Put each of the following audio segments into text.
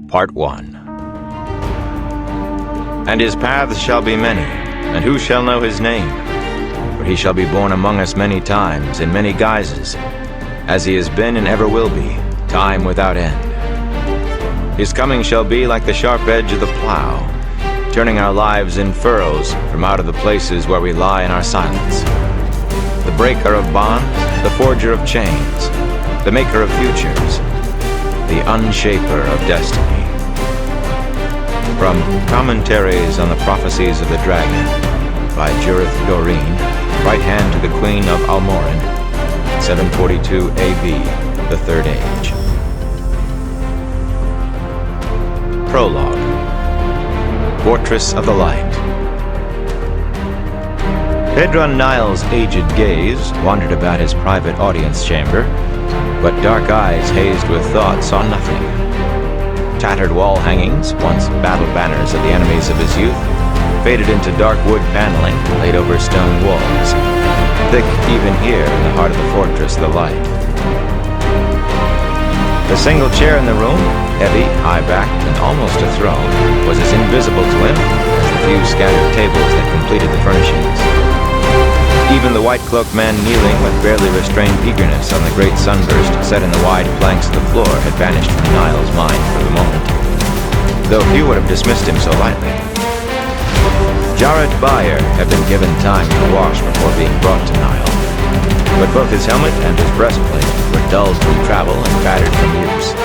Part 1. And his paths shall be many, and who shall know his name? For he shall be born among us many times, in many guises, as he has been and ever will be, time without end. His coming shall be like the sharp edge of the plow, turning our lives in furrows from out of the places where we lie in our silence. The breaker of bonds, the forger of chains, the maker of futures, the unshaper of destiny. From Commentaries on the Prophecies of the Dragon by Jurith Doreen, right hand to the Queen of Almorin, 742 A.B., the Third Age. Prologue. Fortress of the Light. Pedron Niles' aged gaze wandered about his private audience chamber, but dark eyes hazed with thought saw nothing. Tattered wall hangings, once battle banners of the enemies of his youth, faded into dark wood paneling laid over stone walls, thick even here in the heart of the Fortress of the Light. The single chair in the room, heavy, high-backed, and almost a throne, was as invisible to him as the few scattered tables that completed the furnishings. Even the white-cloaked man kneeling with barely restrained eagerness on the great sunburst set in the wide planks of the floor had vanished from Niles' mind for the moment, though few would have dismissed him so lightly. Jarrett Byer had been given time to wash before being brought to Nile, but both his helmet and his breastplate were dulled from travel and battered from use.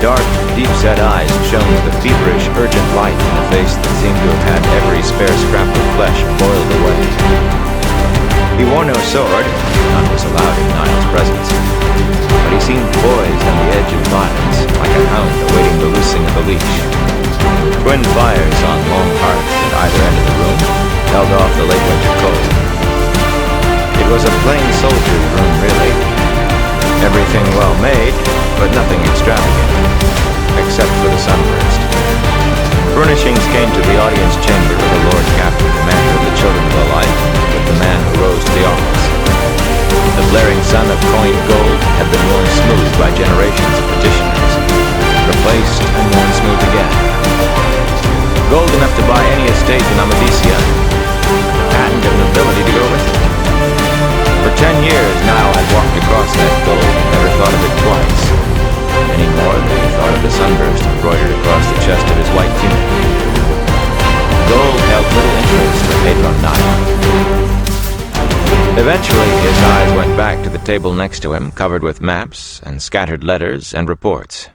Dark, deep-set eyes shone with a feverish, urgent light in the face that seemed to have had every spare scrap of flesh boiled away. He wore no sword, none was allowed in Niles' presence, but he seemed poised on the edge of violence, like a hound awaiting the loosing of a leash. Twin fires on long hearths at either end of the room held off the late winter cold. It was a plain soldier's room, really. Everything well made, but nothing extravagant, except for the sunburst. Furnishings came to the audience chamber of the Lord Captain, commander of the Children of the Light, with the man who rose to the office. The blaring sun of coined gold had been worn smooth by generations of petitioners, replaced and worn smooth again. Gold enough to buy any estate in Amadisia, the patent of nobility to go with it. For 10 years, Nile had walked across that gold and never thought of it twice, any more than he thought of the sunburst embroidered across the chest of his white tunic. Gold held little interest for Pedron Nile. Eventually, his eyes went back to the table next to him, covered with maps and scattered letters and reports.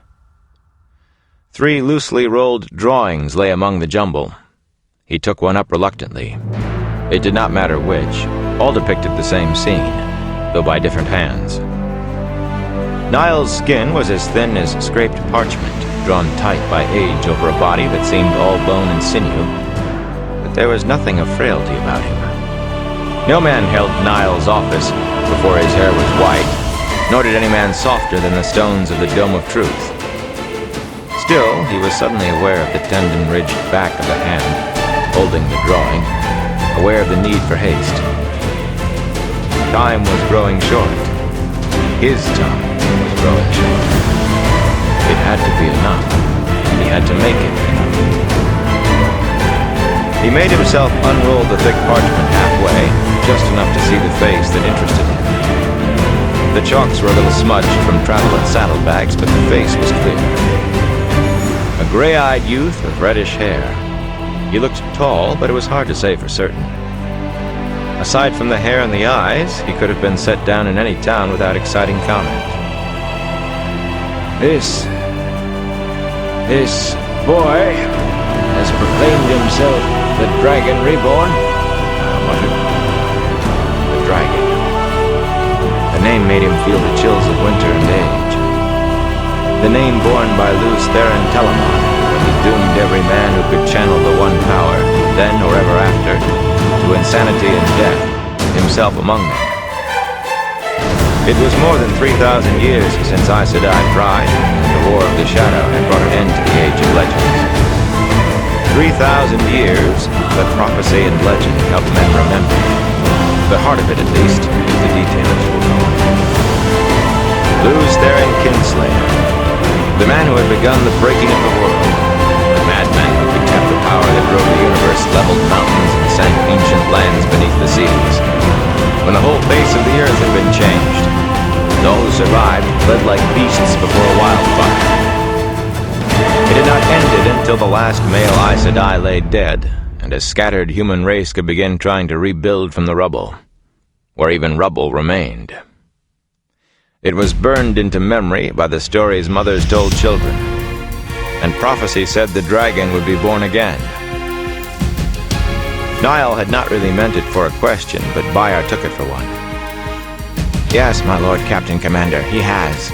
3 loosely rolled drawings lay among the jumble. He took one up reluctantly. It did not matter which. All depicted the same scene, though by different hands. Niles' skin was as thin as scraped parchment, drawn tight by age over a body that seemed all bone and sinew, but there was nothing of frailty about him. No man held Niles' office before his hair was white, nor did any man softer than the stones of the Dome of Truth. Still, he was suddenly aware of the tendon-ridged back of the hand, holding the drawing, aware of the need for haste. Time was growing short. His time was growing short. It had to be enough. He had to make it enough. He made himself unroll the thick parchment halfway, just enough to see the face that interested him. The chalks were a little smudged from travel and saddlebags, but the face was clear. A gray-eyed youth with reddish hair. He looked tall, but it was hard to say for certain. Aside from the hair and the eyes, he could have been set down in any town without exciting comment. This boy has proclaimed himself the Dragon Reborn, I muttered. The Dragon. The name made him feel the chills of winter and age. The name borne by Luz Theron Telamon, when he doomed every man who could channel the one power, then or ever after, to insanity and death, himself among them. It was more than 3,000 years since Aes Sedai Pride and the War of the Shadow had brought an end to the Age of Legends. 3,000 years, but prophecy and legend help men remember. The heart of it, at least, if the details will go on. Luz Theron Kinslayer, The man who had begun the breaking of the world. The madman who could tap the power that drove the universe, leveled mountains, and sank ancient lands beneath the seas. When the whole face of the earth had been changed, and all who survived fled like beasts before a wildfire. It had not ended until the last male Aes Sedai lay dead, and a scattered human race could begin trying to rebuild from the rubble, where even rubble remained. It was burned into memory by the stories mothers told children, and prophecy said the dragon would be born again. Niall had not really meant it for a question, but Bayar took it for one. Yes, my Lord Captain Commander, he has.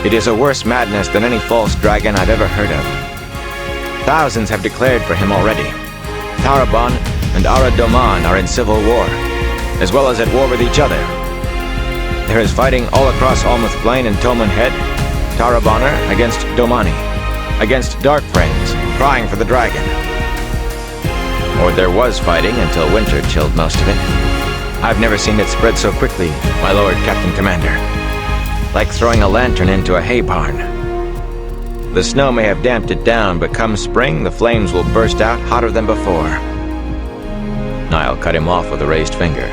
It is a worse madness than any false dragon I've ever heard of. Thousands have declared for him already. Tarabon and Ara-Doman are in civil war, as well as at war with each other. There is fighting all across Almouth Plain and Toman Head, Tarabonner against Domani, against Dark Friends, crying for the dragon. Or there was fighting until winter chilled most of it. I've never seen it spread so quickly, my Lord Captain Commander. Like throwing a lantern into a hay barn. The snow may have damped it down, but come spring, the flames will burst out hotter than before. Niall cut him off with a raised finger.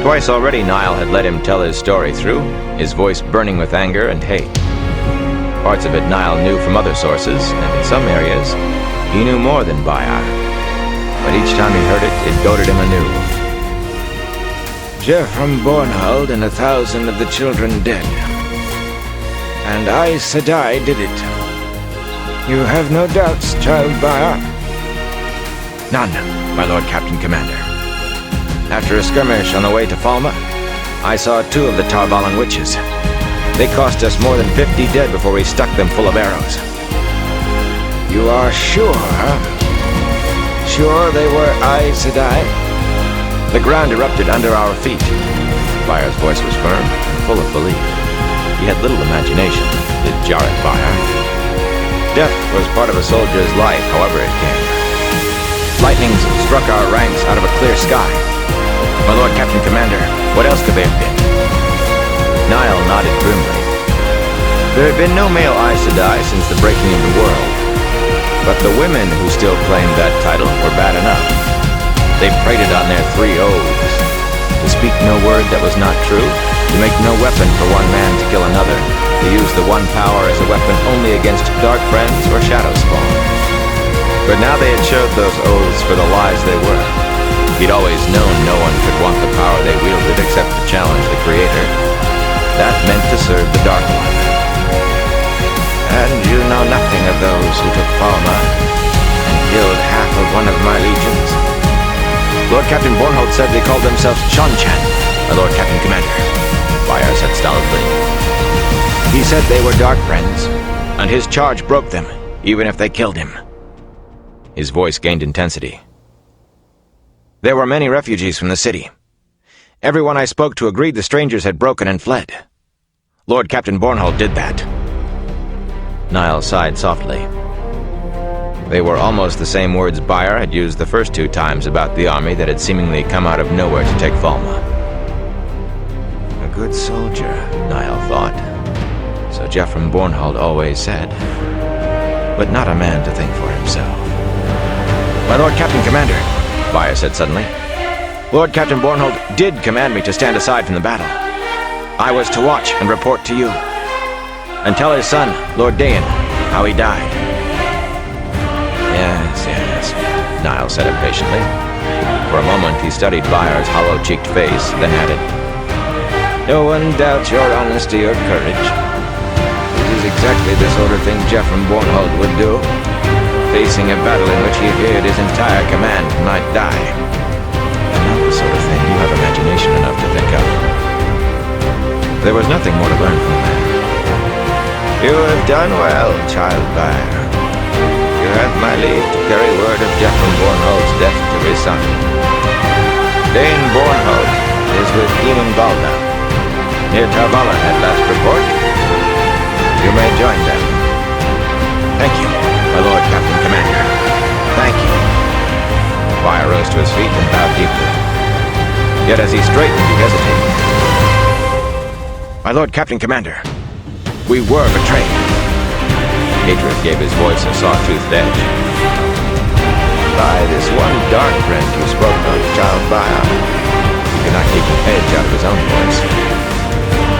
Twice already Niall had let him tell his story through, his voice burning with anger and hate. Parts of it Niall knew from other sources, and in some areas, he knew more than Bayar. But each time he heard it, it goaded him anew. Jeffram Bornhold and 1,000 of the children dead. And Aes Sedai did it. You have no doubts, child Bayar? None, my Lord Captain Commander. After a skirmish on the way to Falma, I saw 2 of the Tarvalin witches. They cost us more than 50 dead before we stuck them full of arrows. You are sure, huh? Sure they were Aes Sedai? The ground erupted under our feet. Bayar's voice was firm and full of belief. He had little imagination, did Jareth Bayar. Death was part of a soldier's life, however it came. Lightnings struck our ranks out of a clear sky. My Lord Captain Commander, what else could they have been? Niall nodded grimly. There had been no male Aes Sedai since the breaking of the world. But the women who still claimed that title were bad enough. They prated on their 3 oaths. To speak no word that was not true, to make no weapon for one man to kill another, to use the one power as a weapon only against dark friends or shadow spawn. But now they had showed those oaths for the lies they were. He'd always known no one could want the power they wielded except to challenge the Creator. That meant to serve the Dark One. And you know nothing of those who took Falma and killed half of one of my legions. Lord Captain Bornhold said they called themselves Shanchan, my Lord Captain Commander, Bayar said stolidly. He said they were Dark Friends, and his charge broke them, even if they killed him. His voice gained intensity. There were many refugees from the city. Everyone I spoke to agreed the strangers had broken and fled. Lord Captain Bornhold did that. Niall sighed softly. They were almost the same words Bayar had used the first 2 times about the army that had seemingly come out of nowhere to take Falma. A good soldier, Niall thought. So Jeffram Bornhold always said. But not a man to think for himself. My Lord Captain Commander, Bayar said suddenly. Lord Captain Bornhold did command me to stand aside from the battle. I was to watch and report to you. And tell his son, Lord Dayan, how he died. Yes, Niall said impatiently. For a moment he studied Bayar's hollow-cheeked face, then added, No one doubts your honesty or courage. It is exactly the sort of thing Jeffram Bornhold would do, facing a battle in which he feared his entire command might die. And not the sort of thing you have imagination enough to think of. There was nothing more to learn from that. You have done well, child Bayar. You have my leave to carry word of Jeffram Bornhold's death to his son. Dane Bornhold is with Eamon Balda, near Tarvalin at last report. You may join them. Thank you, my Lord Captain Commander. Thank you. Bayar rose to his feet and bowed deeply. Yet as he straightened, he hesitated. My Lord Captain Commander, We were betrayed. Hatred gave his voice a saw-toothed edge. By this one dark friend who spoke of, Child Baia. He could not keep an edge out of his own voice.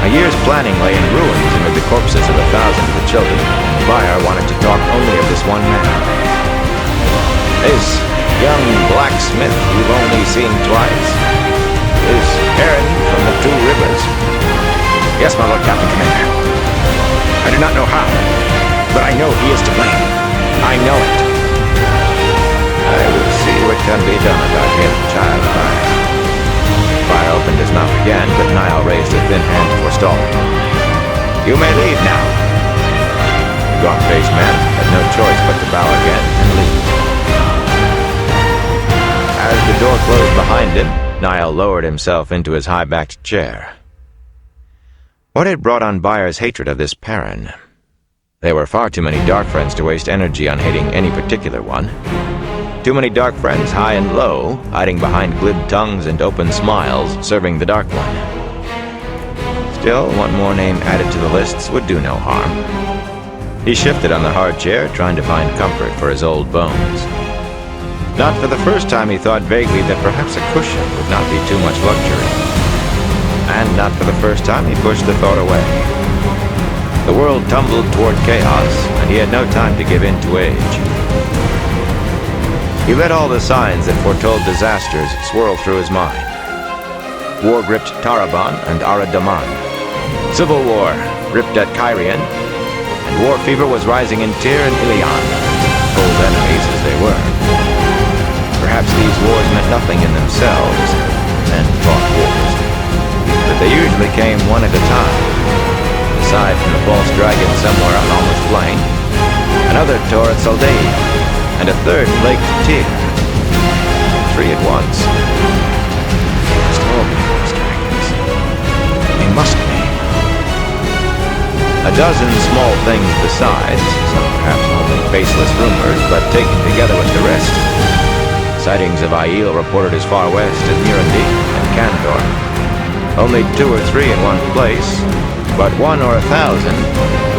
A year's planning lay in ruins amid the corpses of 1,000 of the children. Baia wanted to talk only of this one man. This young blacksmith you've only seen twice. This Heron from the Two Rivers. Yes, my Lord Captain Commander. I do not know how, but I know he is to blame. I know it. I will see what can be done about him, Child Baia. Baia opened his mouth again, but Niall raised a thin hand to forestall him. You may leave now. The gaunt-faced man had no choice but to bow again and leave. As the door closed behind him, Niall lowered himself into his high-backed chair. What had brought on Baia's hatred of this Perrin? There were far too many dark friends to waste energy on hating any particular one. Too many dark friends, high and low, hiding behind glib tongues and open smiles, serving the Dark One. Still, one more name added to the lists would do no harm. He shifted on the hard chair, trying to find comfort for his old bones. Not for the first time he thought vaguely that perhaps a cushion would not be too much luxury. And not for the first time he pushed the thought away. The world tumbled toward chaos, and he had no time to give in to age. He let all the signs that foretold disasters swirl through his mind. War gripped Taraban and Aradaman. Civil war ripped at Kyrian, and war fever was rising in Tyr and Ilion, old enemies as they were. Perhaps these wars meant nothing in themselves, men fought wars, but they usually came one at a time. Aside from the false dragon somewhere on Almost Plain, another tore at Saldae, and a third flaked Tyr. 3 at once. They must all be false dragons. They must be. A dozen small things besides, some perhaps only faceless rumors, but taken together with the rest. Sightings of Aiel reported as far west as Mirandy and Kandor. Only 2 or 3 in one place, but 1 or 1,000,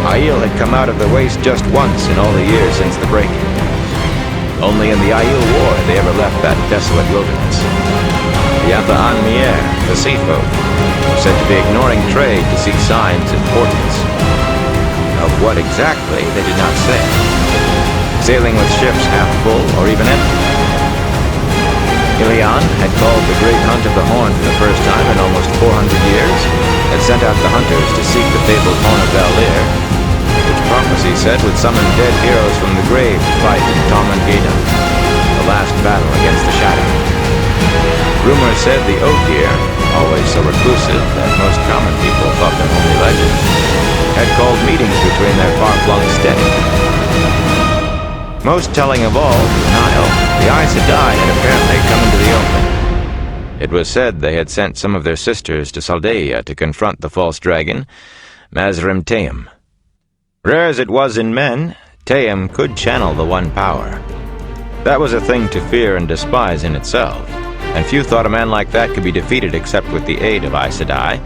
Aiel had come out of the waste just once in all the years since the break-in. Only in the Aiel War had they ever left that desolate wilderness. The Athaan Mier, the sea folk, were said to be ignoring trade to seek signs and portents. Of what exactly, they did not say. Sailing with ships half full or even empty. Ilion had called the Great Hunt of the Horn for the first time in almost 400 years, had sent out the hunters to seek the fabled Horn of Valir, which prophecy said would summon dead heroes from the grave to fight in Tarmangedon, the last battle against the Shadow. Rumor said the Ogier, always so reclusive that most common people thought them only legends, had called meetings between their far-flung steady. Most telling of all, to Niall, the Aes Sedai had apparently come into the open. It was said they had sent some of their sisters to Saldaea to confront the false dragon, Mazrim Taim. Rare as it was in men, Taim could channel the One Power. That was a thing to fear and despise in itself, and few thought a man like that could be defeated except with the aid of Aes Sedai.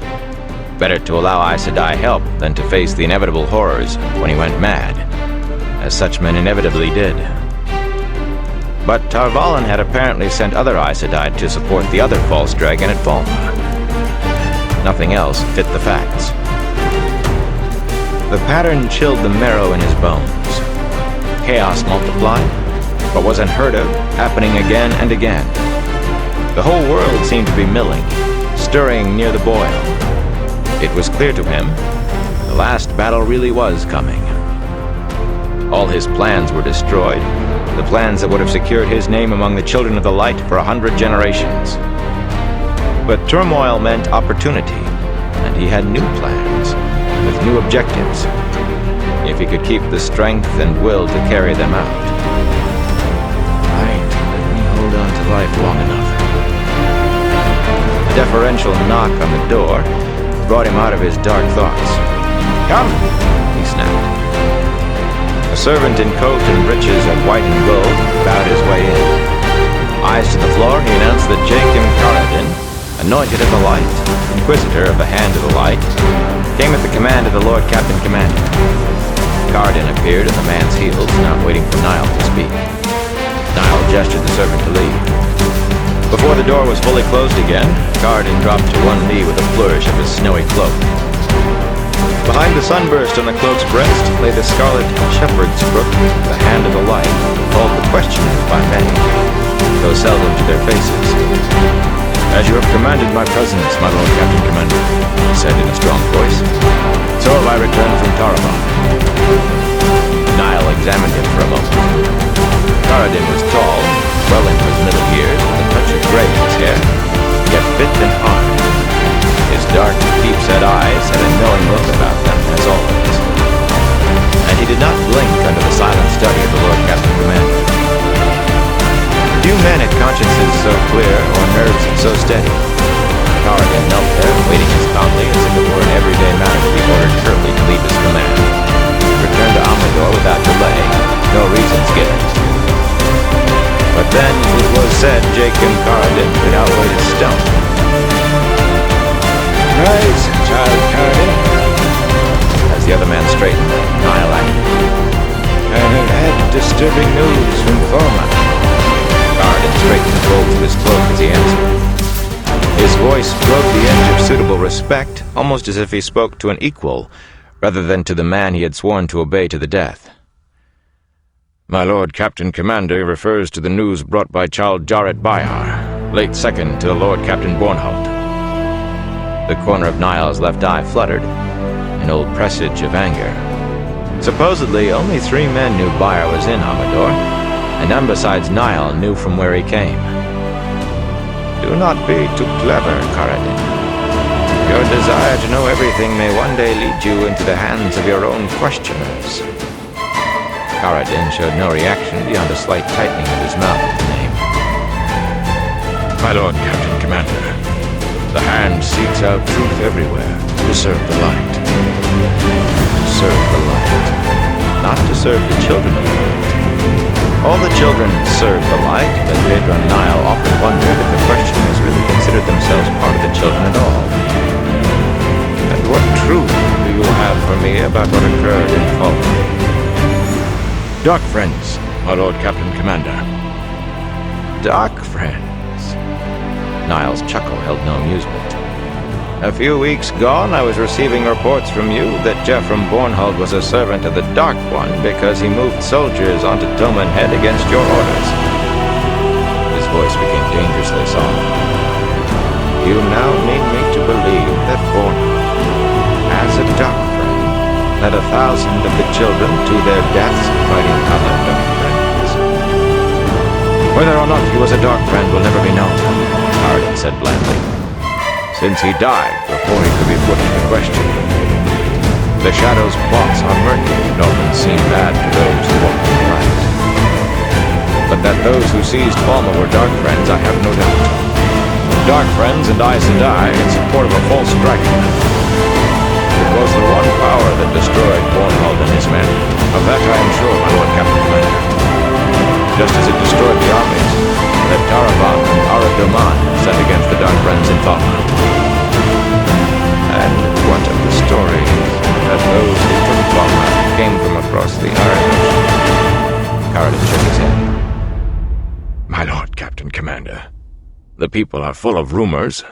Better to allow Aes Sedai help than to face the inevitable horrors when he went mad, as such men inevitably did. But Tar-Valon had apparently sent other Aes Sedai to support the other false dragon at Falma. Nothing else fit the facts. The pattern chilled the marrow in his bones. Chaos multiplied, but was unheard of, happening again and again. The whole world seemed to be milling, stirring near the boil. It was clear to him, the last battle really was coming. All his plans were destroyed, the plans that would have secured his name among the children of the light for 100 generations. But turmoil meant opportunity, and he had new plans, with new objectives, if he could keep the strength and will to carry them out. Right, let me hold on to life long enough. A deferential knock on the door brought him out of his dark thoughts. "Come!" he snapped. A servant in coat and breeches of white and gold bowed his way in. Eyes to the floor, he announced that Jakim Karadin, anointed of the light, inquisitor of the hand of the light, came at the command of the Lord Captain Commander. Karadin appeared at the man's heels, not waiting for Niall to speak. Niall gestured the servant to leave. Before the door was fully closed again, Karadin dropped to one knee with a flourish of his snowy cloak. Behind the sunburst on the cloak's breast lay the scarlet shepherd's crook, the hand of the light, called the questioners by many, though seldom to their faces. "As you have commanded my presence, my Lord Captain Commander," he said in a strong voice, "so have I returned from Taraban." Niall examined him for a moment. Karadin was tall, well into his middle years, with a touch of gray in his hair, yet fit and armed. His dark, deep-set eyes had a knowing look about them, as always. And he did not blink under the silent study of the Lord Captain Commander. Few men had consciences so clear or nerves so steady. Karadin knelt there, waiting as calmly as if it were an everyday matter to be ordered curtly to leave his command. Return to Amador without delay, no reasons given. But then it was said Jacob Karadin could outweigh a stone. "Rise, child Karadin." As the other man straightened, Niall added, "I have had disturbing news from Forma." Karadin straightened the folds of his cloak as he answered. His voice broke the edge of suitable respect, almost as if he spoke to an equal, rather than to the man he had sworn to obey to the death. "My Lord Captain Commander refers to the news brought by Child Jarret Bayar, late second to the Lord Captain Bornholt." The corner of Niall's left eye fluttered, an old presage of anger. Supposedly, only 3 men knew Bayar was in Amador, and none besides Niall knew from where he came. "Do not be too clever, Karadin. Your desire to know everything may one day lead you into the hands of your own questioners." Karadin showed no reaction beyond a slight tightening of his mouth at the name. "My Lord Captain Commander, the hand seeks out truth everywhere to serve the light." To serve the light. Not to serve the children of the light. All the children served the light, but Pedro and Niall often wondered if the questioners really considered themselves part of the children at all. "And what truth do you have for me about what occurred in Falmouth?" "Dark friends, my Lord Captain Commander." "Dark friends?" Niall's chuckle held no amusement. "A few weeks gone, I was receiving reports from you that Geoffrey Bornhold was a servant of the Dark One because he moved soldiers onto Toman Head against your orders." His voice became dangerously solemn. "You now need me to believe that Bornhold, as a Dark Friend, led 1,000 of the children to their deaths fighting other Dark Friends." "Whether or not he was a Dark Friend will never be known," Karadin said blandly, "since he died before he could be put into question. The Shadow's plots are murky and often seem bad to those who walk in the light. But that those who seized Falma were Dark Friends, I have no doubt. Dark Friends and Aes Sedai in support of a false dragon. It was the one power that destroyed Bornhold and his men. Of that I am sure, my Lord Captain Commander. Just as it destroyed the armies that Taraban and Aradoman sent against the Dark Friends in Falma. And what of the story that those who took Falma came from across the Iron Ocean?" Karadin shook his head. "My Lord Captain Commander, the people are full of rumors.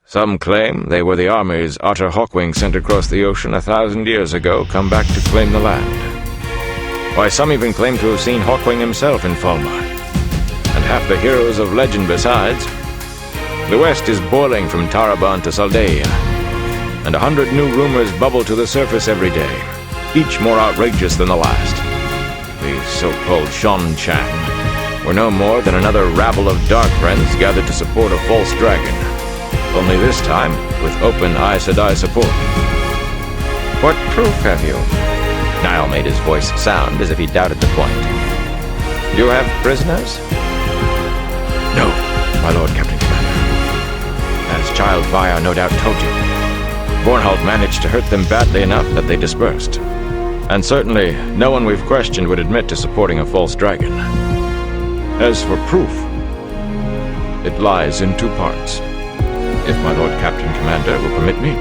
Some claim they were the armies Otter Hawkwing sent across the ocean 1,000 years ago come back to claim the land. Why, some even claim to have seen Hawkwing himself in Falma, and half the heroes of legend besides. The West is boiling from Taraban to Saldaea, and 100 new rumors bubble to the surface every day, each more outrageous than the last. The so-called Shan Chan were no more than another rabble of Dark Friends gathered to support a false dragon, only this time with open Aes Sedai support." "What proof have you?" Niall made his voice sound as if he doubted the point. "You have prisoners?" "No, my Lord Captain Commander. As Child Bayar no doubt told you, Bornhold managed to hurt them badly enough that they dispersed. And certainly no one we've questioned would admit to supporting a false dragon. As for proof, it lies in 2 parts. if my Lord Captain Commander will permit me.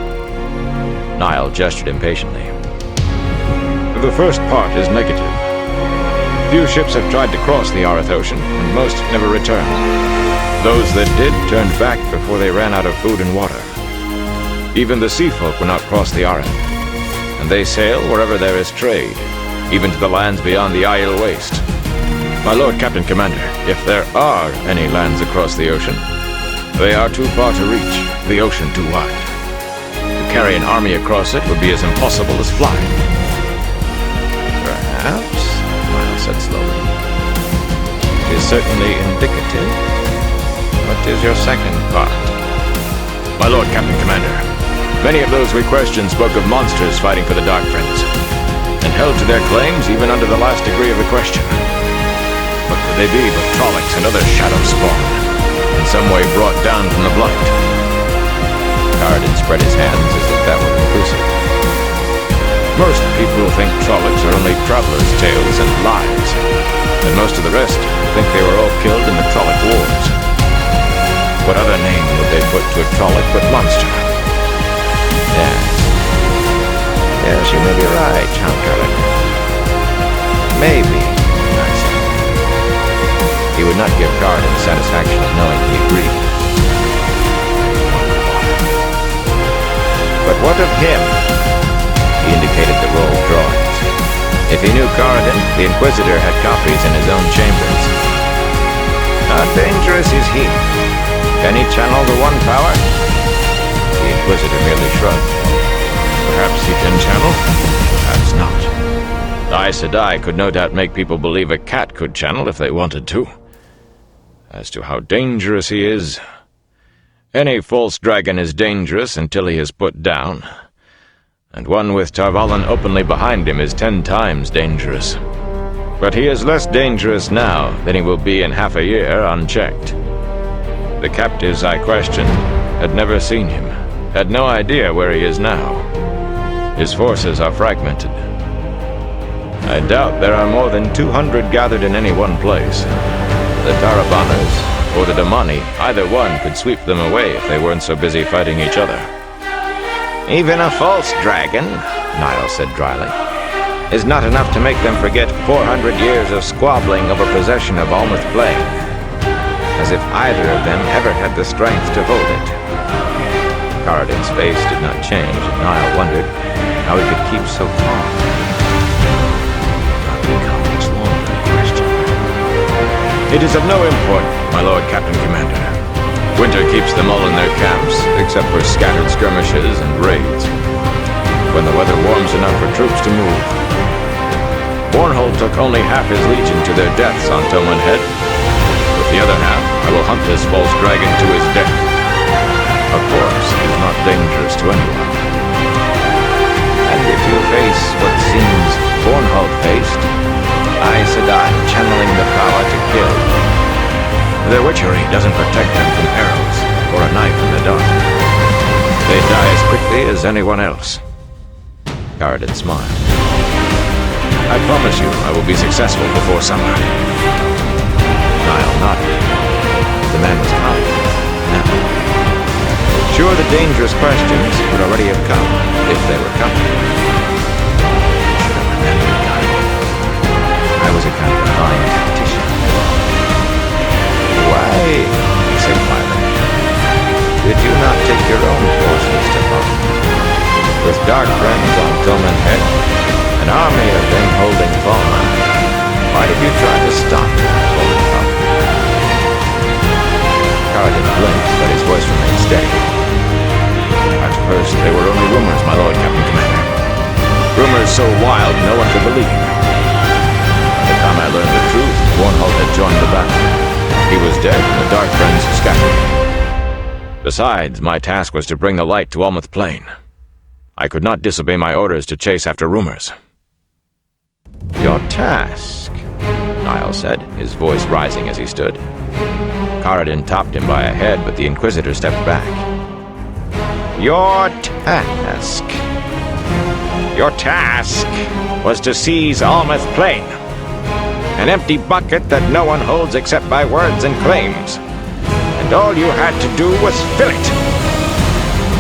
Niall gestured impatiently. The first part is negative. Few ships have tried to cross the Arith Ocean, and most never returned. Those that did turned back before they ran out of food and water. Even the sea folk will not cross the Arith, and they sail wherever there is trade, even to the lands beyond the Isle Waste. My Lord Captain Commander, if there are any lands across the ocean, they are too far to reach, the ocean too wide. To carry an army across it would be as impossible as flying. Perhaps, Niall said slowly. It is certainly indicative. What is your second part? My Lord Captain Commander, many of those we questioned spoke of monsters fighting for the Dark Friends, and held to their claims even under the last degree of the question. What could they be but Trollocs and other shadow spawn, in some way brought down from the blight? Carradine spread his hands as if that were conclusive. Most people think Trollocs are only travelers' tales and lies, and most of the rest think they were all killed in the Trolloc Wars. What other name would they put to a Trolloc but monster? Yes. Yes, you may be right, Count Carradine. Maybe, I said. He would not give Carradine the satisfaction of knowing he agreed. But what of him? He indicated the rolled drawings. If he knew Carradine, the Inquisitor had copies in his own chambers. How dangerous is he? Can he channel the One Power? The Inquisitor merely shrugged. Perhaps he can channel, perhaps not. Aes Sedai could no doubt make people believe a cat could channel if they wanted to. As to how dangerous he is, any false dragon is dangerous until he is put down, and one with Tar-Valon openly behind him is 10 times dangerous. But he is less dangerous now than he will be in half a year unchecked. The captives I questioned had never seen him, had no idea where he is now. His forces are fragmented. I doubt there are more than 200 gathered in any one place. The Tarabanas or the Damani, either one could sweep them away if they weren't so busy fighting each other. Even a false dragon, Niall said dryly, is not enough to make them forget 400 years of squabbling over possession of Almouth Plain, as if either of them ever had the strength to hold it. Carradine's face did not change, and Niall wondered how he could keep so calm. Not become much longer a question. It is of no import, my Lord Captain Commander. Winter keeps them all in their camps, except for scattered skirmishes and raids. When the weather warms enough for troops to move. Bornhold took only half his legion to their deaths on Toman Head. With the other half, I will hunt this false dragon to his death. Of course, he is not dangerous to anyone. And if you face what seems Bornhold faced, Aes Sedai channeling the power to kill. Their witchery doesn't protect them from arrows or a knife in the dark. They die as quickly as anyone else. Carradine smiled. I promise you I will be successful before summer. Niall nodded. The man was calm. Now, sure, the dangerous questions would already have come, if they were coming. I should have remembered, Niall. I was a kind of blind tactician. Why, he said quietly, did you not take your own forces to Rome? With Dark Friends on Toman Head, an army of them holding Falma, why did you try to stop holding Falma? Carradine blinked, but his voice remained steady. At first, they were only rumors, my Lord Captain Commander. Rumors so wild no one could believe. By the time I learned the truth, Bornhold had joined the battle. He was dead, and the Dark Friends scattered. Besides, my task was to bring the light to Almouth Plain. I could not disobey my orders to chase after rumors. Your task, Niall said, his voice rising as he stood. Carradine topped him by a head, but the Inquisitor stepped back. Your task. Your task was to seize Almouth Plain. An empty bucket that no one holds except by words and claims. And all you had to do was fill it.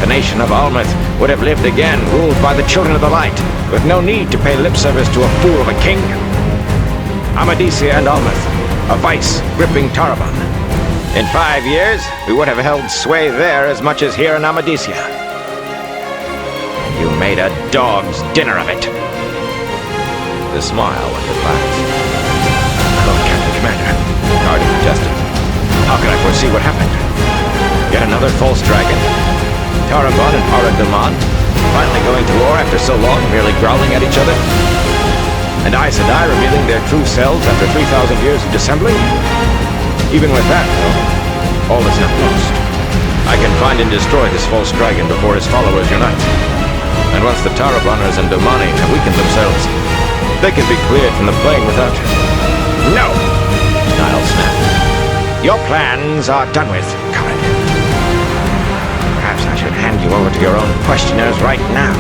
the nation of Almouth would have lived again, ruled by the Children of the Light, with no need to pay lip service to a fool of a king. Amadesia and Almouth, a vice-gripping Tarabon. In 5 years, we would have held sway there as much as here in Amadesia. You made a dog's dinner of it. The smile went to Glass. "Oh, Captain Commander," Carter protested. "How could I foresee what happened? Yet another false dragon? Tarabon and Aradaman finally going to war after so long, merely growling at each other? And Aes Sedai revealing their true selves after 3,000 years of dissembling? Even with that, though, all is not lost. I can find and destroy this false dragon before his followers unite. And once the Taraboners and Domani have weakened themselves, they can be cleared from the plane without..." "No!" Niall snapped. "Your plans are done with, Karadin. Perhaps I should hand you over to your own questioners right now.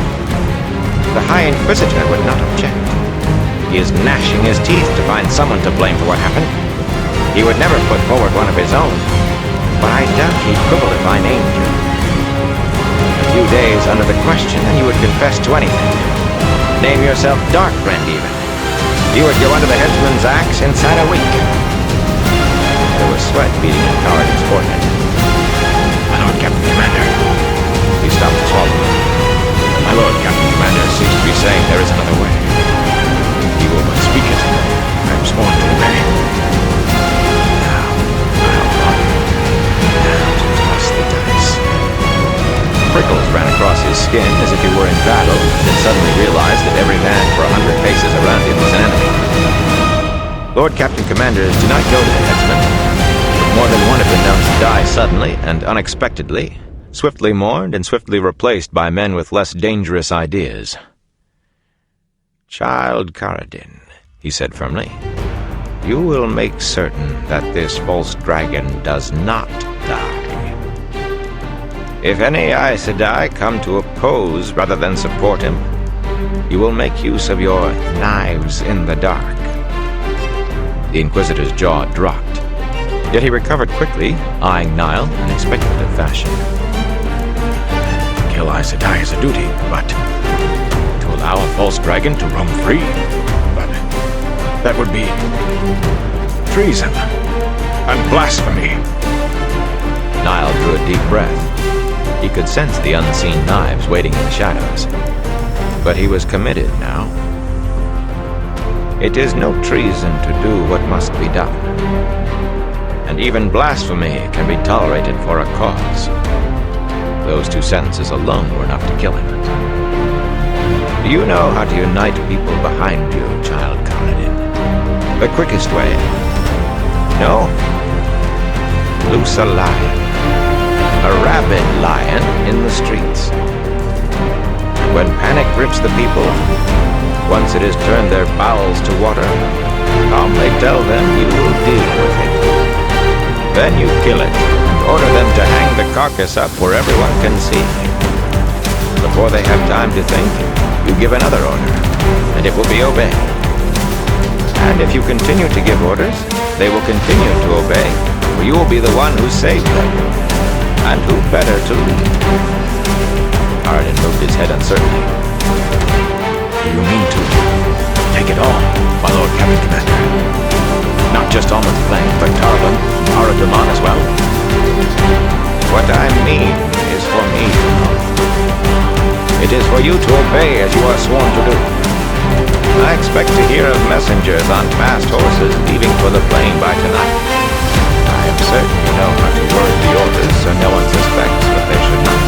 The High Inquisitor would not object. He is gnashing his teeth to find someone to blame for what happened. He would never put forward one of his own, but I doubt he'd quibble if I named you. A few days under the question, and you would confess to anything. Name yourself Darkfriend, even. You would go under the headsman's axe inside a week." There was sweat beading in Karadin's forehead. "My Lord Captain Commander." He stopped to swallow. "My Lord Captain Commander seems to be saying there is another way. He will but speak it. I am sworn to obey. Now, I'll follow. Now to toss the dice." Prickles ran across his skin as if he were in battle, then suddenly realized that every man for 100 paces around him was an enemy. Lord Captain Commanders do not go to the headsman. More than one have been known to die suddenly and unexpectedly, swiftly mourned and swiftly replaced by men with less dangerous ideas. "Child Karadin," he said firmly, "you will make certain that this false dragon does not die. If any Aes Sedai come to oppose rather than support him, you will make use of your knives in the dark." The Inquisitor's jaw dropped, yet he recovered quickly, eyeing Niall in expectant fashion. "Kill Aes Sedai is a duty, but to allow a false dragon to roam free? But that would be treason and blasphemy." Niall drew a deep breath. He could sense the unseen knives waiting in the shadows, but he was committed now. It is no treason to do what must be done, and even blasphemy can be tolerated for a cause. Those two sentences alone were enough to kill him. Do you know how to unite people behind you, Child Karadin? The quickest way? No? Loose a lion. A rabid lion in the streets. When panic grips the people, once it has turned their bowels to water, calmly tell them you will deal with it. Then you kill it and order them to hang the carcass up where everyone can see. Before they have time to think, you give another order, and it will be obeyed. And if you continue to give orders, they will continue to obey, for you will be the one who saved them. And who better to lead? Karadin moved his head uncertainly. "Do you mean to take it all, my Lord Captain Commander? Not just Almouth Plain, but Tarabon and Aradaman as well?" "What I mean is for me to know. It is for you to obey as you are sworn to do. I expect to hear of messengers on fast horses leaving for the plain by tonight. I am certain you know how to word the orders so no one suspects what they should not.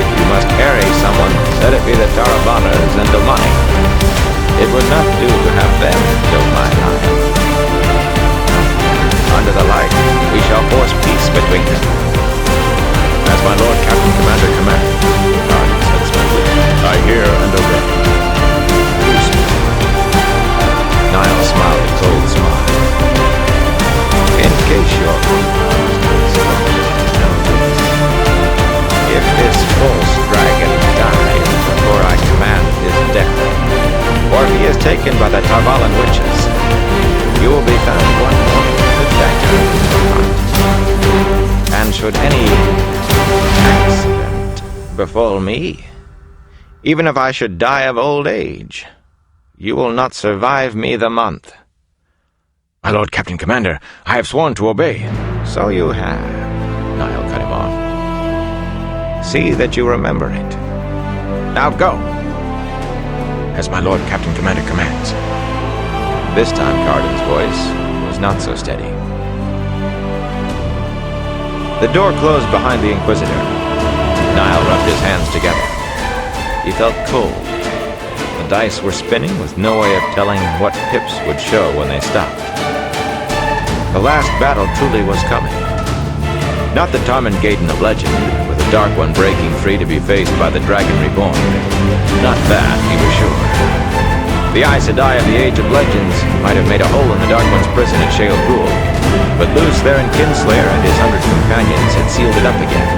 If you must carry someone, let it be the Taraboners and Domani. It would not do to have them kill my eye. Under the light, we shall force peace between them. As my Lord Captain Commander commands," Karadin said smoothly. "I hear and obey." Niall smiled a cold smile. "In case you're if this false dragon dies before I command his death, or if he is taken by the Tarvalan witches, you will be found one morning with a dagger in your heart, and should any accident befall me, even if I should die of old age, you will not survive me the month." "My Lord Captain Commander, I have sworn to obey." "So you have," Niall cut him off. "See that you remember it. Now go." "As my Lord Captain Commander commands." This time Carden's voice was not so steady. The door closed behind the Inquisitor. Niall rubbed his hands together. He felt cold. The dice were spinning with no way of telling what pips would show when they stopped. The last battle truly was coming. Not the Tarmangaden of legend, with the Dark One breaking free to be faced by the Dragon Reborn. Not that, he was sure. The Aes Sedai of the Age of Legends might have made a hole in the Dark One's prison at Shale Pool, but Luce Theron Kinslayer and his 100 companions had sealed it up again.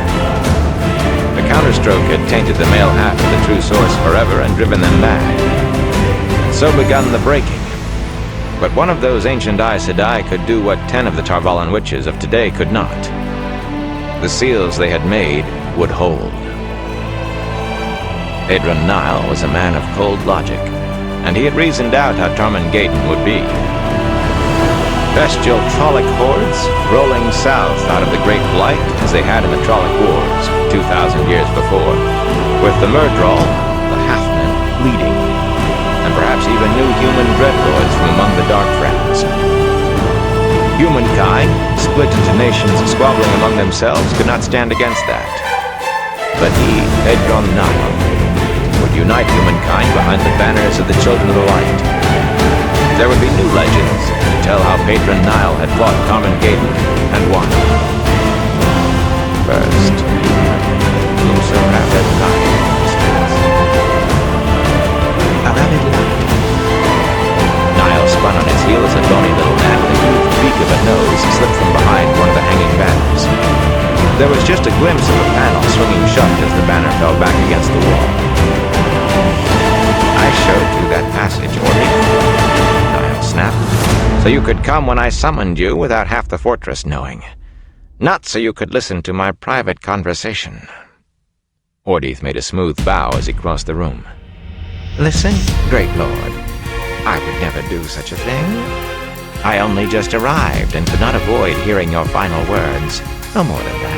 The counterstroke had tainted the male half of the true source forever and driven them mad. And so begun the breaking. But one of those ancient Aes Sedai could do what 10 of the Tarvalin witches of today could not. The seals they had made would hold. Pedron Niall was a man of cold logic, and he had reasoned out how Tarmangaden would be. Bestial Trolloc hordes rolling south out of the Great Blight as they had in the Trolloc Wars 2,000 years before, with the Myrddraal, the Halfmen, leading, and perhaps even new human dreadlords from among the Dark Friends. Humankind, split into nations squabbling among themselves, could not stand against that. But he, Pedron Niall, would unite humankind behind the banners of the Children of the Light. There would be new legends to tell how Pedron Niall had fought Tarmangaden and won. First, who's a rabid light? A rabid light. Niall spun on his heel as a bony little man with a huge beak of a nose slipped from behind one of the hanging banners. There was just a glimpse of a panel swinging shut as the banner fell back against the wall. "I showed you that passage, Orly," Niall snapped, "so you could come when I summoned you without half the fortress knowing. Not so you could listen to my private conversation." Ordeith made a smooth bow as he crossed the room. "Listen, great lord, I would never do such a thing. I only just arrived and could not avoid hearing your final words, no more than that."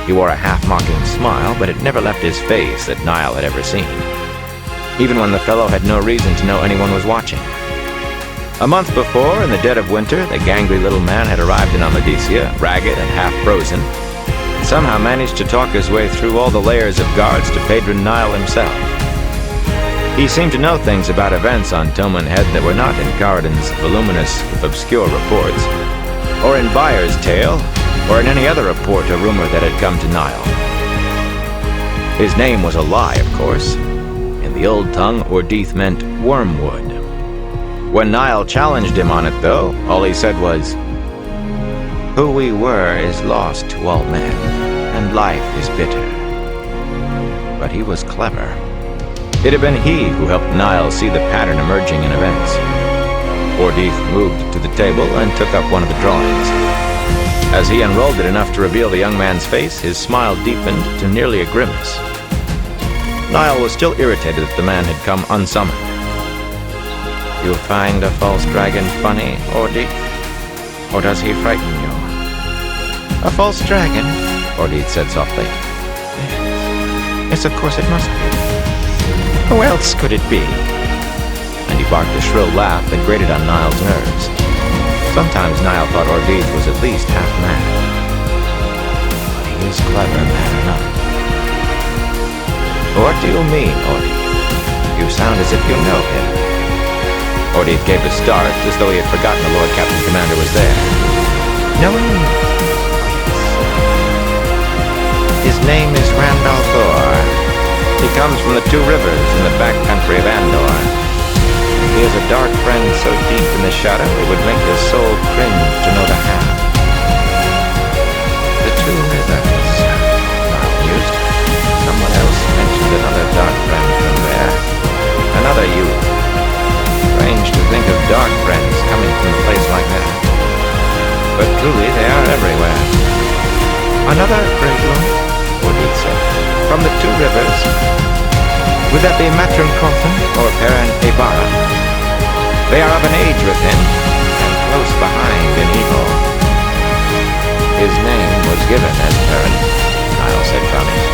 He wore a half-mocking smile, but it never left his face that Niall had ever seen, even when the fellow had no reason to know anyone was watching. A month before, in the dead of winter, the gangly little man had arrived in Amadicia, ragged and half-frozen, and somehow managed to talk his way through all the layers of guards to Pedron Niall himself. He seemed to know things about events on Tillman Head that were not in Carden's voluminous, obscure reports, or in Byer's tale, or in any other report or rumor that had come to Niall. His name was a lie, of course. In the old tongue, Ordeith meant wormwood. When Niall challenged him on it, though, all he said was, "Who we were is lost to all men, and life is bitter." But he was clever. It had been he who helped Niall see the pattern emerging in events. Ordeith moved to the table and took up one of the drawings. As he unrolled it enough to reveal the young man's face, his smile deepened to nearly a grimace. Niall was still irritated that the man had come unsummoned. "You find a false dragon funny, Ordeith? Or does he frighten you?" "A false dragon?" Ordeith said softly. Yes, of course it must be. Who else could it be?" And he barked a shrill laugh that grated on Niall's nerves. Sometimes Niall thought Ordeith was at least half mad. But he is clever, man enough. "What do you mean, Ordeith? You sound as if you know him." Ordeith gave a start, as though he had forgotten the Lord Captain Commander was there. "No, his name is Randall Thor. He comes from the Two Rivers in the back country of Andor. He is a dark friend so deep in the shadow it would make the soul cringe to know the half." "The Two Rivers," Niall mused. Someone else mentioned another dark friend from there. Another youth. Strange to think of dark friends coming from a place like that. But truly they are everywhere. Another great room, Woodward said. From the two rivers. Would that be Matrim Coffin or Peran Ebara? They are of an age within, and close behind in evil. His name was given as Peran, Niall said, frowning.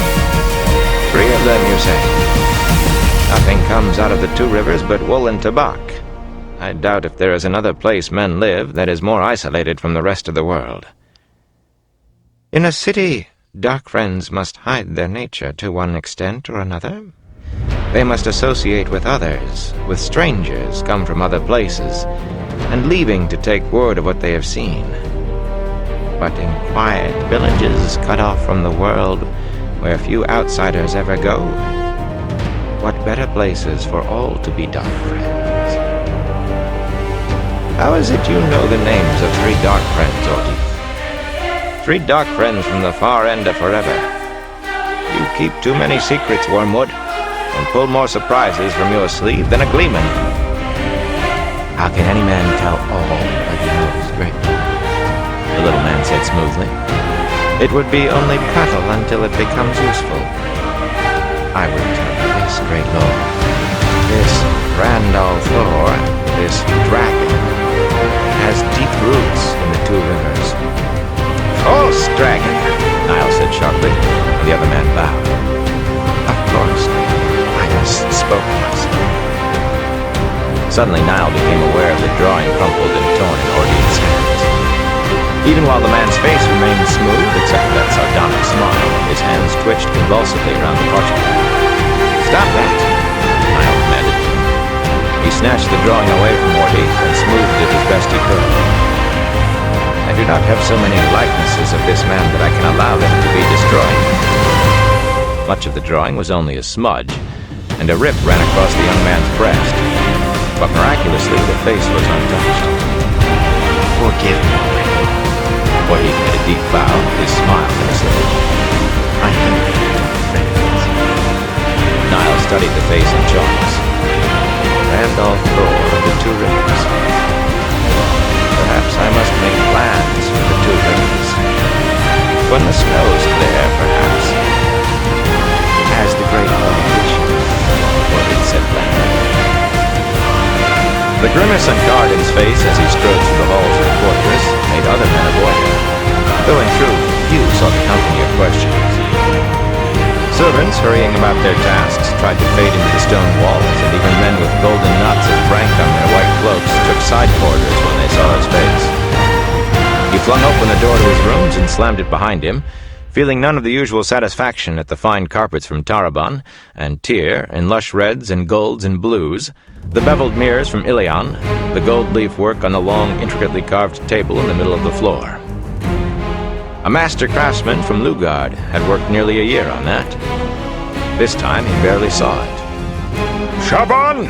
3 of them, you say? Nothing comes out of the two rivers but wool and tobacco. I doubt if there is another place men live that is more isolated from the rest of the world. In a city, dark friends must hide their nature to one extent or another. They must associate with others, with strangers come from other places, and leaving to take word of what they have seen. But in quiet villages cut off from the world, where few outsiders ever go, what better places for all to be dark friends? How is it you know the names of 3 dark friends, Ordeith? 3 dark friends from the far end of forever. You keep too many secrets, Wormwood, and pull more surprises from your sleeve than a gleeman. How can any man tell all that he knows, Great Lord? The little man said smoothly. It would be only prattle until it becomes useful. I will tell you this, Great Lord. This Randall Thor, this dragon, has deep roots in the two rivers. False dragon, Niall said sharply, and the other man bowed. Of course, I misspoke myself. Suddenly Niall became aware of the drawing crumpled and torn in Ordeith's hands. Even while the man's face remained smooth, except for that sardonic smile, his hands twitched convulsively around the parchment. Stop that, Niall commanded. He snatched the drawing away from Ordeith and smoothed it as best he could. I do not have so many likenesses of this man that I can allow them to be destroyed. Much of the drawing was only a smudge, and a rip ran across the young man's breast. But miraculously, the face was untouched. Forgive me, Ordeith made a deep bow, his smile concealed. I know friends. Niall studied the face in chalks. Randolph Thor of the two rivers. Perhaps I must make plans for the two rivers. When the snow's clear, perhaps. As the great Lord wishes, Ordeith said blandly. The grimace on Garden's face as he strode through the halls of the fortress made other men avoid him, though in truth few sought the company of questions. Servants, hurrying about their tasks, tried to fade into the stone walls, and even men with golden knots of frank on their white cloaks took side corridors when they saw his face. He flung open the door to his rooms and slammed it behind him, feeling none of the usual satisfaction at the fine carpets from Taraban, and Tyr, in lush reds and golds and blues, the beveled mirrors from Ilion, the gold leaf work on the long, intricately carved table in the middle of the floor. A master craftsman from Lugard had worked nearly a year on that. This time he barely saw it. Shaban!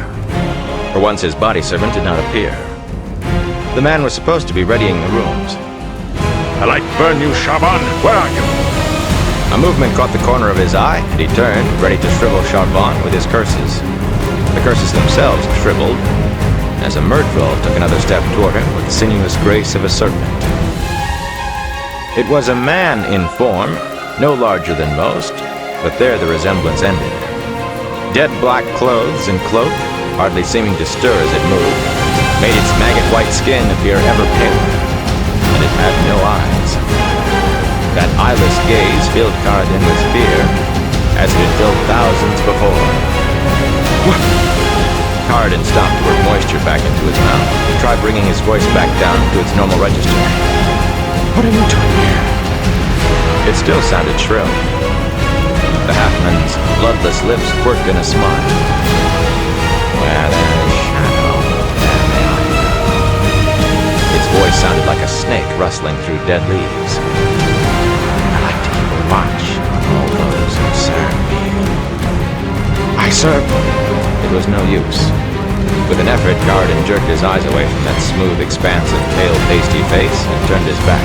For once his body servant did not appear. The man was supposed to be readying the rooms. The light burn you, Shaban! Where are you? A movement caught the corner of his eye, and he turned, ready to shrivel Charbon with his curses. The curses themselves shriveled, as a Myrddraal took another step toward him with the sinuous grace of a serpent. It was a man in form, no larger than most, but there the resemblance ended. Dead black clothes and cloak, hardly seeming to stir as it moved, made its maggot-white skin appear ever paler, and it had no eyes. That eyeless gaze filled Karadin with fear, as it had filled thousands before. Karadin stopped to work moisture back into his mouth. He tried bringing his voice back down to its normal register. What are you doing here? It still sounded shrill. The halfman's bloodless lips quirked in a smile. Where there's shadow, there may I go. Its voice sounded like a snake rustling through dead leaves. I like to keep a watch on all those who serve me. I serve them. It was no use. With an effort, Karadin jerked his eyes away from that smooth expanse of pale, pasty face and turned his back.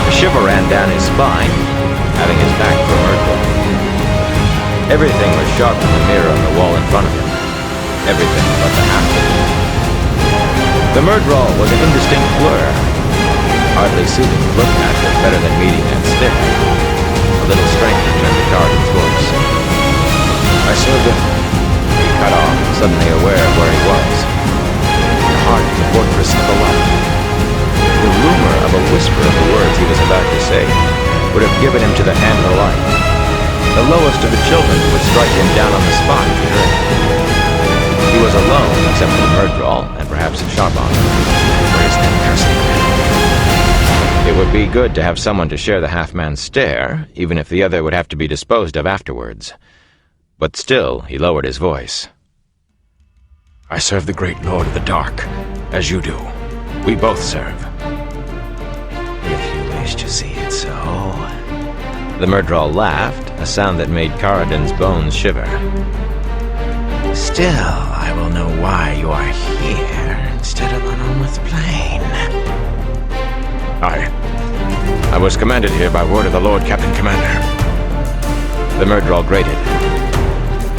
A shiver ran down his spine, having his back to Myrddraal. Everything was sharp in the mirror on the wall in front of him. Everything but the halfling. The Myrddraal was an indistinct blur. Hardly soothing to look at, but better than meeting that stare. A little stranger turned to Carden's voice. I served him. He cut off, suddenly aware of where he was. The heart of the fortress of the light. The rumor of a whisper of the words he was about to say would have given him to the hand of the light. The lowest of the children would strike him down on the spot if he heard it. He was alone, except for the Murdrawl and perhaps Charbon. Where is that cursing man? It would be good to have someone to share the half-man's stare, even if the other would have to be disposed of afterwards. But still, he lowered his voice. I serve the great Lord of the Dark, as you do. We both serve. If you wish to see it so. The Murdrawl laughed, a sound that made Caradon's bones shiver. Still, I will know why you are here instead of on Plain. I was commanded here by word of the Lord Captain Commander. The Murdrawl grated.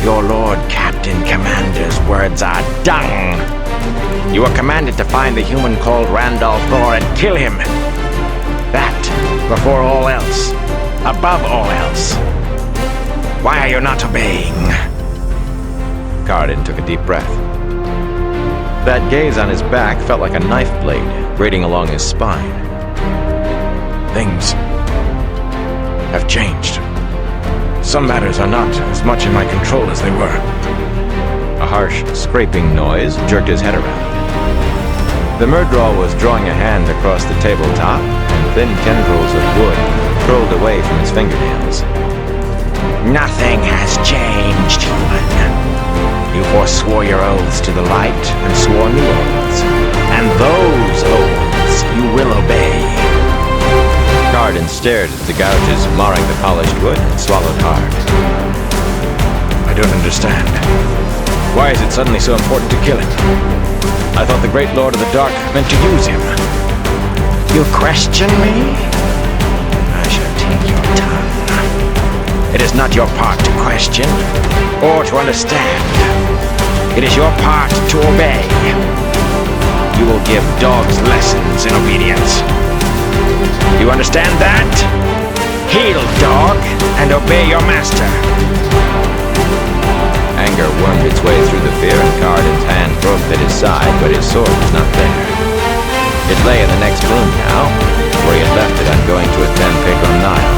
Your Lord Captain Commander's words are dung. You were commanded to find the human called Randolph Thor and kill him. That, before all else. Above all else. Why are you not obeying? Caradon took a deep breath. That gaze on his back felt like a knife blade, grating along his spine. Things have changed. Some matters are not as much in my control as they were. A harsh, scraping noise jerked his head around. The Murdrawl was drawing a hand across the tabletop, and thin tendrils of wood curled away from his fingernails. Nothing has changed, human. You forswore your oaths to the light and swore new oaths. And those oaths you will obey. Caradon stared at the gouges marring the polished wood and swallowed hard. I don't understand. Why is it suddenly so important to kill him? I thought the great Lord of the Dark meant to use him. You question me? I shall take your tongue. It is not your part to question or to understand. It is your part to obey. You will give dogs lessons in obedience. You understand that? Heel, dog, and obey your master. Anger wormed its way through the fear, and Caradon's hand groped at his side, but his sword was not there. It lay in the next room now, where he had left it on going to attend Pegron Nile.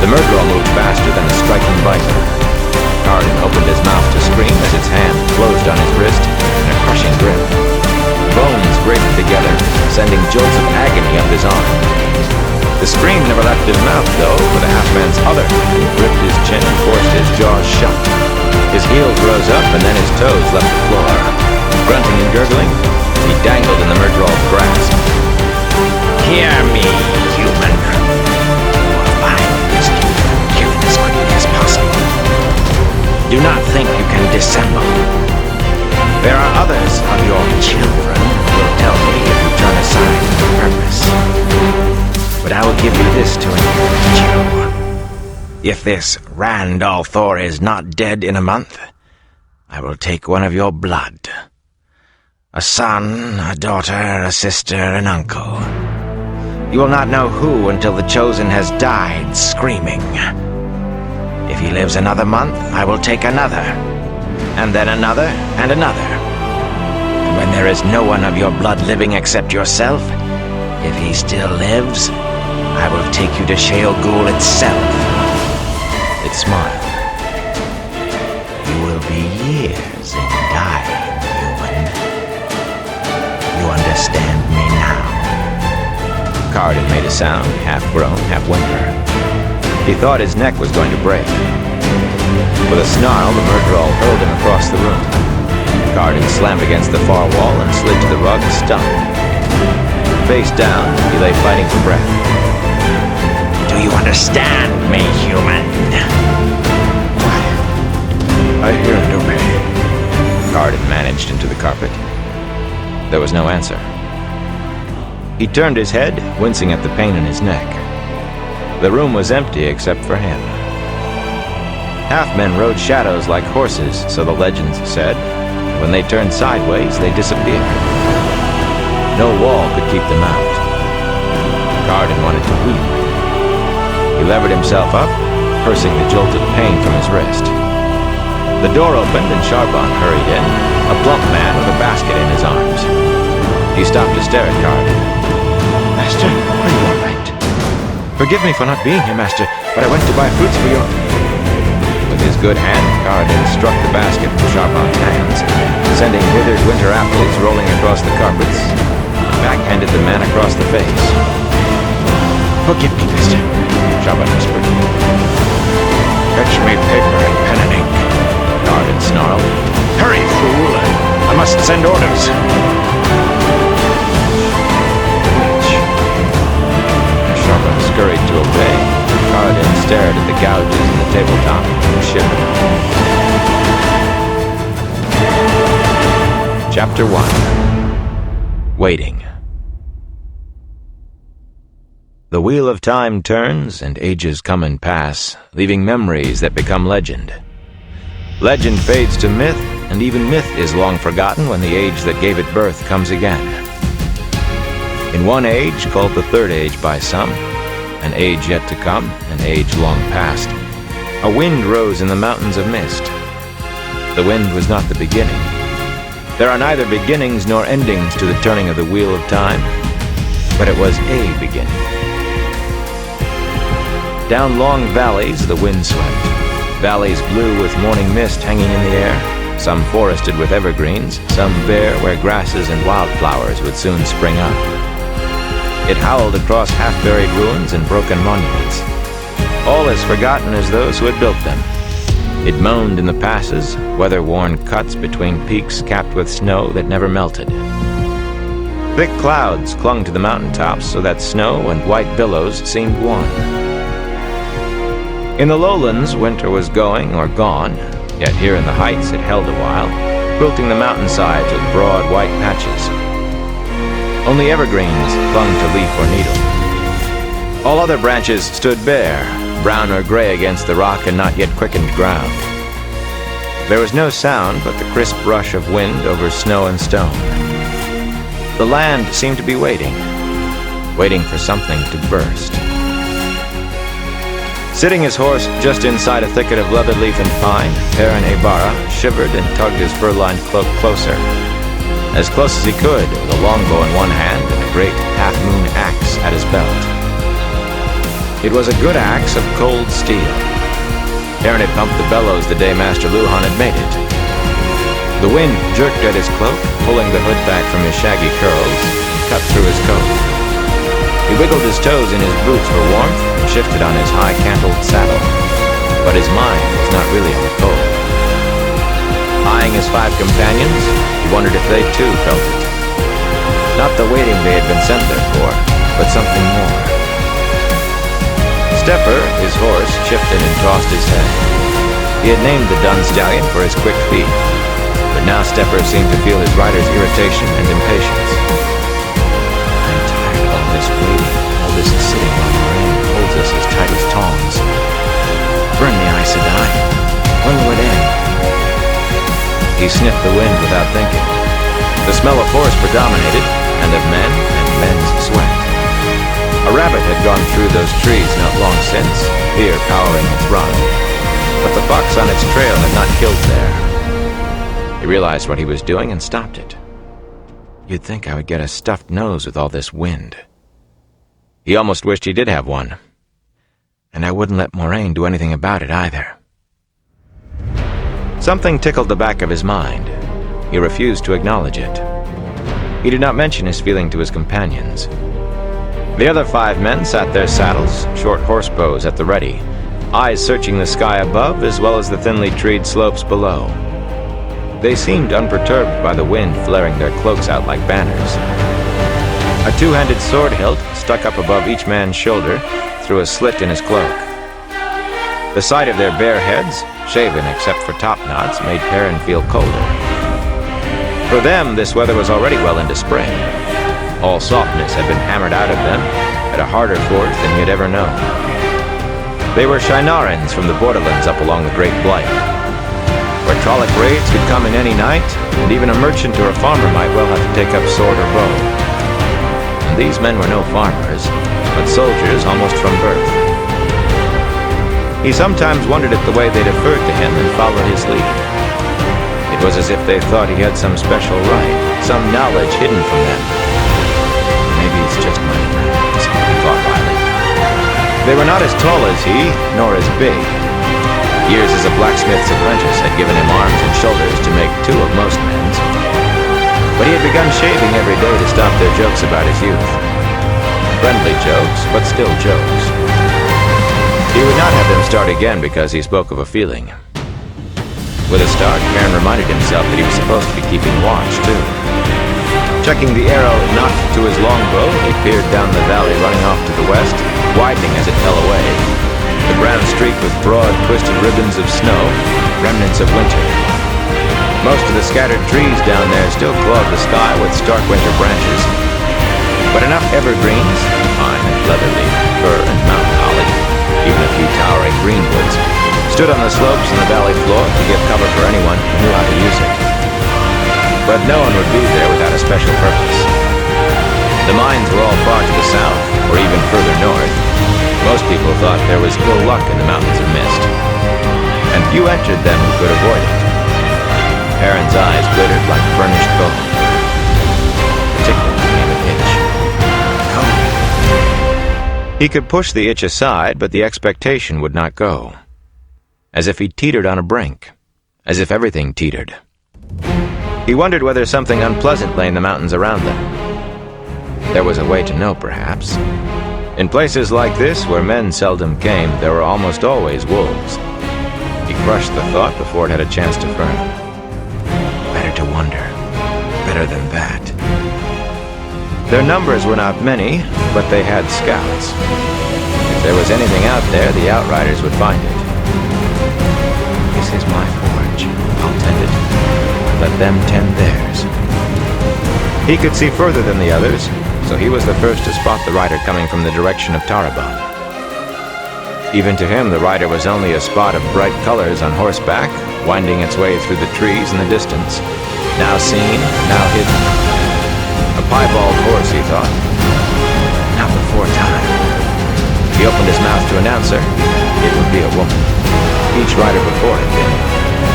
The Murdrawl moved faster than a striking viper. Caradon opened his mouth to scream as its hand closed on his wrist in a crushing grip. Bones grated together, sending jolts of agony up his arm. The scream never left his mouth, though, for the half-man's other hand gripped his chin and forced his jaws shut. His heels rose up, and then his toes left the floor. Grunting and gurgling, he dangled in the Murdraw's grasp. Hear me, human. I must kill him as quickly as possible. Do not think you can dissemble. There are others of your children who will tell me if you turn aside from purpose. But I will give you this to encourage you. If this Randolph Thor is not dead in a month, I will take one of your blood. A son, a daughter, a sister, an uncle. You will not know who until the chosen has died screaming. If he lives another month, I will take another, and then another, and another. And when there is no one of your blood living except yourself, if he still lives, I will take you to Shale Ghul itself. It smiled. You will be years in dying, human. You understand me now? Caradon made a sound, half groan, half whimper. He thought his neck was going to break. With a snarl, the Murdrawl hurled him across the room. Caradon slammed against the far wall and slid to the rug, stunned. Face down, he lay fighting for breath. Do you understand me, human? I hear and obey. Caradon managed into the carpet. There was no answer. He turned his head, wincing at the pain in his neck. The room was empty except for him. Half-men rode shadows like horses, so the legends said. When they turned sideways, they disappeared. No wall could keep them out. Karadin wanted to weep. He levered himself up, cursing the jolt of pain from his wrist. The door opened and Charbon hurried in, a plump man with a basket in his arms. He stopped to stare at Karadin. Master, are you all right? Forgive me for not being here, Master, but I went to buy fruits for your... With his good hand, Karadin struck the basket from Charbon's hands, sending withered winter apples rolling across the carpets, and backhanded the man across the face. Forgive me, Master, Charbon whispered. Fetch me paper and pen and ink. Karadin snarled. Hurry, fool! I must send orders. Charbon scurried to obey. Karadin stared at the gouges in the tabletop and shivered. Chapter 1. Waiting. The wheel of time turns, and ages come and pass, leaving memories that become legend. Legend fades to myth, and even myth is long forgotten when the age that gave it birth comes again. In one age, called the Third Age by some, an age yet to come, an age long past, a wind rose in the mountains of mist. The wind was not the beginning. There are neither beginnings nor endings to the turning of the wheel of time, but it was a beginning. Down long valleys the wind swept, valleys blue with morning mist hanging in the air, some forested with evergreens, some bare where grasses and wildflowers would soon spring up. It howled across half-buried ruins and broken monuments, all as forgotten as those who had built them. It moaned in the passes, weather-worn cuts between peaks capped with snow that never melted. Thick clouds clung to the mountaintops so that snow and white billows seemed one. In the lowlands, winter was going or gone, yet here in the heights it held a while, quilting the mountainsides with broad white patches. Only evergreens clung to leaf or needle. All other branches stood bare, brown or gray against the rock and not yet quickened ground. There was no sound but the crisp rush of wind over snow and stone. The land seemed to be waiting for something to burst. Sitting his horse just inside a thicket of leatherleaf and pine, Perrin Ibarra shivered and tugged his fur-lined cloak closer. As close as he could, with a longbow in one hand and a great half-moon axe at his belt. It was a good axe of cold steel. Perrin had pumped the bellows the day Master Luhan had made it. The wind jerked at his cloak, pulling the hood back from his shaggy curls, and cut through his coat. He wiggled his toes in his boots for warmth and shifted on his high-cantled saddle. But his mind was not really on the cold. Eyeing his 5 companions, he wondered if they too felt it. Not the waiting they had been sent there for, but something more. Stepper, his horse, shifted and tossed his head. He had named the dun stallion for his quick feet, but now Stepper seemed to feel his rider's irritation and impatience. I'm tired of all this waiting, all this sitting while the rain holds us as tight as tongs. Burn the Aes Sedai. When will it end? He sniffed the wind without thinking. The smell of horse predominated, and of men and men's sweat. A rabbit had gone through those trees not long since, fear powering its run, but the fox on its trail had not killed there. He realized what he was doing and stopped it. You'd think I would get a stuffed nose with all this wind. He almost wished he did have one, and I wouldn't let Moraine do anything about it either. Something tickled the back of his mind. He refused to acknowledge it. He did not mention his feeling to his companions. The other 5 men sat their saddles, short horse bows at the ready, eyes searching the sky above as well as the thinly treed slopes below. They seemed unperturbed by the wind flaring their cloaks out like banners. A 2-handed sword hilt stuck up above each man's shoulder through a slit in his cloak. The sight of their bare heads, shaven except for topknots, made Perrin feel colder. For them, this weather was already well into spring. All softness had been hammered out of them at a harder forge than he had ever known. They were Shinarans from the borderlands up along the Great Blight, where Trolloc raids could come in any night, and even a merchant or a farmer might well have to take up sword or bow. And these men were no farmers. but soldiers almost from birth. He sometimes wondered at the way they deferred to him and followed his lead. It was as if they thought he had some special right, some knowledge hidden from them. Maybe it's just my friends, he thought wryly. They were not as tall as he, nor as big. Years as a blacksmith's apprentice had given him arms and shoulders to make two of most men's. But he had begun shaving every day to stop their jokes about his youth. Friendly jokes, but still jokes. He would not have them start again because he spoke of a feeling. With a start, Perrin reminded himself that he was supposed to be keeping watch, too. Checking the arrow knocked to his longbow, he peered down the valley running off to the west, widening as it fell away. The brown streak with broad, twisted ribbons of snow, remnants of winter. Most of the scattered trees down there still clogged the sky with stark winter branches. But enough evergreens, pine and leatherleaf, fir and mountain holly, even a few towering greenwoods, stood on the slopes and the valley floor to give cover for anyone who knew how to use it. But no one would be there without a special purpose. The mines were all far to the south, or even further north. Most people thought there was ill luck in the mountains of mist, and few entered them who could avoid it. Perrin's eyes glittered like burnished gold. Particularly came an itch. He could push the itch aside, but the expectation would not go. As if he teetered on a brink. As if everything teetered. He wondered whether something unpleasant lay in the mountains around them. There was a way to know, perhaps. In places like this, where men seldom came, there were almost always wolves. He crushed the thought before it had a chance to burn. Better to wonder. Better than that. Their numbers were not many, but they had scouts. If there was anything out there, the outriders would find it. This is my forge. I'll tend it. Let them tend theirs. He could see further than the others, so he was the first to spot the rider coming from the direction of Taraban. Even to him, the rider was only a spot of bright colors on horseback, winding its way through the trees in the distance, now seen, now hidden. A piebald horse, he thought. Not before time. He opened his mouth to announce her. It would be a woman. Each rider before had been.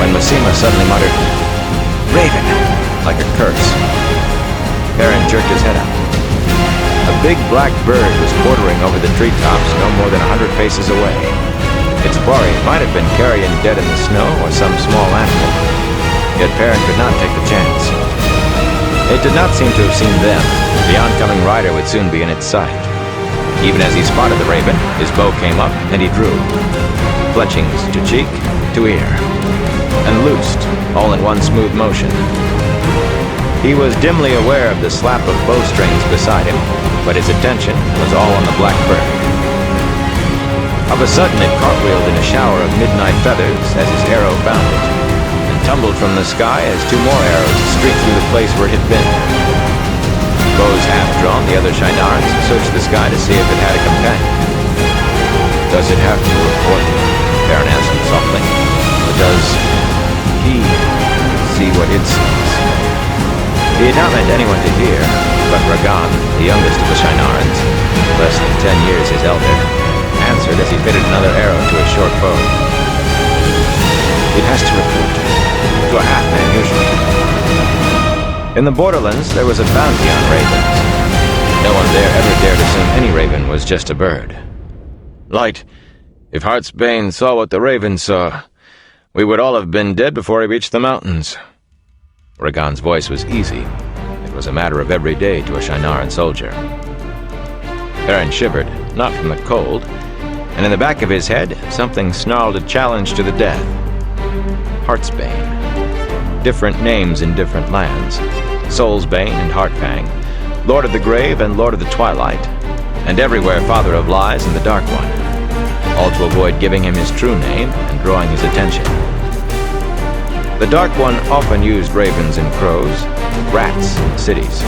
When Massima suddenly muttered, "Raven!" like a curse. Perrin jerked his head up. A big black bird was quartering over the treetops no more than 100 paces away. Its quarry might have been carrion dead in the snow or some small animal. Yet Perrin could not take the chance. It did not seem to have seen them. The oncoming rider would soon be in its sight. Even as he spotted the raven, his bow came up, and he drew. Fletchings to cheek, to ear, and loosed, all in one smooth motion. He was dimly aware of the slap of bowstrings beside him, but his attention was all on the black bird. Of a sudden it cartwheeled in a shower of midnight feathers as his arrow found it, tumbled from the sky as two more arrows streaked through the place where it had been. Bows half drawn, the other Shinarans searched the sky to see if it had a companion. Does it have to report? Perrin asked softly. Or does he see what it sees? He had not meant anyone to hear, but Ragan, the youngest of the Shinarans, less than 10 years his elder, answered as he fitted another arrow to his short bow. It has to report. To a half-man, usually. In the borderlands, there was a bounty on ravens. No one there ever dared assume any raven was just a bird. Light, if Heartsbane saw what the raven saw, we would all have been dead before he reached the mountains. Ragan's voice was easy. It was a matter of every day to a Shinaran soldier. Perrin shivered, not from the cold, and in the back of his head, something snarled a challenge to the death. Heartsbane. Different names in different lands. Soulsbane and Heartfang, Lord of the Grave and Lord of the Twilight, and everywhere Father of Lies and the Dark One, all to avoid giving him his true name and drawing his attention. The Dark One often used ravens and crows, rats in cities.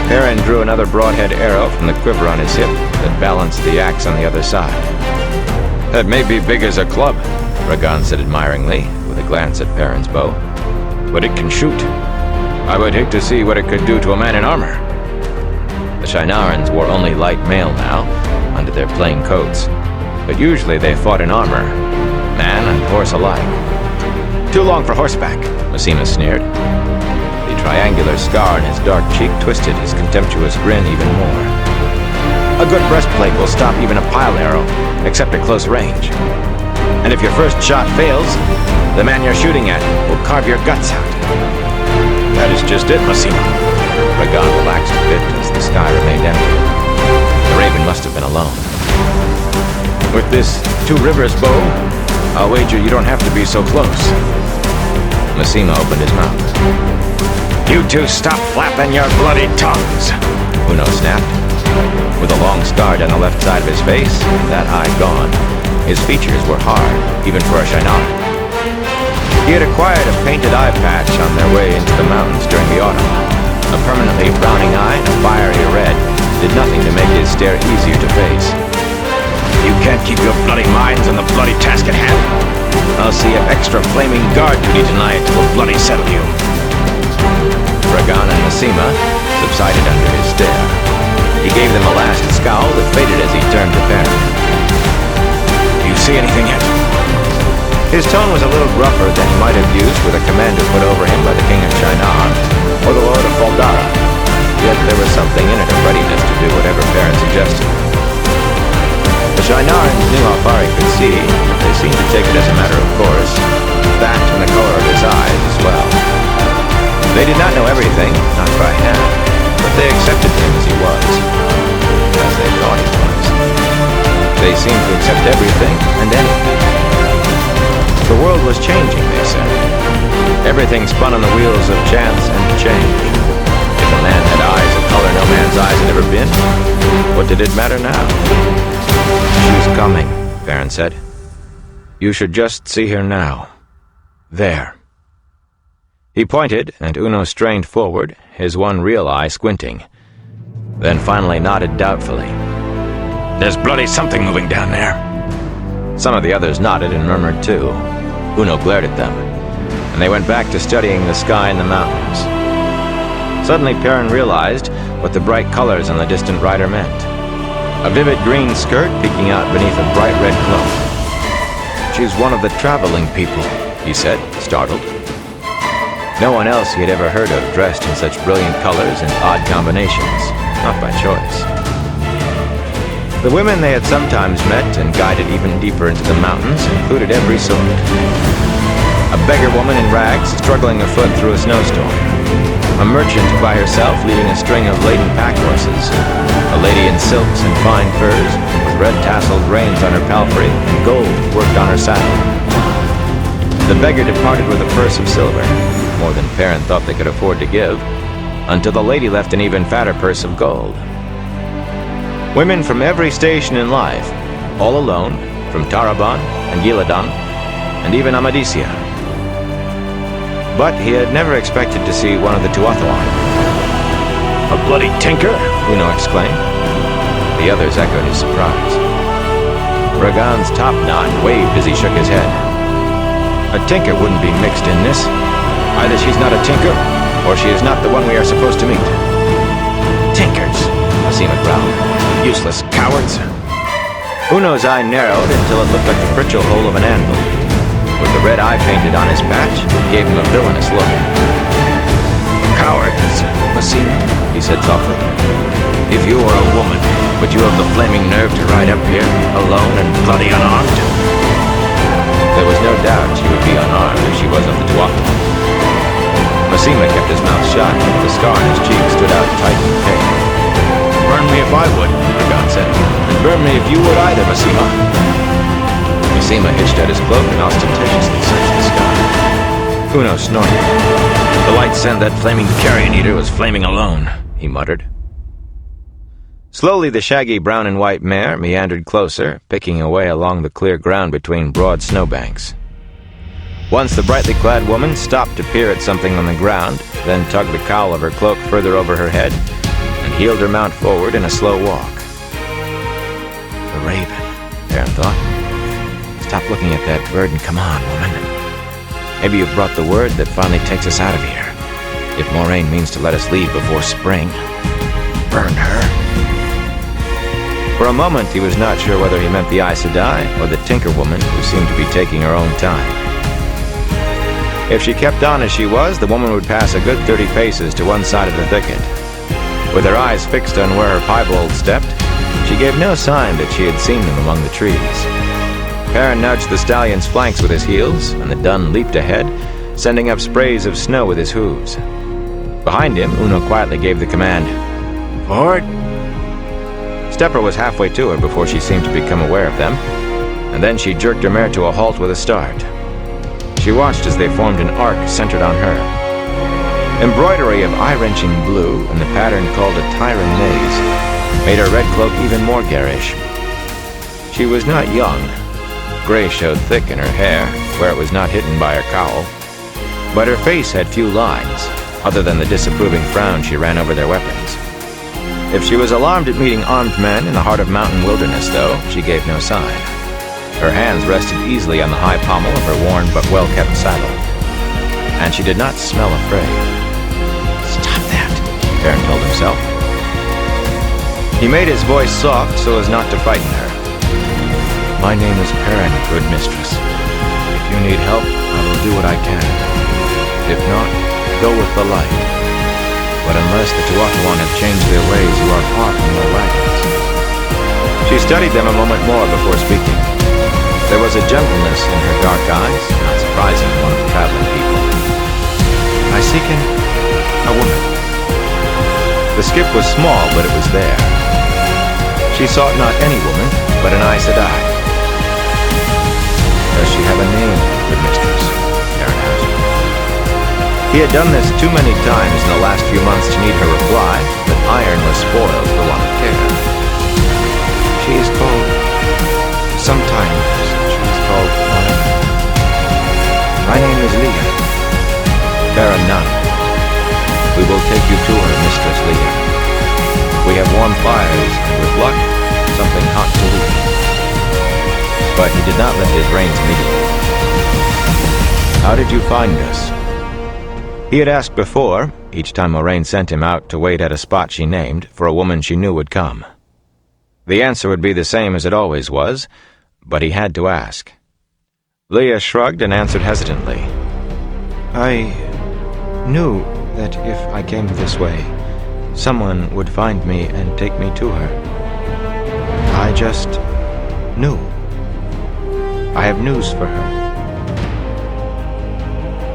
Perrin drew another broadhead arrow from the quiver on his hip that balanced the axe on the other side. That may be big as a club, Ragan said admiringly, with a glance at Perrin's bow. But it can shoot. I would hate to see what it could do to a man in armor. The Shinarans wore only light mail now, under their plain coats, but usually they fought in armor, man and horse alike. "Too long for horseback," Masima sneered. The triangular scar on his dark cheek twisted his contemptuous grin even more. "A good breastplate will stop even a pile arrow, except at close range. And if your first shot fails, the man you're shooting at will carve your guts out." "That is just it, Masima." Ragan relaxed a bit as the sky remained empty. The raven must have been alone. "With this Two Rivers bow, I'll wager you don't have to be so close." Masima opened his mouth. You two stop flapping your bloody tongues. Uno snapped. With a long scar down the left side of his face, that eye gone, his features were hard, even for a Shinar. He had acquired a painted eye patch on their way into the mountains during the autumn. A permanently browning eye, a fiery red, did nothing to make his stare easier to face. You can't keep your bloody minds on the bloody task at hand. I'll see if extra flaming guard duty tonight will bloody settle you. Ragan and Masima subsided under his stare. He gave them a last scowl that faded as he turned to Perrin. You see anything yet? His tone was a little gruffer than he might have used with a commander put over him by the King of Shinar or the Lord of Faldara. Yet there was something in it of readiness to do whatever Perrin suggested. The Shinarans knew how far he could see, but they seemed to take it as a matter of course. That and the color of his eyes as well. They did not know everything, not by half, but they accepted him as he was, as they thought he was. They seemed to accept everything and anything. The world was changing, they said. Everything spun on the wheels of chance and change. If a man had eyes of color no man's eyes had ever been, what did it matter now? "She's coming," Perrin said. "You should just see her now. There." He pointed, and Uno strained forward, his one real eye squinting, then finally nodded doubtfully. There's bloody something moving down there. Some of the others nodded and murmured too. Uno glared at them, and they went back to studying the sky and the mountains. Suddenly Perrin realized what the bright colors on the distant rider meant. A vivid green skirt peeking out beneath a bright red cloak. "She's one of the traveling people," he said, startled. No one else he had ever heard of dressed in such brilliant colors and odd combinations, not by choice. The women they had sometimes met and guided even deeper into the mountains included every sort. A beggar woman in rags struggling afoot through a snowstorm. A merchant by herself leading a string of laden pack horses. A lady in silks and fine furs, with red tasseled reins on her palfrey and gold worked on her saddle. The beggar departed with a purse of silver, more than Perrin thought they could afford to give, until the lady left an even fatter purse of gold. Women from every station in life, all alone, from Taraban and Yiladan, and even Amadisia. But he had never expected to see one of the Tuathalan. A bloody tinker? Uno exclaimed. The others echoed his surprise. Ragan's top knot waved as he shook his head. A tinker wouldn't be mixed in this. Either she's not a tinker, or she is not the one we are supposed to meet. Tinkers, Masima growled. Useless cowards. Uno's eye narrowed until it looked like the britchel hole of an anvil. With the red eye painted on his patch, it gave him a villainous look. Cowards, Masima, he said softly. If you were a woman, would you have the flaming nerve to ride up here, alone and bloody unarmed? There was no doubt she would be unarmed if she was of the Tuatha. Masima kept his mouth shut, but the scar on his cheek stood out tight and pale. "Burn me if I would," Ragan said. "And burn me if you would either, Masima." Masima hitched at his cloak and ostentatiously searched the sky. Uno snorted. The light said that flaming carrion eater was flaming alone, he muttered. Slowly the shaggy brown and white mare meandered closer, picking away along the clear ground between broad snowbanks. Once the brightly clad woman stopped to peer at something on the ground, then tugged the cowl of her cloak further over her head, and heeled her mount forward in a slow walk. The raven, Perrin thought. Stop looking at that bird and come on, woman. Maybe you've brought the word that finally takes us out of here, if more rain means to let us leave before spring. burn her. For a moment, he was not sure whether he meant the Aes Sedai or the Tinker Woman, who seemed to be taking her own time. If she kept on as she was, the woman would pass a good 30 paces to one side of the thicket. With her eyes fixed on where her piebald stepped, she gave no sign that she had seen them among the trees. Perrin nudged the stallion's flanks with his heels, and the dun leaped ahead, sending up sprays of snow with his hooves. Behind him, Uno quietly gave the command, "Forward!" Stepper was halfway to her before she seemed to become aware of them, and then she jerked her mare to a halt with a start. She watched as they formed an arc centered on her. Embroidery of eye-wrenching blue and the pattern called a Tyran maze made her red cloak even more garish. She was not young. Gray showed thick in her hair, where it was not hidden by her cowl, but her face had few lines, other than the disapproving frown she ran over their weapons. If she was alarmed at meeting armed men in the heart of mountain wilderness, though, she gave no sign. Her hands rested easily on the high pommel of her worn but well-kept saddle, and she did not smell afraid. Stop that, Perrin told himself. He made his voice soft so as not to frighten her. "My name is Perrin, good mistress. If you need help, I will do what I can. If not, go with the light. But unless the Tuathalan have changed their ways, you are far from your wagons." She studied them a moment more before speaking. There was a gentleness in her dark eyes, not surprising in one of the traveling people. "I seek a woman." The skiff was small, but it was there. She sought not any woman, but an Aes Sedai. "Does she have a name, good mistress?" Perrin asked. He had done this too many times in the last few months to need her reply, but iron was spoiled for want of care. "She is called... sometimes she is called Lorraine. My name is Leah." Perrin nodded. "We will take you to her, Mistress Leah. We have warm fires, and with luck, something hot to eat." But he did not lift his reins immediately. "How did you find us?" He had asked before, each time Moraine sent him out to wait at a spot she named for a woman she knew would come. The answer would be the same as it always was, but he had to ask. Leah shrugged and answered hesitantly. "I knew that if I came this way, someone would find me and take me to her. I just knew. I have news for her."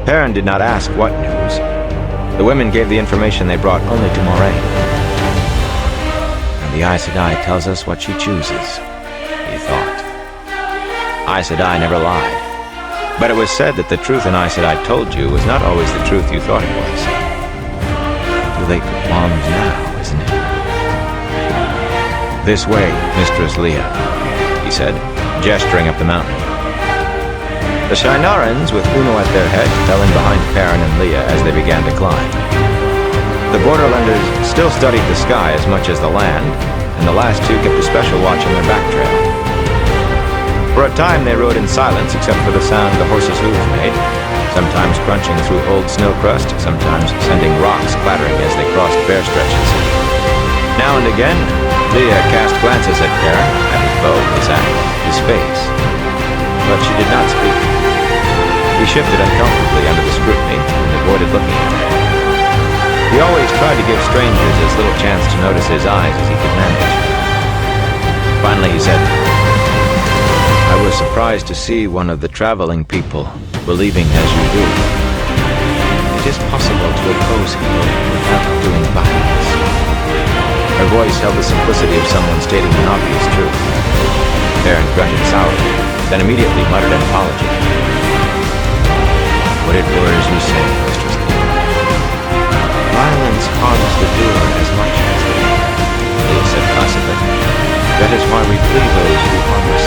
Perrin did not ask what news. The women gave the information they brought only to Moraine. "And the Aes Sedai tells us what she chooses," he thought. Aes Sedai never lied. But it was said that the truth an Aes Sedai told you was not always the truth you thought it was. Too late for qualms now, isn't it? "This way, Mistress Leah," he said, gesturing up the mountain. The Shienarans, with Uno at their head, fell in behind Perrin and Leah as they began to climb. The Borderlanders still studied the sky as much as the land, and the last two kept a special watch on their back trail. For a time they rode in silence except for the sound the horses' hooves made, sometimes crunching through old snow crust, sometimes sending rocks clattering as they crossed bare stretches. Now and again, Leah cast glances at Perrin, at his bow, his axe, his face, but she did not speak. He shifted uncomfortably under the scrutiny and avoided looking at her. He always tried to give strangers as little chance to notice his eyes as he could manage. Finally he said, "I was surprised to see one of the traveling people believing as you do. It is possible to oppose evil without doing violence." Her voice held the simplicity of someone stating an obvious truth. Perrin grunted sourly, then immediately muttered an apology. "What it words you say, Mistress Leah. Violence harms the doer as much as the doer," Leah said placidly. "That is why we flee those who harm us,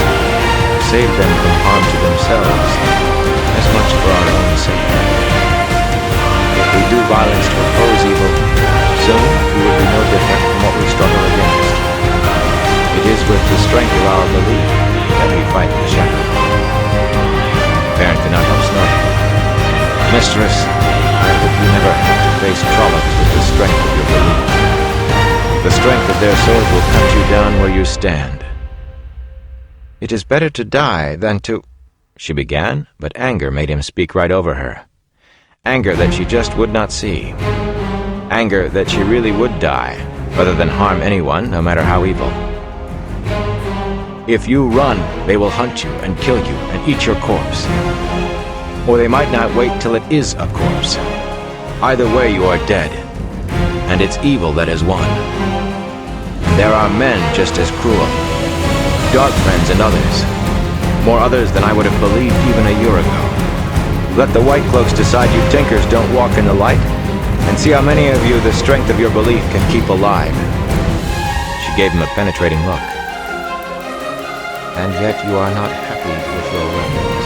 save them from harm to themselves, as much for our own sake. If we do violence to oppose evil, soon we will be no different from what we struggle against. It is with the strength of our belief that we fight the shadow." Perrin could not help snorting. "Mistress, I hope you never have to face Trollocs with the strength of your belief." The strength of their swords will cut you down where you stand. It is better to die than to... She began, but anger made him speak right over her. Anger that she just would not see. Anger that she really would die, rather than harm anyone, no matter how evil. If you run, they will hunt you and kill you and eat your corpse. Or they might not wait till it is a corpse. Either way you are dead, and it's evil that has won. And there are men just as cruel. Dark friends and others. More others than I would have believed even a year ago. Let the White Cloaks decide you tinkers don't walk in the light, and see how many of you the strength of your belief can keep alive. She gave him a penetrating look. And yet you are not happy with your weapons.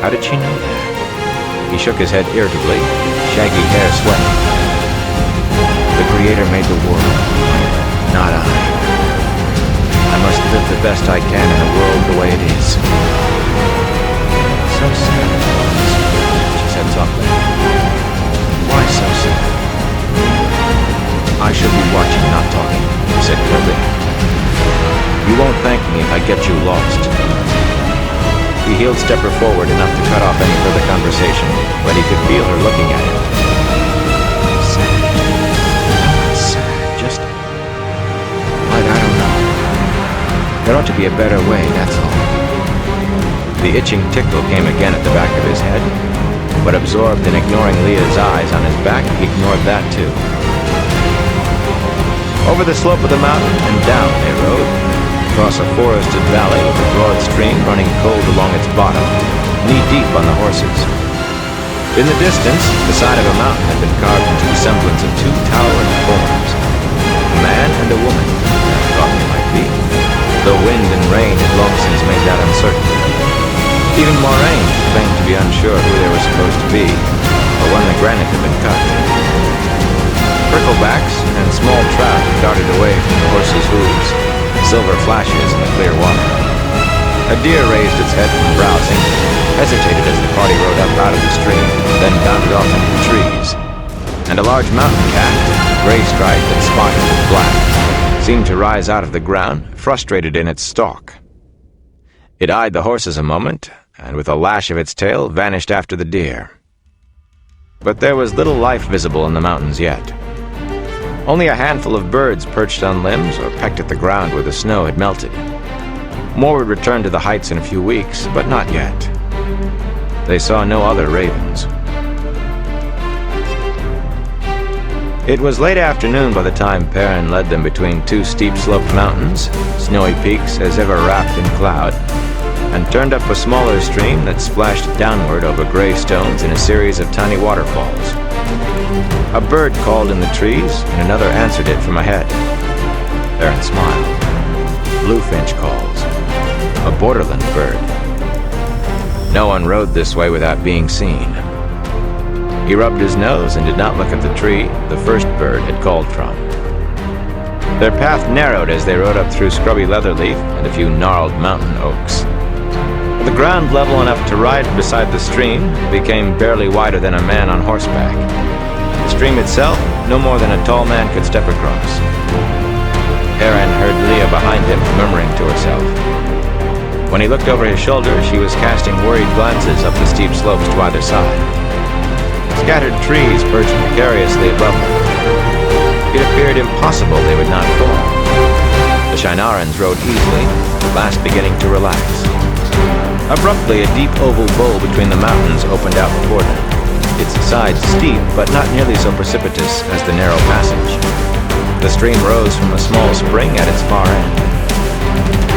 How did she know that? He shook his head irritably, shaggy hair sweating. The Creator made the world, not I. I must live the best I can in a world the way it is. So sad, she said softly. Why so sad? I should be watching, not talking, he said curtly. You won't thank me if I get you lost. He heeled stepper forward enough to cut off any further conversation, but he could feel her looking at him. Sad. Not sad, just... But I don't know. There ought to be a better way, that's all. The itching tickle came again at the back of his head, but absorbed in ignoring Leah's eyes on his back, he ignored that too. Over the slope of the mountain and down they rode, across a forested valley with a broad stream running cold along its bottom, knee-deep on the horses. In the distance, the side of a mountain had been carved into the semblance of two towering forms. A man and a woman, I thought they might be, though wind and rain had long since made that uncertain. Even Moraine claimed to be unsure who they were supposed to be, or when the granite had been cut. Bricklebacks and small trout darted away from the horses' hooves, silver flashes in the clear water. A deer raised its head from browsing, hesitated as the party rode up out of the stream, then bounded off into the trees. And a large mountain cat, gray-striped and spotted with black, seemed to rise out of the ground, frustrated in its stalk. It eyed the horses a moment, and with a lash of its tail vanished after the deer. But there was little life visible in the mountains yet. Only a handful of birds perched on limbs or pecked at the ground where the snow had melted. More would return to the heights in a few weeks, but not yet. They saw no other ravens. It was late afternoon by the time Perrin led them between two steep-sloped mountains, snowy peaks as ever wrapped in cloud, and turned up a smaller stream that splashed downward over gray stones in a series of tiny waterfalls. A bird called in the trees, and another answered it from ahead. Perrin smiled. Bluefinch calls. A borderland bird. No one rode this way without being seen. He rubbed his nose and did not look at the tree the first bird had called from. Their path narrowed as they rode up through scrubby leatherleaf and a few gnarled mountain oaks. The ground level enough to ride beside the stream became barely wider than a man on horseback. The stream itself, no more than a tall man could step across. Perrin heard Leah behind him, murmuring to herself. When he looked over his shoulder, she was casting worried glances up the steep slopes to either side. Scattered trees perched precariously above them. It appeared impossible they would not fall. The Shinarans rode easily, at last beginning to relax. Abruptly, a deep oval bowl between the mountains opened out before them, its sides steep but not nearly so precipitous as the narrow passage. The stream rose from a small spring at its far end.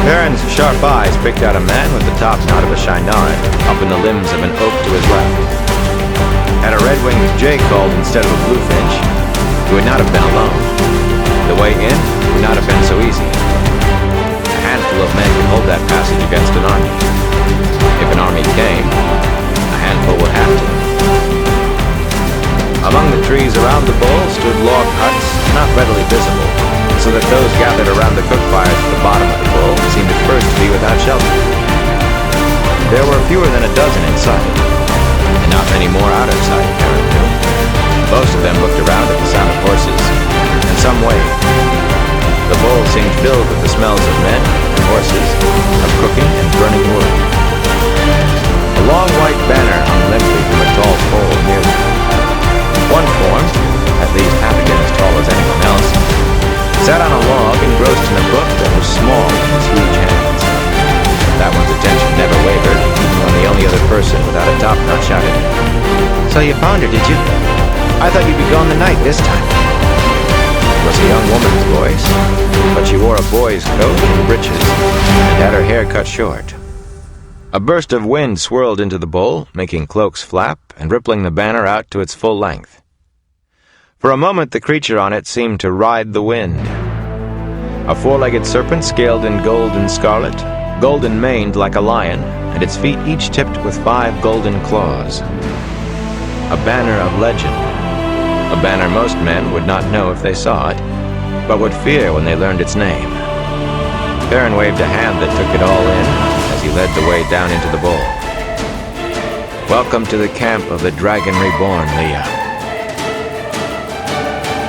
Perrin's sharp eyes picked out a man with the top knot of a Shinaran up in the limbs of an oak to his left. Had a red-winged jay called instead of a bluefinch, he would not have been alone. The way in would not have been so easy. A handful of men could hold that passage against an army. If an army came, a handful would have to. Among the trees around the bowl stood log huts, not readily visible, so that those gathered around the cook fires at the bottom of the bowl seemed at first to be without shelter. There were fewer than a dozen in sight, and not many more out of sight, Perrin knew. Most of them looked around at the sound of horses, and some way. The bowl seemed filled with the smells of men and horses, of cooking and burning wood. A long white banner hung limply from a tall pole near them. One form, at least half again as tall as anyone else, sat on a log engrossed in a book that was small in his huge hands. That one's attention never wavered, even when the only other person without a top-knot shouted, "So you found her, did you? I thought you'd be gone the night this time." It was a young woman's voice, but she wore a boy's coat and breeches and had her hair cut short. A burst of wind swirled into the bowl, making cloaks flap and rippling the banner out to its full length. For a moment, the creature on it seemed to ride the wind. A four-legged serpent scaled in gold and scarlet, golden maned like a lion, and its feet each tipped with 5 golden claws. A banner of legend. A banner most men would not know if they saw it, but would fear when they learned its name. Perrin waved a hand that took it all in as he led the way down into the bowl. "Welcome to the camp of the Dragon Reborn, Leah."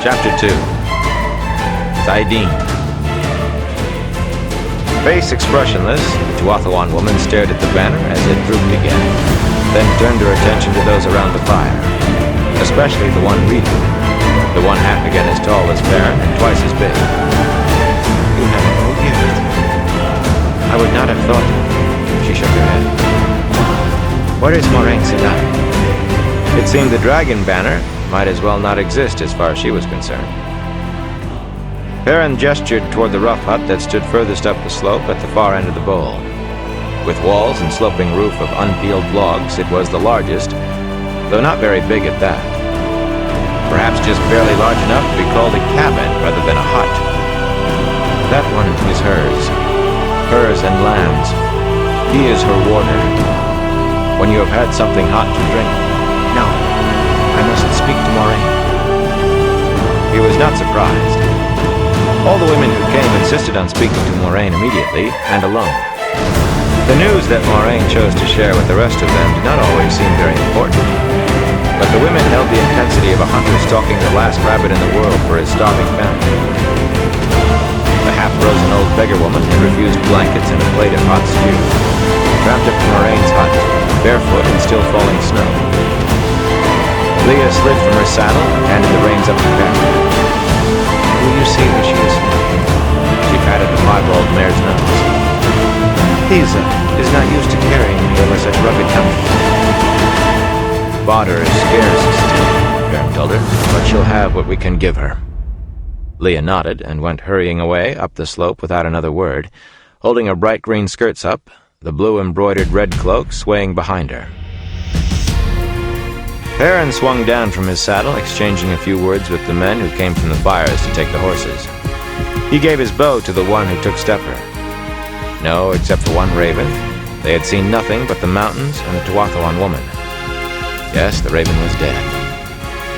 Chapter 2. Thaidin. Face expressionless, the Tuathawan woman stared at the banner as it drooped again, then turned her attention to those around the fire, especially the one reading, the one half again as tall as Perrin and twice as big. "You have no gift. I would not have thought," she shook her head. "Where is Moraine Sedai?" It seemed the dragon banner might as well not exist as far as she was concerned. Perrin gestured toward the rough hut that stood furthest up the slope at the far end of the bowl. With walls and sloping roof of unpeeled logs, it was the largest, though not very big at that. Perhaps just barely large enough to be called a cabin rather than a hut. That one is hers. Hers and Lamb's. He is her warder. When you have had something hot to drink. "No, I must speak to Moraine." He was not surprised. All the women who came insisted on speaking to Moraine immediately and alone. The news that Moraine chose to share with the rest of them did not always seem very important, but the women held the intensity of a hunter stalking the last rabbit in the world for his starving family. The half-frozen old beggar woman had refused blankets and a plate of hot stew, tramped up to Moraine's hut, barefoot in still falling snow. Leah slid from her saddle and handed the reins up to Perrin. "Will you see where she is?" She patted the piebald mare's nose. "Lisa is not used to carrying me over such rugged country." "Fodder is scarce still," Perrin told her, "but she'll have what we can give her." Leah nodded and went hurrying away up the slope without another word, holding her bright green skirts up, the blue embroidered red cloak swaying behind her. Perrin swung down from his saddle, exchanging a few words with the men who came from the fires to take the horses. He gave his bow to the one who took Stepper. No, except for one raven, they had seen nothing but the mountains and the Tuathawan woman. Yes, the raven was dead.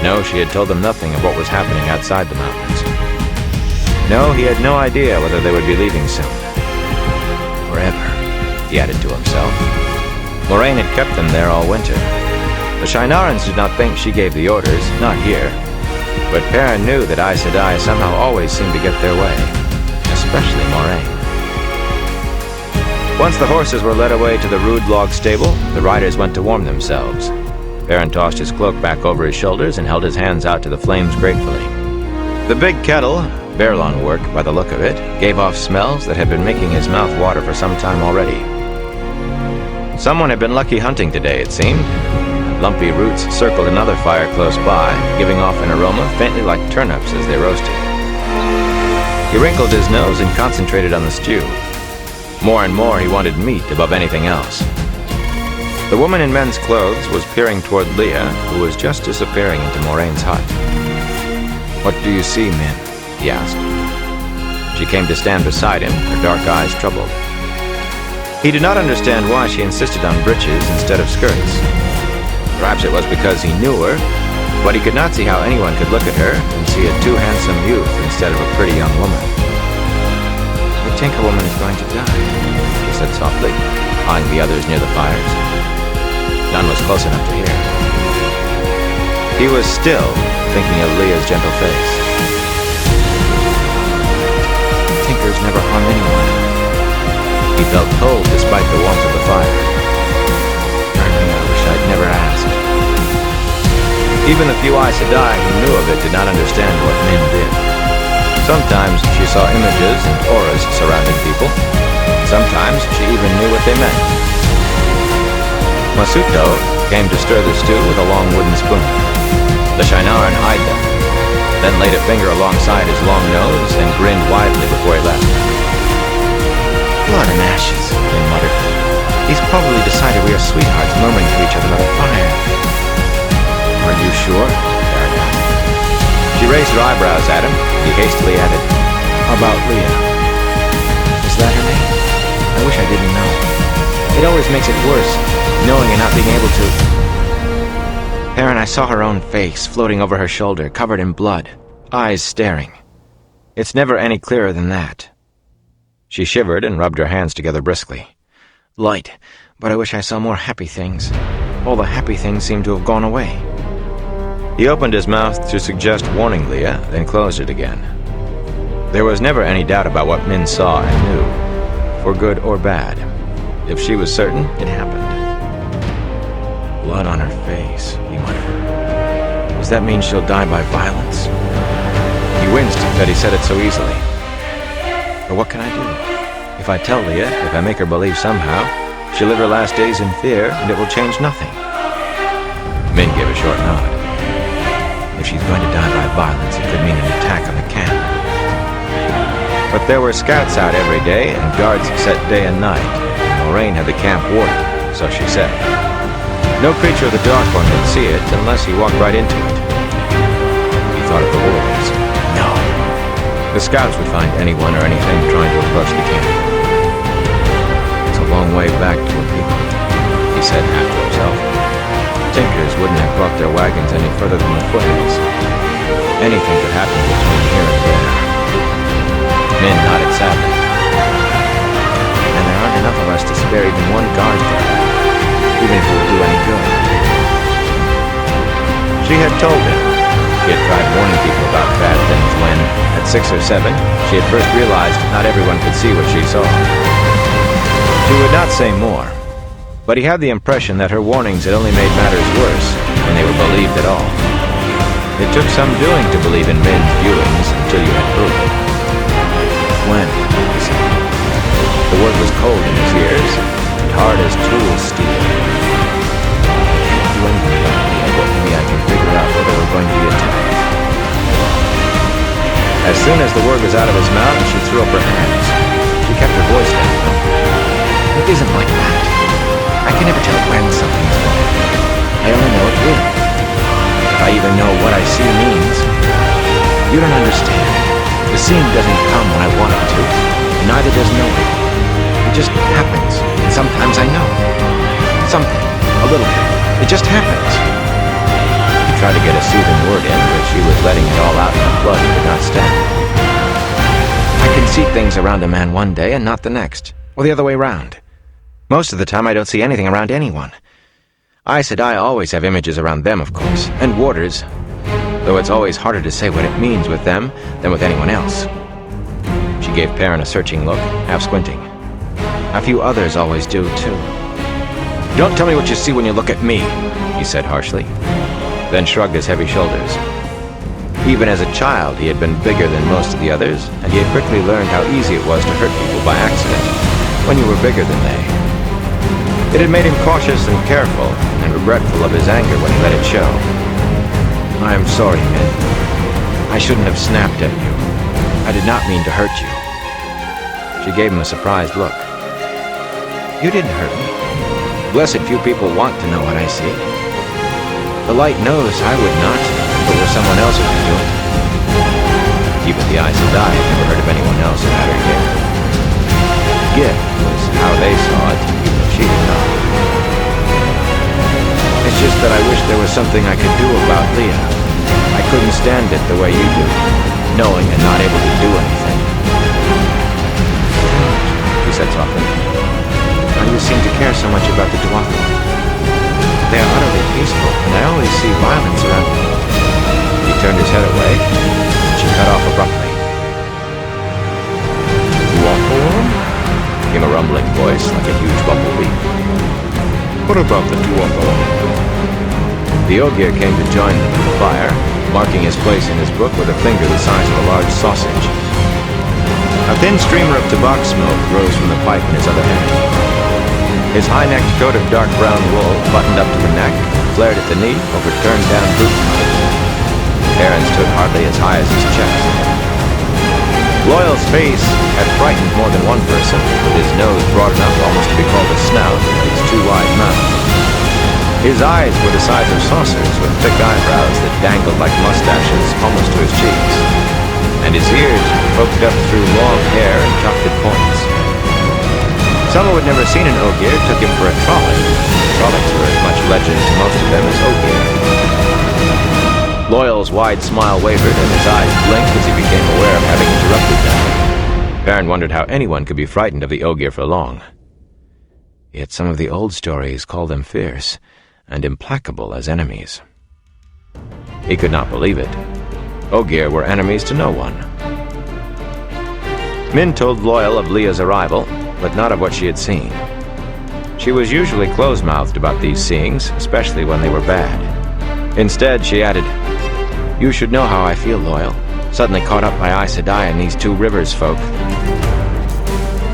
No, she had told them nothing of what was happening outside the mountains. No, he had no idea whether they would be leaving soon. Forever, he added to himself. Moraine had kept them there all winter. The Shienarans did not think she gave the orders, not here. But Perrin knew that Aes Sedai somehow always seemed to get their way, especially Moraine. Once the horses were led away to the rude log stable, the riders went to warm themselves. Perrin tossed his cloak back over his shoulders and held his hands out to the flames gratefully. The big kettle, Baerlon work by the look of it, gave off smells that had been making his mouth water for some time already. Someone had been lucky hunting today, it seemed. Lumpy roots circled another fire close by, giving off an aroma faintly like turnips as they roasted. He wrinkled his nose and concentrated on the stew. More and more he wanted meat above anything else. The woman in men's clothes was peering toward Leah, who was just disappearing into Moraine's hut. "What do you see, Min?" he asked. She came to stand beside him, her dark eyes troubled. He did not understand why she insisted on breeches instead of skirts. Perhaps it was because he knew her, but he could not see how anyone could look at her and see a too handsome youth instead of a pretty young woman. "The Tinker woman is going to die," she said softly, eyeing the others near the fires. None was close enough to hear. He was still thinking of Leah's gentle face. orders never harm anyone. He felt cold despite the warmth of the fire. I wish I'd never asked. Even the few Aes Sedai who knew of it did not understand what Min did. Sometimes she saw images and auras surrounding people. Sometimes she even knew what they meant. Masuto came to stir the stew with a long wooden spoon. The Shinaran eyed them, then laid a finger alongside his long nose and grinned widely before he left. Blood and ashes, they muttered. He's probably decided we are sweethearts, murmuring to each other by the fire. Are you sure? Farron asked. She raised her eyebrows at him. He hastily added, About Leah. Is that her name? I wish I didn't know. It always makes it worse, knowing and not being able to... Farron, I saw her own face floating over her shoulder, covered in blood, eyes staring. It's never any clearer than that. She shivered and rubbed her hands together briskly. Light, but I wish I saw more happy things. All the happy things seem to have gone away. He opened his mouth to suggest warning Leah, then closed it again. There was never any doubt about what Min saw and knew, for good or bad. If she was certain, it happened. Blood on her face, he muttered. Does that mean she'll die by violence? He winced that he said it so easily. But what can I do? If I tell Leah, if I make her believe somehow, she'll live her last days in fear, and it will change nothing. Min gave a short nod. If she's going to die by violence, it could mean an attack on the camp. But there were scouts out every day, and guards set day and night. Moraine had the camp warded, so she said. No creature of the Darkborn would see it unless he walked right into it. He thought of the wolves. No. The scouts would find anyone or anything trying to approach the camp. It's a long way back to a people, he said half to himself. Tinkers wouldn't have brought their wagons any further than the foothills. Anything could happen between here and there. Min nodded sadly. And there aren't enough of us to spare even one guard there, even if it would do any good. She had told him. He had tried warning people about bad things when, at 6 or 7, she had first realized not everyone could see what she saw. She would not say more, but he had the impression that her warnings had only made matters worse when they were believed at all. It took some doing to believe in Min's viewings until you had proof. When? He said. The word was cold in his ears, and hard as tool steel. Can't do anything about it, but maybe I can figure out whether we're going to be attacked. As soon as the word was out of his mouth, she threw up her hands. She kept her voice down. It isn't like that. I can never tell when something is going. I only know it will. If I even know what I see means. You don't understand. The scene doesn't come when I want it to, and neither does knowing. It just happens, and sometimes I know. Something, a little bit. It just happens. He tried to get a soothing word in, but she was letting it all out in a flood he could not stand. I can see things around a man one day and not the next, or the other way round. Most of the time I don't see anything around anyone. Aes Sedai always have images around them, of course, and warders, though it's always harder to say what it means with them than with anyone else. She gave Perrin a searching look, half squinting. A few others always do, too. Don't tell me what you see when you look at me, he said harshly, then shrugged his heavy shoulders. Even as a child, he had been bigger than most of the others, and he had quickly learned how easy it was to hurt people by accident when you were bigger than they. It had made him cautious and careful, and regretful of his anger when he let it show. I am sorry, Min. I shouldn't have snapped at you. I did not mean to hurt you. She gave him a surprised look. You didn't hurt me. Blessed few people want to know what I see. The light knows I would not, if it were someone else who could do it. Even the Aes Sedai had never heard of anyone else who had her gift. Gift was how they saw it, even if she did not. It's just that I wish there was something I could do about Leah. I couldn't stand it the way you do, knowing and not able to do anything. She said softly. Why do you seem to care so much about the Duatha? They are utterly peaceful, and I always see violence around them. He turned his head away, and she cut off abruptly. came a rumbling voice like a huge bumblebee. What about the two on the left? The Ogier came to join them in the fire, marking his place in his book with a finger the size of a large sausage. A thin streamer of tobacco smoke rose from the pipe in his other hand. His high-necked coat of dark brown wool, buttoned up to the neck, flared at the knee over turned-down boot tops. Aaron stood hardly as high as his chest. Loyal's face had frightened more than one person, with his nose broad enough almost to be called a snout, and his too wide mouth. His eyes were the size of saucers, with thick eyebrows that dangled like mustaches almost to his cheeks, and his ears poked up through long hair and tufted points. Some who had never seen an Ogier took him for a Trolloc. Trollocs were as much legend to most of them as Ogier. Loyal's wide smile wavered, and his eyes blinked as he became aware of having interrupted them. Perrin wondered how anyone could be frightened of the Ogier for long. Yet some of the old stories called them fierce and implacable as enemies. He could not believe it. Ogier were enemies to no one. Min told Loyal of Leah's arrival, but not of what she had seen. She was usually close-mouthed about these seeings, especially when they were bad. Instead, she added, "You should know how I feel, Loyal, suddenly caught up by Aes Sedai and these two rivers folk."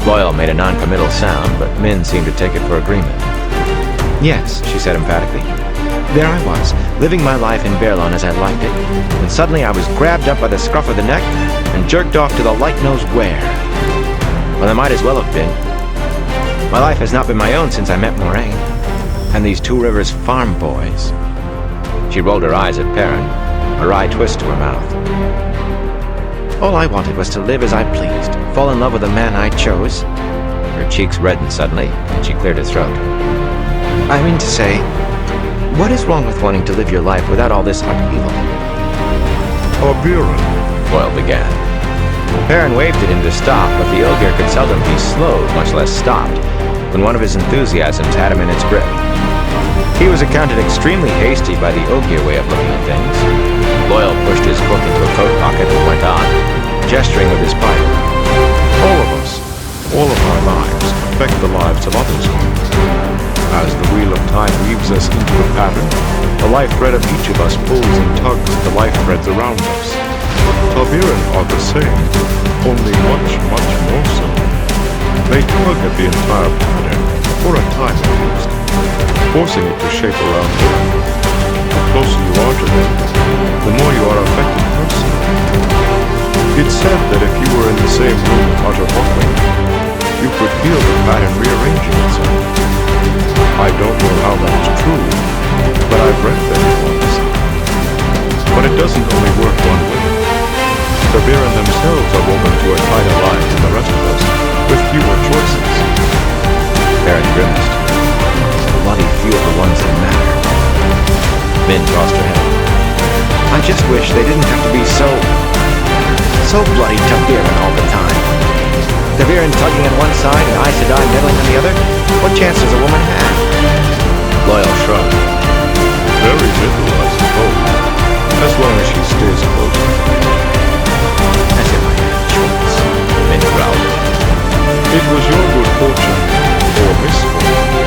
Loyal made a non-committal sound, but Min seemed to take it for agreement. "Yes," she said emphatically. "There I was, living my life in Baerlon as I liked it, and suddenly I was grabbed up by the scruff of the neck and jerked off to the light knows where. Well, I might as well have been. My life has not been my own since I met Moraine, and these two rivers farm boys." She rolled her eyes at Perrin, a wry twist to her mouth. "All I wanted was to live as I pleased, fall in love with the man I chose." Her cheeks reddened suddenly, and she cleared her throat. "I mean to say, what is wrong with wanting to live your life without all this upheaval?" Buren, Loyal began. Perrin waved at him to stop, but the Ogier could seldom be slowed, much less stopped, when one of his enthusiasms had him in its grip. He was accounted extremely hasty by the Ogier way of looking at things. Loyal pushed his book into a coat pocket and went on, gesturing with his pipe. all of us, all of our lives affect the lives of others. As the wheel of time weaves us into a pattern, the life thread of each of us pulls and tugs at the life threads around us. Taviran are the same, only much, much more so. They tug at the entire pattern, for a time at least, forcing it to shape around them. The closer you are to them, the more you are affected personally. It's said that if you were in the same room with utter Hawkling, you could feel the pattern rearranging itself. I don't know how that's true, but I've read that it was. But it doesn't only work one way. The Viren themselves are woven to a tighter line than the rest of us, with fewer choices. Perrin grimaced. Bloody few of the ones that matter. Min tossed her head. I just wish they didn't have to be so bloody Taviran all the time. Taviran tugging on one side and Aes Sedai meddling on the other? What chance does a woman have? Loyal shrugged. Very little, I suppose, as long as she stays close. As if I had a choice, Min growled. It was your good fortune, or misfortune,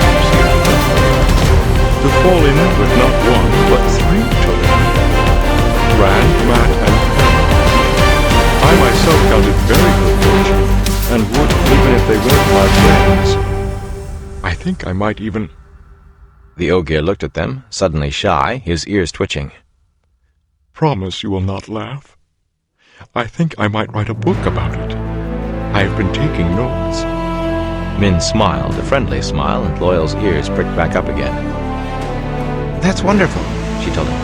to fall in with not one, but three children. Rand, Matt, and Perrin. I myself counted very good fortune, and would even if they weren't my friends. I think I might even... The Ogier looked at them, suddenly shy, his ears twitching. Promise you will not laugh. I think I might write a book about it. I have been taking notes. Min smiled, a friendly smile, and Loyal's ears pricked back up again. That's wonderful, she told him.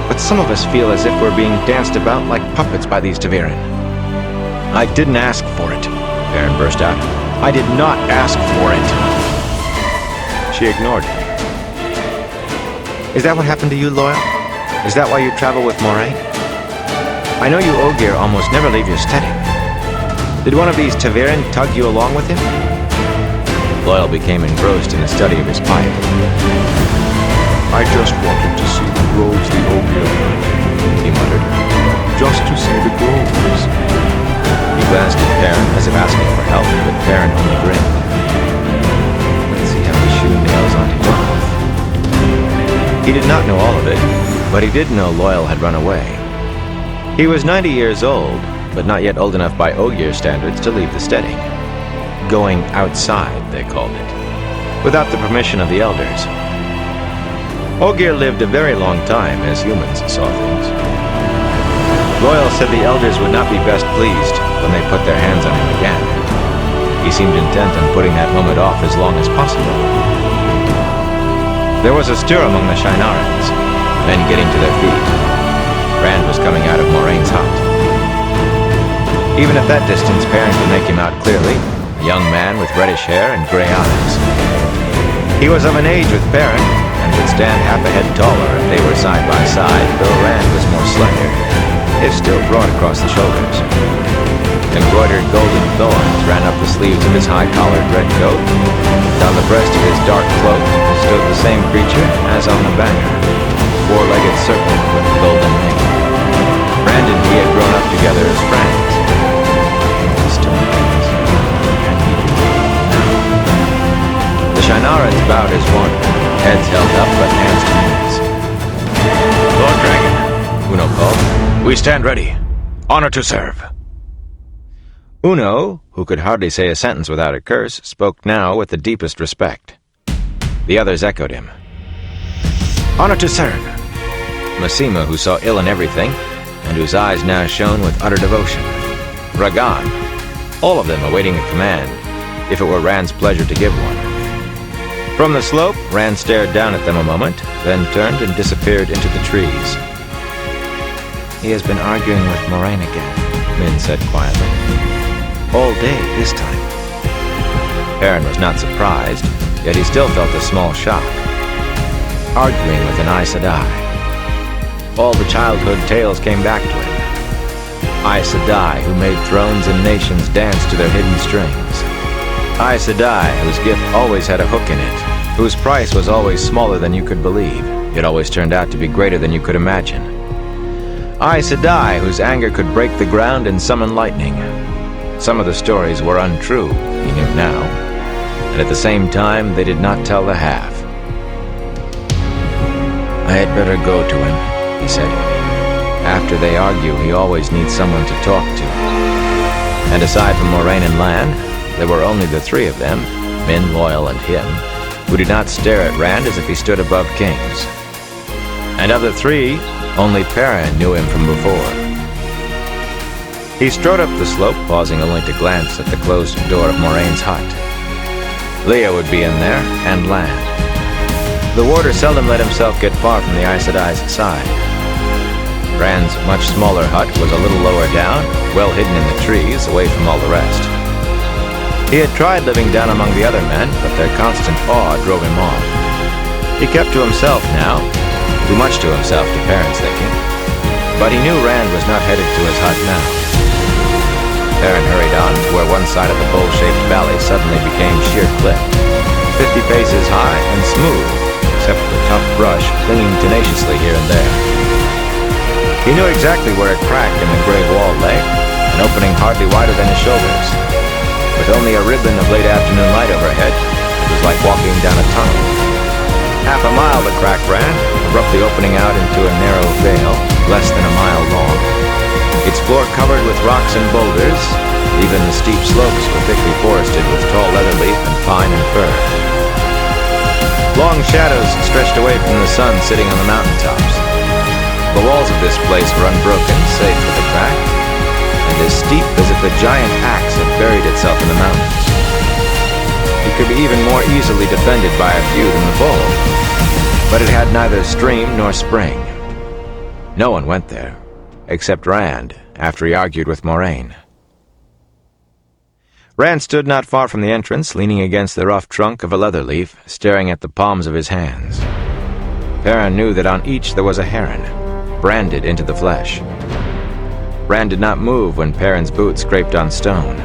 But some of us feel as if we're being danced about like puppets by these Taviran. I didn't ask for it, Perrin burst out. I did not ask for it. She ignored him. Is that what happened to you, Loyal? Is that why you travel with Moraine? I know you Ogier almost never leave your steady. Did one of these Taviran tug you along with him? Loyal became engrossed in the study of his pipe. I just wanted to see the groves the Ogier, he muttered. just to see the groves. He glanced at Perrin as if asking for help, but Perrin only grinned. Let's see how the shoe nails onto your mouth. He did not know all of it, but he did know Loyal had run away. He was 90 years old, but not yet old enough by Ogier standards to leave the steading. Going outside, they called it, without the permission of the elders. Ogier lived a very long time as humans saw things. Loyal said the elders would not be best pleased when they put their hands on him again. He seemed intent on putting that moment off as long as possible. There was a stir among the Shinarans, men getting to their feet. Rand was coming out of Moraine's hut. Even at that distance, Perrin could make him out clearly, a young man with reddish hair and gray eyes. He was of an age with Perrin, and would stand half a head taller if they were side by side, though Rand was more slender, if still broad across the shoulders. Embroidered golden thorns ran up the sleeves of his high-collared red coat. Down the breast of his dark cloak stood the same creature as on the banner, four-legged serpent with a golden mane. Rand and he had grown up together as friends. Still friends. The Shinarans bowed as one, heads held up but hands to knees. Lord Dragon, Uno called. we stand ready. Honor to serve. Uno, who could hardly say a sentence without a curse, spoke now with the deepest respect. The others echoed him. Honor to serve. Massima, who saw ill in everything, and whose eyes now shone with utter devotion. Ragan, all of them awaiting a command, if it were Rand's pleasure to give one. From the slope, Rand stared down at them a moment, then turned and disappeared into the trees. He has been arguing with Moraine again, Min said quietly. All day, this time. Perrin was not surprised, yet he still felt a small shock. Arguing with an Aes Sedai. All the childhood tales came back to him. Aes Sedai, who made thrones and nations dance to their hidden strings. Aes Sedai, whose gift always had a hook in it, whose price was always smaller than you could believe, yet always turned out to be greater than you could imagine. Aes Sedai, whose anger could break the ground and summon lightning. Some of the stories were untrue, he knew now, and at the same time they did not tell the half. I had better go to him, he said. After they argue, he always needs someone to talk to. And aside from Moraine and Lan, there were only the three of them, Min, Loyal, and him, who did not stare at Rand as if he stood above kings. And of the three, only Perrin knew him from before. He strode up the slope, pausing only to glance at the closed door of Moraine's hut. Leah would be in there, and Lan. The warder seldom let himself get far from the Aes Sedai's side. Rand's much smaller hut was a little lower down, well hidden in the trees, away from all the rest. He had tried living down among the other men, but their constant awe drove him off. He kept to himself now, too much to himself to Perrin's thinking, but he knew Rand was not headed to his hut now. Perrin hurried on to where one side of the bowl-shaped valley suddenly became sheer cliff, 50 paces high and smooth, except for tough brush clinging tenaciously here and there. He knew exactly where a crack in the gray wall lay, an opening hardly wider than his shoulders. With only a ribbon of late afternoon light overhead, it was like walking down a tunnel. Half a mile the crack ran, abruptly opening out into a narrow vale, less than a mile long. Its floor covered with rocks and boulders, even the steep slopes were thickly forested with tall leatherleaf and pine and fir. Long shadows stretched away from the sun sitting on the mountaintops. The walls of this place were unbroken, save for the crack, and as steep as if a giant axe had buried itself in the mountains. It could be even more easily defended by a few than the bull, but it had neither stream nor spring. No one went there, except Rand, after he argued with Moraine. Rand stood not far from the entrance, leaning against the rough trunk of a leather leaf, staring at the palms of his hands. Perrin knew that on each there was a heron, branded into the flesh. Rand did not move when Perrin's boot scraped on stone.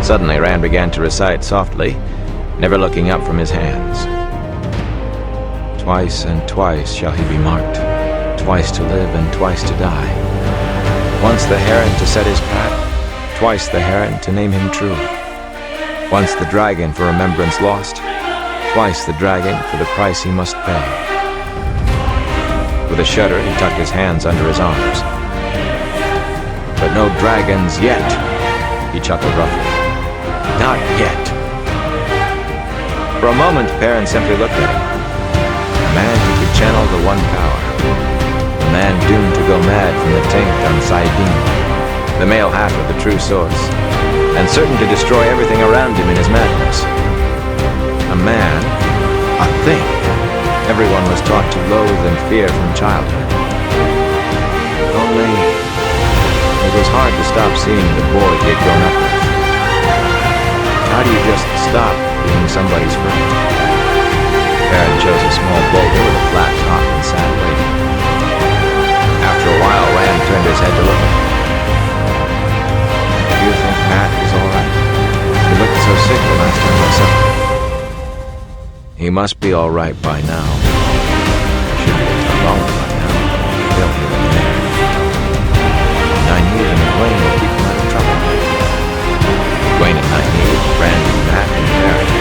Suddenly Rand began to recite softly, never looking up from his hands. Twice and twice shall he be marked, twice to live and twice to die. Once the heron to set his path, twice the heron to name him true. Once the dragon for remembrance lost, twice the dragon for the price he must pay. With a shudder, he tucked his hands under his arms. But no dragons yet, he chuckled roughly. Not yet. For a moment, Perrin simply looked at him. A man who could channel the one power. A man doomed to go mad from the taint on Saidin, the male half of the true source, and certain to destroy everything around him in his madness. A man, a thing, everyone was taught to loathe and fear from childhood. Only, it was hard to stop seeing the boy he had grown up with. How do you just stop being somebody's friend? Perrin chose a small boulder with a flat top and sat waiting. After a while, Rand turned his head to look at him. Do you think Matt is all right? He looked so sick the last time I saw him. He must be all right by now. Should be alone by now. Still here and there. Nynaeve and Egwene will keep him out of trouble. Egwene and Nynaeve, Rand and Matt and Perrin.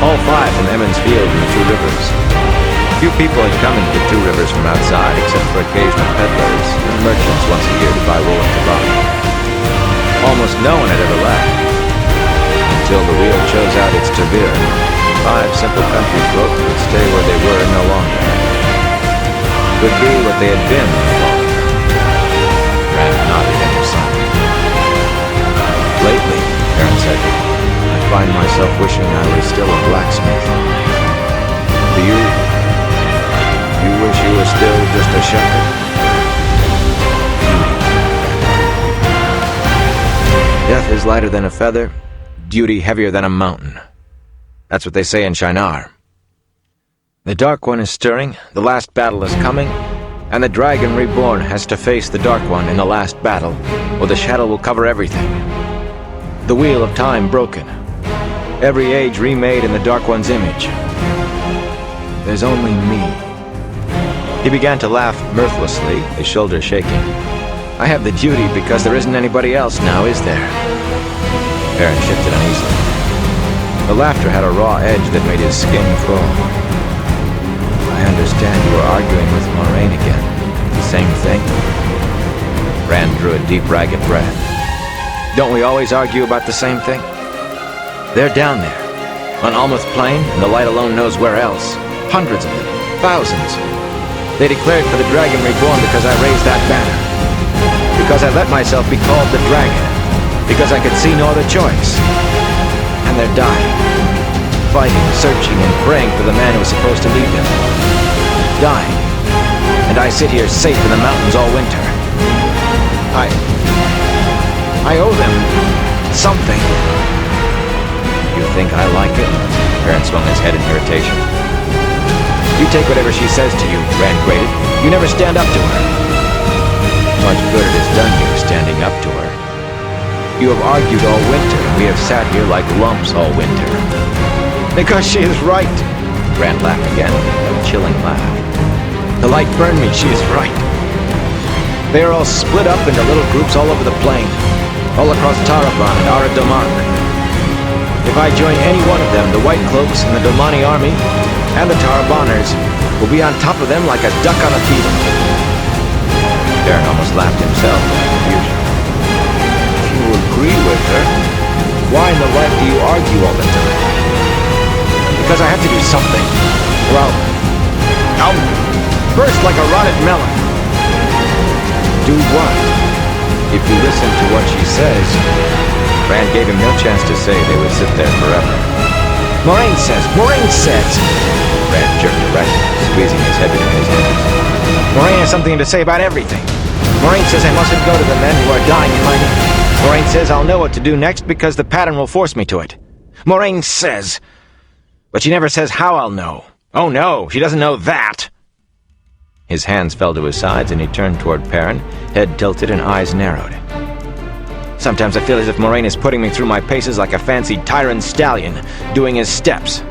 All five from Emond's Field and the Two Rivers. Few people had come into the Two Rivers from outside, except for occasional peddlers and merchants once a year to buy wool and tobacco. Almost no one had ever left. Until the wheel chose out its Tavir, five simple country folk could stay where they were no longer. Could be what they had been no longer. Rand nodded at his son. Lately, Perrin said, I find myself wishing I was still a blacksmith. Do you wish you were still just a shepherd? Death is lighter than a feather, duty heavier than a mountain. That's what they say in Shinar. The Dark One is stirring, the last battle is coming, and the Dragon Reborn has to face the Dark One in the last battle, or the shadow will cover everything. The wheel of time broken. Every age remade in the Dark One's image. There's only me. He began to laugh mirthlessly, his shoulders shaking. I have the duty because there isn't anybody else now, is there? Perrin shifted uneasily. The laughter had a raw edge that made his skin crawl. I understand you were arguing with Moraine again. The same thing? Rand drew a deep, ragged breath. Don't we always argue about the same thing? They're down there, on Almuth Plain, and the light alone knows where else. Hundreds of them, thousands. They declared for the Dragon Reborn because I raised that banner. Because I let myself be called the Dragon. Because I could see no other choice. And they're dying. Fighting, searching, and praying for the man who was supposed to lead them. Dying. And I sit here safe in the mountains all winter. I owe them something. You think I like it? Perrin swung his head in irritation. You take whatever she says to you, Rand grated. You never stand up to her. Much good it has done you standing up to her. You have argued all winter, and we have sat here like lumps all winter. Because she is right. Rand laughed again, a chilling laugh. The light burned me, she is right. They are all split up into little groups all over the plain, all across Taraban and Aradomak. If I join any one of them, the White Cloaks and the Domani army, and the Tarabaners, will be on top of them like a duck on a feeder. Perrin almost laughed himself in confusion. If you agree with her, why in the life do you argue all the time? Because I have to do something. Well, I'll burst like a rotted melon. Do what? If you listen to what she says... Rand gave him no chance to say they would sit there forever. Moraine says! Rand jerked erect, squeezing his head between his hands. Moraine has something to say about everything. Moraine says I mustn't go to the men who are dying in my name. Moraine says I'll know what to do next because the pattern will force me to it. Moraine says... But she never says how I'll know. Oh no, she doesn't know that! His hands fell to his sides and he turned toward Perrin, head tilted and eyes narrowed. Sometimes I feel as if Moraine is putting me through my paces like a fancy tyrant stallion, doing his steps.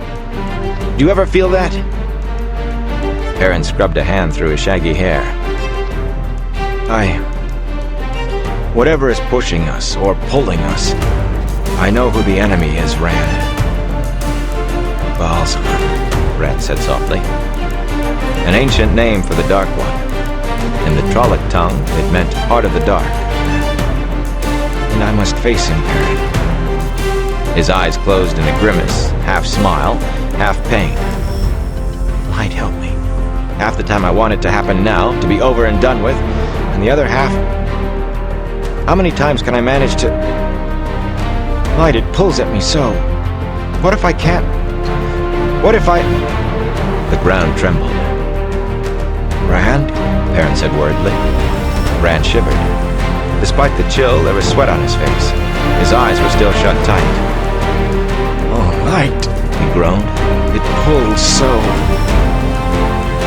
Do you ever feel that? Perrin scrubbed a hand through his shaggy hair. Whatever is pushing us or pulling us, I know who the enemy is, Rand. Baalzamon, Rand said softly. An ancient name for the Dark One. In the Trolloc tongue, it meant Heart of the Dark. And I must face him, Perrin. His eyes closed in a grimace, half smile, half pain. Light help me. Half the time I want it to happen now, to be over and done with, and the other half... How many times can I manage to... Light, it pulls at me so. What if I can't... What if I... The ground trembled. Rand? Perrin said worriedly. Rand shivered. Despite the chill, there was sweat on his face. His eyes were still shut tight. Oh, Light, he groaned. It pulls so...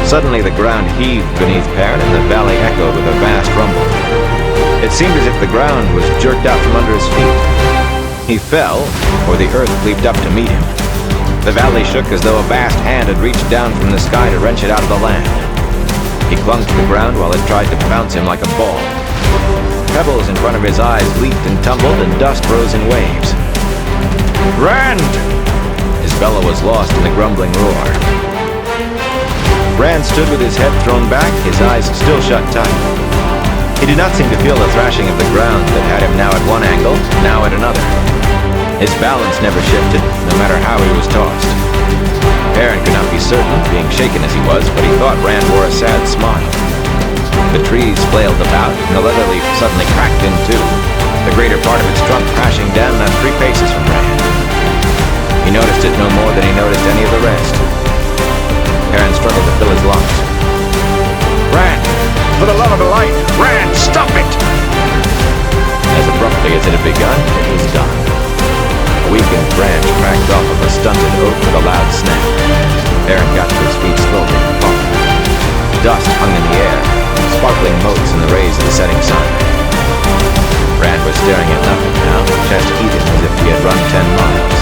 Suddenly the ground heaved beneath Perrin and the valley echoed with a vast rumble. It seemed as if the ground was jerked out from under his feet. He fell, or the earth leaped up to meet him. The valley shook as though a vast hand had reached down from the sky to wrench it out of the land. He clung to the ground while it tried to bounce him like a ball. Pebbles in front of his eyes leaped and tumbled, and dust rose in waves. Rand! His bellow was lost in the grumbling roar. Rand stood with his head thrown back, his eyes still shut tight. He did not seem to feel the thrashing of the ground that had him now at one angle, now at another. His balance never shifted, no matter how he was tossed. Perrin could not be certain, being shaken as he was, but he thought Rand wore a sad smile. The trees flailed about, and the leather leaf suddenly cracked in two, the greater part of its trunk crashing down not 3 paces from Rand. He noticed it no more than he noticed any of the rest. Perrin struggled to fill his lungs. Rand! For the love of the light! Rand, stop it! As abruptly as it had begun, it was done. A weakened branch cracked off of a stunted oak with a loud snap. Perrin got to his feet slowly, coughing. Dust hung in the air, sparkling motes in the rays of the setting sun. Rand was staring at nothing now, chest heaving as if he had run 10 miles.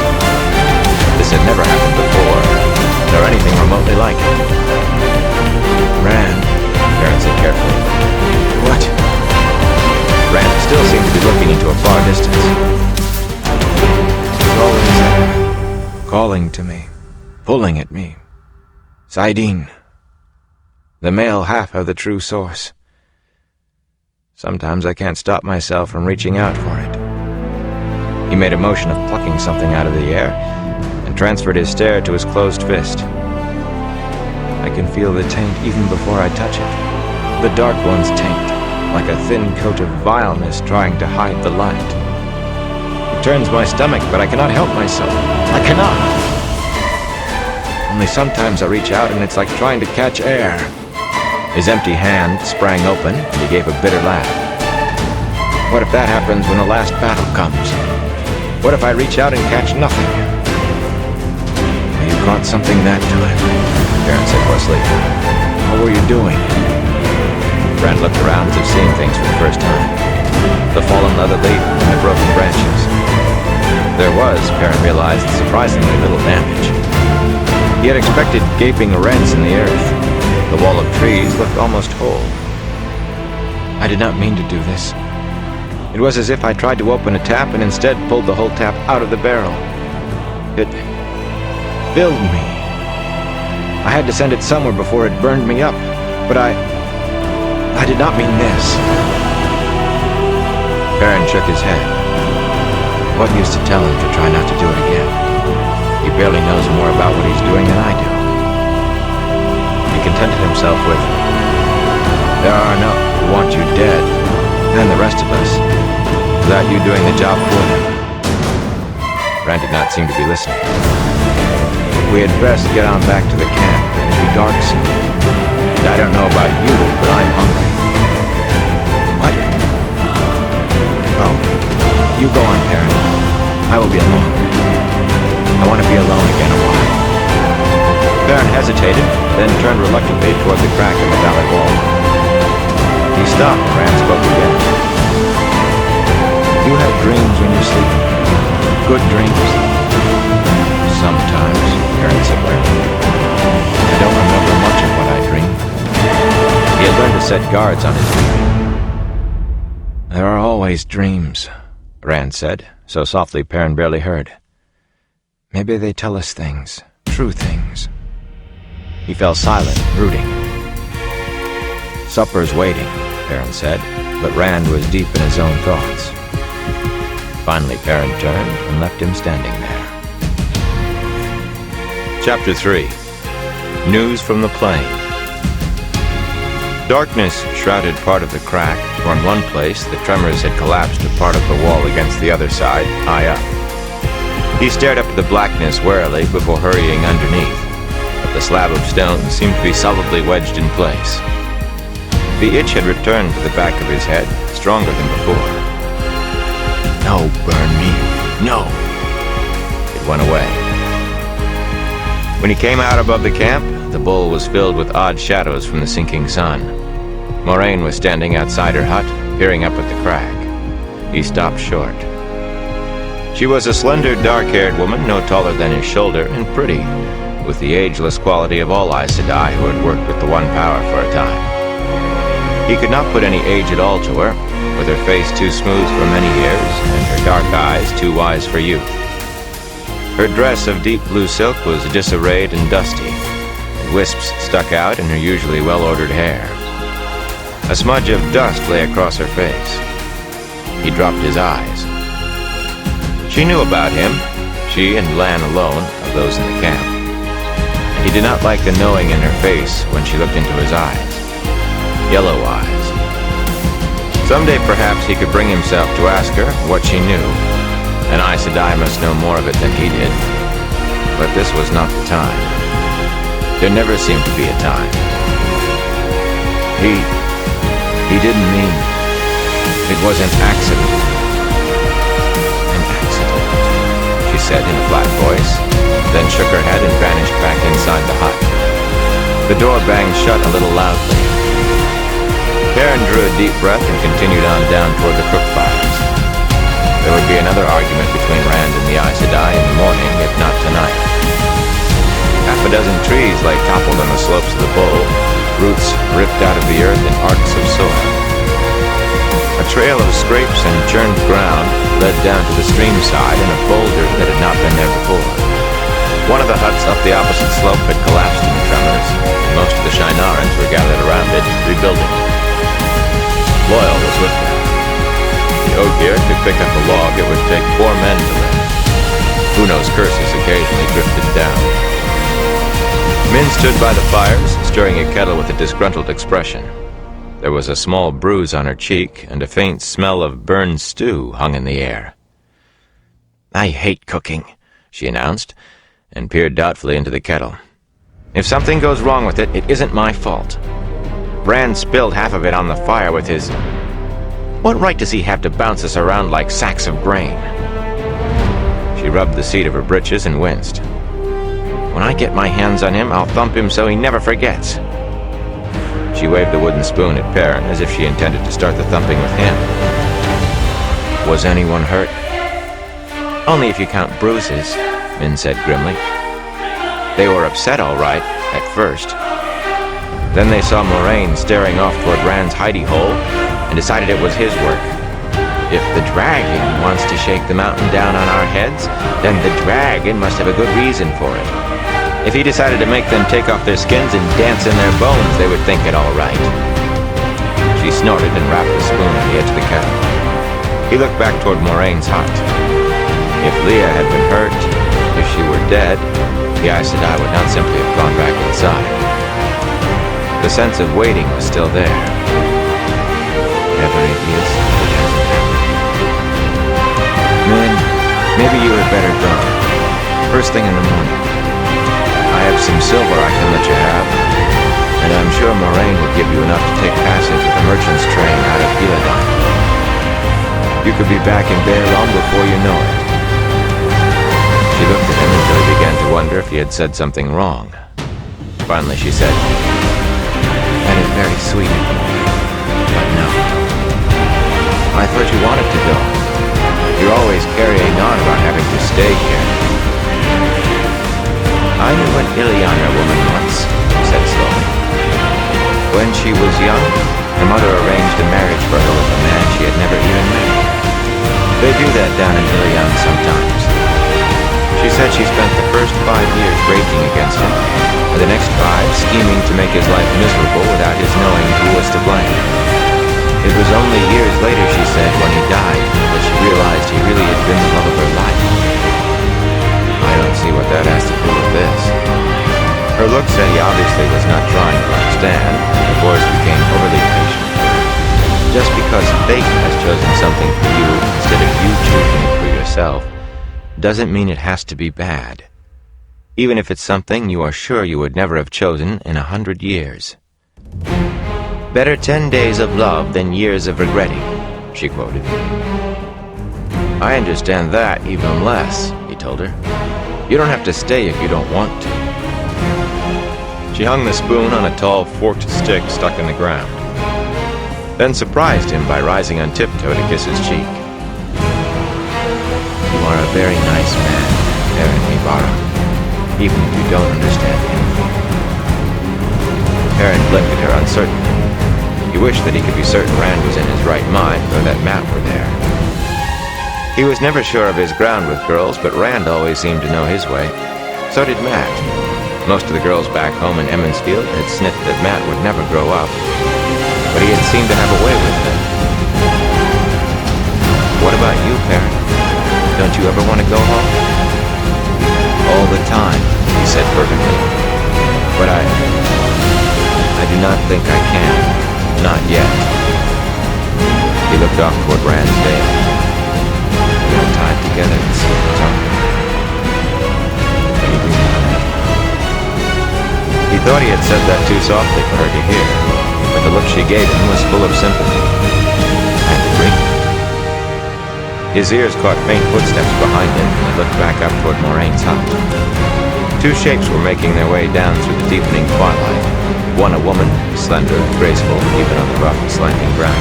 This had never happened before, nor anything remotely like it. Rand, Perrin said carefully. What? Rand still seemed to be looking into a far distance. Always there, calling to me, pulling at me. Saidin, the male half of the true source. Sometimes I can't stop myself from reaching out for it. He made a motion of plucking something out of the air and transferred his stare to his closed fist. I can feel the taint even before I touch it. The Dark One's taint, like a thin coat of vileness trying to hide the light. It turns my stomach, but I cannot help myself. I cannot! Only sometimes I reach out and it's like trying to catch air. His empty hand sprang open and he gave a bitter laugh. What if that happens when the last battle comes? What if I reach out and catch nothing? You caught something that time, Perrin said hoarsely. What were you doing? Rand looked around as if seeing things for the first time. The fallen leather leaf and the broken branches. There was, Perrin realized, surprisingly little damage. He had expected gaping rents in the earth. The wall of trees looked almost whole. I did not mean to do this. It was as if I tried to open a tap and instead pulled the whole tap out of the barrel. It filled me. I had to send it somewhere before it burned me up, but I did not mean this. Perrin shook his head. What use to tell him to try not to do it again? He barely knows more about what he's doing than I do. He contented himself with, there are enough who want you dead, and the rest of us, without you doing the job for them. Rand did not seem to be listening. We had best get on back to the camp. It will be dark soon. And I don't know about you, but I'm hungry. What? Oh, you go on, Perrin. I will be alone. I want to be alone again a while. Perrin hesitated, then turned reluctantly toward the crack in the valley wall. He stopped and Rand spoke again. You have dreams when you sleep. Good dreams. Sometimes, Perrin said wearily. I don't remember much of what I dream. He had learned to set guards on his dreaming. There are always dreams, Rand said, so softly Perrin barely heard. Maybe they tell us things, true things. He fell silent, brooding. Supper's waiting, Perrin said, but Rand was deep in his own thoughts. Finally, Perrin turned and left him standing there. Chapter 3. News from the Plain. Darkness shrouded part of the crack, for in one place the tremors had collapsed a part of the wall against the other side, high up. He stared up at the blackness warily before hurrying underneath, but the slab of stone seemed to be solidly wedged in place. The itch had returned to the back of his head, stronger than before. No, burn me, no! It went away. When he came out above the camp, the bowl was filled with odd shadows from the sinking sun. Moraine was standing outside her hut, peering up at the crag. He stopped short. She was a slender, dark-haired woman, no taller than his shoulder, and pretty, with the ageless quality of all Aes Sedai who had worked with the One Power for a time. He could not put any age at all to her, with her face too smooth for many years, and her dark eyes too wise for youth. Her dress of deep blue silk was disarrayed and dusty, and wisps stuck out in her usually well-ordered hair. A smudge of dust lay across her face. He dropped his eyes. She knew about him, she and Lan alone, of those in the camp. And he did not like the knowing in her face when she looked into his eyes. Yellow eyes. Someday perhaps he could bring himself to ask her what she knew, and Aes Sedai must know more of it than he did. But this was not the time. There never seemed to be a time. He didn't mean... It was an accident. An accident, she said in a flat voice, then shook her head and vanished back inside the hut. The door banged shut a little loudly. Perrin drew a deep breath and continued on down toward the cook fires. There would be another argument between Rand and the Aes Sedai in the morning, if not tonight. Half a dozen trees lay toppled on the slopes of the bowl, roots ripped out of the earth in arcs of soil. A trail of scrapes and churned ground led down to the stream side in a boulder that had not been there before. One of the huts up the opposite slope had collapsed in the tremors, and most of the Shinarans were gathered around it, rebuilding it. Loyal was with them. The Ogier could pick up a log it would take 4 men to lift. Uno's curses occasionally drifted down. Min stood by the fires, stirring a kettle with a disgruntled expression. There was a small bruise on her cheek, and a faint smell of burned stew hung in the air. "I hate cooking," she announced, and peered doubtfully into the kettle. "If something goes wrong with it, it isn't my fault. Rand spilled half of it on the fire with his... What right does he have to bounce us around like sacks of grain?" She rubbed the seat of her breeches and winced. "When I get my hands on him, I'll thump him so he never forgets." She waved a wooden spoon at Perrin as if she intended to start the thumping with him. "Was anyone hurt?" "Only if you count bruises," Min said grimly. "They were upset all right, at first. Then they saw Moraine staring off toward Rand's hidey hole and decided it was his work. If the dragon wants to shake the mountain down on our heads, then the dragon must have a good reason for it. If he decided to make them take off their skins and dance in their bones, they would think it all right." She snorted and wrapped the spoon on the edge of the kettle. He looked back toward Moraine's hut. If Leah had been hurt, if she were dead, the Aes Sedai would not simply have gone back inside. The sense of waiting was still there. Whatever it is, it hasn't happened. "Min, maybe you had better go. First thing in the morning. I have some silver I can let you have, and I'm sure Moraine will give you enough to take passage with the merchant's train out of Illidan. You could be back in Bear long before you know it." She looked at him until he began to wonder if he had said something wrong. Finally she said, "That is very sweet of you, but no. I thought you wanted to go. You're always carrying on about having to stay here." "I knew an Illianer woman once," he said slowly. "When she was young, her mother arranged a marriage for her with a man she had never even do that down in Ilion sometimes. She said she spent the first 5 years raging against him, and the next 5 scheming to make his life miserable without his knowing who was to blame. It was only years later, she said, when he died, that she realized he really had been the love of her life. I don't see what that has to do with this. Her look said he obviously was not trying to understand, and her voice became overly patient. Just because fate has chosen something for you instead of you choosing it for yourself, doesn't mean it has to be bad, even if it's something you are sure you would never have chosen in 100 years. Better 10 days of love than years of regretting, she quoted. I understand that even less, he told her. You don't have to stay if you don't want to. She hung the spoon on a tall forked stick stuck in the ground, then surprised him by rising on tiptoe to kiss his cheek. You are a very nice man, Aaron Ibarra, even if you don't understand anything. Aaron blinked at her uncertainly. He wished that he could be certain Rand was in his right mind, or that Matt were there. He was never sure of his ground with girls, but Rand always seemed to know his way. So did Matt. Most of the girls back home in Emmonsfield had sniffed that Matt would never grow up, but he had seemed to have a way with them. What about you, Perrin? Don't you ever want to go home? All the time, he said fervently. But I do not think I can. Not yet. He looked off toward Rand's Dale. We are tied together in secret, aren't we? Anything behind? He thought he had said that too softly for her to hear, but the look she gave him was full of sympathy and agreement. His ears caught faint footsteps behind him, and he looked back up toward Moraine's hut. 2 shapes were making their way down through the deepening twilight. One a woman, slender and graceful, even on the rough and slanting ground.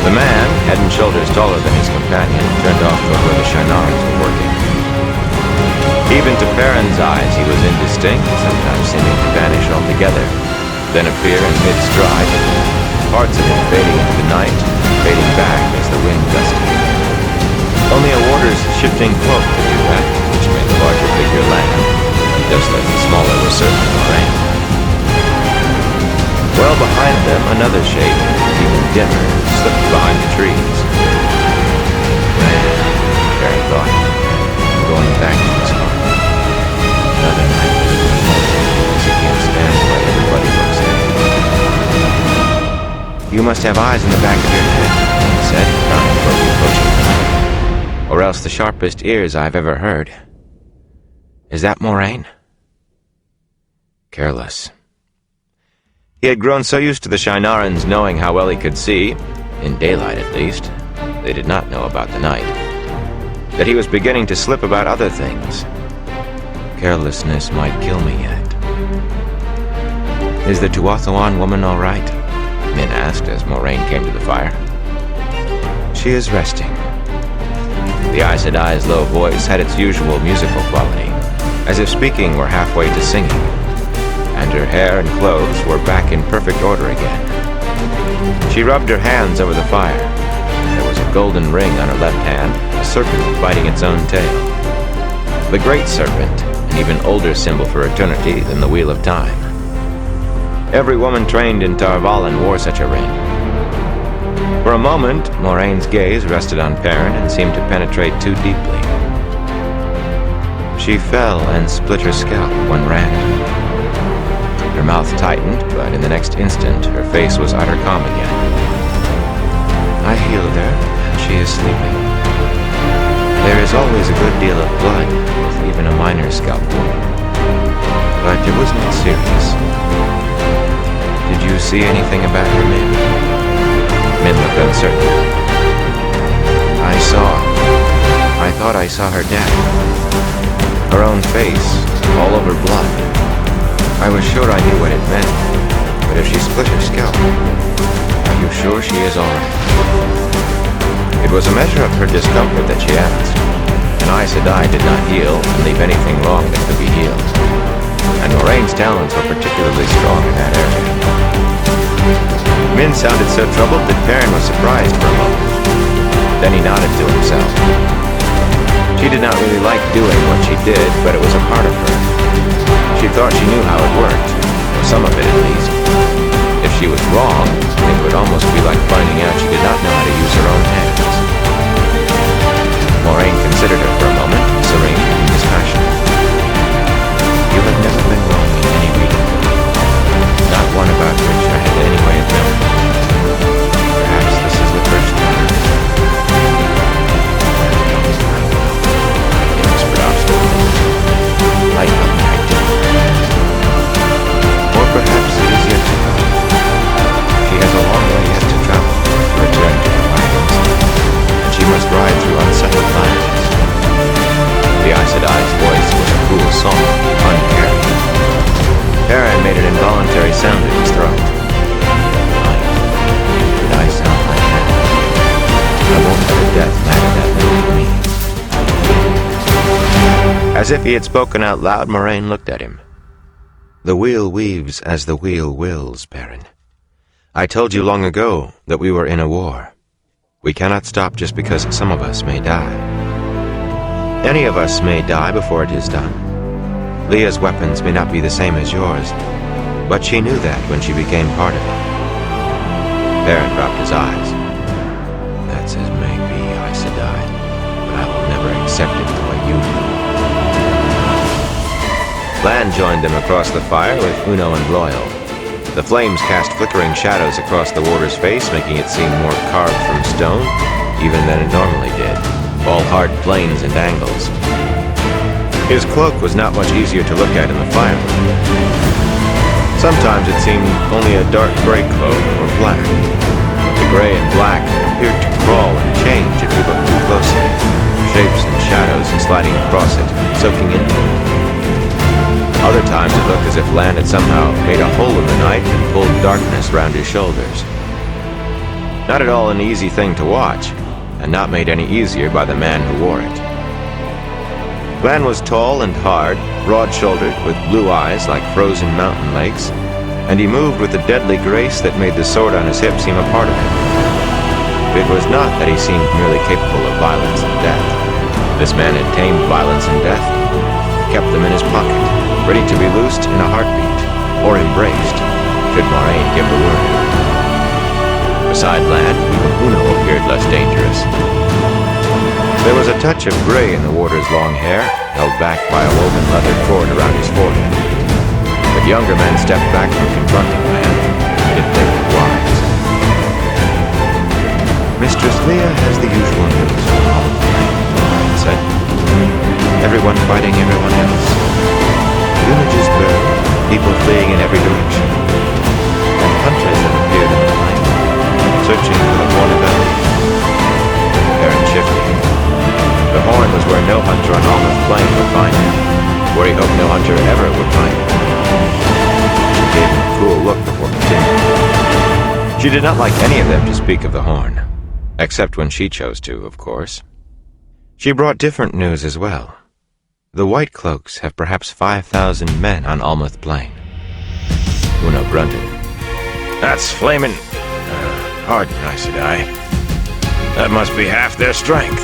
The man, head and shoulders taller than his companion, turned off toward where the Shinarans were working. Even to Perrin's eyes, he was indistinct, sometimes seeming to vanish altogether, then appear in mid-stride, parts of him fading into the night, fading back as the wind gusted. Only a warder's shifting cloak could do that, which made the larger figure land, just as the smaller was certainly Moraine. Well behind them, another shape, even dimmer, slipped behind the trees. Man, Perrin thought, going back to his home. Another night, because he can't stand the way everybody looks at him. You must have eyes in the back of your head, he said, frowning toward the approaching man. Or else the sharpest ears I've ever heard. Is that Moraine? Careless. He had grown so used to the Shinarans knowing how well he could see, in daylight at least, they did not know about the night, that he was beginning to slip about other things. Carelessness might kill me yet. Is the Tuathalan woman all right? Min asked as Moraine came to the fire. She is resting. The Aes Sedai's low voice had its usual musical quality, as if speaking were halfway to singing, and her hair and clothes were back in perfect order again. She rubbed her hands over the fire. There was a golden ring on her left hand, a serpent biting its own tail. The great serpent, an even older symbol for eternity than the Wheel of Time. Every woman trained in Tar Valon wore such a ring. For a moment, Moraine's gaze rested on Perrin and seemed to penetrate too deeply. She fell and split her scalp when Rand. Her mouth tightened, but in the next instant, her face was utter calm again. I healed her, and she is sleeping. There is always a good deal of blood, with even a minor scalp wound. But it was not serious. Did you see anything about her, Min? Min looked uncertain. I thought I saw her dead. Her own face, all over blood. I was sure I knew what it meant, but if she split her scalp, are you sure she is all right? It was a measure of her discomfort that she asked. An Aes Sedai did not heal and leave anything wrong that could be healed, and Moraine's talents were particularly strong in that area. Min sounded so troubled that Perrin was surprised for a moment. Then he nodded to himself. She did not really like doing what she did, but it was a part of her. She thought she knew how it worked, or some of it at least. If she was wrong, it would almost be like finding out she did not know how to use her own hands. Moraine considered her for a moment, serene and dispassionate. You have never been wrong in any reading book. Not one about which I had any way of knowing. Perhaps this is the first time. He whispered obstinately. I know I did. Or perhaps it is yet to come. She has a long way yet to travel to return to her wagons, and she must ride through unsettled lands. The Aes Sedai's voice was a cool song, uncarried. Perrin made an involuntary sound in his throat. Did I sound like that? I won't let a death matter that little to me. As if he had spoken out loud, Moraine looked at him. The wheel weaves as the wheel wills, Perrin. I told you long ago that we were in a war. We cannot stop just because some of us may die. Any of us may die before it is done. Leah's weapons may not be the same as yours, but she knew that when she became part of it. Perrin dropped his eyes. That's as may be, Aes Sedai, but I will never accept it the way you do. Lan joined them across the fire with Uno and Loyal. The flames cast flickering shadows across the warder's face, making it seem more carved from stone, even than it normally did, all hard planes and angles. His cloak was not much easier to look at in the firelight. Sometimes it seemed only a dark gray cloak or black. The gray and black appeared to crawl and change if you looked too closely, shapes and shadows sliding across it, soaking into it. Other times it looked as if Lan had somehow made a hole in the night and pulled darkness round his shoulders. Not at all an easy thing to watch, and not made any easier by the man who wore it. Lan was tall and hard, broad-shouldered, with blue eyes like frozen mountain lakes, and he moved with a deadly grace that made the sword on his hip seem a part of him. It was not that he seemed merely capable of violence and death. This man had tamed violence and death, kept them in his pocket, ready to be loosed in a heartbeat, or embraced, should Moraine give the word. Beside Lan, even Uno appeared less dangerous. There was a touch of gray in the warder's long hair, held back by a woven leather cord around his forehead. But younger men stepped back from confronting Lan, if they were wise. Mistress Leah has the usual news from all of them, Moraine said. Everyone fighting everyone else. Villages burned, people fleeing in every direction. And hunters have appeared in the plain, searching for the Horn of Ellie. Perrin shifted. The Horn was where no hunter on Almouth Plain would find it, where he hoped no hunter ever would find it. She gave him a cool look before continuing. She did not like any of them to speak of the Horn, except when she chose to, of course. She brought different news as well. The White Cloaks have perhaps 5,000 men on Almouth Plain. Uno grunted. That's flamin'... pardon, Aes Sedai. That must be half their strength.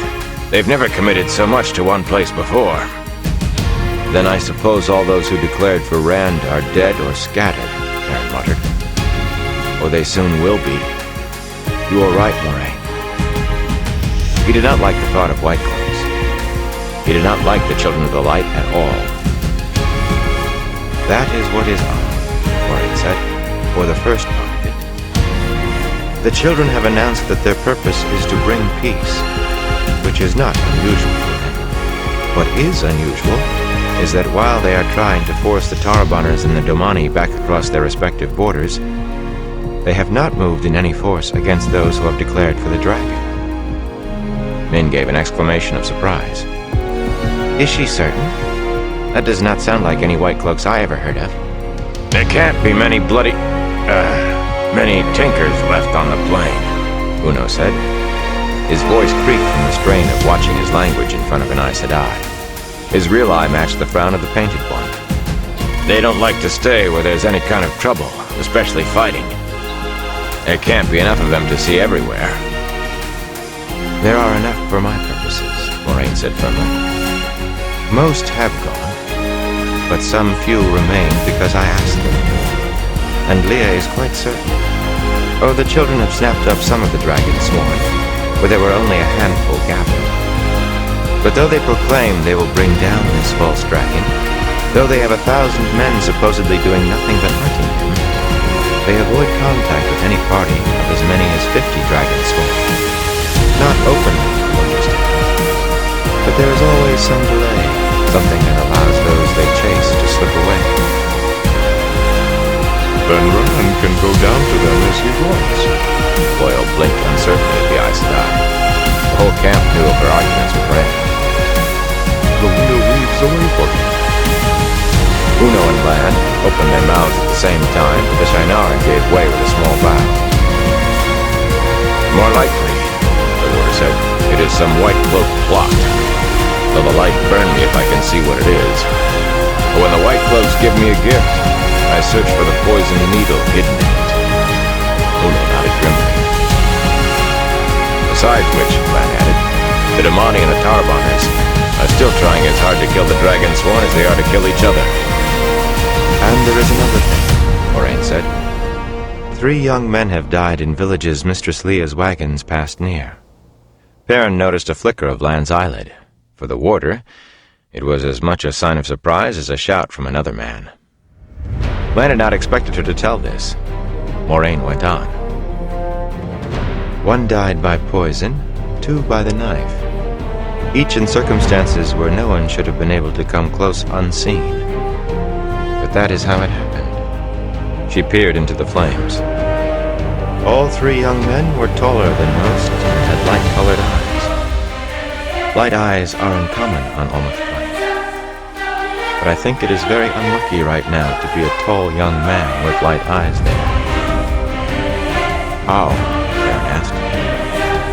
They've never committed so much to one place before. Then I suppose all those who declared for Rand are dead or scattered, Perrin muttered. Or they soon will be. You are right, Moraine. He did not like the thought of White Cloaks. He did not like the Children of the Light at all. That is what is on, Moraine said, or the first part of it. The children have announced that their purpose is to bring peace, which is not unusual for them. What is unusual is that while they are trying to force the Taraboners and the Domani back across their respective borders, they have not moved in any force against those who have declared for the dragon. Min gave an exclamation of surprise. Is she certain? That does not sound like any White Cloaks I ever heard of. There can't be many many tinkers left on the plain, Uno said. His voice creaked from the strain of watching his language in front of an Aes Sedai. His real eye matched the frown of the painted one. They don't like to stay where there's any kind of trouble, especially fighting. There can't be enough of them to see everywhere. There are enough for my purposes, Moraine said firmly. Most have gone, but some few remain because I asked them. And Leah is quite certain. Oh, the children have snapped up some of the dragon's swarm, where there were only a handful gathered. But though they proclaim they will bring down this false dragon, though they have 1,000 men supposedly doing nothing but hunting him, they avoid contact with any party of as many as 50 dragon swarm. Not openly, you understand. But there is always some delay, something that allows those they chase to slip away. Then Rand can go down to them as he wants. Boyle blinked uncertainly at the Aes Sedai. The whole camp knew of her arguments with Rand. The wheel weaves away for him. Uno and Lan opened their mouths at the same time, but the Shinaran gave way with a small bow. More likely, the warder said, it is some white cloak plot. Though the light burn me if I can see what it is. But when the white cloaks give me a gift, I search for the poisoned needle hidden in it. Uno nodded grimly. Besides which, Lan added, the Damani and the Tarboners are still trying as hard to kill the dragon sworn as they are to kill each other. And there is another thing, Moraine said. 3 young men have died in villages Mistress Leah's wagons passed near. Perrin noticed a flicker of Lan's eyelid. For the warder, it was as much a sign of surprise as a shout from another man. Lan had not expected her to tell this. Moraine went on. 1 died by poison, 2 by the knife. Each in circumstances where no one should have been able to come close unseen. But that is how it happened. She peered into the flames. All 3 young men were taller than most and had light-colored eyes. Light eyes are uncommon on Almoth Plain. But I think it is very unlucky right now to be a tall young man with light eyes there. How? Perrin asked.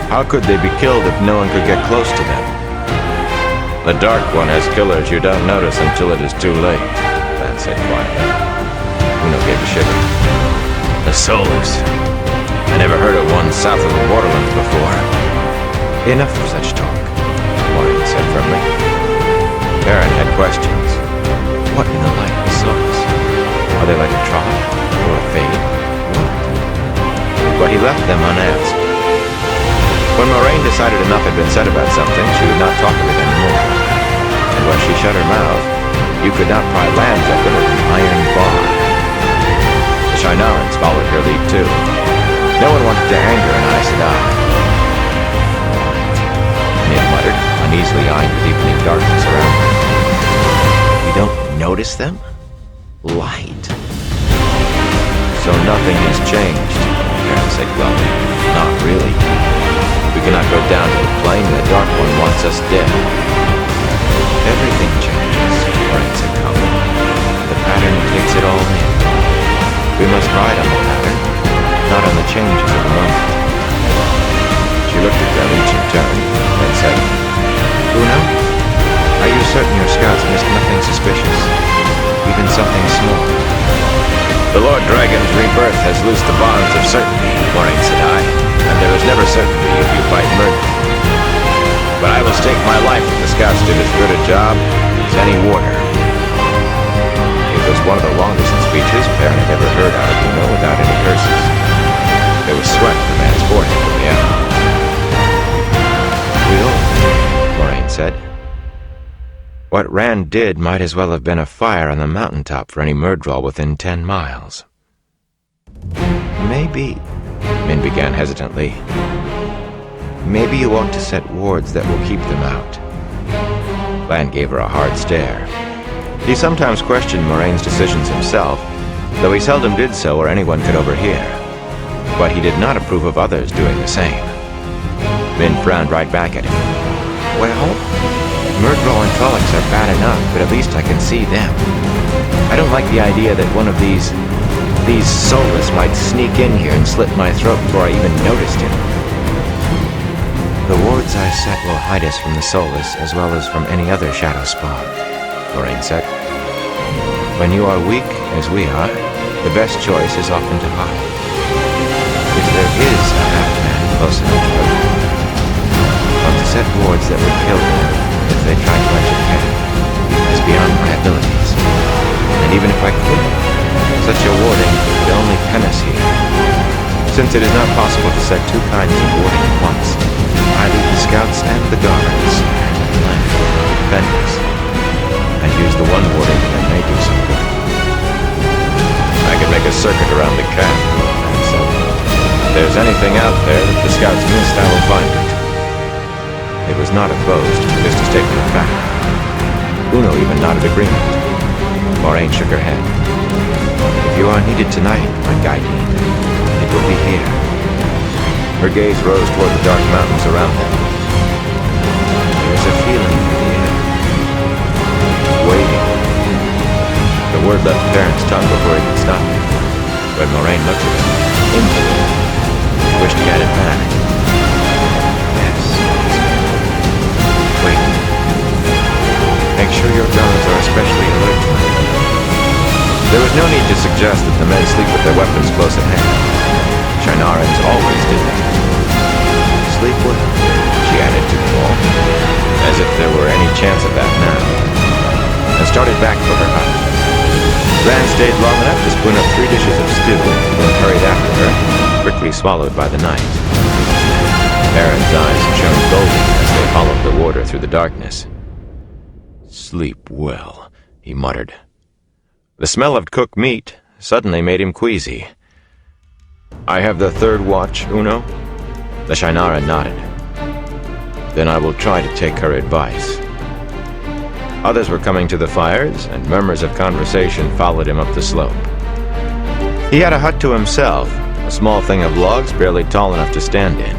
How could they be killed if no one could get close to them? The Dark One has killers you don't notice until it is too late, Lan said quietly. Uno gave a shiver. The Solars. I never heard of one south of the borderlands before. Enough of such talk, Moraine said firmly. Perrin had questions. What in the light of the Solars? Are they like a tribe? Or a fade? What? But he left them unasked. When Moraine decided enough had been said about something, she would not talk of it anymore. And when she shut her mouth, you could not pry lambs open with an iron bar. The Shinarans followed her lead too. No one wanted to anger an Aes Sedai. Nin muttered, uneasily eyeing the deepening darkness around her. You don't notice them? Light. So nothing has changed, Perrin said glumly. Not really. We cannot go down to the plain, and the Dark One wants us dead. Everything changes, Moraine said calmly. The pattern takes it all in. We must ride on the pattern, not on the changes of the moment. She looked at them each in turn, then said, Uno, are you certain your scouts missed nothing suspicious? Even something small? The Lord Dragon's rebirth has loosed the bonds of certainty, Moraine said I, and there is never certainty if you fight murder. But I will stake my life if the scouts did as good a job as any warder. It was one of the longest speeches Perrin had ever heard out of Uno without any curses. There was sweat on the man's forehead from the end. Will, Moraine said. What Rand did might as well have been a fire on the mountaintop for any Myrddraal within 10 miles. Maybe, Min began hesitantly. Maybe you ought to set wards that will keep them out. Lan gave her a hard stare. He sometimes questioned Moraine's decisions himself, though he seldom did so where anyone could overhear. But he did not approve of others doing the same. Min frowned right back at him. Well, Myrddraal and Trollocs are bad enough, but at least I can see them. I don't like the idea that one of these soulless might sneak in here and slit my throat before I even noticed him. The wards I set will hide us from the soulless as well as from any other shadow spawn, Moraine said. When you are weak, as we are, the best choice is often to hide. If there is a half-man close enough to cords that would kill them if they tried to entertain is beyond my abilities. And even if I could, such a warding would only pen us here. Since it is not possible to set two kinds of warding at once, I leave the scouts and the guards and defenders, and use the one warding that may do some good. I could make a circuit around the camp, and so if there's anything out there that the scouts missed, I will find it. It was not a boast, just a statement of fact. Uno even nodded agreement. Moraine shook her head. If you are needed tonight, my guardian, it will be here. Her gaze rose toward the dark mountains around them. There is a feeling in the air. Waiting. The word left Perrin's tongue before he could stop it. But Moraine looked at him, into him. He wished he had it back. Yes. Wait. Make sure your guards are especially alert tonight. There was no need to suggest that the men sleep with their weapons close at hand. Shinarans always did that. Sleep with them, she added to them all, as if there were any chance of that now, and started back for her hut. Ran stayed long enough to spoon up 3 dishes of stew, then hurried after her, quickly swallowed by the night. Perrin's eyes shone golden as they followed the warder through the darkness. Sleep well, he muttered. The smell of cooked meat suddenly made him queasy. I have the 3rd watch, Uno? The Shinaran nodded. Then I will try to take her advice. Others were coming to the fires, and murmurs of conversation followed him up the slope. He had a hut to himself, a small thing of logs barely tall enough to stand in,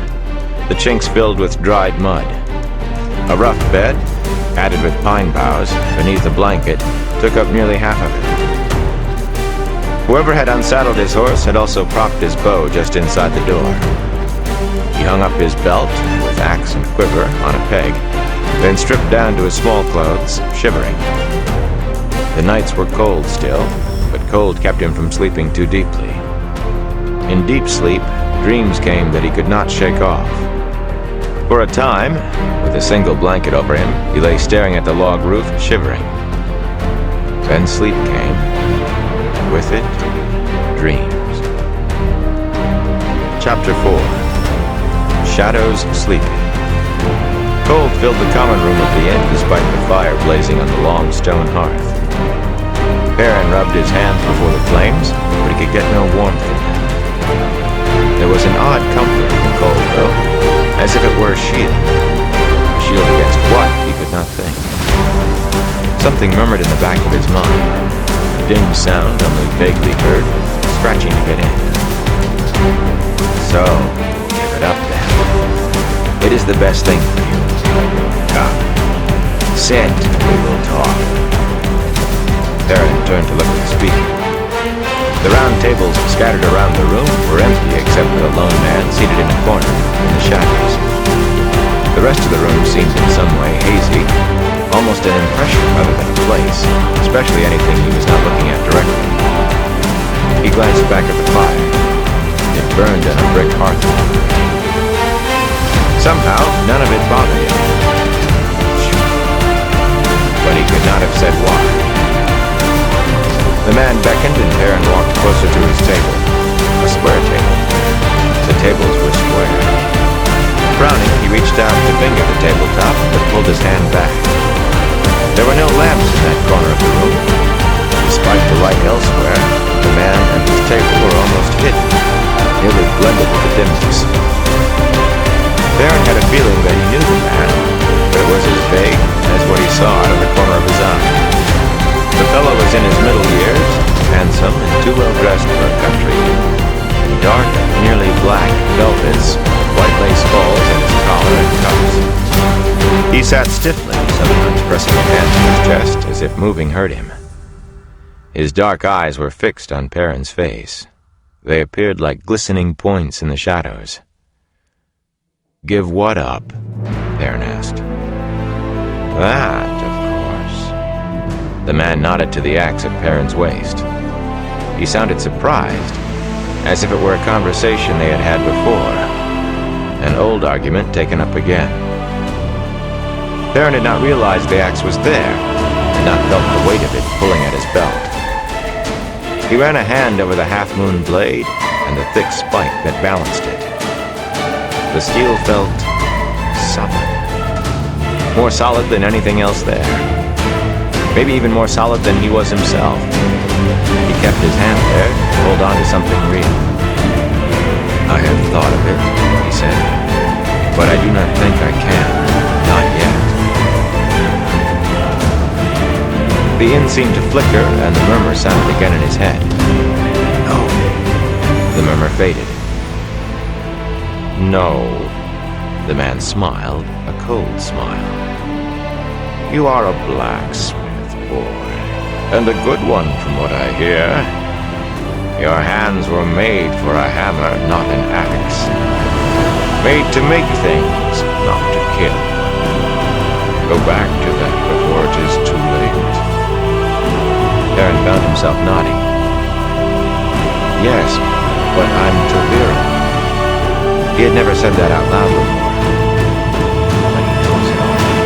the chinks filled with dried mud. A rough bed, padded with pine boughs, beneath a blanket, took up nearly half of it. Whoever had unsaddled his horse had also propped his bow just inside the door. He hung up his belt, with axe and quiver, on a peg, then stripped down to his small clothes, shivering. The nights were cold still, but cold kept him from sleeping too deeply. In deep sleep, dreams came that he could not shake off. For a time, with a single blanket over him, he lay staring at the log roof, shivering. Then sleep came. With it, dreams. Chapter 4. Shadows Sleeping. Cold filled the common room at the inn despite the fire blazing on the long stone hearth. Perrin rubbed his hands before the flames, but he could get no warmth from them. There was an odd comfort in the cold, though, as if it were a shield. A shield against what, he could not think. Something murmured in the back of his mind. Dim sound only vaguely heard, scratching to get in. So, give it up then. It is the best thing for you. Come. Sit, we will talk. Perrin turned to look at the speaker. The round tables scattered around the room were empty except for the lone man seated in a corner in the shadows. The rest of the room seemed in some way hazy, almost an impression rather than a place, especially anything he was not looking at directly. He glanced back at the fire. It burned on a brick hearth. Somehow, none of it bothered him. But he could not have said why. The man beckoned and Perrin walked closer to his table. A square table. The tables were square. Frowning, he reached down to finger the tabletop, but pulled his hand back. There were no lamps in that corner of the room. Despite the light elsewhere, the man and his table were almost hidden, nearly blended with the dimness. Perrin had a feeling that he knew the man, but it was as vague as what he saw out of the corner of his eye. The fellow was in his middle years, handsome and too well dressed for a country, in dark, nearly black velvets, white lace falls in his collar and cuffs. He sat stiffly, sometimes pressing a hand to his chest as if moving hurt him. His dark eyes were fixed on Perrin's face. They appeared like glistening points in the shadows. Give what up? Perrin asked. That, of course. The man nodded to the axe at Perrin's waist. He sounded surprised, as if it were a conversation they had had before. An old argument taken up again. Theron had not realized the axe was there, had not felt the weight of it pulling at his belt. He ran a hand over the half-moon blade and the thick spike that balanced it. The steel felt solid. More solid than anything else there. Maybe even more solid than he was himself. He kept his hand there to hold on to something real. "I have thought of it," he said, "but I do not think I can. Not yet." The inn seemed to flicker, and the murmur sounded again in his head. "No." The murmur faded. "No." The man smiled, a cold smile. "You are a blacksmith, boy, and a good one from what I hear. Your hands were made for a hammer, not an axe. Made to make things, not to kill. Go back to that before it is too late." Theron found himself nodding. "Yes, but I'm Tobira." He had never said that out loud before. But he knows it already.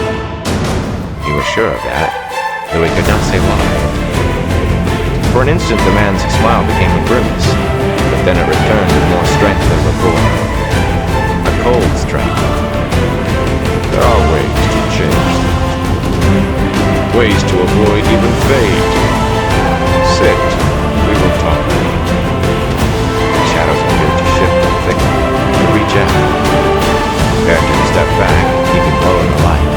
He was sure of that, though he could not say why. For an instant the man's smile became a grimace, but then it returned with more strength than before. A cold strength. "There are ways to change things. Ways to avoid even fate. Sit. We will talk." The shadows appeared to shift and thicken, to reach out. Theron took a step back, keeping low in the light.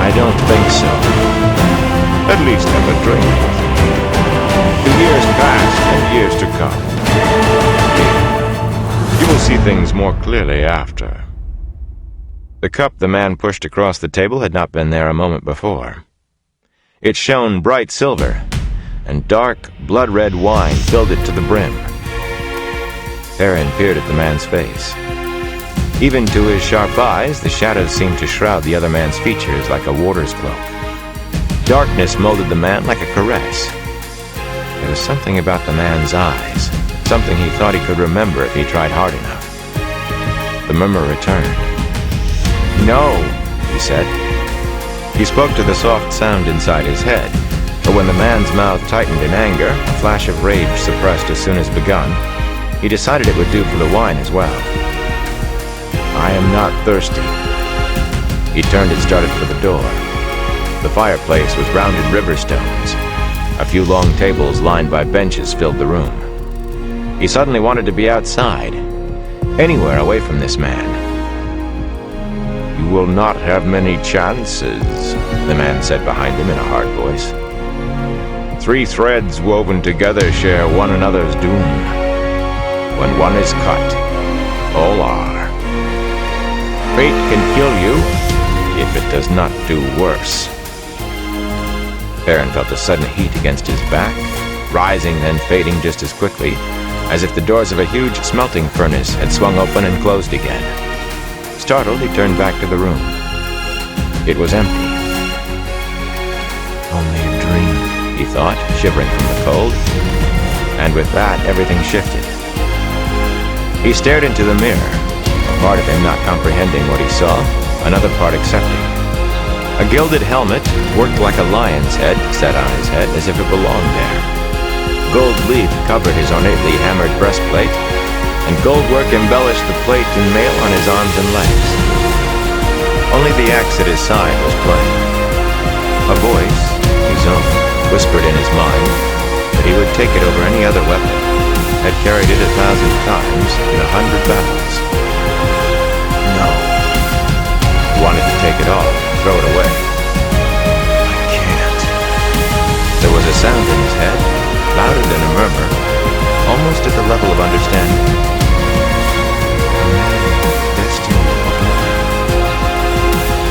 "I don't think so." "At least have a drink. The years past and years to come. You will see things more clearly after." The cup the man pushed across the table had not been there a moment before. It shone bright silver, and dark, blood-red wine filled it to the brim. Theron peered at the man's face. Even to his sharp eyes, the shadows seemed to shroud the other man's features like a warder's cloak. Darkness molded the man like a caress. There was something about the man's eyes, something he thought he could remember if he tried hard enough. The murmur returned. "No," he said. He spoke to the soft sound inside his head, but when the man's mouth tightened in anger, a flash of rage suppressed as soon as begun, he decided it would do for the wine as well. "I am not thirsty." He turned and started for the door. The fireplace was rounded river stones. A few long tables lined by benches filled the room. He suddenly wanted to be outside, anywhere away from this man. "You will not have many chances," the man said behind him in a hard voice. "Three threads woven together share one another's doom. When one is cut, all are. Fate can kill you if it does not do worse." Theron felt a sudden heat against his back, rising then fading just as quickly, as if the doors of a huge smelting furnace had swung open and closed again. Startled, he turned back to the room. It was empty. Only a dream, he thought, shivering from the cold. And with that, everything shifted. He stared into the mirror, a part of him not comprehending what he saw, another part accepting. A gilded helmet, worked like a lion's head, sat on his head as if it belonged there. Gold leaf covered his ornately hammered breastplate, and goldwork embellished the plate and mail on his arms and legs. Only the axe at his side was plain. A voice, his own, whispered in his mind that he would take it over any other weapon, had carried it 1,000 times in 100 battles. No. He wanted to take it off, throw it away. "I can't." There was a sound in his head, louder than a murmur, almost at the level of understanding. A man destined for glory.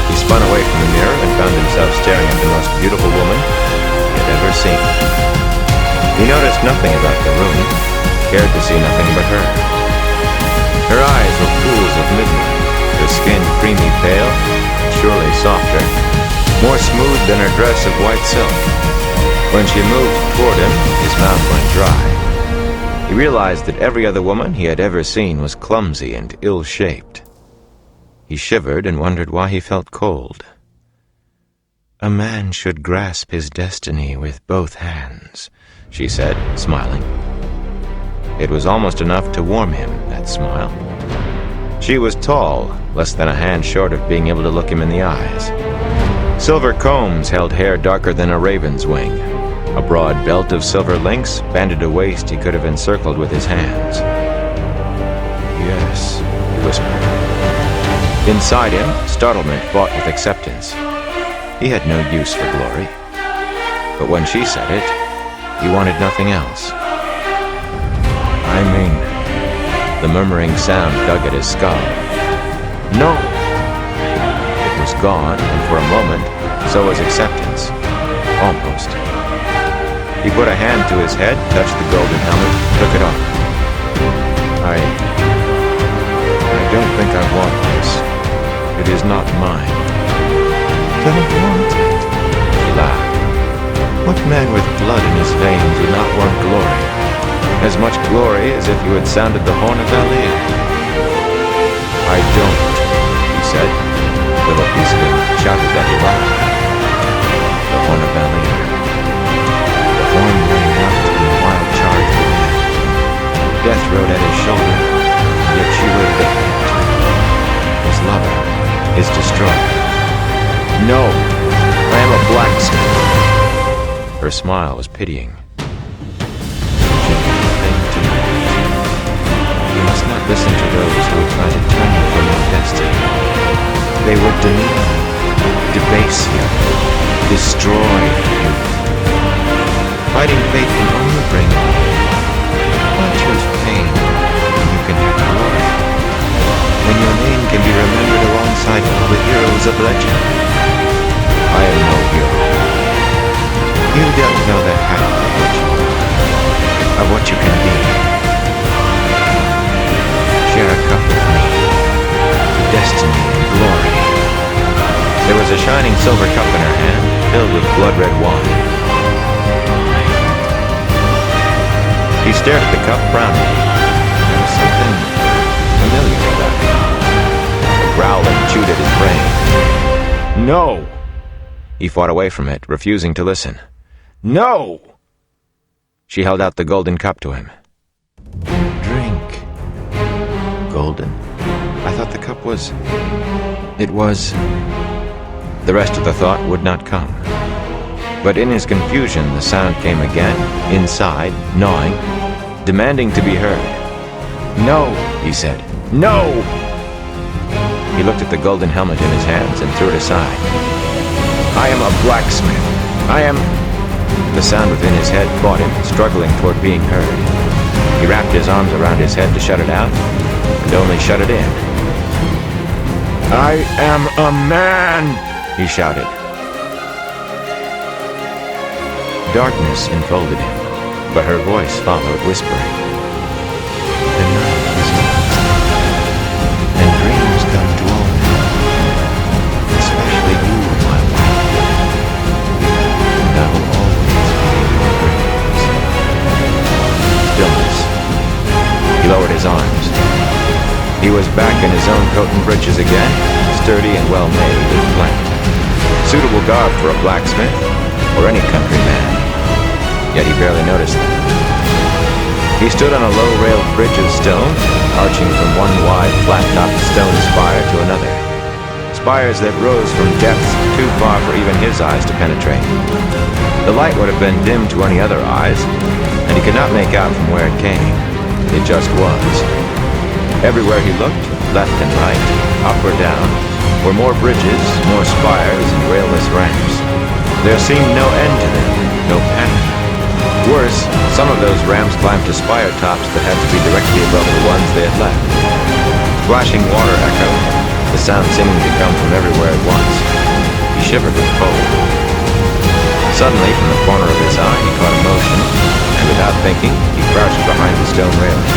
He spun away from the mirror and found himself staring at the most beautiful woman he had ever seen. He noticed nothing about the room, cared to see nothing but her. Her eyes were pools of midnight, her skin creamy pale, surely softer, more smooth than her dress of white silk. When she moved toward him, his mouth went dry. He realized that every other woman he had ever seen was clumsy and ill-shaped. He shivered and wondered why he felt cold. "A man should grasp his destiny with both hands," she said, smiling. It was almost enough to warm him, that smile. She was tall, less than a hand short of being able to look him in the eyes. Silver combs held hair darker than a raven's wing. A broad belt of silver links banded a waist he could have encircled with his hands. "Yes," he whispered. Inside him, startlement fought with acceptance. He had no use for glory. But when she said it, he wanted nothing else. "I mean," the murmuring sound dug at his skull. "No!" It was gone, and for a moment, so was acceptance. Almost. He put a hand to his head, touched the golden helmet, took it off. I don't think I want this. It is not mine." "Don't want it?" He laughed. "What man with blood in his veins would not want glory? As much glory as if you had sounded the horn of Valier." "I don't," he said. A little piece of him shouted that he lied. The horn of Valier. The horn rang out in the wild charge within. Death rode at his shoulder, yet she waited at it. His lover, his destroyer. "No, I am a blacksmith." Her smile was pitying. "You must not listen to those who would try to turn you from your destiny. They would demean you, debase you, destroy you. Fighting fate can only bring glory. Why choose pain when you can have glory? When your name can be remembered alongside all the heroes of legend. I am no hero. You don't know the half of what you can be. Share a cup with me. Destiny and glory." There was a shining silver cup in her hand, filled with blood-red wine. He stared at the cup, frowning. There was something familiar about it. A growl that chewed at his brain. "No!" He fought away from it, refusing to listen. "No!" She held out the golden cup to him. "Drink." Golden? I thought the cup was... It was... The rest of the thought would not come. But in his confusion, the sound came again, inside, gnawing, demanding to be heard. "No," he said. "No!" He looked at the golden helmet in his hands and threw it aside. "I am a blacksmith. I am..." The sound within his head fought him, struggling toward being heard. He wrapped his arms around his head to shut it out, and only shut it in. "I am a man!" he shouted. Darkness enfolded him, but her voice followed, whispering. "The night is young, and dreams come to all men, especially you, my wife. And I will always be your dreams." Stillness. He lowered his arms. He was back in his own coat and breeches again, sturdy and well-made and flanked. Suitable garb for a blacksmith or any countryman. Yet he barely noticed them. He stood on a low-railed bridge of stone, arching from one wide, flat-topped stone spire to another. Spires that rose from depths too far for even his eyes to penetrate. The light would have been dim to any other eyes, and he could not make out from where it came. It just was. Everywhere he looked, left and right, up or down, were more bridges, more spires, and railless ramps. There seemed no end to them, no pattern. Worse, some of those ramps climbed to spire tops that had to be directly above the ones they had left. Splashing water echoed, the sound seeming to come from everywhere at once. He shivered with cold. Suddenly, from the corner of his eye, he caught a motion, and without thinking, he crouched behind the stone railing.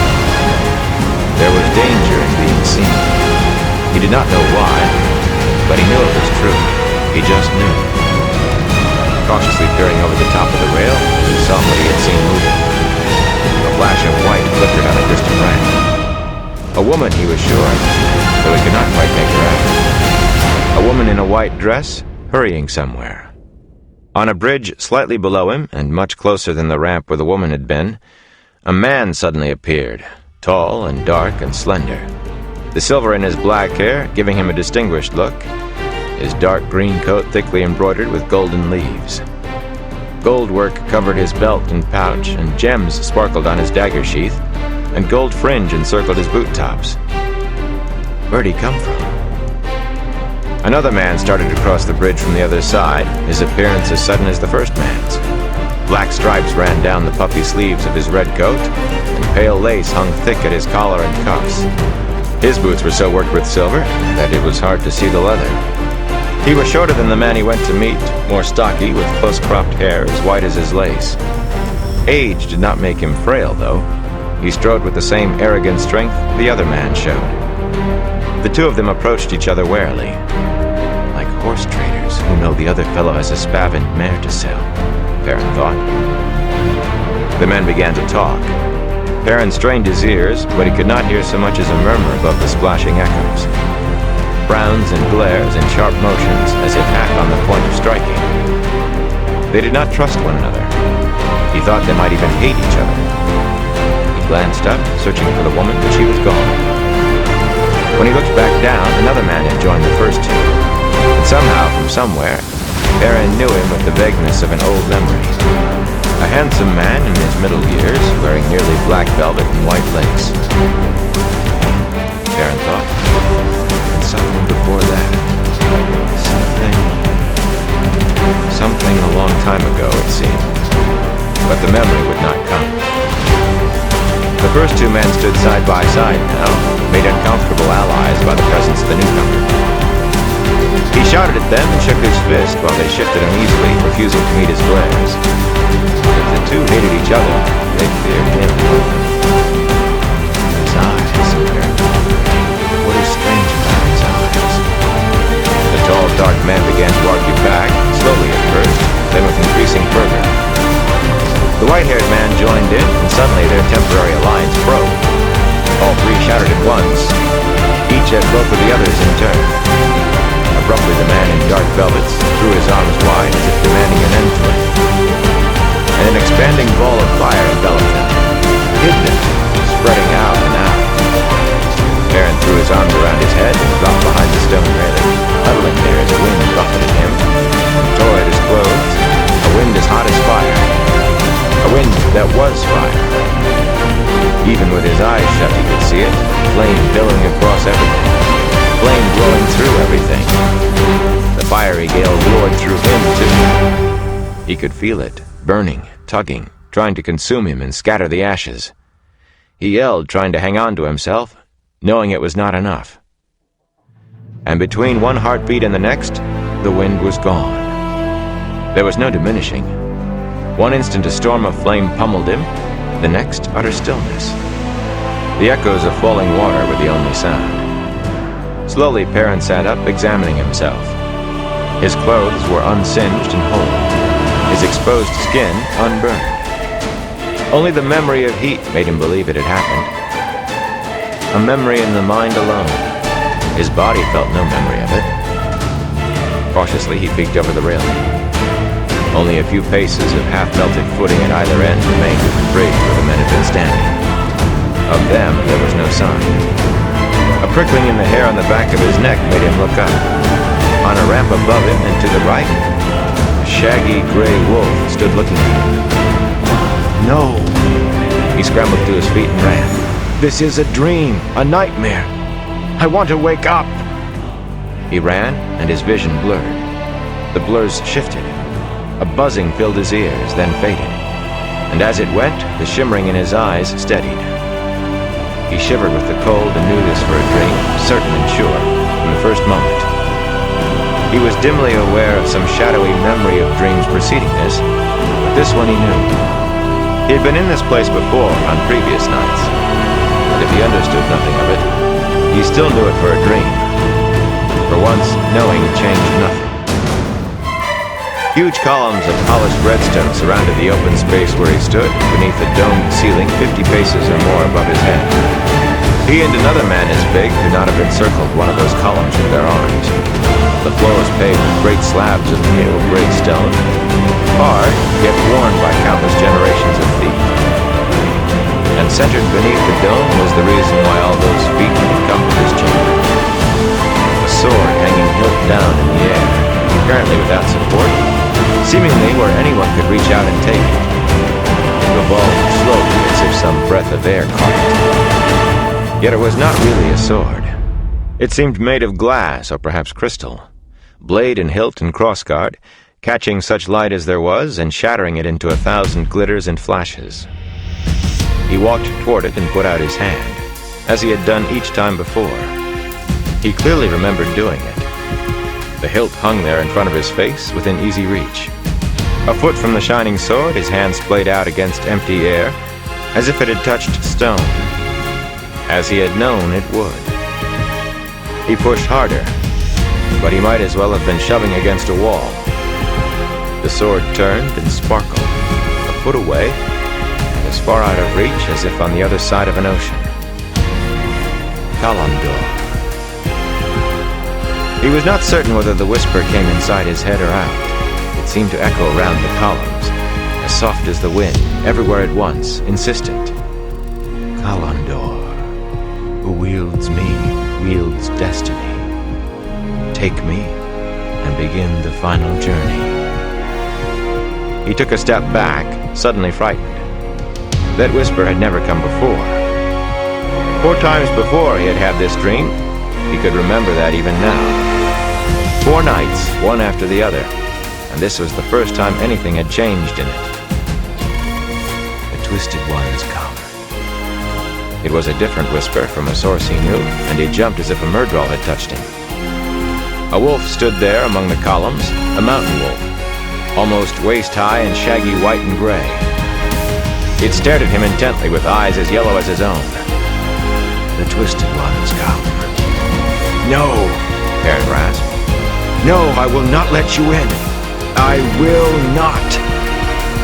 There was danger in being seen. He did not know why, but he knew it was true. He just knew. Cautiously peering over the top of the rail, he saw what he had seen moving. A flash of white flickered on a distant ramp. A woman, he was sure, though he could not quite make her out. A woman in a white dress, hurrying somewhere. On a bridge slightly below him, and much closer than the ramp where the woman had been, a man suddenly appeared, tall and dark and slender, the silver in his black hair giving him a distinguished look, his dark green coat thickly embroidered with golden leaves. Gold work covered his belt and pouch, and gems sparkled on his dagger sheath, and gold fringe encircled his boot tops. Where'd he come from? Another man started to cross the bridge from the other side, his appearance as sudden as the first man's. Black stripes ran down the puffy sleeves of his red coat, and pale lace hung thick at his collar and cuffs. His boots were so worked with silver that it was hard to see the leather. He was shorter than the man he went to meet, more stocky, with close-cropped hair as white as his lace. Age did not make him frail, though. He strode with the same arrogant strength the other man showed. The two of them approached each other warily, like horse traders who know the other fellow has a spavined mare to sell, Perrin thought. The men began to talk. Perrin strained his ears, but he could not hear so much as a murmur above the splashing echoes. Browns and glares and sharp motions, as if half on the point of striking. They did not trust one another. He thought they might even hate each other. He glanced up, searching for the woman, but she was gone. When he looked back down, another man had joined the first two. And somehow, from somewhere, Perrin knew him with the vagueness of an old memory. A handsome man in his middle years, wearing nearly black velvet and white lace. Perrin thought. And something before that. Something a long time ago, it seemed. But the memory would not come. The first two men stood side by side now, made uncomfortable allies by the presence of the newcomer. He shouted at them and shook his fist while they shifted uneasily, refusing to meet his glares. If the two hated each other, they feared him. His eyes, what is strange about his eyes? The tall, dark man began to argue back, slowly at first, then with increasing fervor. The white-haired man joined in, and suddenly their temporary alliance broke. All three shouted at once, each at both of the others in turn. Abruptly, the man in dark velvets threw his arms wide as if demanding an end to it. And an expanding ball of fire enveloped them, hid them, spreading out and out. Perrin threw his arms around his head and dropped behind the stone railing, huddling there as the wind buffeted him, and tore at his clothes, a wind as hot as fire. A wind that was fire. Even with his eyes shut, he could see it, flame billowing across everything, flame blowing through everything. The fiery gale roared through him, too. He could feel it, burning, tugging, trying to consume him and scatter the ashes. He yelled, trying to hang on to himself, knowing it was not enough. And between one heartbeat and the next, the wind was gone. There was no diminishing. One instant a storm of flame pummeled him, the next utter stillness. The echoes of falling water were the only sound. Slowly Perrin sat up, examining himself. His clothes were unsinged and whole, his exposed skin unburned. Only the memory of heat made him believe it had happened. A memory in the mind alone. His body felt no memory of it. Cautiously he peeked over the railing. Only a few paces of half-melted footing at either end remained of the bridge where the men had been standing. Of them, there was no sign. A prickling in the hair on the back of his neck made him look up. On a ramp above him and to the right, a shaggy gray wolf stood looking at him. No! He scrambled to his feet and ran. This is a dream, a nightmare. I want to wake up! He ran, and his vision blurred. The blurs shifted. A buzzing filled his ears, then faded. And as it went, the shimmering in his eyes steadied. He shivered with the cold and knew this for a dream, certain and sure, from the first moment. He was dimly aware of some shadowy memory of dreams preceding this, but this one he knew. He had been in this place before, on previous nights, and if he understood nothing of it, he still knew it for a dream. For once, knowing changed nothing. Huge columns of polished redstone surrounded the open space where he stood, beneath a domed ceiling 50 paces or more above his head. He and another man as big could not have encircled one of those columns with their arms. The floor was paved with great slabs of pale gray stone, hard yet worn by countless generations of feet. And centered beneath the dome was the reason why all those feet had come to this chamber. A sword hanging hilt down in the air, apparently without support, seemingly where anyone could reach out and take it. It revolved slowly as if some breath of air caught it. Yet it was not really a sword. It seemed made of glass or perhaps crystal. Blade and hilt and crossguard, catching such light as there was and shattering it into 1,000 glitters and flashes. He walked toward it and put out his hand, as he had done each time before. He clearly remembered doing it. The hilt hung there in front of his face, within easy reach. A foot from the shining sword, his hand splayed out against empty air, as if it had touched stone, as he had known it would. He pushed harder, but he might as well have been shoving against a wall. The sword turned and sparkled, a foot away, as far out of reach as if on the other side of an ocean. Kalandor. He was not certain whether the whisper came inside his head or out. It seemed to echo round the columns, as soft as the wind, everywhere at once, insistent. Kalandor, who wields me, wields destiny. Take me, and begin the final journey. He took a step back, suddenly frightened. That whisper had never come before. 4 times before he had had this dream. He could remember that even now. 4 nights, one after the other, and this was the first time anything had changed in it. The Twisted Ones come. It was a different whisper from a source he knew, and he jumped as if a Myrddraal had touched him. A wolf stood there among the columns, a mountain wolf, almost waist-high and shaggy white and gray. It stared at him intently with eyes as yellow as his own. The Twisted Ones come. No, Perrin rasped. no, I will not let you in. I will not.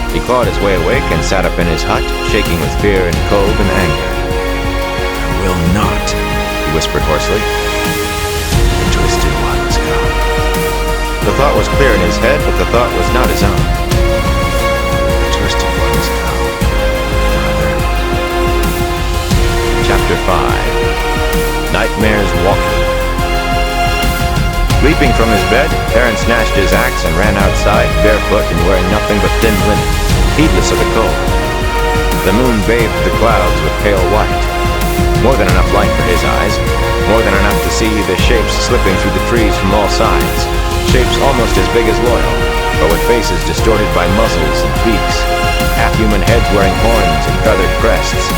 He clawed his way awake and sat up in his hut, shaking with fear and cold and anger. I will not, he whispered hoarsely. The Twisted Ones come. The thought was clear in his head, but the thought was not his own. The Twisted Ones come. Father. Chapter 5. Nightmares Walking. Leaping from his bed, Perrin snatched his axe and ran outside, barefoot and wearing nothing but thin linen, heedless of the cold. The moon bathed the clouds with pale white. More than enough light for his eyes, more than enough to see the shapes slipping through the trees from all sides, shapes almost as big as Loyal, but with faces distorted by muzzles and beaks, half-human heads wearing horns and feathered crests,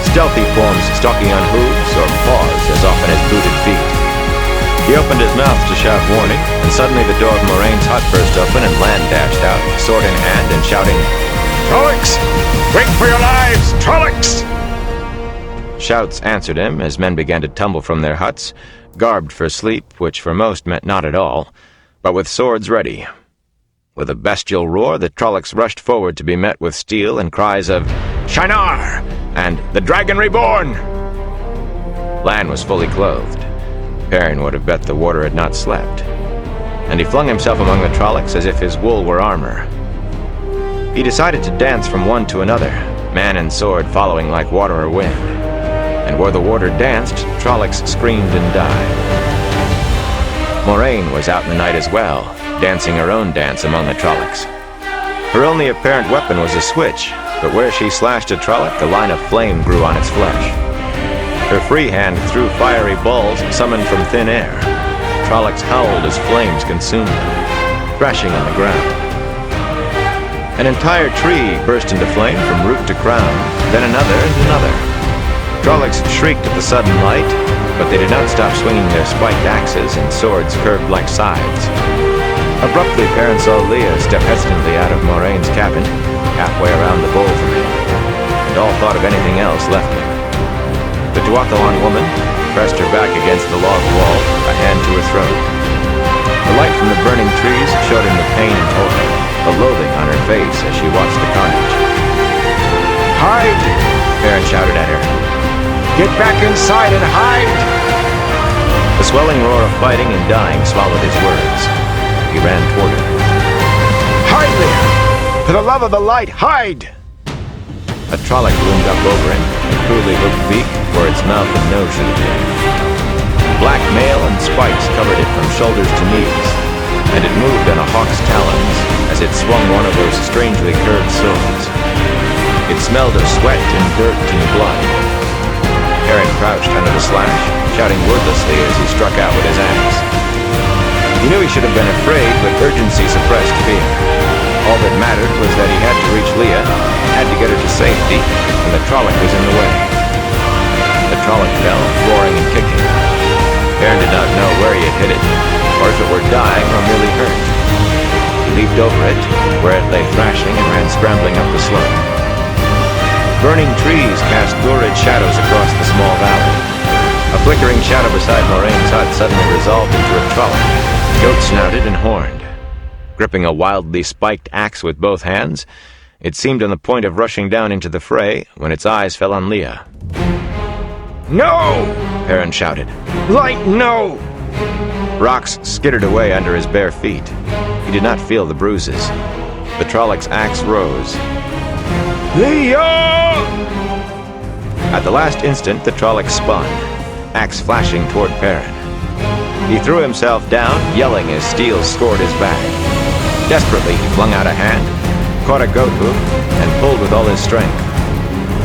stealthy forms stalking on hooves or paws as often as booted feet. He opened his mouth to shout warning, and suddenly the door of Moraine's hut burst open and Lan dashed out, sword in hand and shouting, Trollocs! Wait for your lives, Trollocs! Shouts answered him as men began to tumble from their huts, garbed for sleep, which for most meant not at all, but with swords ready. With a bestial roar, the Trollocs rushed forward to be met with steel and cries of, Shinar! And the Dragon Reborn! Lan was fully clothed. Perrin would have bet the warder had not slept, and he flung himself among the Trollocs as if his wool were armor. He decided to dance from one to another, man and sword following like water or wind, and where the warder danced, Trollocs screamed and died. Moraine was out in the night as well, dancing her own dance among the Trollocs. Her only apparent weapon was a switch, but where she slashed a Trolloc, a line of flame grew on its flesh. Her free hand threw fiery balls summoned from thin air. Trollocs howled as flames consumed them, crashing on the ground. An entire tree burst into flame from root to crown, then another and another. Trollocs shrieked at the sudden light, but they did not stop swinging their spiked axes and swords curved like scythes. Abruptly, Perrin saw Leah step hesitantly out of Moraine's cabin, halfway around the bowl from him, and all thought of anything else left him. The Tuathalan woman pressed her back against the log wall, a hand to her throat. The light from the burning trees showed him the pain and horror, the loathing on her face as she watched the carnage. Hide! Perrin shouted at her. Get back inside and hide! The swelling roar of fighting and dying swallowed his words. He he ran toward her. Hide there! For the love of the light, hide! A Trolloc loomed up over him, a crudely hooked beak where its mouth and nose should have been. Black mail and spikes covered it from shoulders to knees, and it moved on a hawk's talons as it swung one of those strangely curved swords. It smelled of sweat and dirt and blood. Perrin crouched under the slash, shouting wordlessly as he struck out with his axe. He knew he should have been afraid, but urgency suppressed fear. All that mattered was that he had to reach Leah, had to get her to safety, and the Trolloc was in the way. The Trolloc fell, roaring and kicking. Perrin did not know where he had hit it, or if it were dying or merely hurt. He leaped over it, where it lay thrashing, and ran scrambling up the slope. Burning trees cast lurid shadows across the small valley. A flickering shadow beside Moraine's hut suddenly resolved into a Trolloc, goat-snouted and horned. Gripping a wildly spiked axe with both hands, it seemed on the point of rushing down into the fray when its eyes fell on Leah. No! Perrin shouted. Light, no! Rocks skittered away under his bare feet. He did not feel the bruises. The Trolloc's axe rose. Leah! At the last instant, the Trolloc spun, axe flashing toward Perrin. He threw himself down, yelling as steel scored his back. Desperately, he flung out a hand, caught a goat hoof, and pulled with all his strength.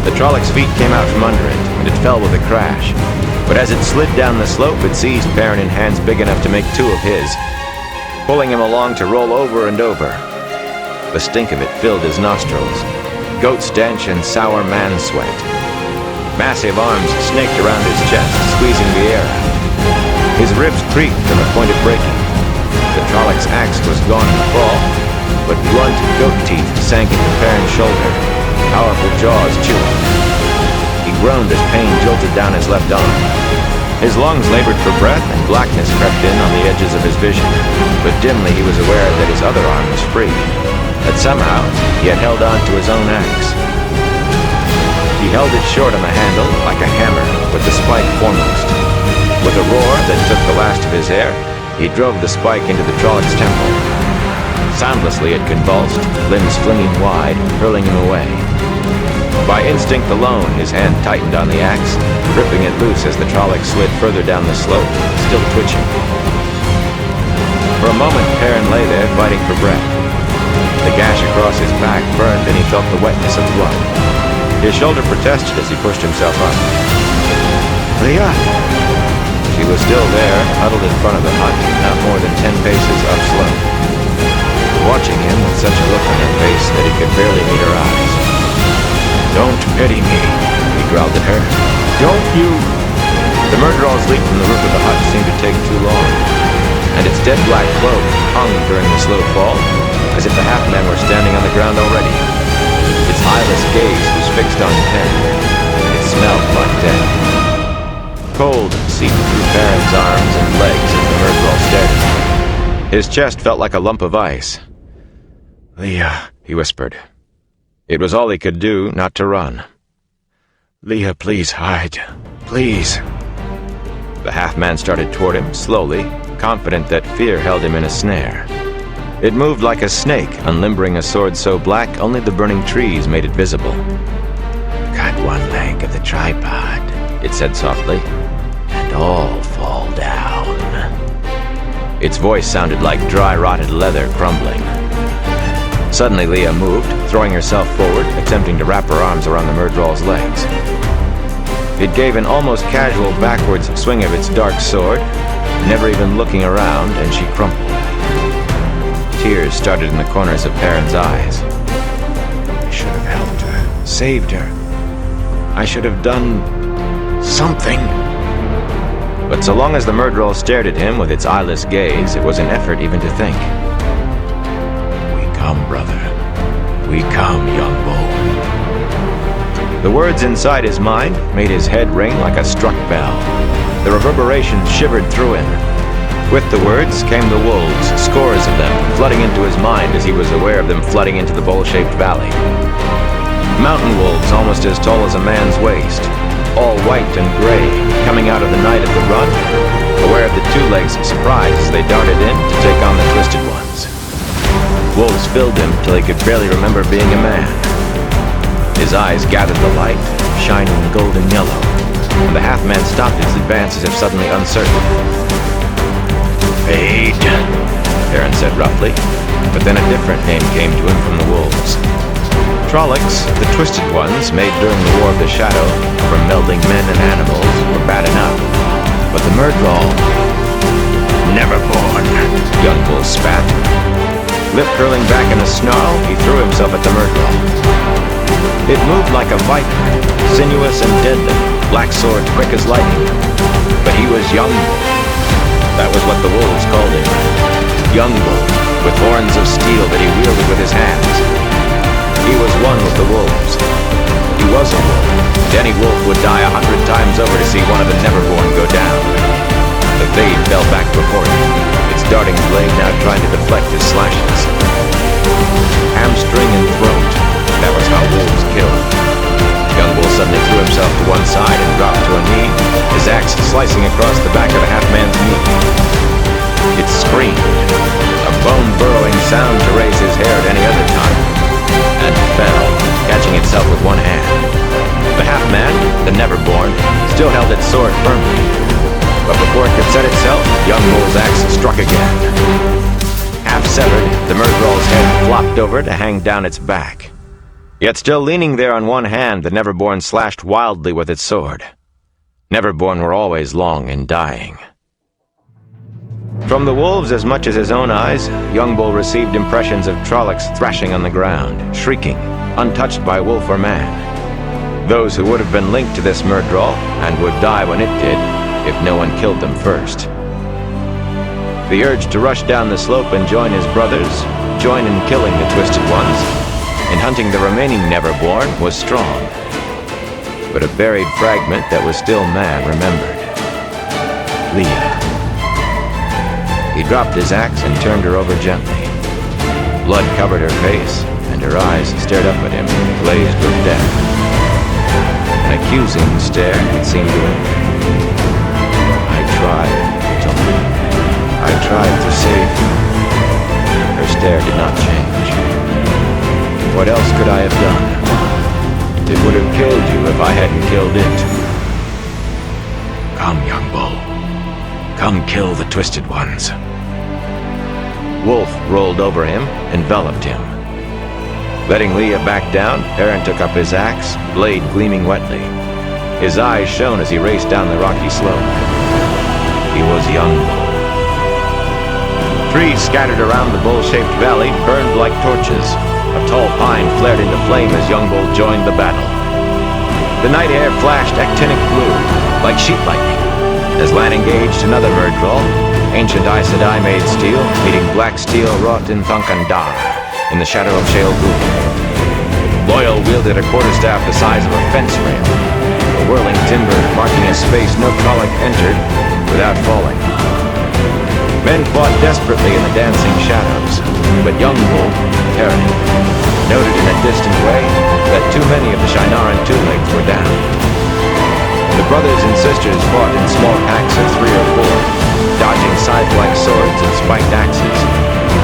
The Trolloc's feet came out from under it, and it fell with a crash. But as it slid down the slope, it seized Perrin in hands big enough to make two of his, pulling him along to roll over and over. The stink of it filled his nostrils, goat stench and sour man sweat. Massive arms snaked around his chest, squeezing the air out. His ribs creaked to the point of breaking. The Trolloc's axe was gone in the fall, but blunt goat teeth sank into Perrin's shoulder, powerful jaws chewing. He groaned as pain jolted down his left arm. His lungs labored for breath, and blackness crept in on the edges of his vision, but dimly he was aware that his other arm was free, that somehow he had held on to his own axe. He held it short on the handle, like a hammer, with the spike foremost. With a roar that took the last of his air, he drove the spike into the Trolloc's temple. Soundlessly it convulsed, limbs flinging wide, hurling him away. By instinct alone, his hand tightened on the axe, ripping it loose as the Trolloc slid further down the slope, still twitching. For a moment, Perrin lay there, fighting for breath. The gash across his back burned, and he felt the wetness of blood. His shoulder protested as he pushed himself up. Leah! She was still there, huddled in front of the hut, not more than 10 paces upslope, watching him with such a look on her face that he could barely meet her eyes. Don't pity me, he growled at her. Don't you? The murderal's leap from the roof of the hut seemed to take too long, and its dead black cloak hung during the slow fall, as if the half-men were standing on the ground already. Its eyeless gaze was fixed on Perrin. It smelled like death. Cold seeped through Perrin's arms and legs as the murderal stared at him. His chest felt like a lump of ice. Leah, he whispered. It was all he could do not to run. Leah, please hide. Please. The half-man started toward him, slowly, confident that fear held him in a snare. It moved like a snake, unlimbering a sword so black only the burning trees made it visible. Cut one leg of the tripod, it said softly, and all fall down. Its voice sounded like dry, rotted leather crumbling. Suddenly Leah moved, throwing herself forward, attempting to wrap her arms around the murderal's legs. It gave an almost casual backwards swing of its dark sword, never even looking around, and she crumpled. Tears started in the corners of Perrin's eyes. I should have helped her, saved her. I should have done something. But so long as the murderal stared at him with its eyeless gaze, it was an effort even to think. We come, brother. We come, young bull. The words inside his mind made his head ring like a struck bell. The reverberations shivered through him. With the words came the wolves, scores of them, flooding into his mind as he was aware of them flooding into the bowl-shaped valley. Mountain wolves almost as tall as a man's waist, all white and gray, coming out of the night at the run, aware of the two legs' surprise as they darted in to take on the twisted one. filled him till he could barely remember being a man. His eyes gathered the light, shining golden yellow, and the half-man stopped his advance as if suddenly uncertain. Aid, Aaron said roughly, but then a different name came to him from the wolves. Trollocs, the Twisted Ones, made during the War of the Shadow from melding men and animals, were bad enough. But the Myrddraal... Neverborn, Young Bull spat. Lip curling back in a snarl, he threw himself at the Myrddraal. It moved like a viper, sinuous and deadly, black sword quick as lightning. But he was Young Bull. That was what the wolves called him. Young Bull, with horns of steel that he wielded with his hands. He was one with the wolves. He was a wolf. Any wolf would die 100 times over to see one of the Neverborn go down. The Fade fell back before him, its darting blade now trying to deflect his slashes. Hamstring and throat, that was how wolves killed. Young Bull suddenly threw himself to one side and dropped to a knee, his axe slicing across the back of the half-man's knee. It screamed, a bone-burrowing sound to raise his hair at any other time, and fell, catching itself with one hand. The half-man, the Neverborn, still held its sword firmly. But before it could set itself, Young Bull's axe struck again. Half severed, the Myrddraal's head flopped over to hang down its back. Yet still leaning there on one hand, the Neverborn slashed wildly with its sword. Neverborn were always long in dying. From the wolves as much as his own eyes, Young Bull received impressions of Trollocs thrashing on the ground, shrieking, untouched by wolf or man. Those who would have been linked to this Myrddraal, and would die when it did, if no one killed them first. The urge to rush down the slope and join his brothers, join in killing the Twisted Ones, in hunting the remaining Neverborn, was strong. But a buried fragment that was still man remembered. Leah. He dropped his axe and turned her over gently. Blood covered her face, and her eyes stared up at him, glazed with death. An accusing stare, it seemed to him. I tried to save you. Her stare did not change. What else could I have done? It would have killed you if I hadn't killed it. Come, Young Bull. Come kill the Twisted Ones. Wolf rolled over him, enveloped him. Letting Leah back down, Aaron took up his axe, blade gleaming wetly. His eyes shone as he raced down the rocky slope. He was Young Bull. Trees scattered around the bowl-shaped valley burned like torches. A tall pine flared into flame as Young Bull joined the battle. The night air flashed actinic blue, like sheet lightning, as Lan engaged another Myrddraal, ancient Aes Sedai made steel, meeting black steel wrought in Thunkandar, in the shadow of Shale Ghul. Loyal wielded a quarterstaff the size of a fence rail, the whirling timber marking a space no Trolloc entered without falling. Men fought desperately in the dancing shadows, but Young Bull, Terran, noted in a distant way that too many of the Shienaran Toonlings were down. The brothers and sisters fought in small packs of 3 or 4, dodging scythe-like swords and spiked axes,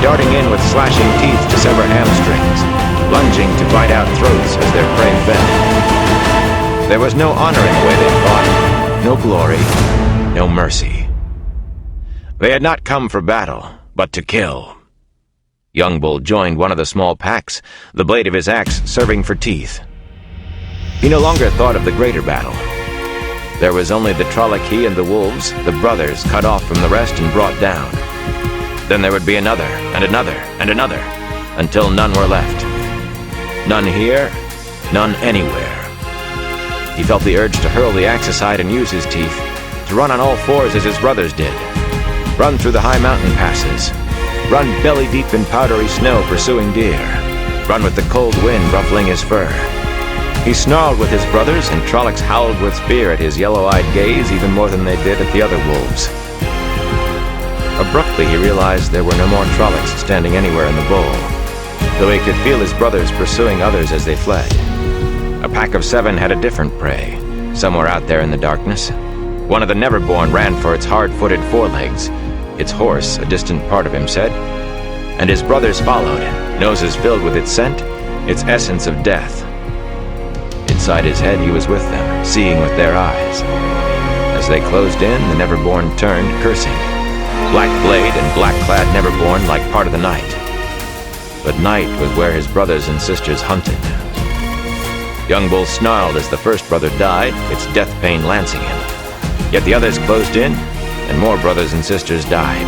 darting in with slashing teeth to sever hamstrings, lunging to bite out throats as their prey fell. There was no honor in the way they fought, no glory, no mercy. They had not come for battle, but to kill. Young Bull joined one of the small packs, the blade of his axe serving for teeth. He no longer thought of the greater battle. There was only the Trolloc and the wolves, the brothers, cut off from the rest and brought down. Then there would be another, and another, and another, until none were left. None here, none anywhere. He felt the urge to hurl the axe aside and use his teeth, to run on all fours as his brothers did. Run through the high mountain passes. Run belly-deep in powdery snow pursuing deer. Run with the cold wind ruffling his fur. He snarled with his brothers, and Trollocs howled with fear at his yellow-eyed gaze even more than they did at the other wolves. Abruptly he realized there were no more Trollocs standing anywhere in the bowl, though he could feel his brothers pursuing others as they fled. A pack of 7 had a different prey, somewhere out there in the darkness. One of the Neverborn ran for its hard-footed forelegs. Its horse, a distant part of him, said, and his brothers followed, noses filled with its scent, its essence of death. Inside his head, he was with them, seeing with their eyes. As they closed in, the Neverborn turned, cursing. Black blade and black-clad Neverborn like part of the night. But night was where his brothers and sisters hunted. Young Bull snarled as the first brother died, its death pain lancing him. Yet the others closed in, and more brothers and sisters died.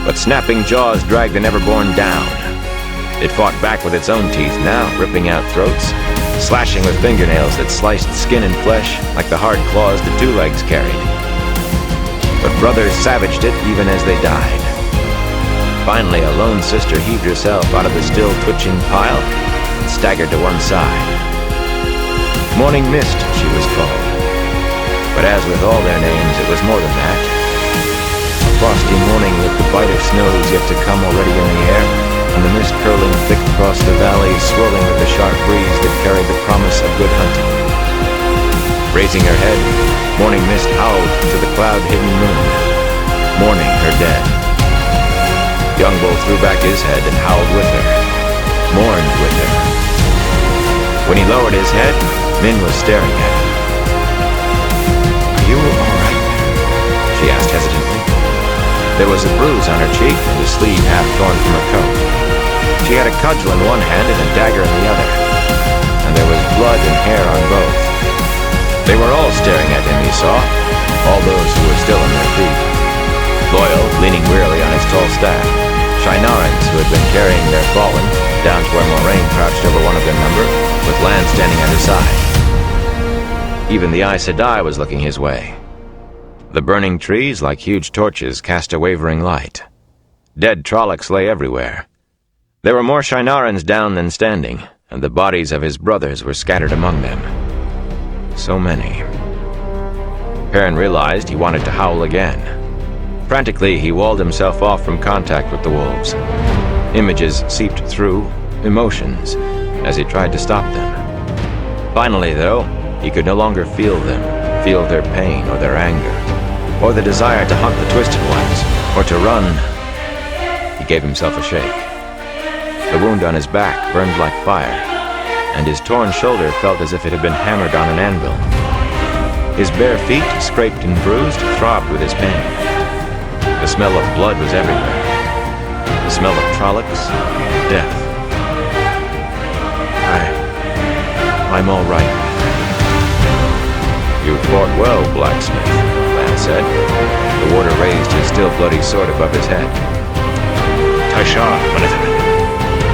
But snapping jaws dragged the Neverborn down. It fought back with its own teeth now, ripping out throats, slashing with fingernails that sliced skin and flesh like the hard claws the two legs carried. But brothers savaged it even as they died. Finally, a lone sister heaved herself out of the still twitching pile and staggered to one side. Morning Mist, she was called. But as with all their names, it was more than that. A frosty morning with the bite of snows yet to come already in the air, and the mist curling thick across the valley, swirling with the sharp breeze that carried the promise of good hunting. Raising her head, Morning Mist howled to the cloud-hidden moon, mourning her dead. Young Bull threw back his head and howled with her, mourned with her. When he lowered his head, Min was staring at him. "Are you all right?" she asked hesitantly. There was a bruise on her cheek and a sleeve half torn from her coat. She had a cudgel in one hand and a dagger in the other, and there was blood and hair on both. They were all staring at him, he saw, all those who were still on their feet. Loyal, leaning wearily on his tall staff, Shinarans who had been carrying their fallen, down to where Moraine crouched over one of their number, with Lan standing at her side. Even the Aes Sedai was looking his way. The burning trees, like huge torches, cast a wavering light. Dead Trollocs lay everywhere. There were more Shinarans down than standing, and the bodies of his brothers were scattered among them. So many. Perrin realized he wanted to howl again. Frantically, he walled himself off from contact with the wolves. Images seeped through, emotions, as he tried to stop them. Finally, though, he could no longer feel them, feel their pain or their anger, or the desire to hunt the Twisted Ones, or to run. He gave himself a shake. The wound on his back burned like fire, and his torn shoulder felt as if it had been hammered on an anvil. His bare feet, scraped and bruised, throbbed with his pain. The smell of blood was everywhere. The smell of Trollocs, death. I'm all right. You fought well, blacksmith, Lan said. The warder raised his still bloody sword above his head. Tashar, Manethrin.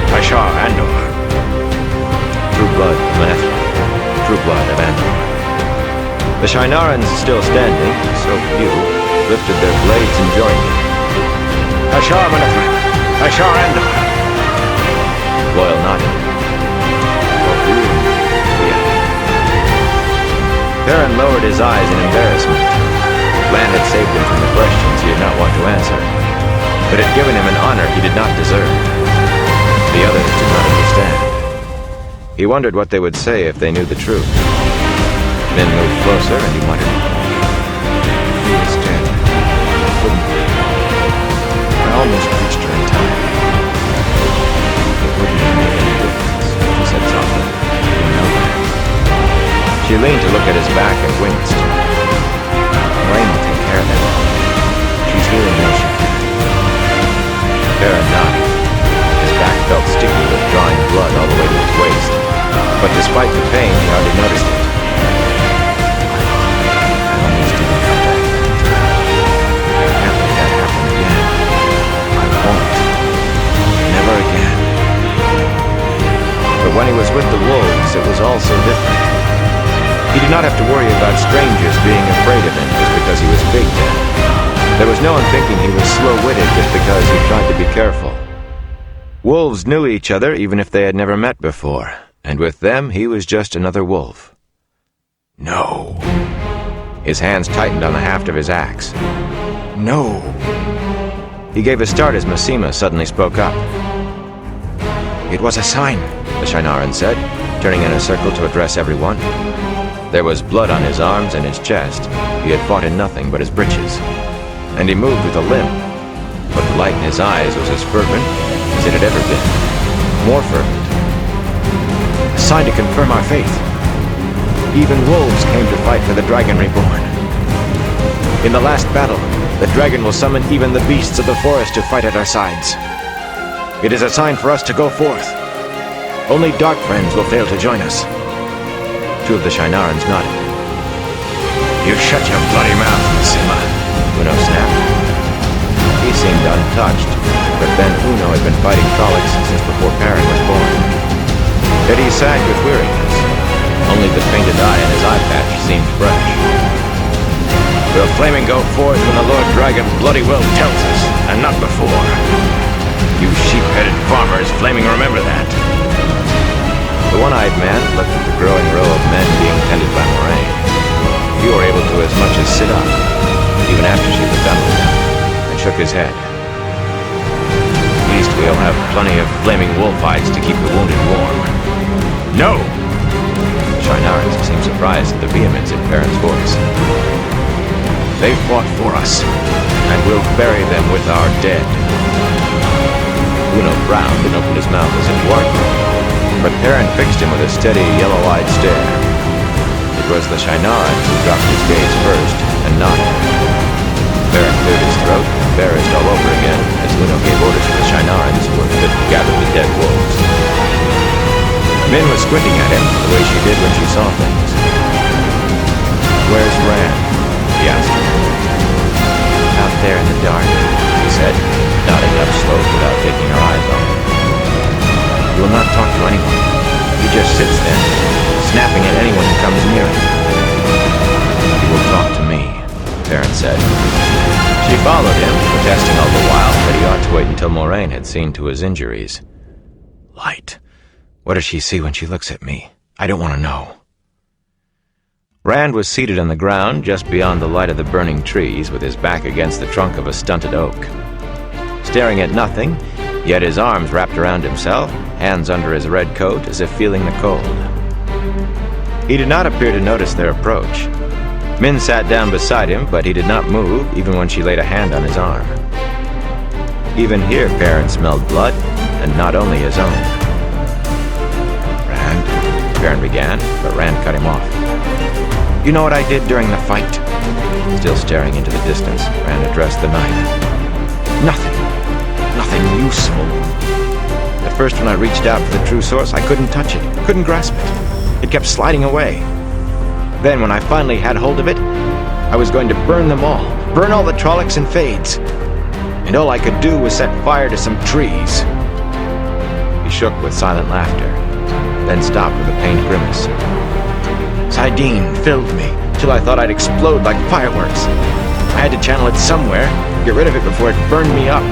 Tashar, Andor. True blood of Manethrin. True blood of Andor. The Shinarans, still standing, so few, lifted their blades and joined him. Tashar, Manethrin. Tashar, Andor. Loyal nodded. Perrin lowered his eyes in embarrassment. Lan had saved him from the questions he did not want to answer, but had given him an honor he did not deserve. The others did not understand. He wondered what they would say if they knew the truth. Min moved closer and he muttered, "He was dead. I almost reached her in time. It wouldn't have made any difference," he said softly. "You know that." She leaned to look at his back and winced. "Moraine will take care of that. She's healing now, she can." Perrin nodded. His back felt sticky with drawing blood all the way to his waist, but despite the pain, he hardly noticed it. "I almost didn't come back. I can't let that happen again. I won't. Never again." But when he was with the wolves, it was all so different. He did not have to worry about strangers being afraid of him just because he was big then. There was no one thinking he was slow-witted just because he tried to be careful. Wolves knew each other even if they had never met before, and with them he was just another wolf. "No." His hands tightened on the haft of his axe. "No." He gave a start as Masema suddenly spoke up. "It was a sign," the Shinaran said, turning in a circle to address everyone. There was blood on his arms and his chest. He had fought in nothing but his breeches. And he moved with a limp, but the light in his eyes was as fervent, it had ever been. More fervent. A sign to confirm our faith. Even wolves came to fight for the dragon reborn. In the last battle, the dragon will summon even the beasts of the forest to fight at our sides. It is a sign for us to go forth. Only dark friends will fail to join us. Two of the Shinarans nodded. You shut your bloody mouth, Sima. Uno snapped. He seemed untouched, but then Uno had been fighting Trollocs since before Perrin was born. Eddie sagged with weariness. Only the painted eye in his eye patch seemed fresh. Will flaming go forth when the Lord Dragon bloody well tells us, and not before? You sheep-headed farmers, Flaming, remember that. The one-eyed man looked at the growing row of men being tended by Moraine. Few were able to as much as sit up, even after she was done with them, and shook his head. At least we'll have plenty of flaming wolf hides to keep the wounded warm. No! The Shinarans seemed surprised at the vehemence in Perrin's voice. They fought for us, and we'll bury them with our dead. Uno frowned and opened his mouth as if to argue, but Perrin fixed him with a steady, yellow-eyed stare. It was the Shinaran who dropped his gaze first and nodded. Perrin cleared his throat and embarrassed all over again as Uno gave orders to the Shinarans who were fit to gather the dead wolves. Min was squinting at him the way she did when she saw things. "Where's Rand?" he asked her. "Out there in the dark," he said, nodding up slowly without taking her eyes off him. "He will not talk to anyone. He just sits there, snapping at anyone who comes near him." "He will talk to me," Perrin said. She followed him, protesting all the while that he ought to wait until Moraine had seen to his injuries. "Light. What does she see when she looks at me? I don't want to know." Rand was seated on the ground just beyond the light of the burning trees with his back against the trunk of a stunted oak. Staring at nothing, yet his arms wrapped around himself, hands under his red coat as if feeling the cold. He did not appear to notice their approach. Min sat down beside him, but he did not move even when she laid a hand on his arm. Even here Perrin smelled blood, and not only his own. "Rand," Perrin began, but Rand cut him off. "You know what I did during the fight?" Still staring into the distance, Rand addressed the knife. "Nothing. Nothing useful. At first when I reached out for the true source, I couldn't touch it, couldn't grasp it. It kept sliding away. Then when I finally had hold of it, I was going to burn them all, burn all the Trollocs and Fades. And all I could do was set fire to some trees." He shook with silent laughter, then stopped with a pained grimace. "Saidin filled me, till I thought I'd explode like fireworks. I had to channel it somewhere, get rid of it before it burned me up.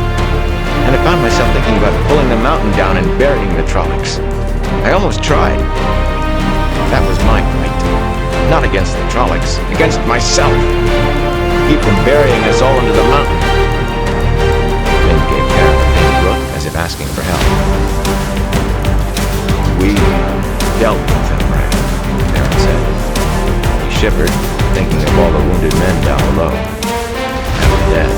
And I found myself thinking about pulling the mountain down and burying the Trollocs. I almost tried. That was my fight. Not against the Trollocs, against myself. Keep from burying us all under the mountain." Min gave Perrin a faint look as if asking for help. "We dealt with them, Rand," Perrin said. He shivered, thinking of all the wounded men down below. And of death.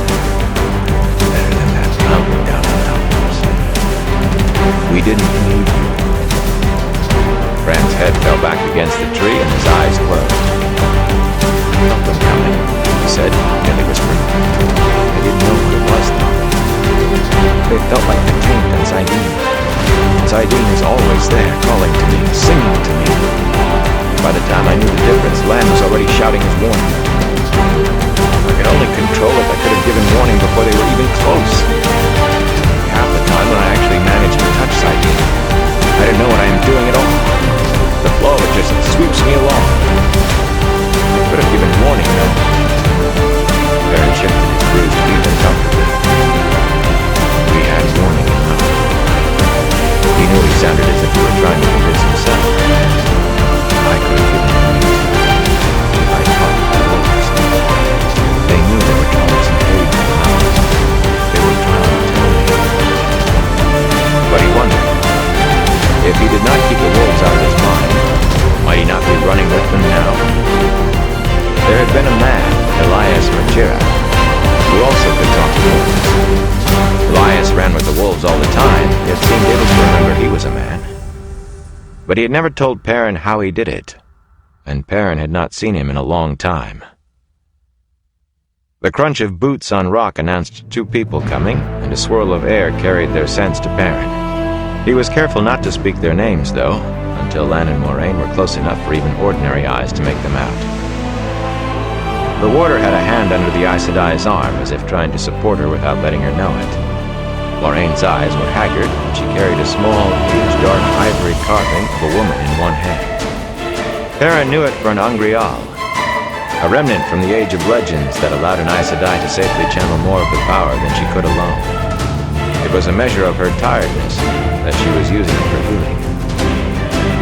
Better than that mountain down on Outpost. "We didn't need you." Rand's head fell back against the tree and his eyes closed. "I felt them coming," he said, nearly whispering. "I didn't know what it was, though. They felt like the taint and Saidin. Saidin is always there, calling to me, singing to me. By the time I knew the difference, Lan was already shouting his warning. If I could only control it, I could have given warning before they were even close. Half the time when I actually managed to touch Saidin, I didn't know what I am doing at all. The flow of it just sweeps me along. I could have given warning, though." Perrin shifted his bruised feet uncomfortably. "We had warning enough." He knew he sounded as if he were trying to convince himself. "I could have given warning. I talked to the wolves. They knew there were Trollocs and Fades in the mountains. They were trying to tell me." But he wondered, if he did not keep the wolves out of his mind, might he not be running with them now? There had been a man, Elias Rajira, who also could talk to wolves. Elias ran with the wolves all the time, yet But he had never told Perrin how he did it, and Perrin had not seen him in a long time. The crunch of boots on rock announced 2 people coming, and a swirl of air carried their scents to Perrin. He was careful not to speak their names, though, until Lan and Moraine were close enough for even ordinary eyes to make them out. The warder had a hand under the Aes Sedai's arm, as if trying to support her without letting her know it. Moraine's eyes were haggard, and she carried a small, huge, dark ivory carving of a woman in one hand. Perrin knew it for an Angreal, a remnant from the Age of Legends that allowed an Aes Sedai to safely channel more of the power than she could alone. It was a measure of her tiredness that she was using for healing.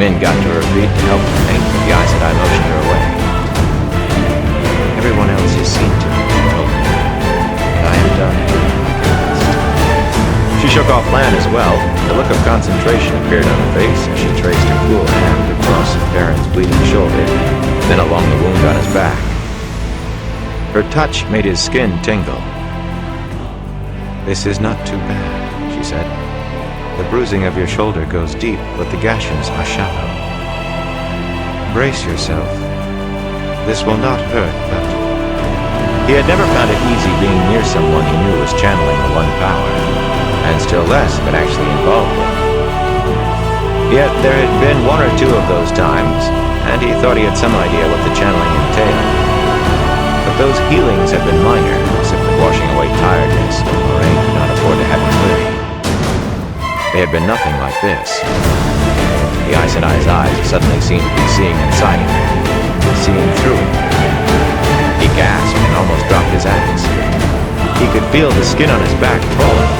Min got to her feet to help her mate, but the Aes Sedai motioned her away. Everyone else has seen to me, she told me, and I am done. She shook off Lan as well. A look of concentration appeared on her face as she traced her cool hand across Perrin's bleeding shoulder, then along the wound on his back. Her touch made his skin tingle. "This is not too bad," she said. "The bruising of your shoulder goes deep, but the gashes are shallow. Brace yourself. This will not hurt, but..." He had never found it easy being near someone he knew was channeling the one power, and still less if it actually involved him. Yet there had been 1 or 2 of those times, and he thought he had some idea what the channeling entailed. But those healings had been minor, simply washing away tiredness, and Moraine could not afford to have him weary. They had been nothing like this. The Aes Sedai's eyes suddenly seemed to be seeing inside him, seeing through him. He gasped and almost dropped his axe. He could feel the skin on his back crawling,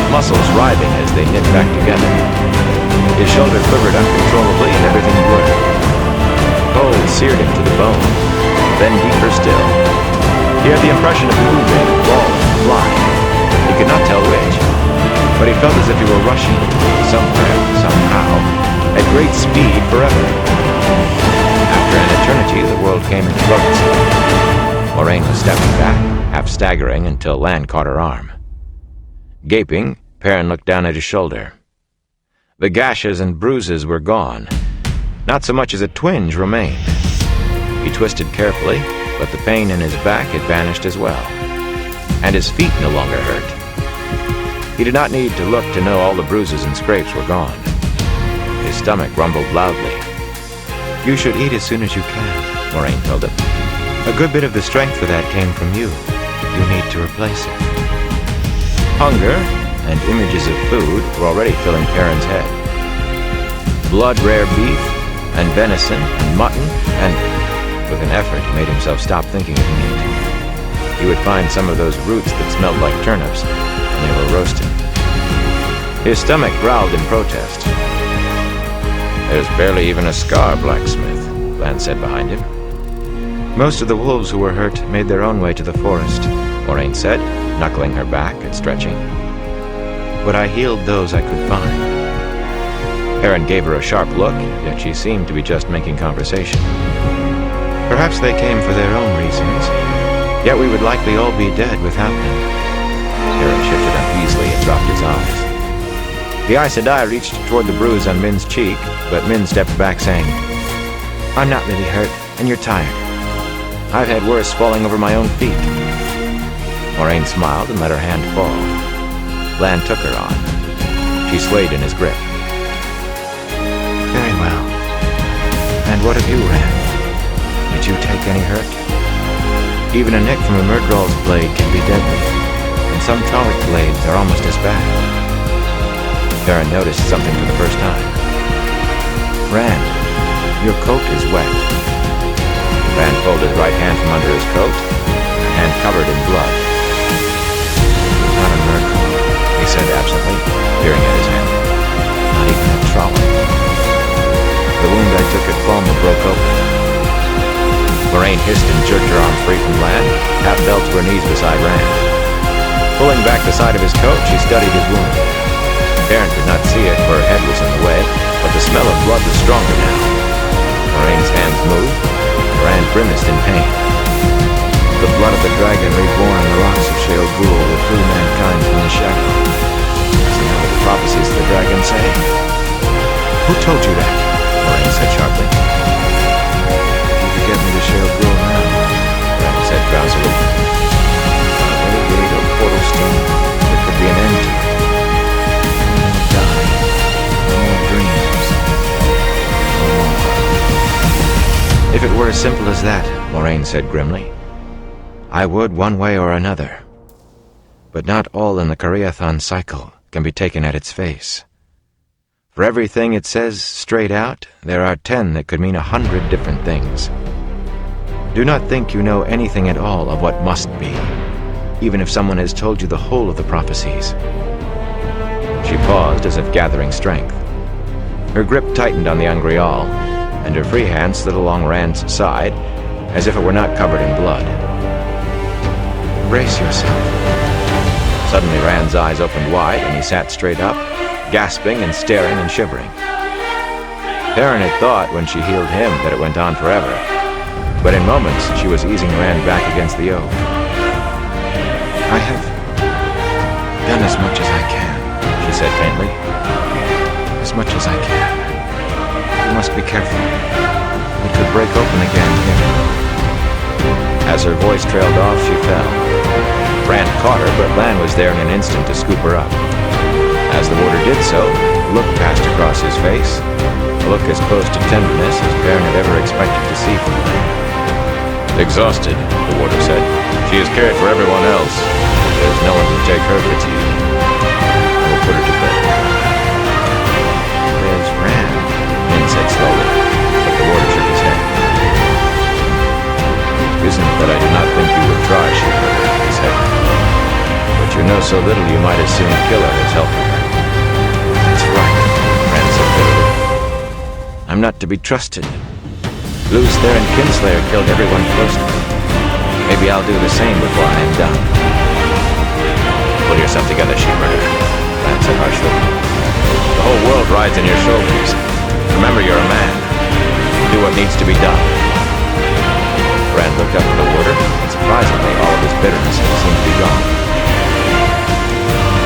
muscles writhing as they knit back together. His shoulder quivered uncontrollably and everything blurred. Cold seared him to the bone, then deeper still. He had the impression of moving, falling, flying. He could not tell which, but he felt as if he were rushing somewhere, somehow, at great speed forever. After an eternity, the world came into focus. Moraine was stepping back, half staggering, until Lan caught her arm. Gaping, Perrin looked down at his shoulder. The gashes and bruises were gone. Not so much as a twinge remained. He twisted carefully, but the pain in his back had vanished as well. And his feet no longer hurt. He did not need to look to know all the bruises and scrapes were gone. His stomach rumbled loudly. "You should eat as soon as you can," Moraine told him. "A good bit of the strength for that came from you. You need to replace it." Hunger and images of food were already filling Perrin's head. Blood-rare beef and venison and mutton, and with an effort he made himself stop thinking of meat. He would find some of those roots that smelled like turnips, and they were roasted. His stomach growled in protest. "There's barely even a scar, blacksmith," Lan said behind him. "Most of the wolves who were hurt made their own way to the forest," Moraine said, knuckling her back and stretching. "But I healed those I could find." Perrin gave her a sharp look, yet she seemed to be just making conversation. "Perhaps they came for their own reasons, yet we would likely all be dead without them." Perrin shifted uneasily and dropped his eyes. The Aes Sedai reached toward the bruise on Min's cheek, but Min stepped back, saying, "I'm not really hurt, and you're tired. I've had worse falling over my own feet." Moraine smiled and let her hand fall. Lan took her on. She swayed in his grip. "Very well. And what of you, Rand? Did you take any hurt? Even a nick from a Murdral's blade can be deadly, and some Talic blades are almost as bad." Perrin noticed something for the first time. "Rand, your coat is wet." Rand pulled his right hand from under his coat, a hand covered in blood. "Not a Murdral," he said absently, peering at his hand. "Not even a trollop. The wound I took at Falma broke open." Moraine hissed and jerked her arm free from Lan, half fell to her knees beside Rand. Pulling back the side of his coat, she studied his wound. Perrin could not see it, for her head was in the way, but the smell of blood was stronger now. Moraine's hands moved, and Rand grimaced in pain. "The blood of the dragon reborn on the rocks of Sheol Ghul will free mankind from the shadow. See how the prophecies of the dragon say?" "Who told you that?" as simple as that, Moraine said grimly. I would one way or another. But not all in the Koreathon cycle can be taken at its face. For everything it says straight out, there are 10 that could mean 100 different things. Do not think you know anything at all of what must be, even if someone has told you the whole of the prophecies. She paused as if gathering strength. Her grip tightened on the Angreal, and her free hand slid along Rand's side, as if it were not covered in blood. Brace yourself. Suddenly Rand's eyes opened wide, and he sat straight up, gasping and staring and shivering. Perrin had thought when she healed him that it went on forever, but in moments she was easing Rand back against the oak. I have done as much as I can, she said faintly. As much as I can. You must be careful. It could break open again here. As her voice trailed off, she fell. Rand caught her, but Lan was there in an instant to scoop her up. As the warder did so, a look passed across his face, a look as close to tenderness as Perrin had ever expected to see from him. Exhausted, the warder said. She has cared for everyone else. There's no one to take her fatigue. I will put her to bed. There's Rand, Min said slowly, but the warder shook his head. It isn't that I do not think you would try, he said. But you know so little you might as soon kill her as help her. That's right, Rand said bitterly. I'm not to be trusted. Blue's Theron Kinslayer killed everyone close to me. Maybe I'll do the same before I am done. Pull yourself together, she-murderer, Rand said harshly. The whole world rides on your shoulders. Remember, you're a man. Do what needs to be done. Rand looked up at the warder, and surprisingly, all of his bitterness seemed to be gone.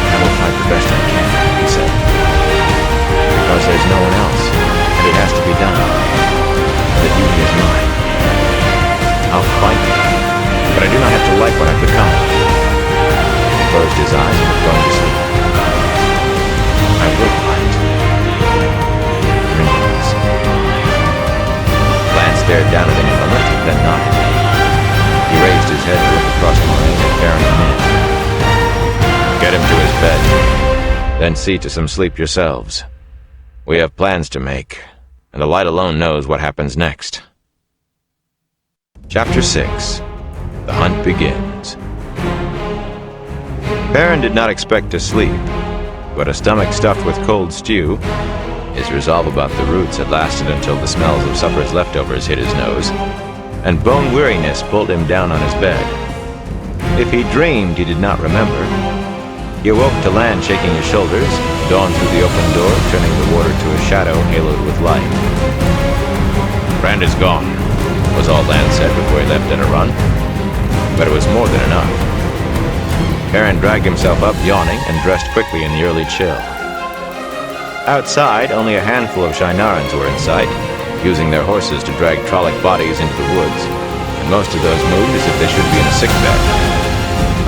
I will fight the best I can, he said. Because there's no one else, and it has to be done. The duty is mine. I'll fight, but I do not have to like what I've become. He closed his eyes and was going to sleep. I will fight. Dreams. Lance stared down at him a moment, then nodded. He raised his head to look across Moraine and Perrin and Min. Get him to his bed, then see to some sleep yourselves. We have plans to make, and the light alone knows what happens next. Chapter 6. The Hunt Begins. Perrin did not expect to sleep, but a stomach stuffed with cold stew, his resolve about the roots had lasted until the smells of supper's leftovers hit his nose, and bone weariness pulled him down on his bed. If he dreamed, he did not remember. He awoke to Lan shaking his shoulders, dawned through the open door, turning the warder to a shadow haloed with light. Rand is gone, was all Lan said before he left at a run. But it was more than enough. Perrin dragged himself up, yawning, and dressed quickly in the early chill. Outside, only a handful of Shinarans were in sight, using their horses to drag Trolloc bodies into the woods, and most of those moved as if they should be in a sickbed.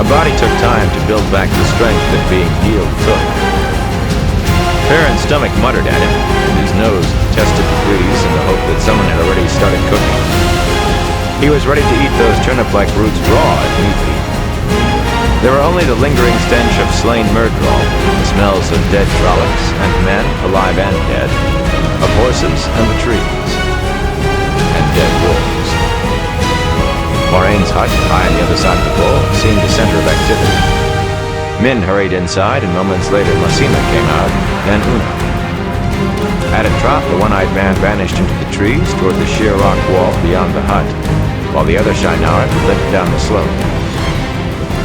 A body took time to build back the strength that being healed took. Perrin's stomach muttered at him, and his nose tested the breeze in the hope that someone had already started cooking. He was ready to eat those turnip-like roots raw if need be. There were only the lingering stench of slain Murdral, the smells of dead Trollocs, and men, alive and dead, of horses and the trees, and dead wolves. Moraine's hut, high on the other side of the bowl, seemed the center of activity. Min hurried inside, and moments later Masima came out, then Una. At a trot, the one-eyed man vanished into the trees toward the sheer rock wall beyond the hut, while the other Shinaran limped down the slope.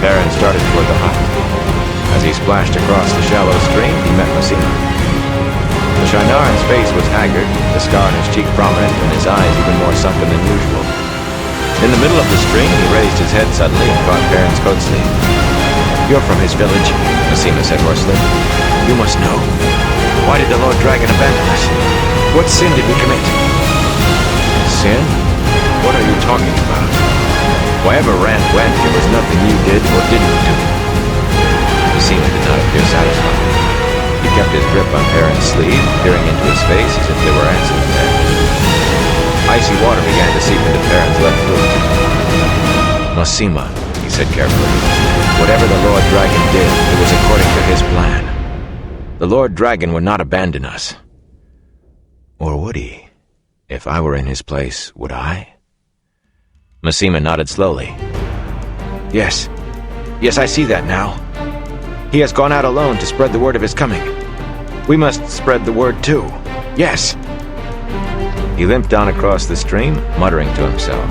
Perrin started toward the hut. As he splashed across the shallow stream, he met Masima. The Shinaran's face was haggard, the scar on his cheek prominent, and his eyes even more sunken than usual. In the middle of the stream, he raised his head suddenly and caught Perrin's coat sleeve. You're from his village, Masima said hoarsely. You must know. Why did the Lord Dragon abandon us? What sin did we commit? Sin? What are you talking about? Wherever Rand went, it was nothing you did or didn't do. Masima did not appear satisfied. He kept his grip on Perrin's sleeve, peering into his face as if there were answers there. Icy water began to seep into Perrin's left boot. "Masima," he said carefully. "Whatever the Lord Dragon did, it was according to his plan. The Lord Dragon would not abandon us. Or would he? If I were in his place, would I?" Masima nodded slowly. "Yes. Yes, I see that now. He has gone out alone to spread the word of his coming. We must spread the word too. Yes." He limped down across the stream, muttering to himself.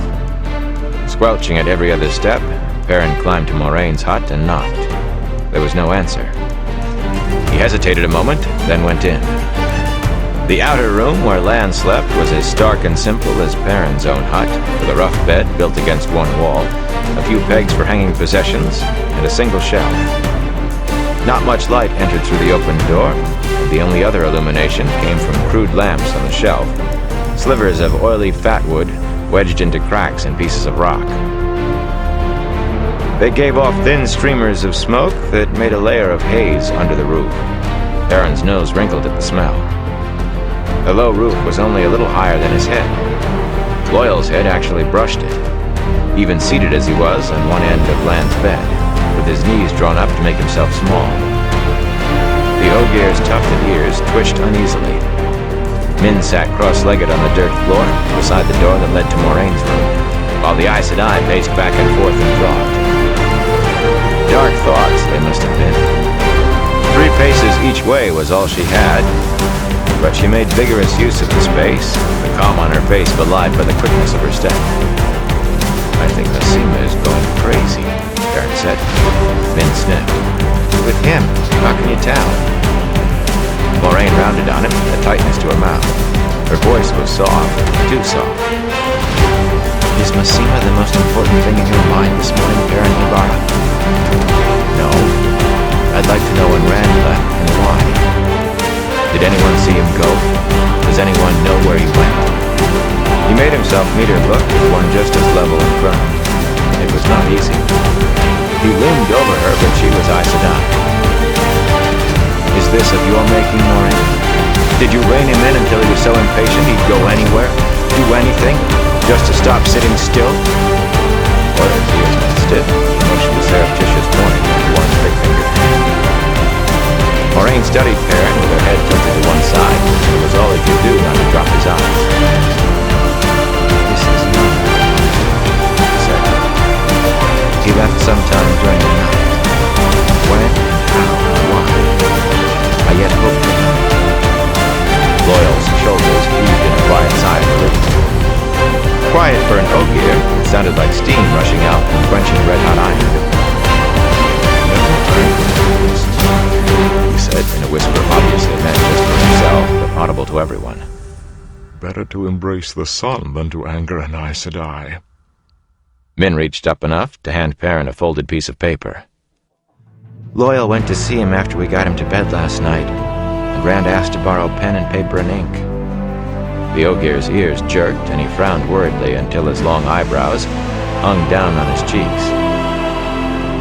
Squelching at every other step, Perrin climbed to Moraine's hut and knocked. There was no answer. He hesitated a moment, then went in. The outer room where Lan slept was as stark and simple as Perrin's own hut, with a rough bed built against one wall, a few pegs for hanging possessions, and a single shelf. Not much light entered through the open door. The only other illumination came from crude lamps on the shelf, slivers of oily fatwood wedged into cracks and pieces of rock. They gave off thin streamers of smoke that made a layer of haze under the roof. Perrin's nose wrinkled at the smell. The low roof was only a little higher than his head. Loyal's head actually brushed it, even seated as he was on one end of Lan's bed, with his knees drawn up to make himself small. The Ogier's tufted ears twitched uneasily. Min sat cross-legged on the dirt floor beside the door that led to Moraine's room, while the Aes Sedai paced back and forth in thought. Dark thoughts they must have been. 3 paces each way was all she had, but she made vigorous use of the space, the calm on her face belied by the quickness of her step. "I think Masima is going crazy," Perrin said. Min sniffed. "With him, how can you tell?" Moraine rounded on him, a tightness to her mouth. Her voice was soft, too soft. "Is Masima the most important thing in your mind this morning, Perrin Ibarra?" "No. I'd like to know when Rand left and why. Did anyone see him go? Does anyone know where he went?" He made himself meet her look with one just as level and firm. It was not easy. He loomed over her, but she was Aes Sedai. "Is this of your making, Moraine? Did you rein him in until he was so impatient he'd go anywhere, do anything, just to stop sitting still?" Loyal's ears went stiff, motioned with surreptitious warning with one thick-fingered hand. Moraine studied Perrin with her head tilted to one side. It was all he could do not to drop his eyes. "This is not," he said. "He left sometime during the night. When and how and why? I yet hope to know." Loyal's shoulders heaved in a quiet sigh of relief. Quiet for an Ogier, it sounded like steam rushing out from quenching red-hot iron. He said in a whisper obviously meant just for himself, but audible to everyone. "Better to embrace the sun than to anger an Aes Sedai." Min reached up enough to hand Perrin a folded piece of paper. "Loyal went to see him after we got him to bed last night, and Rand asked to borrow pen and paper and ink." The Ogier's ears jerked, and he frowned worriedly until his long eyebrows hung down on his cheeks.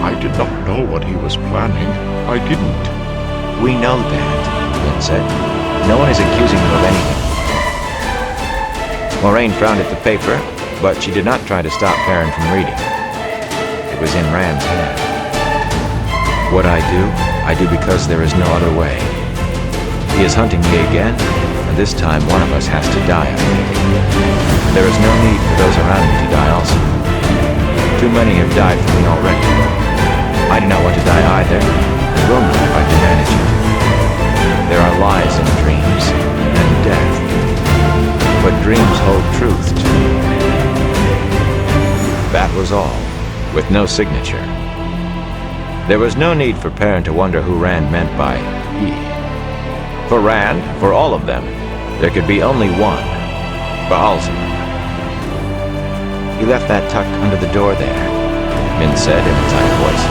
"I did not know what he was planning. I didn't." "We know that," Lynn said. "No one is accusing you of anything." Moraine frowned at the paper, but she did not try to stop Perrin from reading. It was in Rand's hand. "What I do because there is no other way. He is hunting me again, and this time one of us has to die, I think. There is no need for those around me to die also. Too many have died for me already. I do not want to die either, and will not if I can manage it. There are lies in dreams, and death. But dreams hold truth, too." That was all, with no signature. There was no need for Perrin to wonder who Rand meant by he. For Rand, for all of them, there could be only one, Baalzamon. "He left that tucked under the door there," Min said in a tight voice.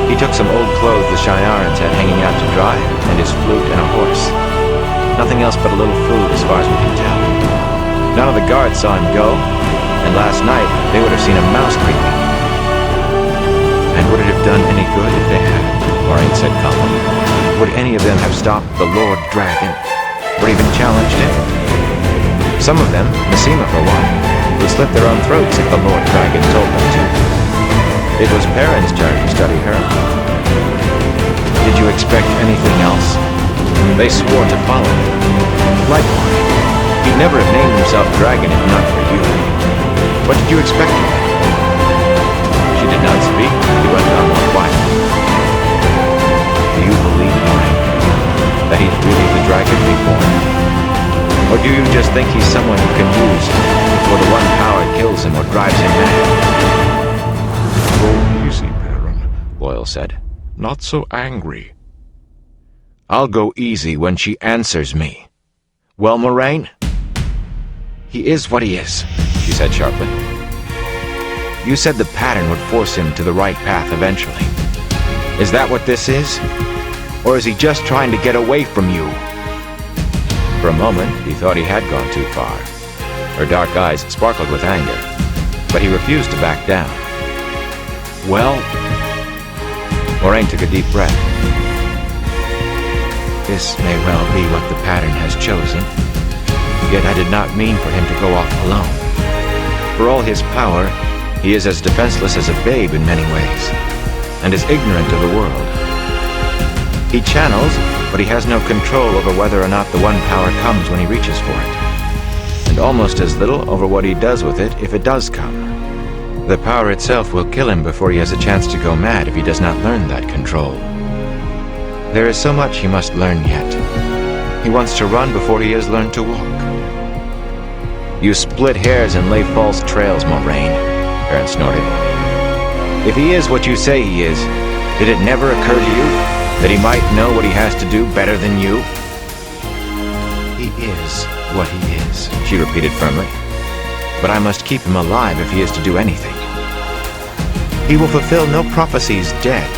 "He took some old clothes the Shiarans had hanging out to dry, and his flute and a horse. Nothing else but a little food as far as we can tell. None of the guards saw him go, and last night they would have seen a mouse creeping." "And would it have done any good if they had?" Moraine said calmly. "Would any of them have stopped the Lord Dragon, or even challenged him?" Some of them, Messima for one, would slit their own throats if the Lord Dragon told them to. It was Perrin's turn to study her. Did you expect anything else? They swore to follow him. Like one. He'd never have named himself Dragon if not for you. What did you expect of him? She did not speak. He went on more quietly. Do you believe, Moraine, that he's really the Dragon reborn? Or do you just think he's someone you can use before the one power kills him or drives him mad? Go easy, Perrin, Loyal said. Not so angry. I'll go easy when she answers me. Well, Moraine? He is what he is, she said sharply. You said the pattern would force him to the right path eventually. Is that what this is? Or is he just trying to get away from you? For a moment, he thought he had gone too far. Her dark eyes sparkled with anger, but he refused to back down. Well... Moraine took a deep breath. This may well be what the pattern has chosen, yet I did not mean for him to go off alone. For all his power, he is as defenseless as a babe in many ways, and is ignorant of the world. He channels, but he has no control over whether or not the one power comes when he reaches for it, and almost as little over what he does with it if it does come. The power itself will kill him before he has a chance to go mad if he does not learn that control. There is so much he must learn yet. He wants to run before he has learned to walk. You split hairs and lay false trails, Moraine, Perrin snorted. If he is what you say he is, did it never occur to you that he might know what he has to do better than you? He is what he is, she repeated firmly. But I must keep him alive if he is to do anything. He will fulfill no prophecies dead,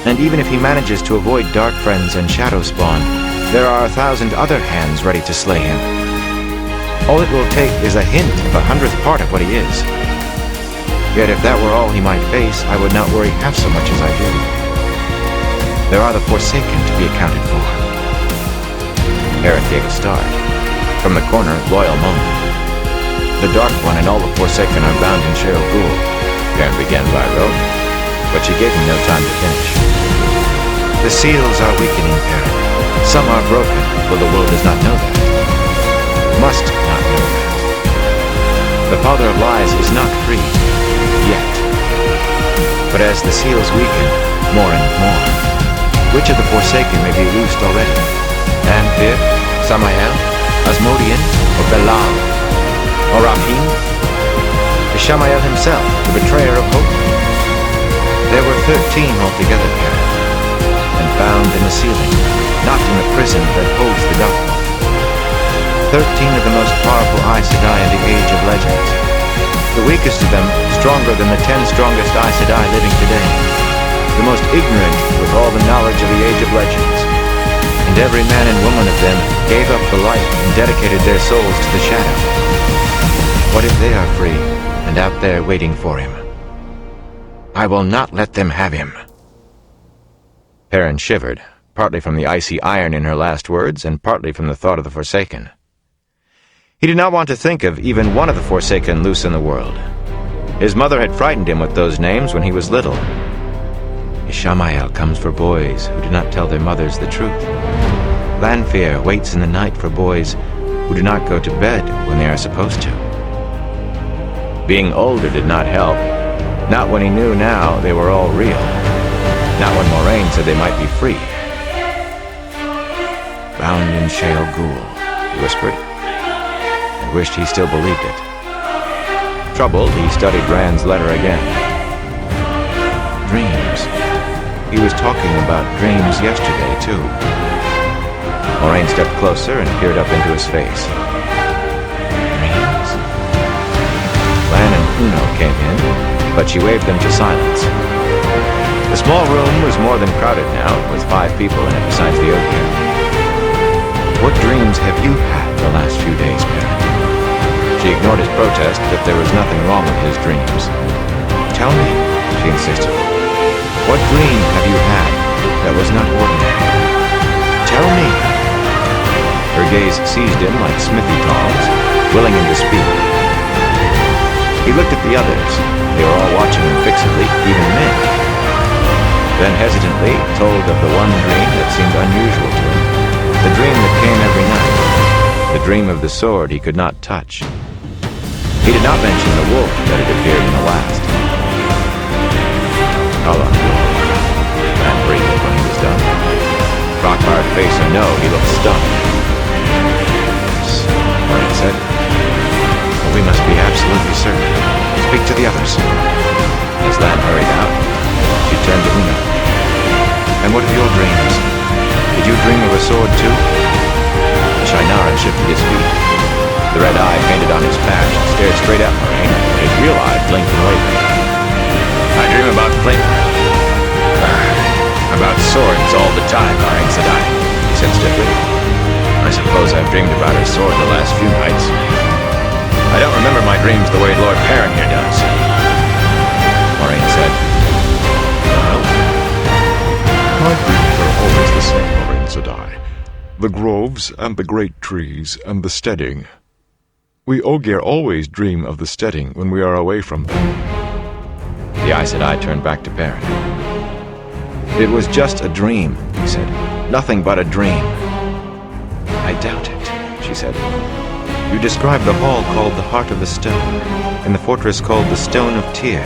and even if he manages to avoid Dark Friends and Shadow Spawn, there are 1,000 other hands ready to slay him. All it will take is a hint of 100th part of what he is. Yet if that were all he might face, I would not worry half so much as I do. There are the Forsaken to be accounted for. Perrin gave a start. From the corner, Loyal moaned. The Dark One and all the Forsaken are bound in Cheryl Ghoul, Perrin began by rote, but she gave him no time to finish. The seals are weakening, Perrin. Some are broken, though the world does not know that. Must not know that. The Father of Lies is not free, yet. But as the seals weaken, more and more, which of the Forsaken may be loosed already? Lanfear, Samael, Asmodean, or Belial? Or Rahim? Ishamael himself, the betrayer of hope? There were 13 altogether, Perrin, and bound in the ceiling, not in the prison that holds the Darkmoon. 13 of the most powerful Aes Sedai in the Age of Legends. The weakest of them stronger than the 10 strongest Aes Sedai living today. The most ignorant with all the knowledge of the Age of Legends. And every man and woman of them gave up the light and dedicated their souls to the shadow. What if they are free and out there waiting for him? I will not let them have him. Perrin shivered, partly from the icy iron in her last words and partly from the thought of the Forsaken. He did not want to think of even one of the Forsaken loose in the world. His mother had frightened him with those names when he was little. Ishamael comes for boys who do not tell their mothers the truth. Lanfear waits in the night for boys who do not go to bed when they are supposed to. Being older did not help, not when he knew now they were all real, not when Moraine said they might be free. Bound in Shale Ghoul, he whispered, and wished he still believed it. Troubled, he studied Rand's letter again. Dreams. He was talking about dreams yesterday, too. Moraine stepped closer and peered up into his face. Dreams? Lan and Uno came in, but she waved them to silence. The small room was more than crowded now, with 5 people in it besides the Ogier. What dreams have you had the last few days, Perrin? She ignored his protest that there was nothing wrong with his dreams. Tell me, she insisted. What dream have you had that was not ordinary? Tell me. Her gaze seized him like smithy tongs, willing him to speak. He looked at the others. They were all watching him fixedly, even men. Then hesitantly told of the one dream that seemed unusual to him. The dream that came every night. The dream of the sword he could not touch. He did not mention the wolf that had appeared in the last. Allah, the man breathed when he was done. Rock hard face or no, he looked stunned. Yes, Moraine said. But we must be absolutely certain. Speak to the others. As Lan hurried out, she turned to Una. And what of your dreams? Did you dream of a sword too? The Shinaran shifted his feet. The red eye painted on his patch stared straight at Moraine, and his real eye blinked and wavered. I dream about flavor. About swords all the time, Moraine said he said stiffly. I suppose I've dreamed about her sword the last few nights. I don't remember my dreams the way Lord Perrin here does. Moraine said, well, My dreams are always the same, Moraine said The groves and the great trees and the steading. We Ogier always dream of the steading when we are away from them. The Aes Sedai turned back to Perrin. It was just a dream, he said. Nothing but a dream. I doubt it, she said. You described the hall called the Heart of the Stone, and the fortress called the Stone of Tyr,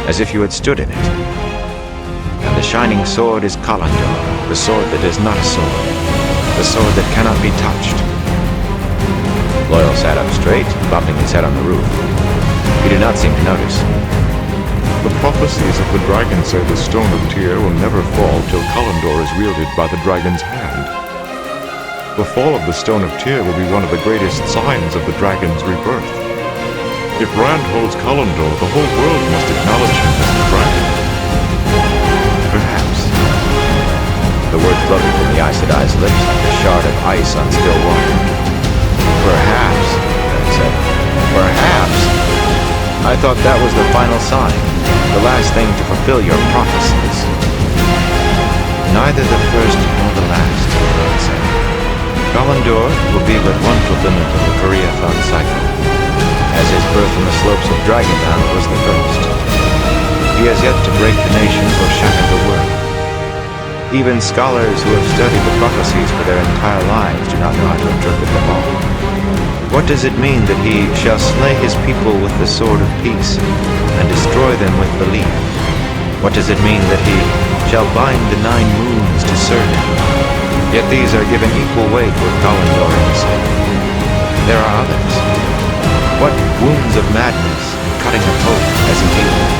as if you had stood in it. And the shining sword is Kalandor, the sword that is not a sword, the sword that cannot be touched. Loyal sat up straight, bumping his head on the roof. He did not seem to notice. The prophecies of the dragon say the Stone of Tyr will never fall till Kalandor is wielded by the dragon's hand. The fall of the Stone of Tyr will be one of the greatest signs of the dragon's rebirth. If Rand holds Kalandor, the whole world must acknowledge him as the dragon. Perhaps. The word floated from the Aes Sedai's lips like a shard of ice on still water. Perhaps, Perrin said. Perhaps. I thought that was the final sign, the last thing to fulfill your prophecies. Neither the first nor the last, Perrin said. Kalandor will be but one fulfillment of the Koreathon cycle, as his birth on the slopes of Dragonbound was the first. He has yet to break the nations or shatter the world. Even scholars who have studied the prophecies for their entire lives do not know how to interpret them all. What does it mean that he shall slay his people with the sword of peace and destroy them with belief? What does it mean that he shall bind the 9 moons to serve him? Yet these are given equal weight with Kalandor is. There are others. What wounds of madness and cutting of hope has he healed?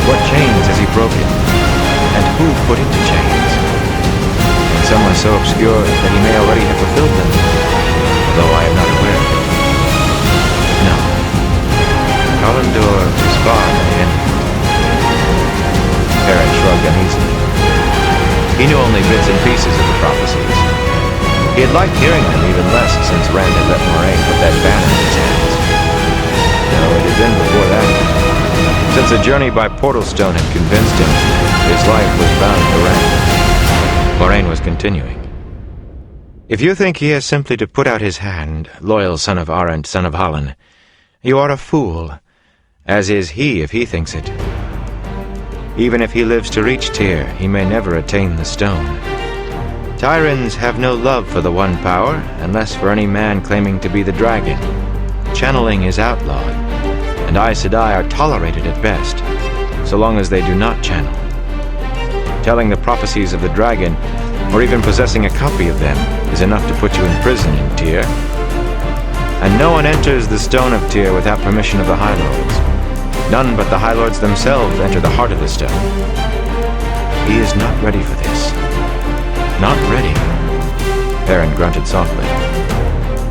What chains has he broken? And who put into chains? Some are so obscure that he may already have fulfilled them, though I am not aware of it. No. Kalandor is far from the end. Perrin shrugged uneasily. He knew only bits and pieces of the prophecies. He had liked hearing them even less since Rand had let Moraine put that banner in his hands. No, it had been before that. Since a journey by Portal Stone had convinced him, his life was bound to Rand. Moraine was continuing. If you think he has simply to put out his hand, loyal son of Arendt, son of Hallan, you are a fool, as is he if he thinks it. Even if he lives to reach Tyr, he may never attain the stone. Tyrants have no love for the One Power, unless for any man claiming to be the dragon. Channeling is outlawed, and Aes Sedai are tolerated at best, so long as they do not channel. Telling the prophecies of the dragon, or even possessing a copy of them, is enough to put you in prison in Tyr. And no one enters the Stone of Tyr without permission of the High Lords. None but the High Lords themselves enter the heart of the stone. He is not ready for this. Not ready. Perrin grunted softly.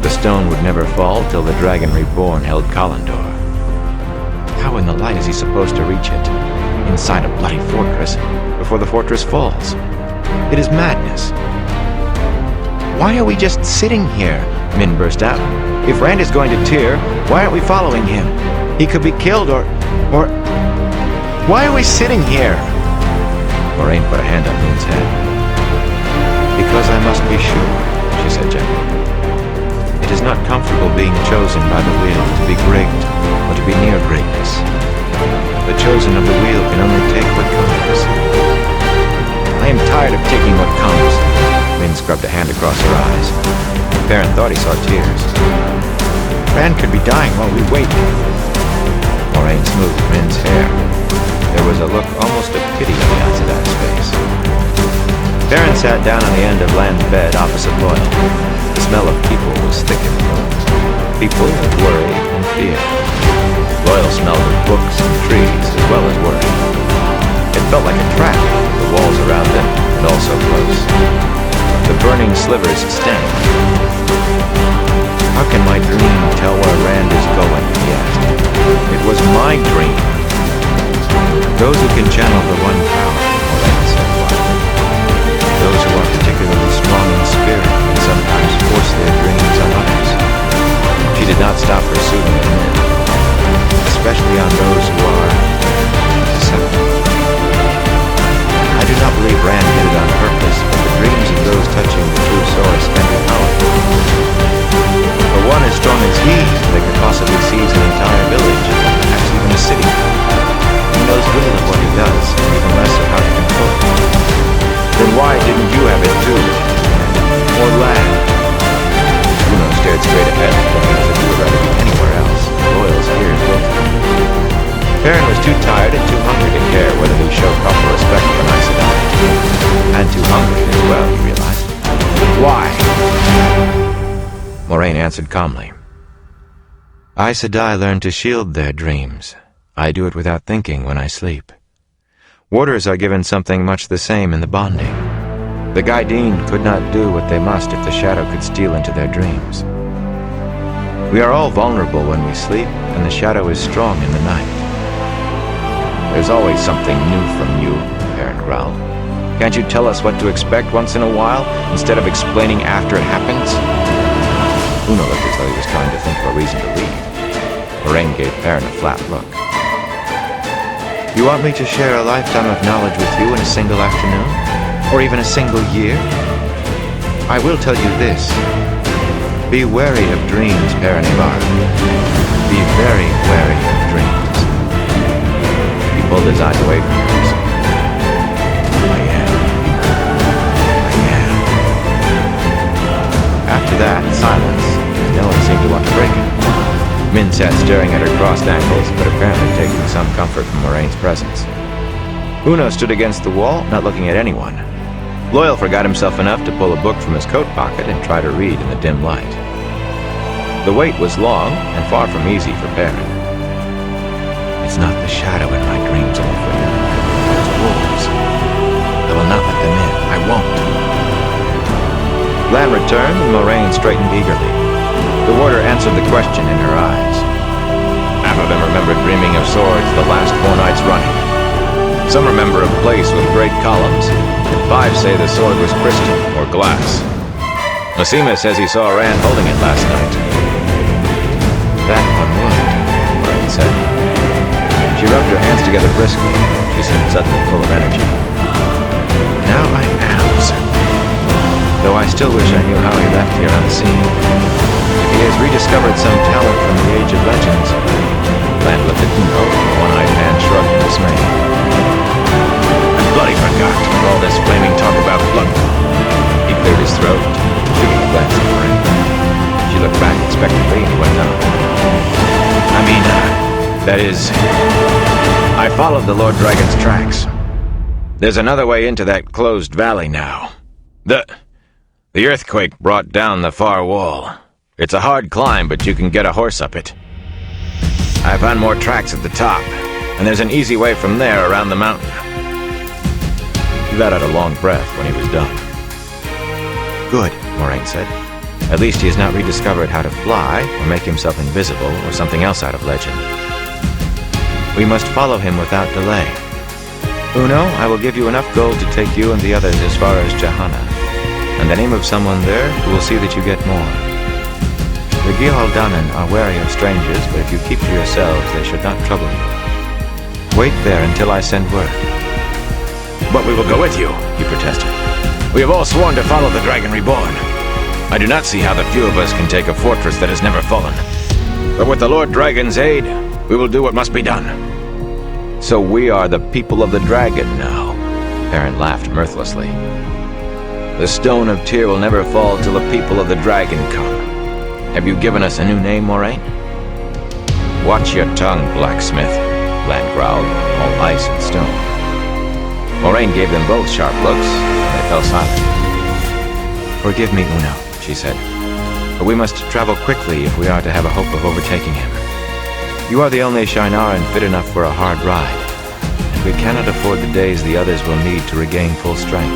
The stone would never fall till the dragon reborn held Kalandor. How in the light is he supposed to reach it? Inside a bloody fortress, before the fortress falls. It is madness. Why are we just sitting here? Min burst out. If Rand is going to Tyr, why aren't we following him? He could be killed or... Why are we sitting here? Moraine put a hand on Min's head. Because I must be sure, she said gently. It is not comfortable being chosen chosen by the wheel to be great or to be near greatness. The chosen of the wheel can only take what comes. I am tired of taking what comes. Min scrubbed a hand across her eyes. Perrin thought he saw tears. Rand could be dying while we wait. Moraine smoothed Min's hair. There was a look almost of pity on the Aes face. Perrin sat down on the end of Land's bed opposite Loyal. The smell of people was thick in the room. People of worry and fear. Loyal smelled of books and trees as well as worry. It felt like a trap, the walls around them, and all so close. The burning slivers stank. How can my dream tell where Rand is going? He asked. It was my dream. Those who can channel the one power, Moraine said quietly. Those who are particularly strong in spirit can sometimes force their dreams on others. She did not stop pursuing the men, especially on those who are deceptive. I do not believe Rand did it on purpose, but the dreams of those touching the true source can be powerful. For one as strong as he, they could possibly seize an entire village, perhaps even a city. He knows little of what he does, and even less of how to control it. Then why didn't you have it too? Or land? Uno stared straight ahead, looking as if he would rather be anywhere else. Loyal's ears wilted. Perrin was too tired and too hungry to care whether he showed proper respect for Aes Sedai. And too hungry as well, he realized. Why? Moraine answered calmly. Aes Sedai learn to shield their dreams. I do it without thinking when I sleep. Warders are given something much the same in the bonding. The Gaideen could not do what they must if the shadow could steal into their dreams. We are all vulnerable when we sleep, and the shadow is strong in the night. There's always something new from you, Perrin growled. Can't you tell us what to expect once in a while, instead of explaining after it happens? Uno looked as though he was trying to think of a reason to leave. Moraine gave Perrin a flat look. You want me to share a lifetime of knowledge with you in a single afternoon? Or even a single year? I will tell you this. Be wary of dreams, Perrin Ibar. Be very wary of dreams. He pulled his eyes away from hers. I am. After that, silence. No one seemed to want to break it. Min sat staring at her crossed ankles, but apparently taking some comfort from Moraine's presence. Uno stood against the wall, not looking at anyone. Loyal forgot himself enough to pull a book from his coat pocket and try to read in the dim light. The wait was long and far from easy for Perrin. It's not the shadow in my dreams, old friend. It's wolves. I will not let them in. I won't. Lan returned, and Moraine straightened eagerly. The warder answered the question in her eyes. Half of them remembered dreaming of swords the last 4 nights running. Some remember a place with great columns, and 5 say the sword was crystal or glass. Massima says he saw Rand holding it last night. That one would, Moraine said. She rubbed her hands together briskly. She seemed suddenly full of energy. Now I am certain. Though I still wish I knew how he left here unseen. If he has rediscovered some talent from the Age of Legends. Lan looked at Uno, the one-eyed man shrugged in dismay. I bloody forgot all this flaming talk about blood. He cleared his throat, shooting a glance at Moraine. She looked back expectantly and he went on. That is, I followed the Lord Dragon's tracks. There's another way into that closed valley now. The earthquake brought down the far wall. It's a hard climb, but you can get a horse up it. I found more tracks at the top, and there's an easy way from there around the mountain. He let out a long breath when he was done. Good, Moraine said. At least he has not rediscovered how to fly, or make himself invisible, or something else out of legend. We must follow him without delay. Uno, I will give you enough gold to take you and the others as far as Jahana. And the name of someone there who will see that you get more. The Gihaldanan are wary of strangers, but if you keep to yourselves, they should not trouble you. Wait there until I send word. But we will go with you, he protested. We have all sworn to follow the Dragon Reborn. I do not see how the few of us can take a fortress that has never fallen. But with the Lord Dragon's aid, we will do what must be done. So we are the people of the dragon now. Perrin laughed mirthlessly. The stone of Tyr will never fall till the people of the dragon come. Have you given us a new name, Moraine? Watch your tongue, blacksmith, Lan growled, all ice and stone. Moraine gave them both sharp looks, and they fell silent. Forgive me, Uno, she said, but we must travel quickly if we are to have a hope of overtaking him. You are the only Shienaran fit enough for a hard ride, and we cannot afford the days the others will need to regain full strength.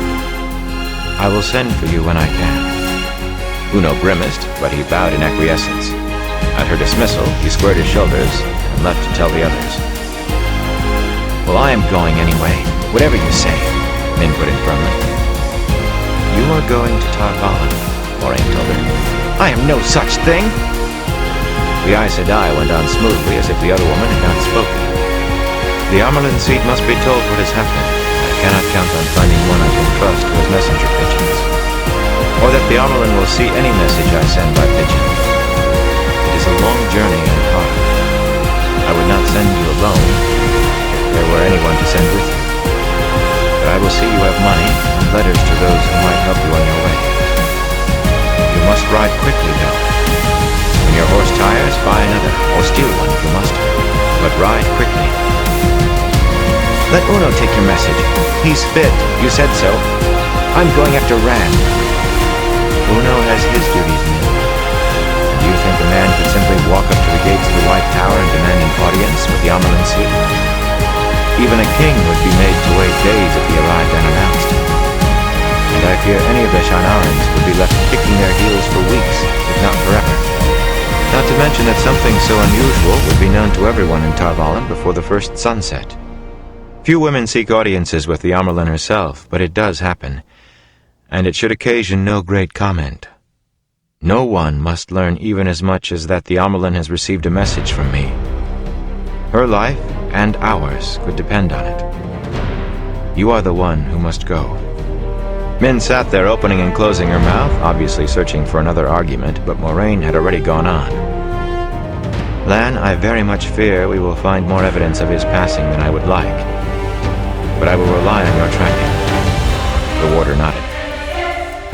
I will send for you when I can. Uno grimaced, but he bowed in acquiescence. At her dismissal, he squared his shoulders and left to tell the others. Well, I am going anyway, whatever you say, Min put in firmly. You are going to Tar Valon, Moraine told her. I am no such thing! The Aes Sedai went on smoothly as if the other woman had not spoken. The Amerlin seat must be told what has happened. I cannot count on finding one I can trust who has messenger pigeons. Or that the Amerlin will see any message I send by pigeon. It is a long journey and hard. I would not send you alone if there were anyone to send with you. But I will see you have money and letters to those who might help you on your way. You must ride quickly, though. When your horse tires, buy another, or steal one if you must. But ride quickly. Let Uno take your message. He's fit. You said so. I'm going after Rand. Uno has his duties, Min. Do you think a man could simply walk up to the gates of the White Tower and demand an audience with the Amerlin seat? Even a king would be made to wait days if he arrived unannounced. And I fear any of the Shienarans would be left kicking their heels for weeks, if not forever. Not to mention that something so unusual would be known to everyone in Tar Valon before the first sunset. Few women seek audiences with the Amerlin herself, but it does happen, and it should occasion no great comment. No one must learn even as much as that the Amerlin has received a message from me. Her life and ours could depend on it. You are the one who must go. Min sat there opening and closing her mouth, obviously searching for another argument, but Moraine had already gone on. Lan, I very much fear we will find more evidence of his passing than I would like. But I will rely on your tracking. The warder nodded.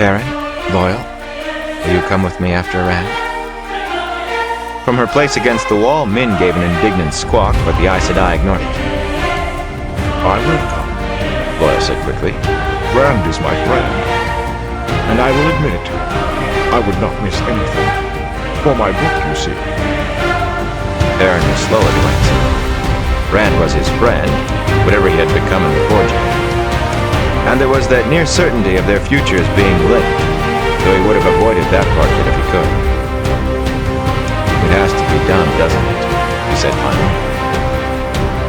Perrin, loyal, will you come with me after Rand? From her place against the wall, Min gave an indignant squawk, but the Aes Sedai ignored it. I will come, Loyal said quickly. Rand is my friend, and I will admit it, I would not miss anything. For my book, you see. Perrin was slow at glancing. Rand was his friend, whatever he had become in the forging. And there was that near certainty of their futures being linked, though he would have avoided that part of it if he could. It has to be done, doesn't it? He said finally.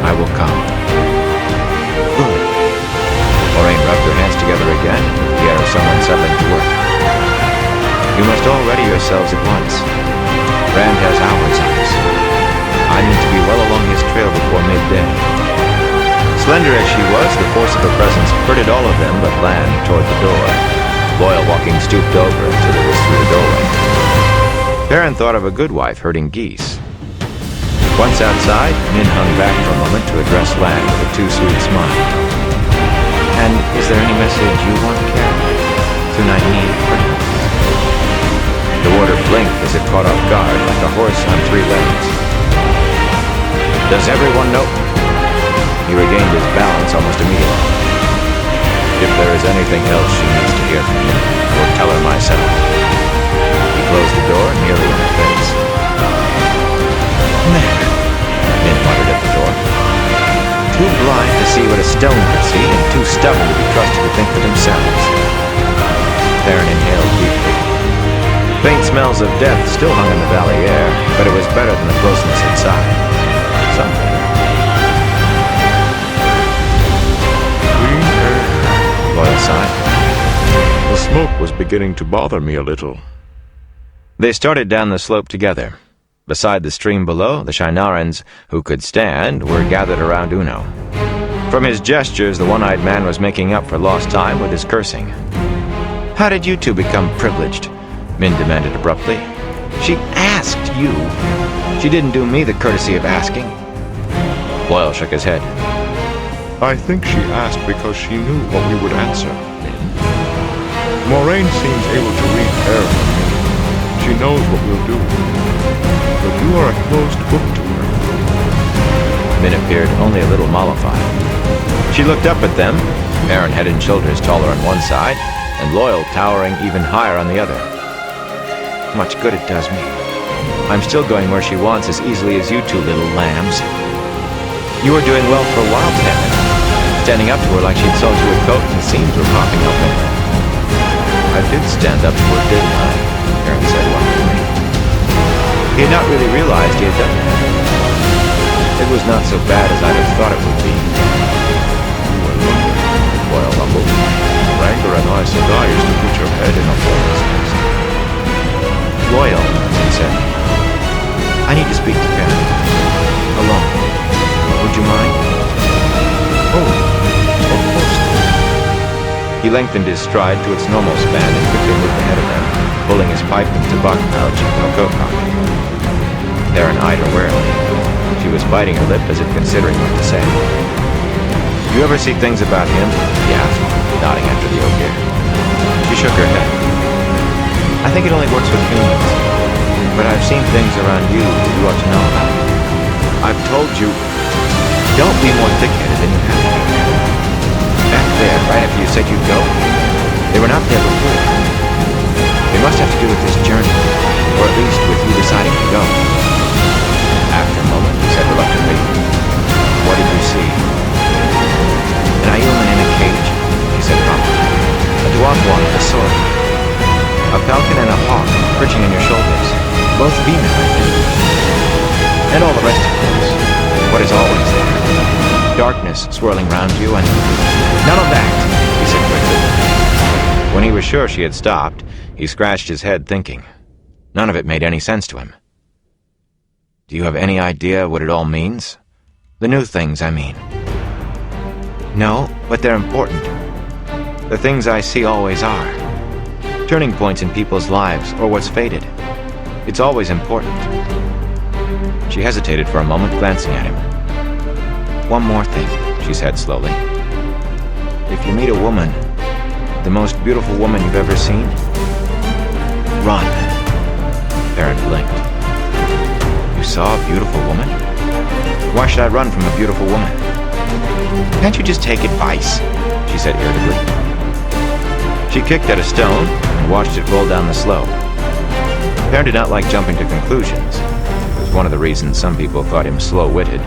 I will come. Good. Moraine rubbed her hands together again, with the air of someone settling to work. You must all ready yourselves at once. Rand has hours on us. I need to be well along his trail before midday. Slender as she was, the force of her presence hurted all of them but Lan toward the door. Loyal walking stooped over until it was through the doorway. Perrin thought of a good wife herding geese. Once outside, Min hung back for a moment to address Lan with a too-sweet smile. And is there any message you want carried? Tonight need, perhaps? The warder blinked as if caught off guard, like a horse on three legs. Does everyone know? He regained his balance almost immediately. If there is anything else she needs to hear from you, I will tell her myself. He closed the door nearly in her face. Man, Min muttered at the door. Too blind to see what a stone could see, and too stubborn to be trusted to think for themselves. Perrin inhaled deeply. Faint smells of death still hung in the valley air, but it was better than the closeness inside. Something. Clean air. Loyal sighed. The smoke was beginning to bother me a little. They started down the slope together. Beside the stream below, the Shienarans who could stand were gathered around Uno. From his gestures, the one-eyed man was making up for lost time with his cursing. How did you two become privileged? Min demanded abruptly. She asked you. She didn't do me the courtesy of asking. Boyle shook his head. I think she asked because she knew what we would answer, Min. Moraine seems able to read air from me. She knows what we'll do. But you are a closed book to her. Min appeared only a little mollified. She looked up at them, Aaron head and shoulders taller on one side, and Loyal towering even higher on the other. Much good it does me. I'm still going where she wants as easily as you two little lambs. You were doing well for a while, Tanner. Standing up to her like she'd sold you a coat and seams were popping open. I did stand up to her, didn't I? Aaron said wonderingly. He had not really realized he had done that. It was not so bad as I'd have thought it would be. You were lucky, Boyle mumbled. Wrangler and I survived to put your head in a hornet's nest. Loyal, he said. I need to speak to Karen. Alone. Would you mind? Oh, of course. He lengthened his stride to its normal span and quickly moved ahead of them, pulling his pipe and tobacco pouch from a coat pocket. Aaron eyed her warily. She was biting her lip as if considering what to say. You ever see things about him? He asked, nodding after the Ogier. She shook her head. I think it only works with humans. But I've seen things around you that you ought to know about. I've told you, don't be more thick-headed than you have to be. Back there, right after you said you'd go, they were not there before. They must have to do with this journey, or at least with you deciding to go. After a moment, he said reluctantly, what did you see? An Ayuman in a cage, he said promptly. A Duaguan with a sword. A falcon and a hawk perching on your shoulders. Both female, I think. And all the rest, of course. What is always there. Darkness swirling round you and... None of that, he said quickly. When he was sure she had stopped, he scratched his head thinking. None of it made any sense to him. Do you have any idea what it all means? The new things, I mean. No, but they're important. The things I see always are. Turning points in people's lives, or what's faded. It's always important. She hesitated for a moment, glancing at him. One more thing, she said slowly. If you meet a woman, the most beautiful woman you've ever seen, run. Aaron blinked. You saw a beautiful woman? Why should I run from a beautiful woman? Can't you just take advice? She said irritably. She kicked at a stone and watched it roll down the slope. Aaron did not like jumping to conclusions. It was one of the reasons some people thought him slow-witted.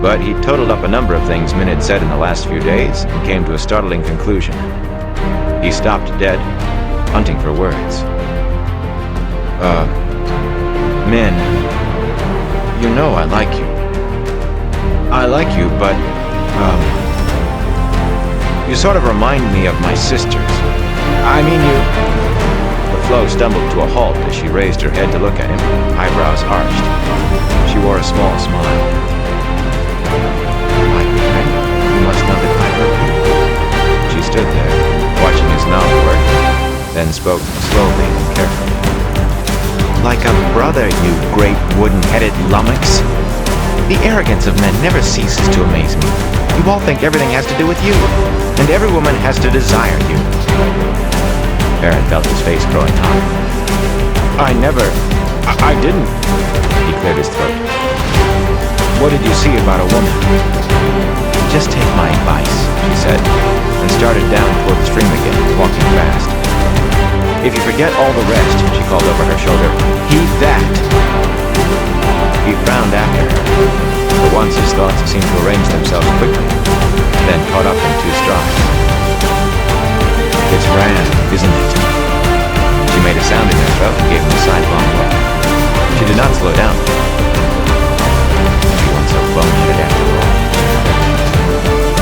But he totaled up a number of things Min had said in the last few days and came to a startling conclusion. He stopped dead, hunting for words. Min, you know I like you. I like you, but, you sort of remind me of my sisters. I mean, you... The flow stumbled to a halt as she raised her head to look at him, eyebrows arched. She wore a small smile. My friend, you must know that I love you. She stood there, watching his mouth work, then spoke slowly and carefully. Like a brother, you great wooden-headed lummox. The arrogance of men never ceases to amaze me. You all think everything has to do with you, and every woman has to desire you. Aaron felt his face growing hot. I didn't. He cleared his throat. What did you see about a woman? Just take my advice, she said, and started down toward the stream again, walking fast. If you forget all the rest, she called over her shoulder, heed that. He frowned after her. For once his thoughts seemed to arrange themselves quickly, then caught up in two strides. It's grand, isn't it? She made a sound in her throat and gave him a sidelong look. She did not slow down. She wasn't so bone-headed after all.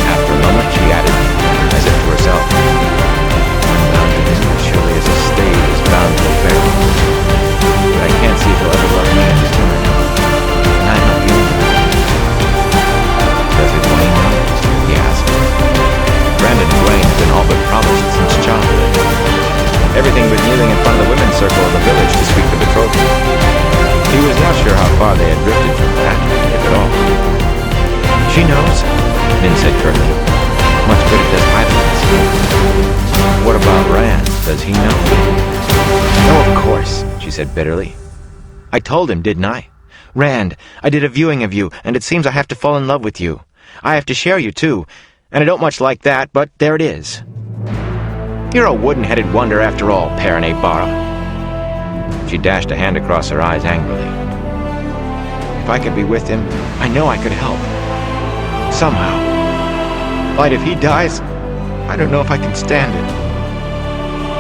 After a moment, she added, as if to herself, I'm bound to him as surely as a slave is bound to a pharaoh. But I can't see if he'll ever love me in return. And I'm not the only one. Does it Dwayne know? He asked. Brandon and Dwayne have been all but promised since childhood. Of course, she said bitterly. I told him, didn't I? Rand, I did a viewing of you, and it seems I have to fall in love with you. I have to share you, too. And I don't much like that, but there it is. You're a wooden-headed wonder after all, Perrin Barra. She dashed a hand across her eyes angrily. If I could be with him, I know I could help. Somehow. But if he dies, I don't know if I can stand it.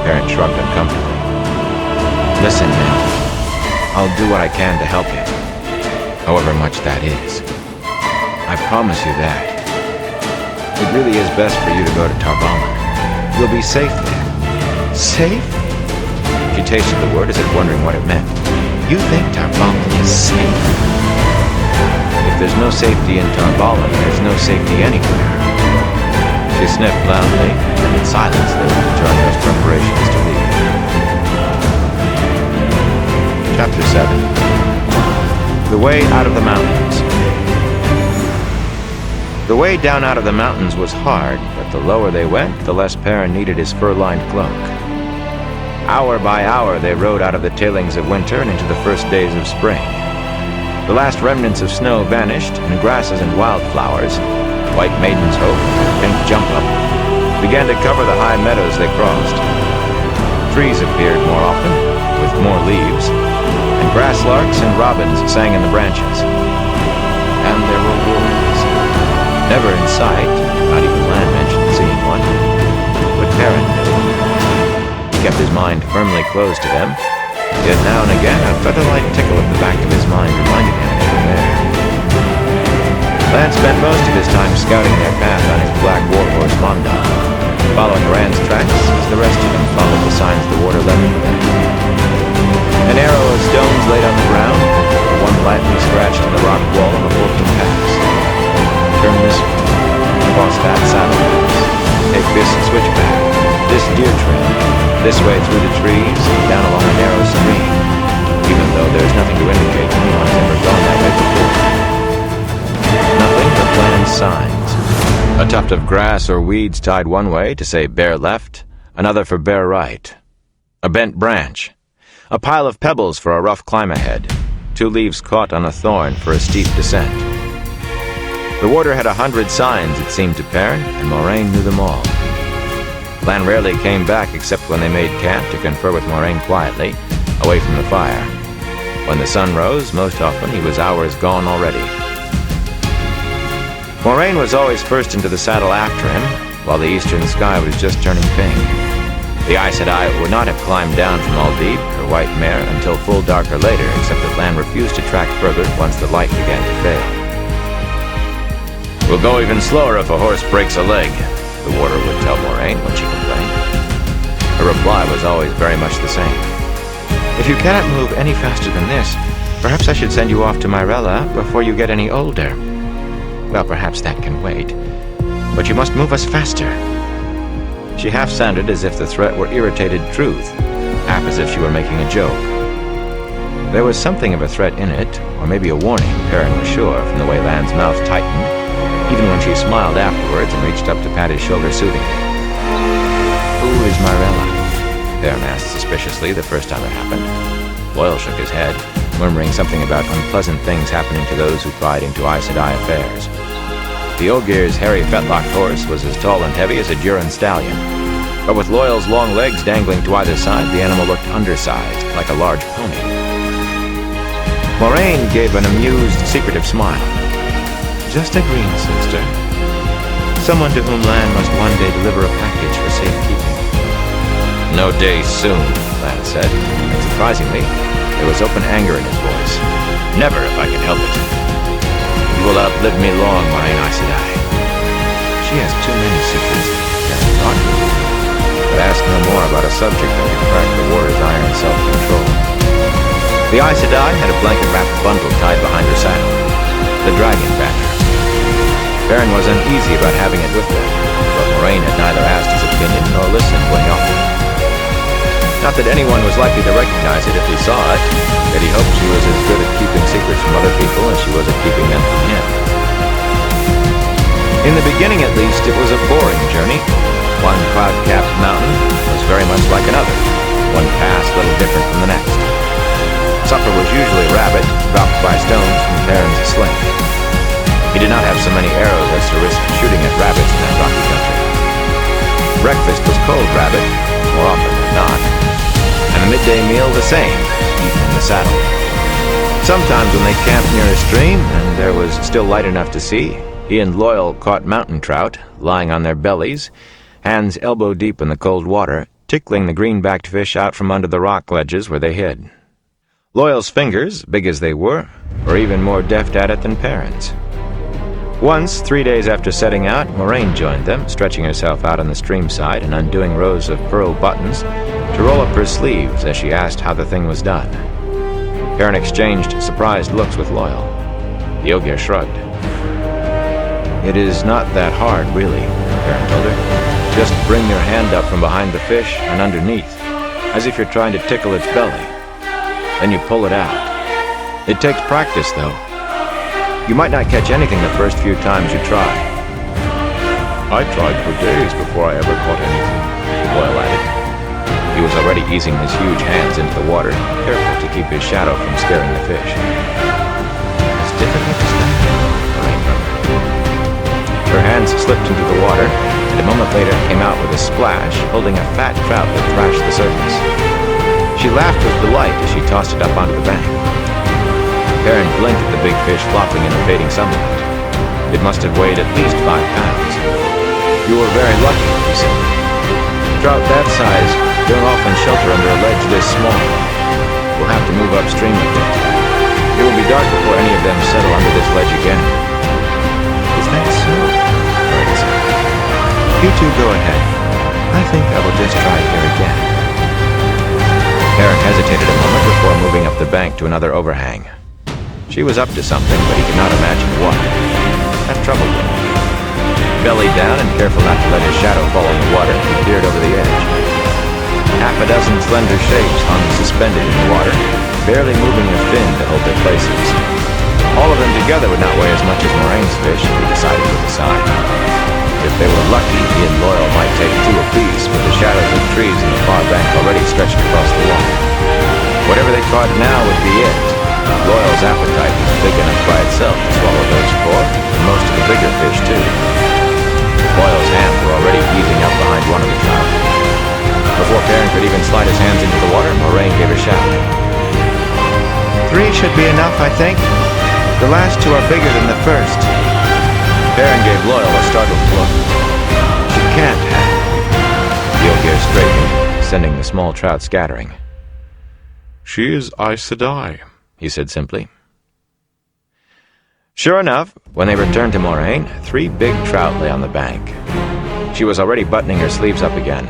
Perrin shrugged uncomfortably. Listen, Nell. I'll do what I can to help you. However much that is. I promise you that. It really is best for you to go to Tarvalin. You'll be safe there. Safe? She tasted the word as if wondering what it meant. You think Tarvalin is safe? If there's no safety in Tarvalin, there's no safety anywhere. She sniffed loudly, and in silence they went to join those preparations to leave. Chapter 7. The Way Out of the Mountains. The way down out of the mountains was hard, but the lower they went, the less Perrin needed his fur-lined cloak. Hour by hour they rode out of the tailings of winter and into the first days of spring. The last remnants of snow vanished, and grasses and wildflowers, white maiden's hope and pink jump-up, began to cover the high meadows they crossed. Trees appeared more often, with more leaves, and grass larks and robins sang in the branches. And there were wolves. Never in sight, not even Lan mentioned seeing one. But Perrin knew. He kept his mind firmly closed to them, yet now and again a feather-like tickle at the back of his mind reminded him they were there. Lan spent most of his time scouting their path on his black warhorse Mondon, following Rand's tracks as the rest of them followed the signs the water left for them. An arrow of stones laid on the ground, one lightly scratched in the rock wall of a forking pass. Turn this way, cross that saddle pass, take this switchback, this deer trail, this way through the trees, down along a narrow stream, even though there's nothing to indicate anyone's ever gone that way before. Nothing but Lan's signs. A tuft of grass or weeds tied one way to say bear left, another for bear right. A bent branch. A pile of pebbles for a rough climb ahead. 2 leaves caught on a thorn for a steep descent. The water had 100 signs, it seemed to Perrin, and Moraine knew them all. Lan rarely came back except when they made camp to confer with Moraine quietly, away from the fire. When the sun rose, most often he was hours gone already. Moraine was always first into the saddle after him, while the eastern sky was just turning pink. The Aes Sedai would not have climbed down from Aldib, her white mare, until full dark or later, except that Lan refused to track further once the light began to fail. We'll go even slower if a horse breaks a leg, the warder would tell Moraine when she complained. Her reply was always very much the same. If you cannot move any faster than this, perhaps I should send you off to Myrella before you get any older. Well, perhaps that can wait. But you must move us faster. She half sounded as if the threat were irritated truth, half as if she were making a joke. There was something of a threat in it, or maybe a warning, Perrin was sure, from the way Lan's mouth tightened, even when she smiled afterwards and reached up to pat his shoulder soothingly. Who is Myrella? Perrin asked suspiciously the first time it happened. Loyal shook his head, murmuring something about unpleasant things happening to those who pried into Aes Sedai affairs. The Ogier's hairy fetlocked horse was as tall and heavy as a Duran stallion, but with Loyal's long legs dangling to either side, the animal looked undersized, like a large pony. Moraine gave an amused, secretive smile. Just a green sister. Someone to whom Lan must one day deliver a package for safekeeping. No day soon, Lan said, and surprisingly, there was open anger in his voice. Never, if I can help it. You will outlive me long, Moraine Aes Sedai. She has too many secrets, Perrin thought. But ask no more about a subject that could crack the warrior's iron self-control. The Aes Sedai had a blanket-wrapped bundle tied behind her saddle. The dragon banner. Perrin was uneasy about having it with them, but Moraine had neither asked his opinion nor listened when he offered it. Not that anyone was likely to recognize it if he saw it, yet he hoped she was as good at keeping secrets from other people as she was at keeping them from him. In the beginning, at least, it was a boring journey. One cloud-capped mountain was very much like another. one pass a little different from the next. Supper was usually rabbit, dropped by stones from Perrin's sling. He did not have so many arrows as to risk shooting at rabbits in that rocky country. Breakfast was cold rabbit, more often than not, and the midday meal the same, eaten in the saddle. Sometimes when they camped near a stream, and there was still light enough to see, he and Loyal caught mountain trout, lying on their bellies, hands elbow deep in the cold water, tickling the green-backed fish out from under the rock ledges where they hid. Loyal's fingers, big as they were even more deft at it than Perrin's. Once, 3 days after setting out, Moraine joined them, stretching herself out on the stream side and undoing rows of pearl buttons to roll up her sleeves as she asked how the thing was done. Perrin exchanged surprised looks with Loyal. The Ogier shrugged. "It is not that hard, really," Perrin told her. "Just bring your hand up from behind the fish and underneath, as if you're trying to tickle its belly. Then you pull it out. It takes practice, though. You might not catch anything the first few times you try." I tried for days before I ever caught anything, Loyal added. He was already easing his huge hands into the water, careful to keep his shadow from scaring the fish. "As difficult as that," Moraine murmured. Her hands slipped into the water, and a moment later came out with a splash, holding a fat trout that thrashed the surface. She laughed with delight as she tossed it up onto the bank. Perrin blinked at the big fish flopping in the fading sunlight. It must have weighed at least 5 pounds. "You were very lucky," he said. "Trout that size don't often shelter under a ledge this small. We'll have to move upstream a bit. It will be dark before any of them settle under this ledge again." "Is that so?" Moraine said. "You two go ahead. I think I will just try here again." Perrin hesitated a moment before moving up the bank to another overhang. She was up to something, but he could not imagine what. That troubled him. Belly down and careful not to let his shadow fall in the water, he peered over the edge. Half a dozen slender shapes hung suspended in the water, barely moving a fin to hold their places. All of them together would not weigh as much as Moraine's fish, he decided with a sigh. If they were lucky, he and Loyal might take 2 apiece, with the shadows of trees in the far bank already stretched across the water. Whatever they caught now would be it. Loyal's appetite was big enough by itself to swallow those 4, and most of the bigger fish, too. Loyal's hands were already easing up behind one of the trout. Before Perrin could even slide his hands into the water, Moraine gave a shout. "3 should be enough, I think. The last 2 are bigger than the first." Perrin gave Loyal a startled look. "She can't have." The Ogier straightened, sending the small trout scattering. "She is Aes Sedai," he said simply. Sure enough, when they returned to Moraine, 3 big trout lay on the bank. She was already buttoning her sleeves up again.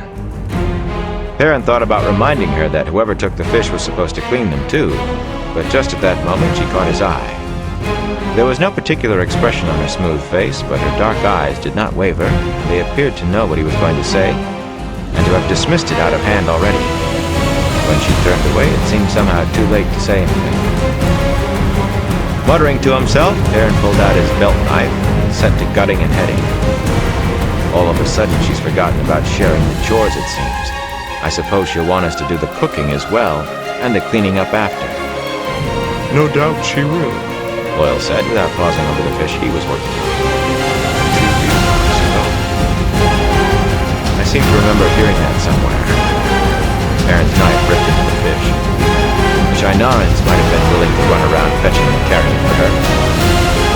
Perrin thought about reminding her that whoever took the fish was supposed to clean them too, but just at that moment she caught his eye. There was no particular expression on her smooth face, but her dark eyes did not waver, and they appeared to know what he was going to say, and to have dismissed it out of hand already. When she turned away, it seemed somehow too late to say anything. Muttering to himself, Perrin pulled out his belt knife and set to gutting and heading. All of a sudden, she's forgotten about sharing the chores, it seems. I suppose she'll want us to do the cooking as well, and the cleaning up after. "No doubt she will," Loyal said, without pausing over the fish he was working on. I seem to remember hearing that somewhere. Perrin's knife ripped into the fish. The Shinarans might have been willing to run around fetching and carrying for her.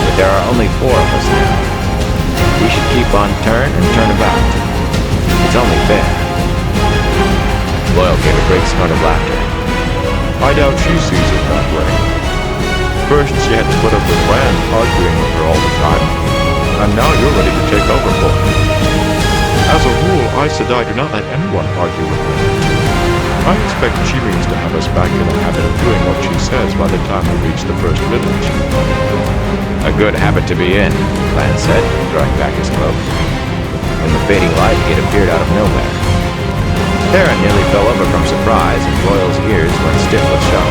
But there are only 4 of us now. We should keep on turn and turn about. It's only fair. Loyal gave a great snort of laughter. "I doubt she sees it that way. First she had to put up with Rand arguing with her all the time, and now you're ready to take over for her. As a rule, Aes Sedai do not let anyone argue with her. I expect she means to have us back in the habit of doing what she says by the time we reach the first village." A good habit to be in, Lan said, drawing back his cloak. In the fading light, he had appeared out of nowhere. Perrin nearly fell over from surprise, and Loyal's ears went stiff with shock.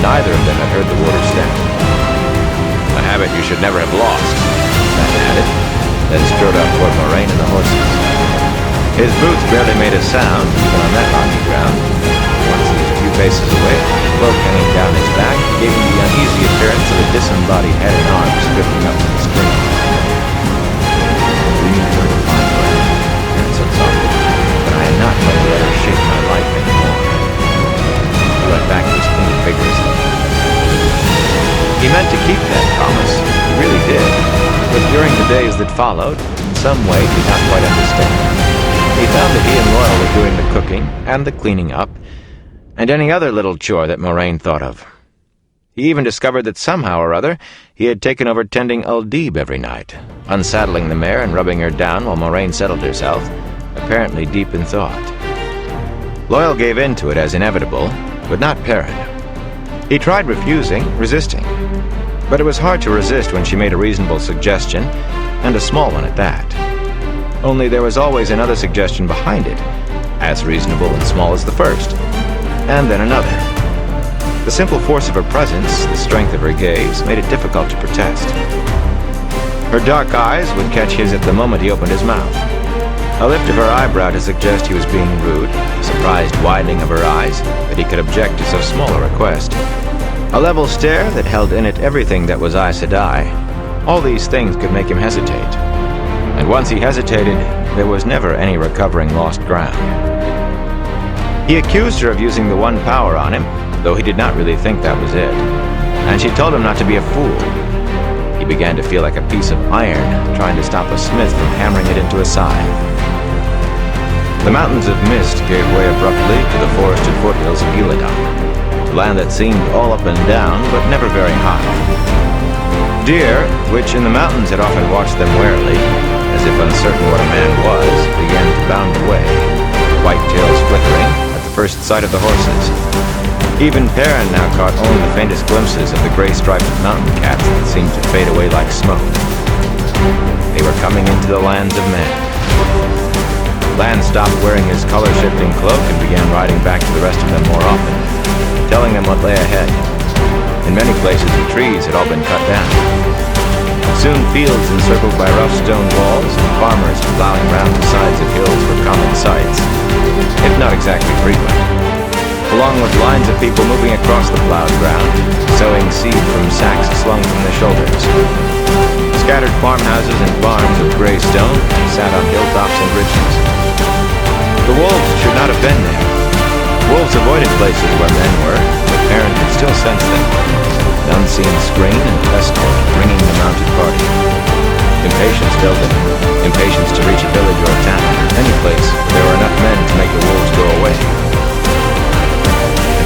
Neither of them had heard the warder's step. "A habit you should never have lost," Lan added, then strode up toward Moraine and the horses. His boots barely made a sound, even on that rocky ground. Once he was a few paces away, the cloak hanging down his back gave him the uneasy appearance of a disembodied head and arms drifting up from the screen. "We need her to find her," Aaron said softly, "but I am not going to let her shape my life anymore." He went back to his clean vigorously. He meant to keep that promise. He really did. But during the days that followed, in some way he did not quite understand. He found that he and Loyal were doing the cooking and the cleaning up, and any other little chore that Moraine thought of. He even discovered that somehow or other he had taken over tending Uldebe every night, unsaddling the mare and rubbing her down while Moraine settled herself, apparently deep in thought. Loyal gave in to it as inevitable, but not Perrin. He tried resisting, but it was hard to resist when she made a reasonable suggestion, and a small one at that. Only there was always another suggestion behind it, as reasonable and small as the first, and then another. The simple force of her presence, the strength of her gaze, made it difficult to protest. Her dark eyes would catch his at the moment he opened his mouth. A lift of her eyebrow to suggest he was being rude, a surprised widening of her eyes that he could object to so small a request. A level stare that held in it everything that was Aes Sedai. All these things could make him hesitate. And once he hesitated, there was never any recovering lost ground. He accused her of using the one power on him, though he did not really think that was it. And she told him not to be a fool. He began to feel like a piece of iron trying to stop a smith from hammering it into a scythe. The mountains of mist gave way abruptly to the forested foothills of Eladon, land that seemed all up and down, but never very high. Deer, which in the mountains had often watched them warily, as if uncertain what a man was, began to bound away, white tails flickering at the first sight of the horses. Even Perrin now caught only the faintest glimpses of the gray-striped mountain cats that seemed to fade away like smoke. They were coming into the lands of men. Lan stopped wearing his color-shifting cloak and began riding back to the rest of them more often, telling them what lay ahead. In many places, the trees had all been cut down. Soon fields encircled by rough stone walls and farmers plowing round the sides of hills were common sights, if not exactly frequent, along with lines of people moving across the plowed ground, sowing seed from sacks slung from their shoulders. Scattered farmhouses and barns of gray stone sat on hilltops and ridges. The wolves should not have been there. Wolves avoided places where men were, but Perrin could still sense them. An unseen scream and escort bringing the mounted party. Impatience filled him. Impatience to reach a village or a town, any place where there were enough men to make the wolves go away.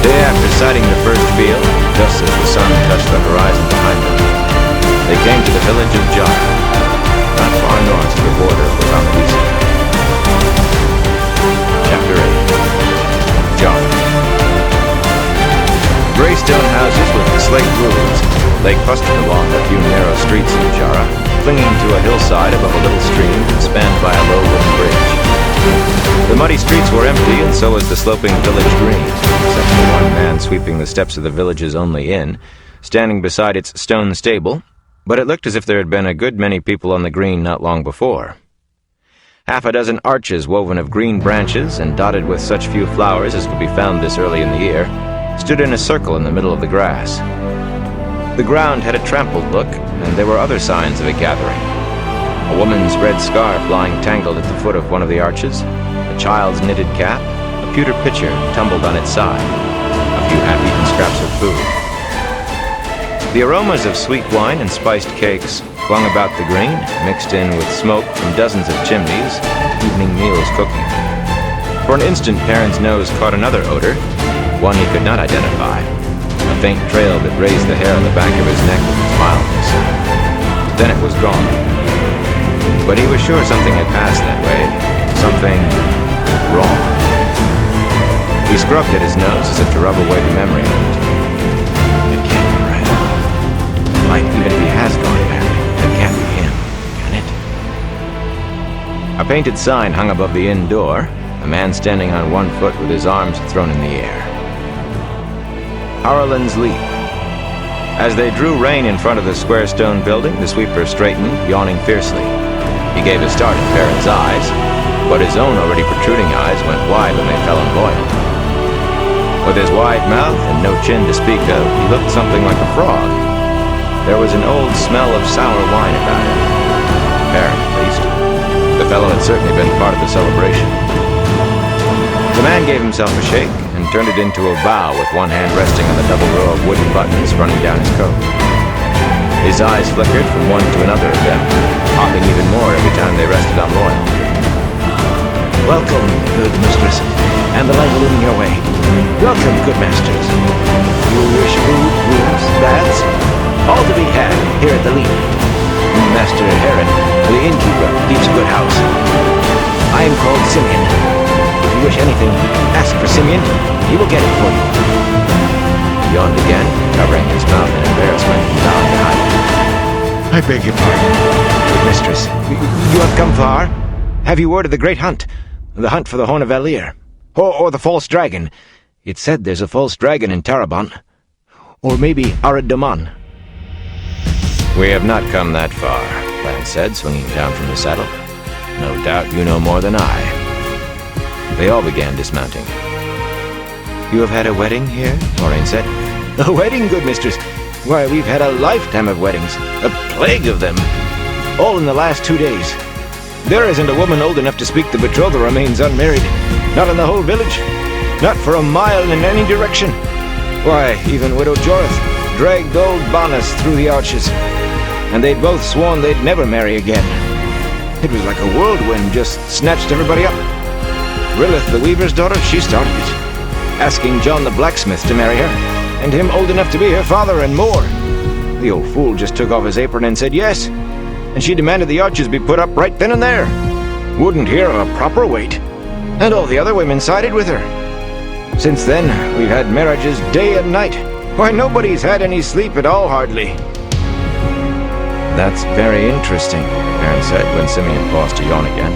The day after sighting the first field, just as the sun touched the horizon behind them, they came to the village of Jara, not far north of the border of the Ramadisa. Chapter 8. Jara. Gray stone houses with slate roofs lay clustered along a few narrow streets of Jara, clinging to a hillside above a little stream spanned by a low wooden bridge. The muddy streets were empty, and so was the sloping village green, except for one man sweeping the steps of the village's only inn, standing beside its stone stable, but it looked as if there had been a good many people on the green not long before. Half a dozen arches woven of green branches and dotted with such few flowers as could be found this early in the year stood in a circle in the middle of the grass. The ground had a trampled look, and there were other signs of a gathering. A woman's red scarf lying tangled at the foot of one of the arches, a child's knitted cap, a pewter pitcher tumbled on its side, a few half-eaten scraps of food. The aromas of sweet wine and spiced cakes clung about the green, mixed in with smoke from dozens of chimneys, evening meals cooking. For an instant, Perrin's nose caught another odor, one he could not identify, a faint trail that raised the hair on the back of his neck with its mildness. Then it was gone. But he was sure something had passed that way, something wrong. He scrubbed at his nose as if to rub away the memory of it. It can't be right. Like, even if he has gone back, it can't be him, can it? A painted sign hung above the inn door, a man standing on one foot with his arms thrown in the air. Harlan's Leap. As they drew rein in front of the square stone building, the sweeper straightened, yawning fiercely. He gave a start at Perrin's eyes, but his own already protruding eyes went wide when they fell on Loyal. With his wide mouth and no chin to speak of, he looked something like a frog. There was an old smell of sour wine about him. Apparent, at least. The fellow had certainly been part of the celebration. The man gave himself a shake and turned it into a bow with one hand resting on the double row of wooden buttons running down his coat. His eyes flickered from one to another of them, popping even more every time they rested on Loyal. Welcome, good mistress, and the light illumin your way. Welcome, good masters. You wish food, rooms, baths? All to be had here at the Leap. Master Herod, the innkeeper, keeps a good house. I am called Simeon. If you wish anything, ask for Simeon. He will get it for you. He yawned again, covering his mouth in embarrassment and bowing to hide it. I beg your pardon. Good mistress, you have come far? Have you word of the great hunt? The hunt for the Horn of Valir? Or the false dragon? It's said there's a false dragon in Tarabon. Or maybe Aradaman. We have not come that far, Lan said, swinging down from the saddle. No doubt you know more than I. They all began dismounting. You have had a wedding here? Moraine said. A wedding, good mistress? Why, we've had a lifetime of weddings. A plague of them. All in the last 2 days. There isn't a woman old enough to speak the betrothal remains unmarried. Not in the whole village. Not for a mile in any direction. Why, even Widow Jorith dragged old Bonus through the arches. And they'd both sworn they'd never marry again. It was like a whirlwind just snatched everybody up. Rilith, the weaver's daughter, she started it. Asking John the blacksmith to marry her. And him old enough to be her father and more. The old fool just took off his apron and said yes. And she demanded the arches be put up right then and there. Wouldn't hear of a proper wait. And all the other women sided with her. Since then, we've had marriages day and night. Why, nobody's had any sleep at all, hardly. That's very interesting, Aaron said when Simeon paused to yawn again.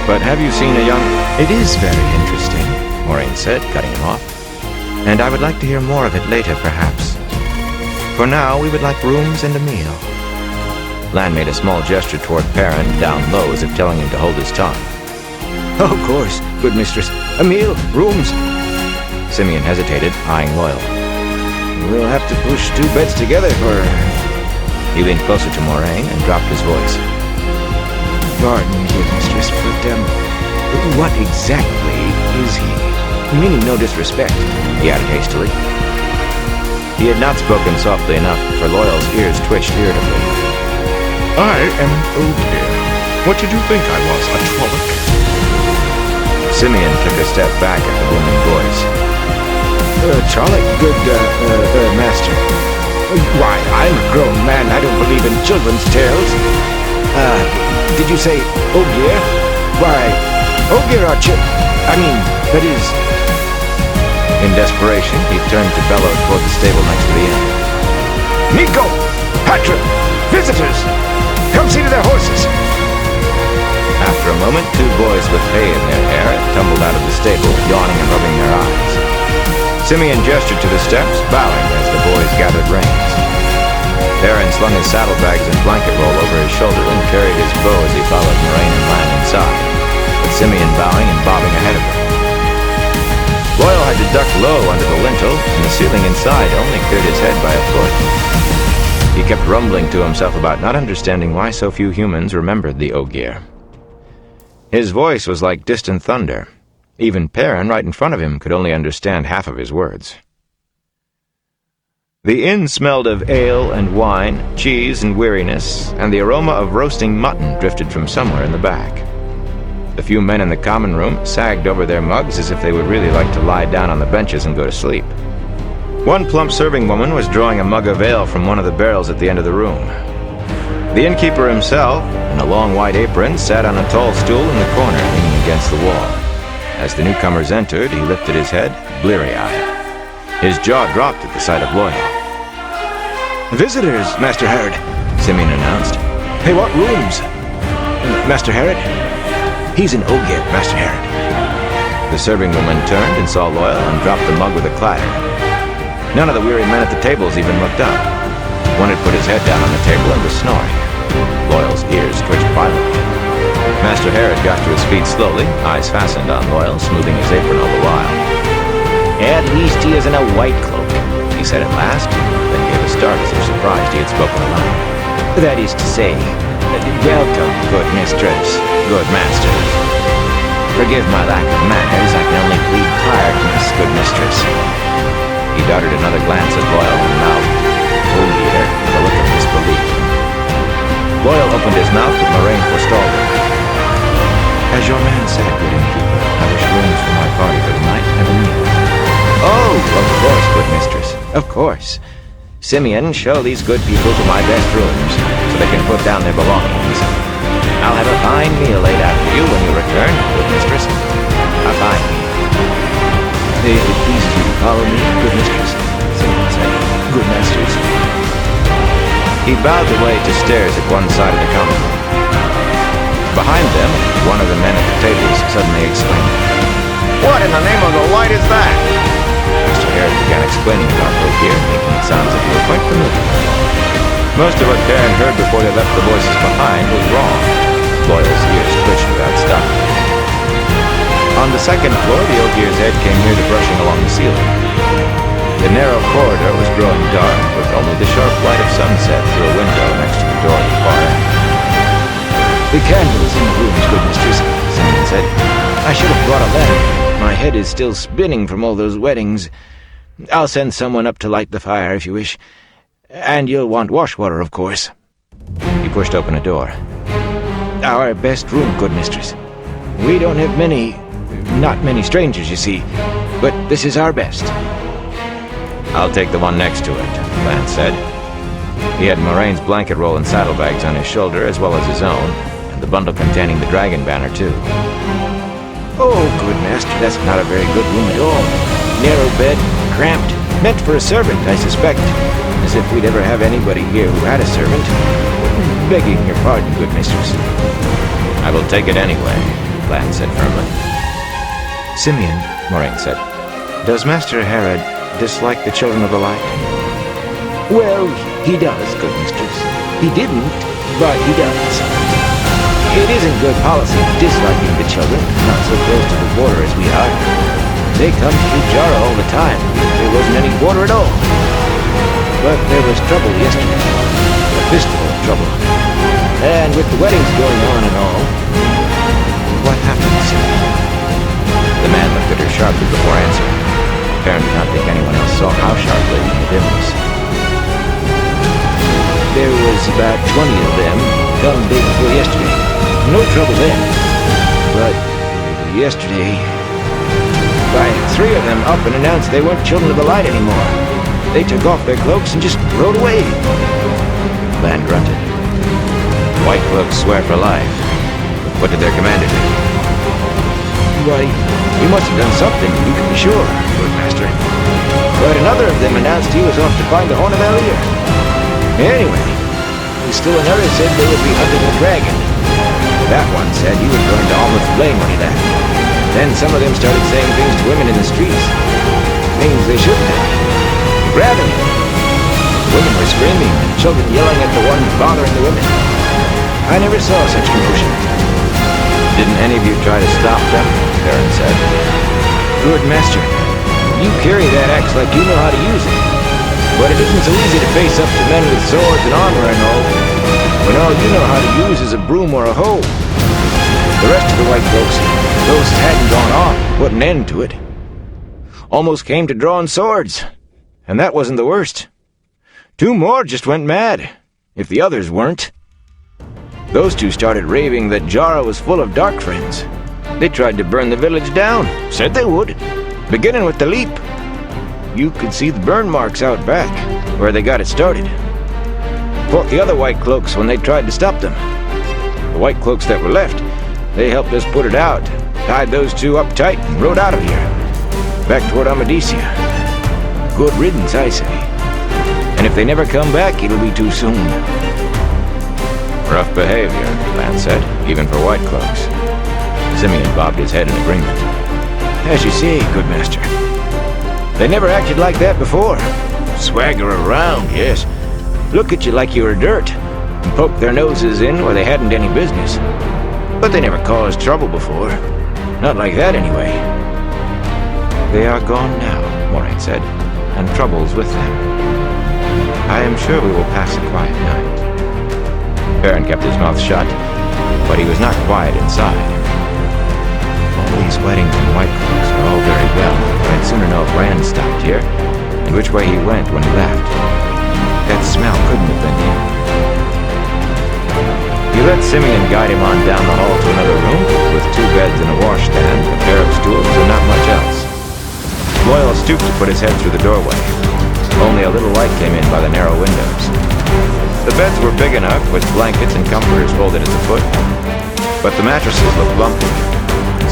But have you seen a young... It is very interesting, Moraine said, cutting him off. And I would like to hear more of it later, perhaps. For now, we would like rooms and a meal. Lan made a small gesture toward Perrin, down low, as if telling him to hold his tongue. Of course, good mistress. A meal, rooms. Simeon hesitated, eyeing Loyal. We'll have to push 2 beds together for... He leaned closer to Moraine and dropped his voice. Pardon me, good mistress, but, what exactly is he? Meaning no disrespect, he added hastily. He had not spoken softly enough, for Loyal's ears twitched irritably. I am Ogier. What did you think I was, a Trolloc? Simeon took a step back at the booming voice. Trolloc, good, master. Why, I'm a grown man. I don't believe in children's tales. Did you say Ogier? Why, Ogier are that is... In desperation, he turned to bellow toward the stable next to the inn. Nico! Patra! Visitors! Come see to their horses! After a moment, 2 boys with hay in their hair tumbled out of the stable, yawning and rubbing their eyes. Simeon gestured to the steps, bowing as the boys gathered reins. Perrin slung his saddlebags and blanket roll over his shoulder and carried his bow as he followed Moraine and Lan inside, with Simeon bowing and bobbing ahead of him. Loyal had to duck low under the lintel, and the ceiling inside only cleared his head by a foot. He kept rumbling to himself about not understanding why so few humans remembered the Ogier. His voice was like distant thunder. Even Perrin, right in front of him, could only understand half of his words. The inn smelled of ale and wine, cheese and weariness, and the aroma of roasting mutton drifted from somewhere in the back. The few men in the common room sagged over their mugs as if they would really like to lie down on the benches and go to sleep. One plump serving woman was drawing a mug of ale from one of the barrels at the end of the room. The innkeeper himself, in a long white apron, sat on a tall stool in the corner, leaning against the wall. As the newcomers entered, he lifted his head, bleary-eyed. His jaw dropped at the sight of Loyal. Visitors, Master Herod, Simeon announced. They want rooms. Master Herod? He's an Ogier, Master Herod. The serving woman turned and saw Loyal and dropped the mug with a clatter. None of the weary men at the tables even looked up. One had put his head down on the table and was snoring. Loyal's ears twitched violently. Master Herod got to his feet slowly, eyes fastened on Loyal, smoothing his apron all the while. At least he is in a white cloak, He said at last, then gave a start as if surprised he had spoken aloud. that is to say, welcome, good mistress, good masters. Forgive my lack of manners, I can only plead tiredness, good mistress. He darted another glance at Loyal and mouthed, "Oh dear," with a look of disbelief. Loyal opened his mouth, but Moraine forestalled him. "As your man said, good innkeeper, I wish rooms for my party for the night and a meal." Oh, of course, good mistress, of course. Simeon, show these good people to my best rooms, so they can put down their belongings. I'll have a fine meal laid out for you when you return, good mistress. A fine meal. If it pleases you to follow me, good mistress, Simeon said. Good masters. He bowed the way to stairs at one side of the common room. Behind them, one of the men at the tables suddenly exclaimed, What in the name of the light is that? Mr. Herod began explaining about Ogier, making it sound as if he were quite familiar. Most of what Perrin heard before they left the voices behind was wrong. Loyal's ears twitched without stopping. On the second floor, the Ogier's head came near to brushing along the ceiling. The narrow corridor was growing dark, with only the sharp light of sunset through a window next to the door at the far end. The candles in the rooms, good mistress, Simeon said. I should have brought a lamp. My head is still spinning from all those weddings. I'll send someone up to light the fire if you wish. And you'll want wash water, of course. He pushed open a door. Our best room, good mistress. We don't have not many strangers, you see, but this is our best. I'll take the one next to it, Lance said. He had Moraine's blanket roll and saddlebags on his shoulder, as well as his own, and the bundle containing the dragon banner, too. Oh, good master, that's not a very good room at all. Narrow bed, cramped, meant for a servant, I suspect. As if we'd ever have anybody here who had a servant. Begging your pardon, good mistress. I will take it anyway, Lance said firmly. Simeon, Moraine said. does Master Herod dislike the children of the light? Well, he does, good mistress. He didn't, but he does. It isn't good policy disliking the children, not so close to the border as we are. They come through Jara all the time. There wasn't any border at all. But there was trouble yesterday. A fistful of trouble. And with the weddings going on and all... What happened, Simeon? The man looked at her sharply before answering. Perrin did not think anyone else saw how sharply in the dimness. There was about 20 of them come day before yesterday. No trouble then. But yesterday... Why, 3 of them up and announced they weren't children of the light anymore. They took off their cloaks and just rode away. Lan grunted. White cloaks swear for life. What did their commander do? Why, he must have done something, you can be sure, good master. But another of them announced he was off to find the Horn of Elir. Anyway, still another said they would be hunting a dragon. That one said he was going to almost blame when he left. Then some of them started saying things to women in the streets. Things they shouldn't have. Grabbing them. Women were screaming, and children yelling at the ones bothering the women. I never saw such commotion. Didn't any of you try to stop them? Perrin said. Good master, you carry that axe like you know how to use it. But it isn't so easy to face up to men with swords and armor and all, when all you know how to use is a broom or a hoe. The rest of the white folks, those that hadn't gone off, put an end to it. Almost came to drawing swords. And that wasn't the worst. 2 more just went mad, if the others weren't. Those 2 started raving that Jara was full of dark friends. They tried to burn the village down, said they would, beginning with the leap. You could see the burn marks out back, where they got it started. Fought the other white cloaks when they tried to stop them. The white cloaks that were left, they helped us put it out, tied those 2 up tight and rode out of here, back toward Amadisia. Good riddance, I say. And if they never come back, it'll be too soon. Rough behavior, Lance said, even for white cloaks. Simeon bobbed his head in agreement. As you say, good master. They never acted like that before. Swagger around, yes. Look at you like you were dirt, and poke their noses in where they hadn't any business. But they never caused trouble before. Not like that, anyway. They are gone now, Moraine said, and troubles with them. I am sure we will pass a quiet night. Perrin kept his mouth shut, but he was not quiet inside. All these weddings and white cloaks are all very well, but I'd sooner know if Rand stopped here, and which way he went when he left. That smell couldn't have been him. He let Simeon guide him on down the hall to another room, with 2 beds and a washstand, a pair of stools, and not much else. Loyal stooped to put his head through the doorway. Only a little light came in by the narrow windows. The beds were big enough, with blankets and comforters folded at the foot, but the mattresses looked lumpy.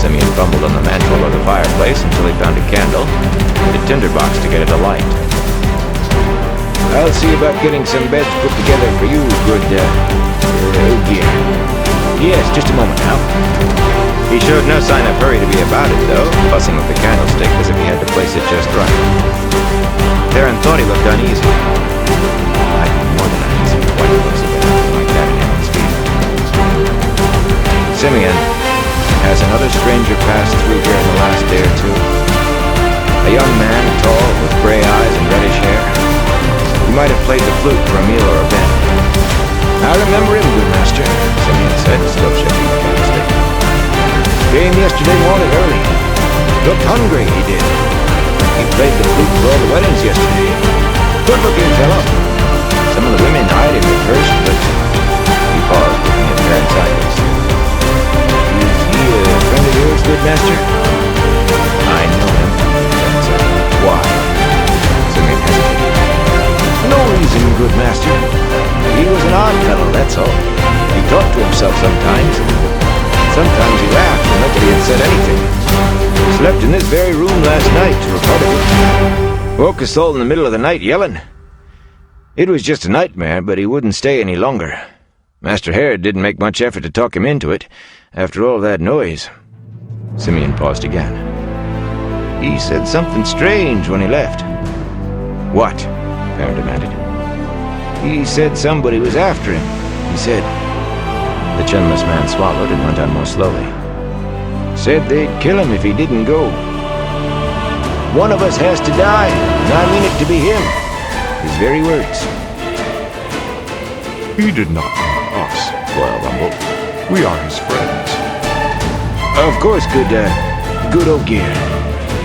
Simeon fumbled on the mantel of the fireplace until he found a candle and a tinderbox to get it alight. I'll see about getting some beds put together for you, good, Ogier. Yes, just a moment now. He showed no sign of hurry to be about it, though, fussing with the candlestick as if he had to place it just right. Perrin thought he looked uneasy. I'd be more than uneasy if White looks a bit like that in Helen's feet. Simeon, has another stranger passed through here in the last day or two? A young man, tall, with gray eyes and reddish hair. He might have played the flute for a meal or a bet. I remember him, good master, Simeon said, still shifting the candlestick. Came yesterday morning early. Looked hungry, he did. He played the flute for all the weddings yesterday. Good-looking fellow. Some of the women eyed him at first, but he paused, looking at Perrin sideways. Is he a friend of yours, good master? I know him, Perrin said. Why? Simeon hesitated. No reason, good master. He was an odd fellow, that's all. He talked to himself sometimes. Sometimes he laughed when nobody had said anything. Slept in this very room last night, or part of it. Woke us all in the middle of the night yelling. It was just a nightmare, but he wouldn't stay any longer. Master Herod didn't make much effort to talk him into it, after all that noise. Simeon paused again. He said something strange when he left. What? Perrin demanded. He said somebody was after him, he said. The chinless man swallowed and went on more slowly. Said they'd kill him if he didn't go. One of us has to die, and I mean it to be him. His very words. He did not mean us, Loyal rumbled. We are his friends. Of course, good Ogier.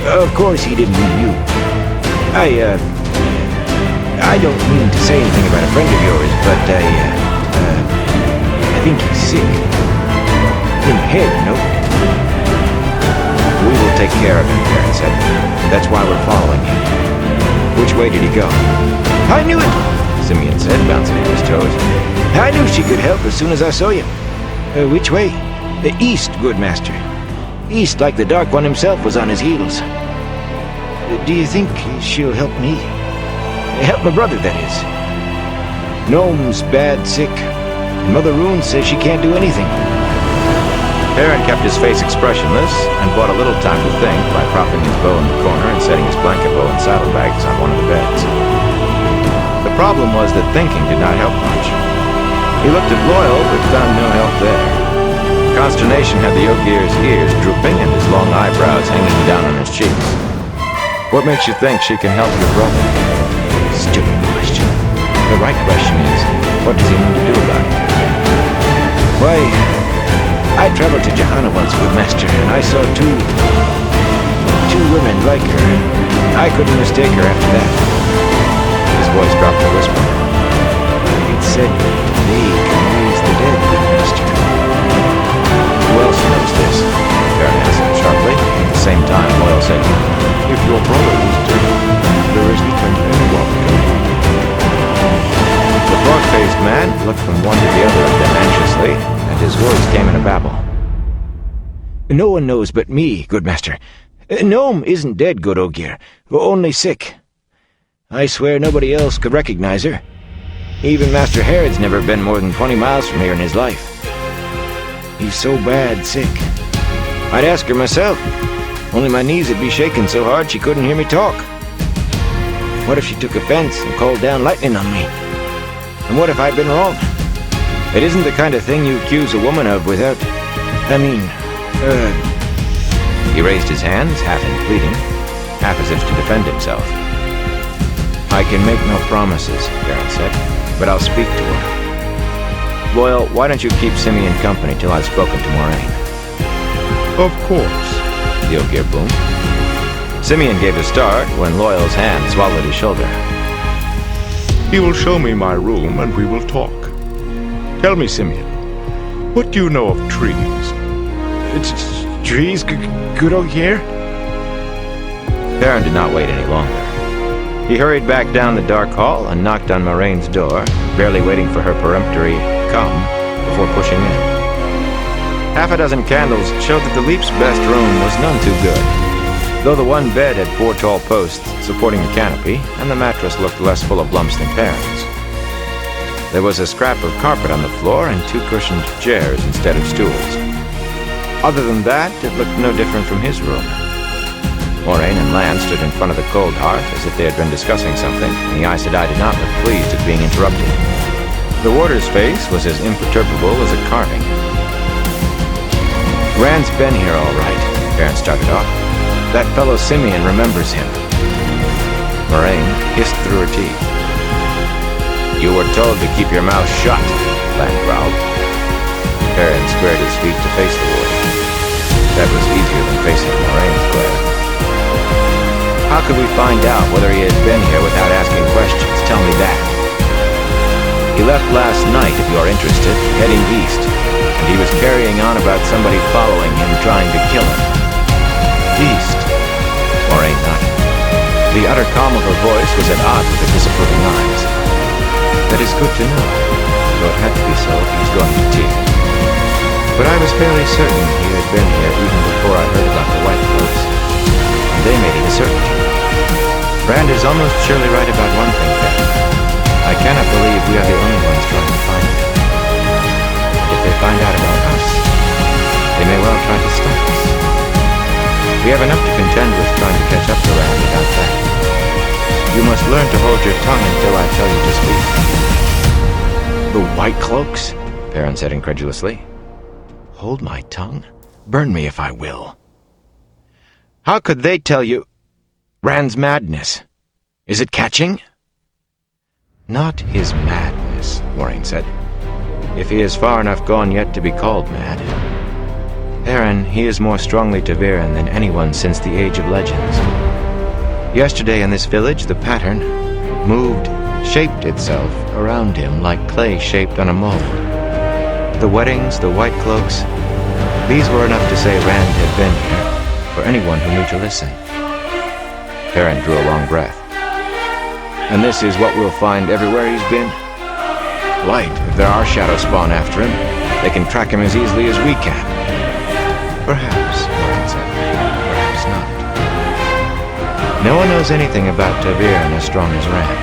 Of course he didn't mean you. I don't mean to say anything about a friend of yours, but I think he's sick. In the head, you know. We will take care of him, Perrin said. That's why we're following him. Which way did he go? I knew it, Simeon said, bouncing on his toes. I knew she could help as soon as I saw you. Which way? The east, good master. East, like the Dark One himself was on his heels. Do you think she'll help me? Help my brother, that is. Gnome's bad sick. And Mother Rune says she can't do anything. Perrin kept his face expressionless and bought a little time to think by propping his bow in the corner and setting his blanket bow and saddlebags on one of the beds. The problem was that thinking did not help much. He looked at Loyal, but found no help there. Consternation had the Ogier's ears drooping and his long eyebrows hanging down on his cheeks. What makes you think she can help your brother? Stupid question. The right question is, what does he mean to do about it? Why, I traveled to Johanna once, good master, and I saw two women like her. I couldn't mistake her after that. His voice dropped to a whisper. It said they can raise the dead, good master. Who else knows this? Perrin asked him sharply. At the same time, Loyal said, If your brother is dead, there is nothing anyone can do. The frog-faced man looked from one to the other of them anxiously, and his words came in a babble. No one knows but me, good master. Gnome isn't dead, good Ogier, only sick. I swear nobody else could recognize her. Even Master Herod's never been more than 20 miles from here in his life. He's so bad sick. I'd ask her myself, only my knees would be shaking so hard she couldn't hear me talk. What if she took offense and called down lightning on me? And what if I'd been wrong? It isn't the kind of thing you accuse a woman of without... He raised his hands, half in pleading, half as if to defend himself. I can make no promises, Baron said, but I'll speak to her. Loyal, why don't you keep Simeon company till I've spoken to Moraine? Of course. the Ogier boomed. Simeon gave a start when Loyal's hand swallowed his shoulder. He will show me my room and we will talk. Tell me, Simeon, what do you know of trees? It's trees, good Ogier? Perrin did not wait any longer. He hurried back down the dark hall and knocked on Moraine's door, barely waiting for her peremptory "come" before pushing in. Half a dozen candles showed that the Leap's best room was none too good, though the one bed had 4 tall posts supporting the canopy, and the mattress looked less full of lumps than Perrin's. There was a scrap of carpet on the floor and 2 cushioned chairs instead of stools. Other than that, it looked no different from his room. Moraine and Lan stood in front of the cold hearth as if they had been discussing something, and the Aes Sedai did not look pleased at being interrupted. The warder's face was as imperturbable as a carving. Rand's been here all right, Perrin started off. That fellow Simeon remembers him. Moraine hissed through her teeth. You were told to keep your mouth shut, Lan growled. Perrin squared his feet to face the warder. That was easier than facing Moraine's glare. How could we find out whether he had been here without asking questions? Tell me that. He left last night, if you're interested, heading east, and he was carrying on about somebody following him, trying to kill him. East? Moraine nodded. The utter calm of her voice was at odds with her disapproving eyes. That is good to know, though it had to be so if he was going to Tyr. But I was fairly certain he had been here even before I heard about the White Cloaks, and they made it a certainty. Rand is almost surely right about one thing, then. I cannot believe we are the only ones trying to find him. If they find out about us, they may well try to stop us. We have enough to contend with trying to catch up to Rand without that. You must learn to hold your tongue until I tell you to speak. The White Cloaks? Perrin said incredulously. Hold my tongue? Burn me if I will. How could they tell you Rand's madness? Is it catching? Not his madness, Moraine said. If he is far enough gone yet to be called mad. Perrin, he is more strongly Ta'veren than anyone since the Age of Legends. Yesterday in this village, the pattern moved, shaped itself around him like clay shaped on a mold. The weddings, the White Cloaks, these were enough to say Rand had been here, for anyone who knew to listen. Perrin drew a long breath. And this is what we'll find everywhere he's been? Light, if there are shadow spawn after him, they can track him as easily as we can. Perhaps, Moraine said. Perhaps not. No one knows anything about Ta'veren as strong as Rand.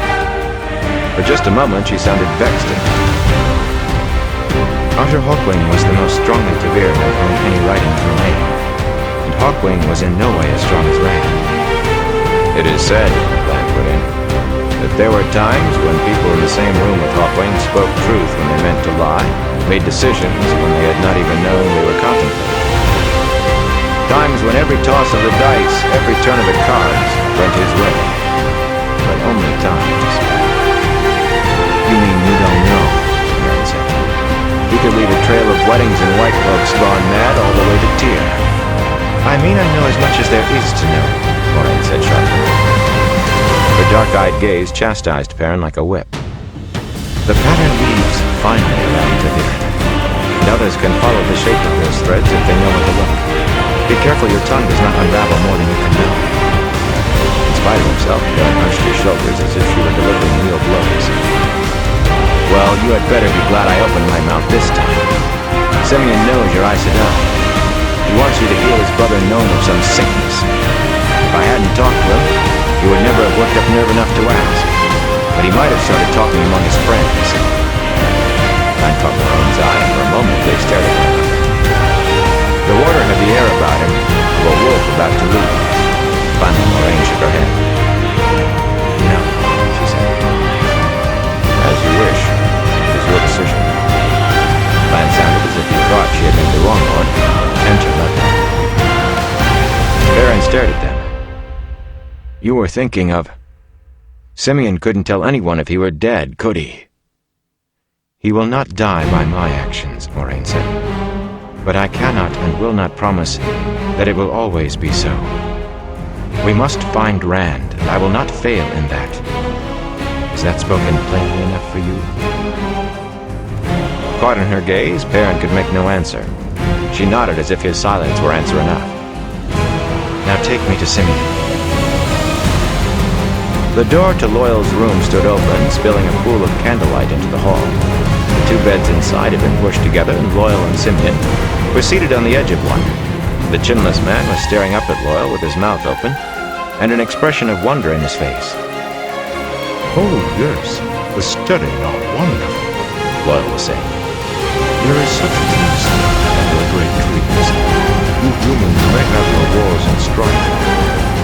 For just a moment, she sounded vexed at him. Otter Hawkwing was the most strongly Ta'veren of whom any writings remain, and Hawkwing was in no way as strong as Rand. It is said, Lan put in, that there were times when people in the same room with Hawkwing spoke truth when they meant to lie, made decisions when they had not even known they were contemplating. Times when every toss of the dice, every turn of the cards, went his way. But only times. You mean you don't know, Perrin said. He could leave a trail of weddings and White Cloaks gone mad all the way to Tyr. I mean I know as much as there is to know, Moraine said sharply. Her dark-eyed gaze chastised Perrin like a whip. The pattern weaves finely around Ta'veren, and others can follow the shape of those threads if they know where to look. Be careful your tongue does not unravel more than you can know. In spite of himself, Perrin hunched his shoulders as if she were delivering real blows. Well, you had better be glad I opened my mouth this time. Simeon knows your Aes Sedai. He wants you to heal his brother known of some sickness. If I hadn't talked to him, he would never have worked up nerve enough to ask. But he might have started talking among his friends. Lan caught Moraine's eye, and for a moment they stared at one another. The warder had the air about him of a wolf about to leap. Finally, Moraine shook her head. No, she said. As you wish. It is your decision. Lan sounded as if he thought she had made the wrong one. You were thinking of... Simeon couldn't tell anyone if he were dead, could he? He will not die by my actions, Moraine said. But I cannot and will not promise that it will always be so. We must find Rand, and I will not fail in that. Is that spoken plainly enough for you? Caught in her gaze, Perrin could make no answer. She nodded as if his silence were answer enough. Now take me to Simeon. The door to Loyal's room stood open, spilling a pool of candlelight into the hall. The two beds inside had been pushed together, and Loyal and Simeon were seated on the edge of one. The chinless man was staring up at Loyal with his mouth open, and an expression of wonder in his face. Oh, yes, the study are wonderful, Loyal was saying. There is such peace under the great trees. You humans may have your wars and strife,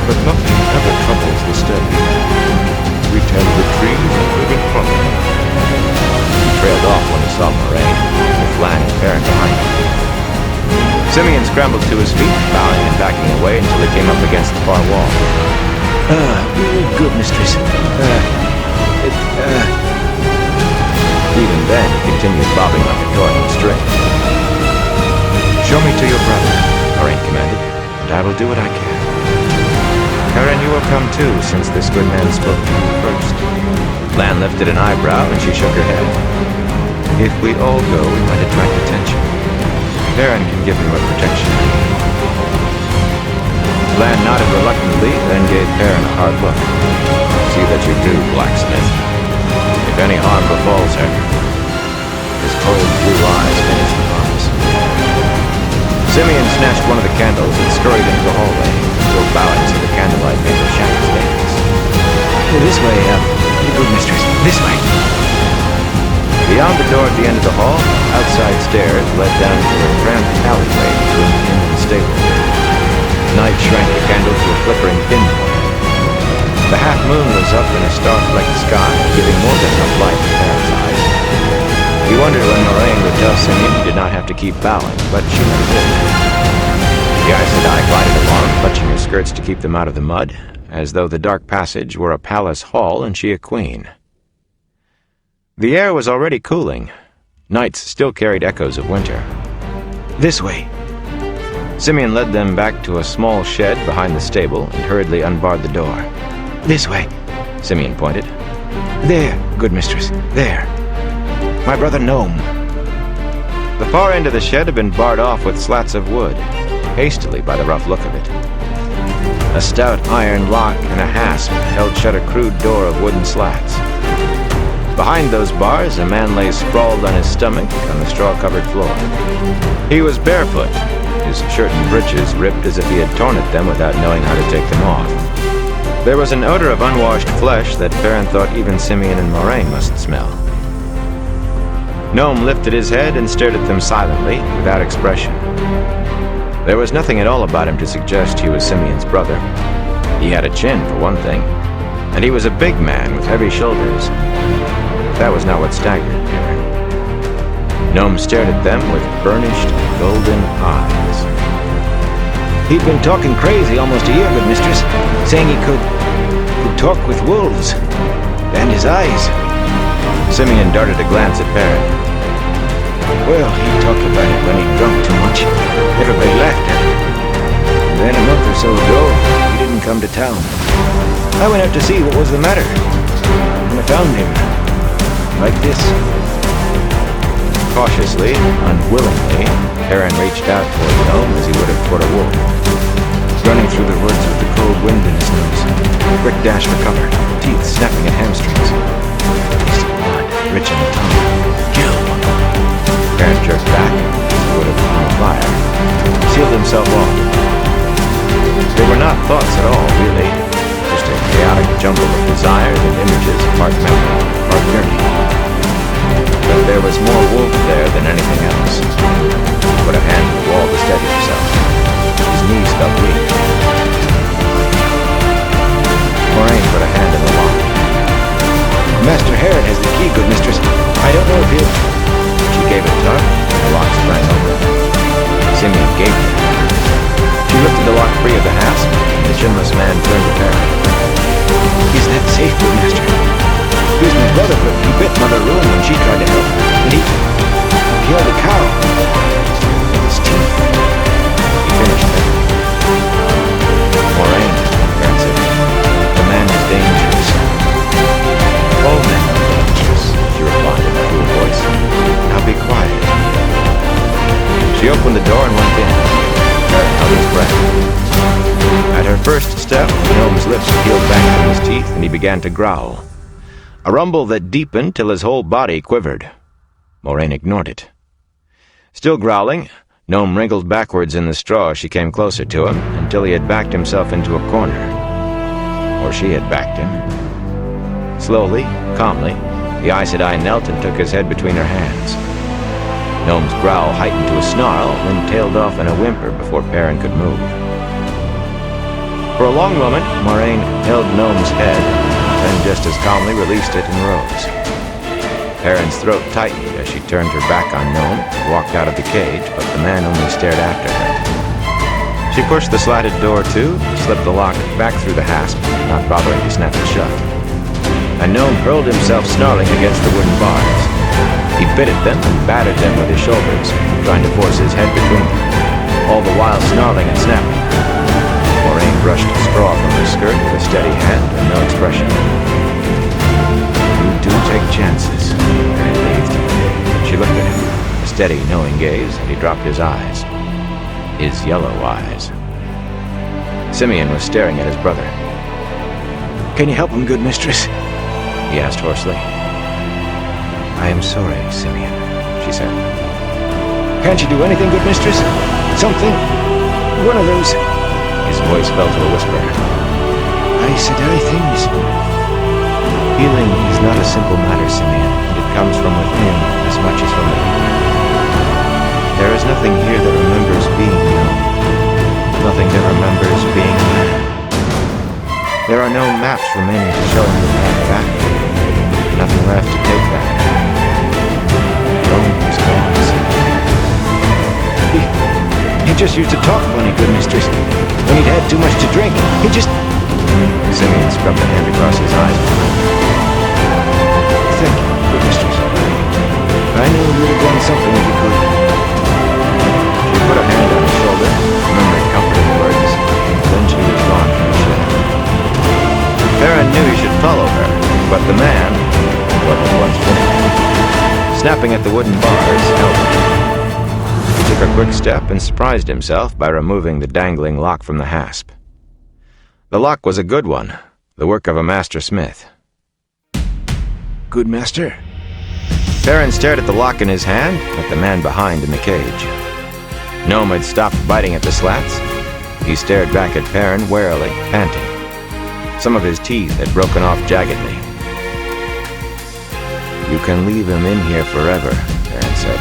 but nothing ever troubles the steady. We tend the trees and live in front of them. He trailed off when he saw Moraine, with Lan and Perrin behind him. Simeon scrambled to his feet, bowing and backing away until he came up against the far wall. Good, mistress. Even then, he continued bobbing like a toy on a string. Show me to your brother, Moraine commanded, and I will do what I can. Perrin, you will come too, since this good man spoke to you first. Lan lifted an eyebrow, and she shook her head. If we all go, we might attract attention. Perrin can give me what protection I need. Lan nodded reluctantly, then gave Perrin a hard look. See that you do, blacksmith. If any harm befalls her. His cold blue eyes finished the promise. Simeon snatched one of the candles and scurried into the hallway, still bowing so the candlelight made her shadow stains. This way, good mistress. This way. Beyond the door at the end of the hall, outside stairs led down to a cramped alleyway between the inn and the stable. Night shrank the candle to a flickering pinpoint. The half-moon was up in a star-flecked sky, giving more than enough light to Perrin's eyes. He wondered when Moraine would tell Simeon he did not have to keep bowing, but she never did. The Aes Sedai glided along, clutching her skirts to keep them out of the mud, as though the dark passage were a palace hall and she a queen. The air was already cooling. Nights still carried echoes of winter. This way. Simeon led them back to a small shed behind the stable and hurriedly unbarred the door. This way, Simeon pointed. There, good mistress, there. My brother Gnome. The far end of the shed had been barred off with slats of wood, hastily by the rough look of it. A stout iron lock and a hasp held shut a crude door of wooden slats. Behind those bars, a man lay sprawled on his stomach on the straw-covered floor. He was barefoot, his shirt and breeches ripped as if he had torn at them without knowing how to take them off. There was an odor of unwashed flesh that Perrin thought even Simeon and Moraine must smell. Gnome lifted his head and stared at them silently, without expression. There was nothing at all about him to suggest he was Simeon's brother. He had a chin, for one thing, and he was a big man with heavy shoulders. That was not what staggered Perrin. Gnome stared at them with burnished, golden eyes. He'd been talking crazy almost a year, good mistress, saying he could talk with wolves. And his eyes. Simeon darted a glance at Perrin. Well, he talked about it when he drunk too much. Everybody laughed at him. And then a month or so ago, he didn't come to town. I went out to see what was the matter. And I found him. Like this. Cautiously, unwillingly, Perrin reached out toward Gnome as he would have toward a wolf. Running through the woods with the cold wind in his nose. Quick dash for cover, teeth snapping at hamstrings. Taste of blood, rich in the tongue. Kill! Perrin jerked back, as he would have on a fire. Sealed himself off. They were not thoughts at all, really. Just a chaotic jumble of desires and images, part memory, part yearning. But there was more wolf there than anything else. He put a hand on the wall to steady himself. His knees felt weak. Moraine put a hand in the lock. Master Herod has the key, good mistress. I don't know if he'll... She gave a tug, and the lock sprang open. Simeon gaped at her. She lifted the lock free of the hasp, and the chinless man turned to Perrin. safe, good master. He was my brother, but he bit Mother Room when she tried to help. And he killed a cow with his teeth. He finished it. Moraine, answered. The man is dangerous. All men are dangerous, she replied in a cool voice. Now be quiet. She opened the door and went in. Perrin held his breath. At her first step, the gnome's lips peeled back from his teeth and he began to growl. A rumble that deepened till his whole body quivered. Moraine ignored it. Still growling, Gnome wrinkled backwards in the straw as she came closer to him until he had backed himself into a corner. Or she had backed him. Slowly, calmly, the Aes Sedai knelt and took his head between her hands. Gnome's growl heightened to a snarl, then tailed off in a whimper before Perrin could move. For a long moment, Moraine held Gnome's head, then just as calmly released it and rose. Perrin's throat tightened as she turned her back on Gnome and walked out of the cage, but the man only stared after her. She pushed the slatted door to, slipped the lock back through the hasp, not bothering to snap it shut. And Gnome hurled himself snarling against the wooden bars. He bit at them and battered them with his shoulders, trying to force his head between them, all the while snarling and snapping. Moraine brushed straw from her skirt with a steady hand and no expression. You do take chances, Perrin breathed. She looked at him, a steady, knowing gaze, and he dropped his eyes. His yellow eyes. Simeon was staring at his brother. Can you help him, good mistress? He asked hoarsely. I am sorry, Simeon, she said. Can't you do anything, good mistress? Something? One of those... His voice fell to a whisper. Aes Sedai things. Healing is not a simple matter, Simeon, and it comes from within as much as from within. There is nothing here that remembers being known. Nothing that remembers being a man. There are no maps remaining to show him the path back. Nothing left to take back. Rome is gone, Simeon. He just used to talk funny, good mistress. When he'd had too much to drink, he just... Simeon scrubbed a hand across his eyes. Thank you, good mistress. I knew you would have done something if you could. She put a hand on his shoulder, murmuring comforting words, then she was gone from the shed. Perrin knew he should follow her, but the man, what was once finished, snapping at the wooden bars, held him. He took a quick step and surprised himself by removing the dangling lock from the hasp. The lock was a good one, the work of a master smith. Good master? Perrin stared at the lock in his hand, at the man behind in the cage. Gnome had stopped biting at the slats. He stared back at Perrin warily, panting. Some of his teeth had broken off jaggedly. You can leave him in here forever, Perrin said.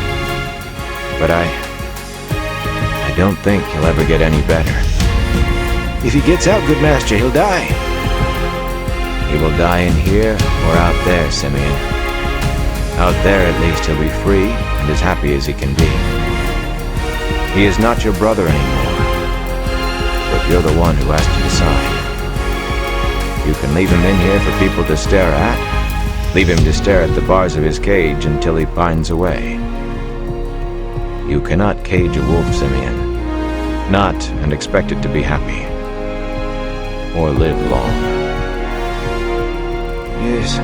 But I don't think he'll ever get any better. If he gets out, good master, he'll die. He will die in here or out there, Simeon. Out there, at least, he'll be free and as happy as he can be. He is not your brother anymore, but you're the one who has to decide. You can leave him in here for people to stare at, leave him to stare at the bars of his cage until he pines away. You cannot cage a wolf, Simeon. Not and expect it to be happy. Or live long. Yes,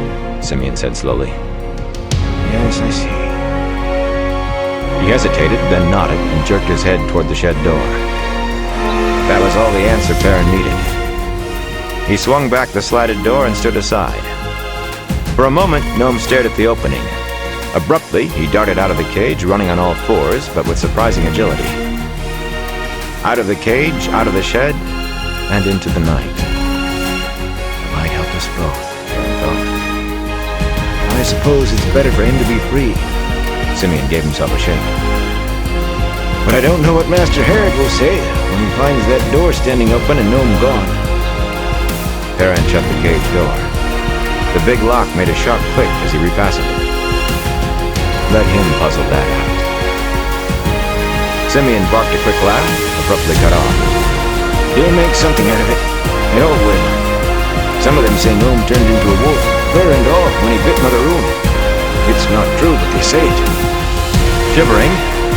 Simeon said slowly. yes, I see. He hesitated, then nodded, and jerked his head toward the shed door. That was all the answer Perrin needed. He swung back the slatted door and stood aside. For a moment, Gnome stared at the opening. Abruptly, he darted out of the cage, running on all fours, but with surprising agility. Out of the cage, out of the shed, and into the night. It might help us both, Perrin thought. I suppose it's better for him to be free. Simeon gave himself a shake. But I don't know what Master Herod will say when he finds that door standing open and Gnome gone. Perrin shut the cage door. The big lock made a sharp click as he refastened it. Let him puzzle that out. Simeon barked a quick laugh, abruptly cut off. He'll make something out of it. It all will. Some of them say Gnome turned into a wolf, fur and all, when he bit Mother Room. It's not true, but they say it. Shivering,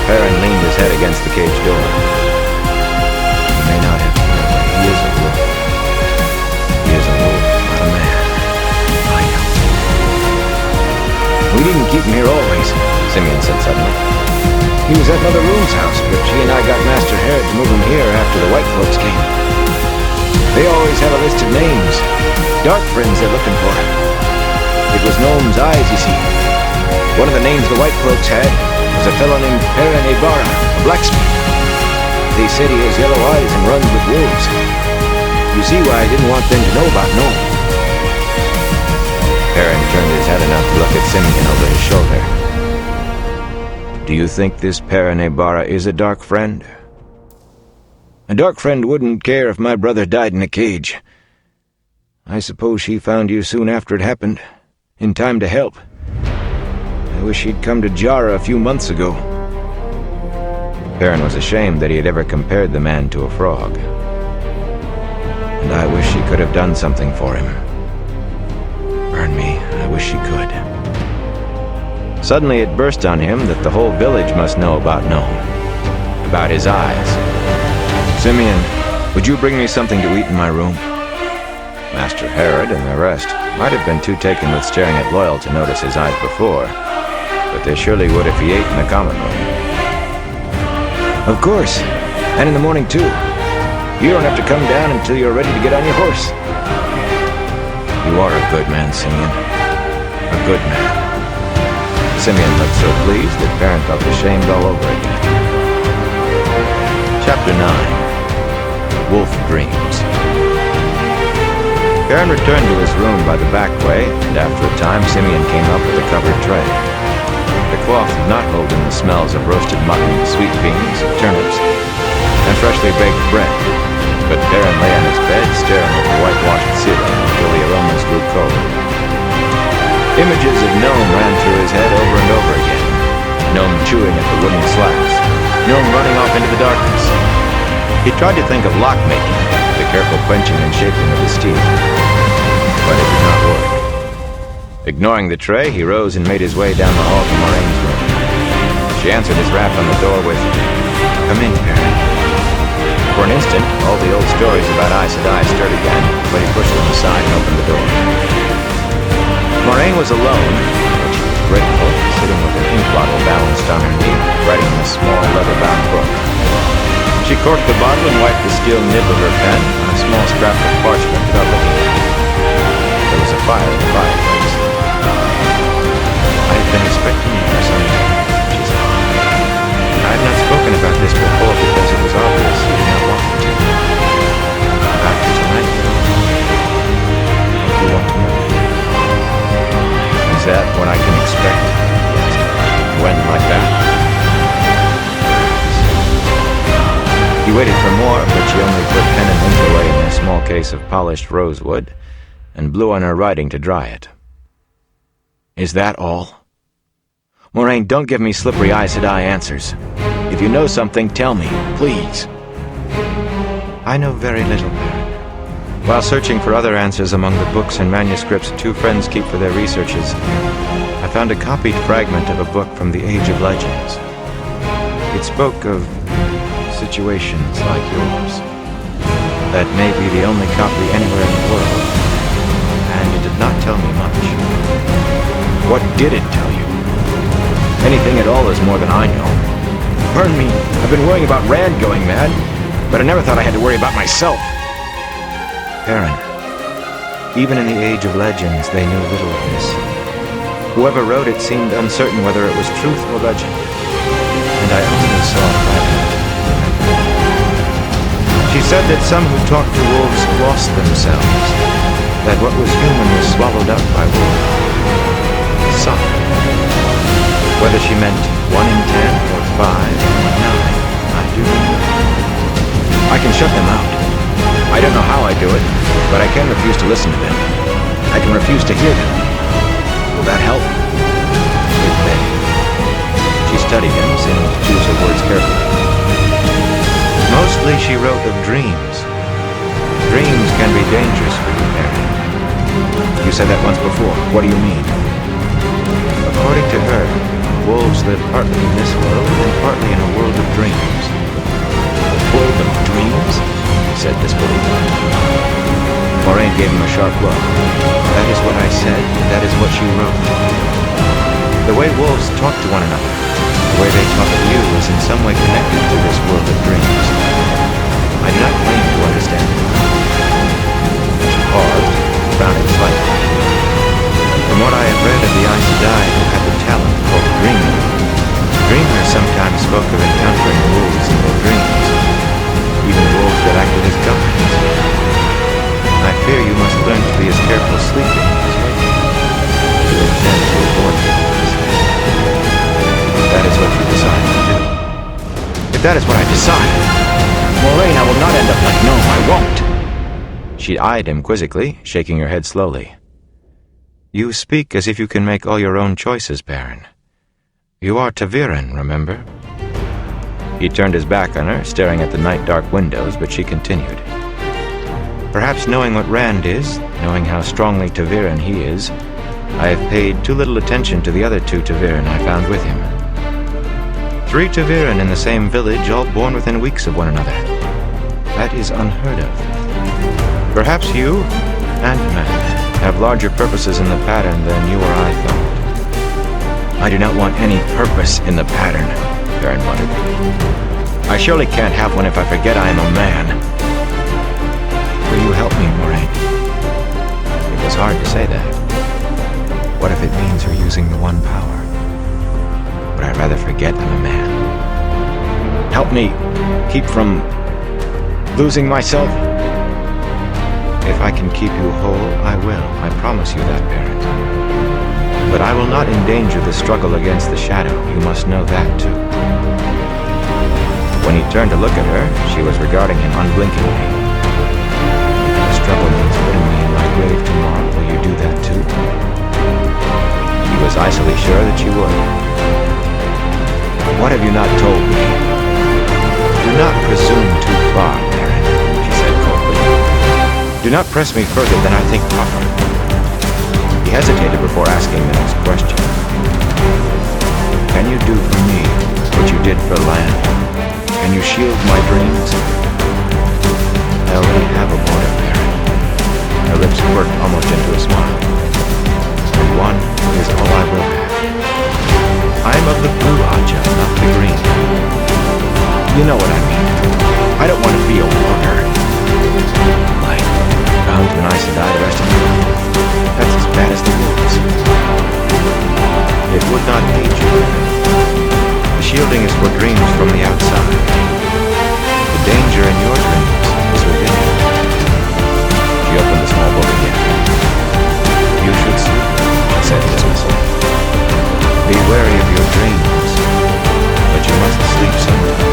Perrin leaned his head against the cage door. He may not have been, but he is a wolf. He is a wolf, not a man. I know. We didn't keep him here always, Simeon said suddenly. He was at Mother Room's house, but she and I got Master Herod to move him here after the White Cloaks came. They always have a list of names. Dark friends they're looking for. It was Gnome's eyes, you see. One of the names the White Cloaks had was a fellow named Perrin Ibarra, a blacksmith. They said he has yellow eyes and runs with wolves. You see why I didn't want them to know about Gnome. Perrin turned his head enough to look at Simeon over his shoulder. Do you think this Perrin Ibarra is a dark friend? A dark friend wouldn't care if my brother died in a cage. I suppose she found you soon after it happened, in time to help. I wish he'd come to Jara a few months ago. Perrin was ashamed that he had ever compared the man to a frog. And I wish she could have done something for him. Burn me, I wish she could. Suddenly it burst on him that the whole village must know about Gnome. About his eyes. Simeon, would you bring me something to eat in my room? Master Herod and the rest might have been too taken with staring at Loyal to notice his eyes before, but they surely would if he ate in the common room. Of course, and in the morning too. You don't have to come down until you're ready to get on your horse. You are a good man, Simeon. A good man. Simeon looked so pleased that Perrin felt ashamed all over again. Chapter 9. Wolf Dreams. Perrin returned to his room by the back way, and after a time Simeon came up with a covered tray. The cloth did not hold in the smells of roasted mutton, sweet beans, turnips, and freshly baked bread, but Perrin lay on his bed staring at the whitewashed ceiling until the aromas grew cold. Images of Gnome ran through his head over and over again. Gnome chewing at the wooden slats. Gnome running off into the darkness. He tried to think of lock-making, the careful quenching and shaping of the steel, but it did not work. Ignoring the tray, he rose and made his way down the hall to Moraine's room. She answered his rap on the door with, "Come in, Perrin." For an instant, all the old stories about Aes Sedai stirred again, but he pushed them aside and opened the door. Moraine was alone, but she was grateful, sitting with an ink bottle balanced on her knee, writing in a small leather-bound book. She corked the bottle and wiped the steel nib of her pen on a small scrap of parchment without looking at it. There was a fire in the fireplace. "I have been expecting you for some time," she said. "I have not spoken about this before because it was obvious you did not want me to. After tonight, though, what do you want to know?" "Is that what I can expect?" he asked. "When, like that?" He waited for more, but she only put pen and ink away in a small case of polished rosewood and blew on her writing to dry it. "Is that all?" "Moraine, don't give me slippery Aes Sedai answers. If you know something, tell me, please." "I know very little, Perrin. While searching for other answers among the books and manuscripts two friends keep for their researches, I found a copied fragment of a book from the Age of Legends. It spoke of situations like yours. That may be the only copy anywhere in the world, and it did not tell me much." What did it tell you? Anything at all is more than I know. Burn me, I've been worrying about Rand going mad, but I never thought I had to worry about myself. Perrin, even in the Age of Legends, they knew little of this. Whoever wrote it seemed uncertain whether it was truth or legend, and I only saw a fragment. She said that some who talked to wolves lost themselves, that what was human was swallowed up by wolves. Some. Whether she meant 1 in 10 or 5 or 9, I do not know. I can shut them out. I don't know how I do it, but I can refuse to listen to them. I can refuse to hear them. Will that help? It may. She studied him, seeming to choose her words carefully. Mostly she wrote of dreams. Dreams can be dangerous for you, Perrin. You said that once before. What do you mean? According to her, wolves live partly in this world and partly in a world of dreams. A world of dreams? Said disbelieving. Moraine gave him a sharp look. That is what I said. That is what you wrote. The way wolves talk to one another, the way they talk to you, is in some way connected to this world of dreams. I do not claim to understand it. She paused, frowning slightly. From what I have read of the Aes Sedai who had the talent called dreaming, dreamers sometimes spoke of encountering wolves in their dreams, even wolves that acted as guardians. I fear you must learn to be as careful sleeping as waking. You intend to avoid wolves. That is what you decided to do. If that is what I decide, Moraine, I will not end up like Gnome. I won't. She eyed him quizzically, shaking her head slowly. You speak as if you can make all your own choices, Baron. You are ta'veren, remember? He turned his back on her, staring at the night-dark windows, but she continued. Perhaps knowing what Rand is, knowing how strongly ta'veren he is, I have paid too little attention to the other 2 ta'veren I found with him. 3 ta'veren in the same village, all born within weeks of one another. That is unheard of. Perhaps you and Matt have larger purposes in the pattern than you or I thought. I do not want any purpose in the pattern, Baron muttered. I surely can't have one if I forget I am a man. Will you help me, Moraine? It was hard to say that. What if it means you're using the one power? Would I rather forget I'm a man? Help me keep from losing myself? If I can keep you whole, I will. I promise you that, Baron. But I will not endanger the struggle against the shadow. You must know that, too. When he turned to look at her, she was regarding him unblinkingly. If the struggle means putting me in my grave tomorrow, will you do that, too? He was icily sure that she would. What have you not told me? Do not presume too far, Baron, she said coldly. Do not press me further than I think proper. He hesitated before asking the next question. Can you do for me what you did for Land? Can you shield my dreams? I already have a motive, Baron. Her lips worked almost into a smile. And one is all I will have. I am of the blue Aja, not the green. You know what I mean. I don't want to be a warrior. Like, bound to an Aes Sedai the rest of your life. That's as bad as the wolves. It would not aid you. The shielding is for dreams from the outside. The danger in your dreams is within you. She opened the small book again. You should sleep, she said dismissively. Be wary of your dreams, but you must sleep sometime.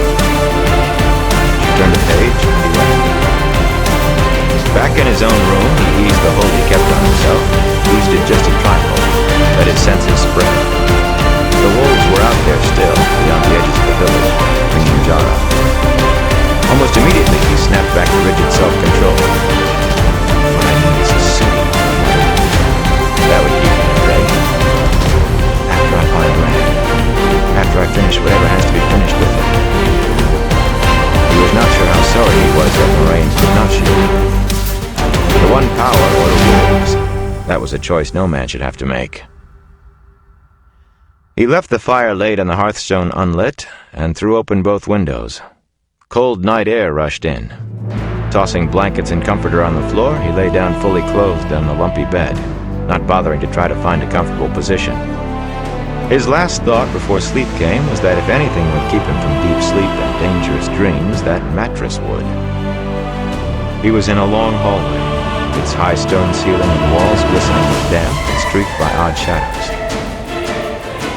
She turned the page and he went. Back in his own room, he eased the hold he kept on himself, eased it just a trifle, let his senses spread. The wolves were out there still, beyond the edges of the village, bringing Jara. Almost immediately, he snapped back to rigid self-control. What I need is a city. That would keep him at bay. After I find Rand. After I finish whatever has to be finished with him. He was not sure how sorry he was that Moraine could not shield him. The one power or the wolves. That was a choice no man should have to make. He left the fire laid on the hearthstone unlit and threw open both windows. Cold night air rushed in. Tossing blankets and comforter on the floor, he lay down fully clothed on the lumpy bed, not bothering to try to find a comfortable position. His last thought before sleep came was that if anything would keep him from deep sleep and dangerous dreams, that mattress would. He was in a long hallway, its high stone ceiling and walls glistening with damp and streaked by odd shadows.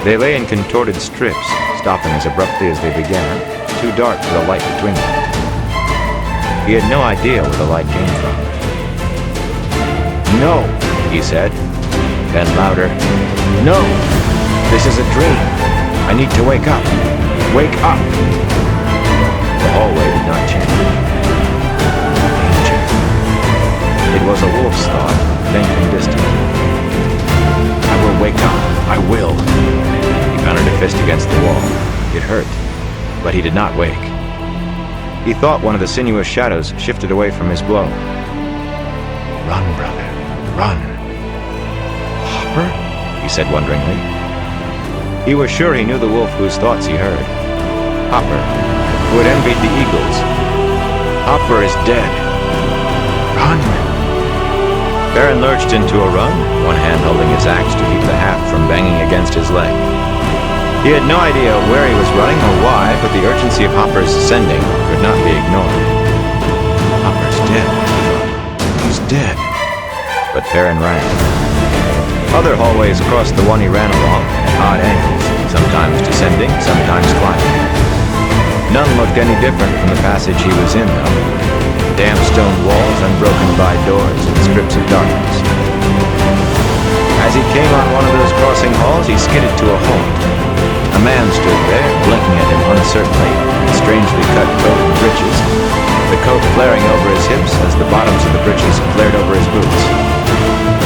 They lay in contorted strips, stopping as abruptly as they began, too dark for the light between them. He had no idea where the light came from. No, he said, then louder, no, this is a dream. I need to wake up. Wake up. The hallway did not change. Danger. It was a wolf's thought, faint and distant. against the wall. It hurt, but he did not wake. He thought one of the sinuous shadows shifted away from his blow. "Run, brother, run." "Hopper?" he said wonderingly. He was sure he knew the wolf whose thoughts he heard. Hopper, who had envied the eagles. "Hopper is dead. Run!" Perrin lurched into a run, one hand holding his axe to keep the haft from banging against his leg. He had no idea where he was running or why, but the urgency of Hopper's sending could not be ignored. "Hopper's dead. He's dead." But Perrin ran. Other hallways crossed the one he ran along at odd angles, sometimes descending, sometimes climbing. None looked any different from the passage he was in, though. Damp stone walls unbroken by doors and strips of darkness. As he came on one of those crossing halls, he skidded to a halt. A man stood there, blinking at him uncertainly, in strangely cut coat and breeches, the coat flaring over his hips as the bottoms of the breeches flared over his boots.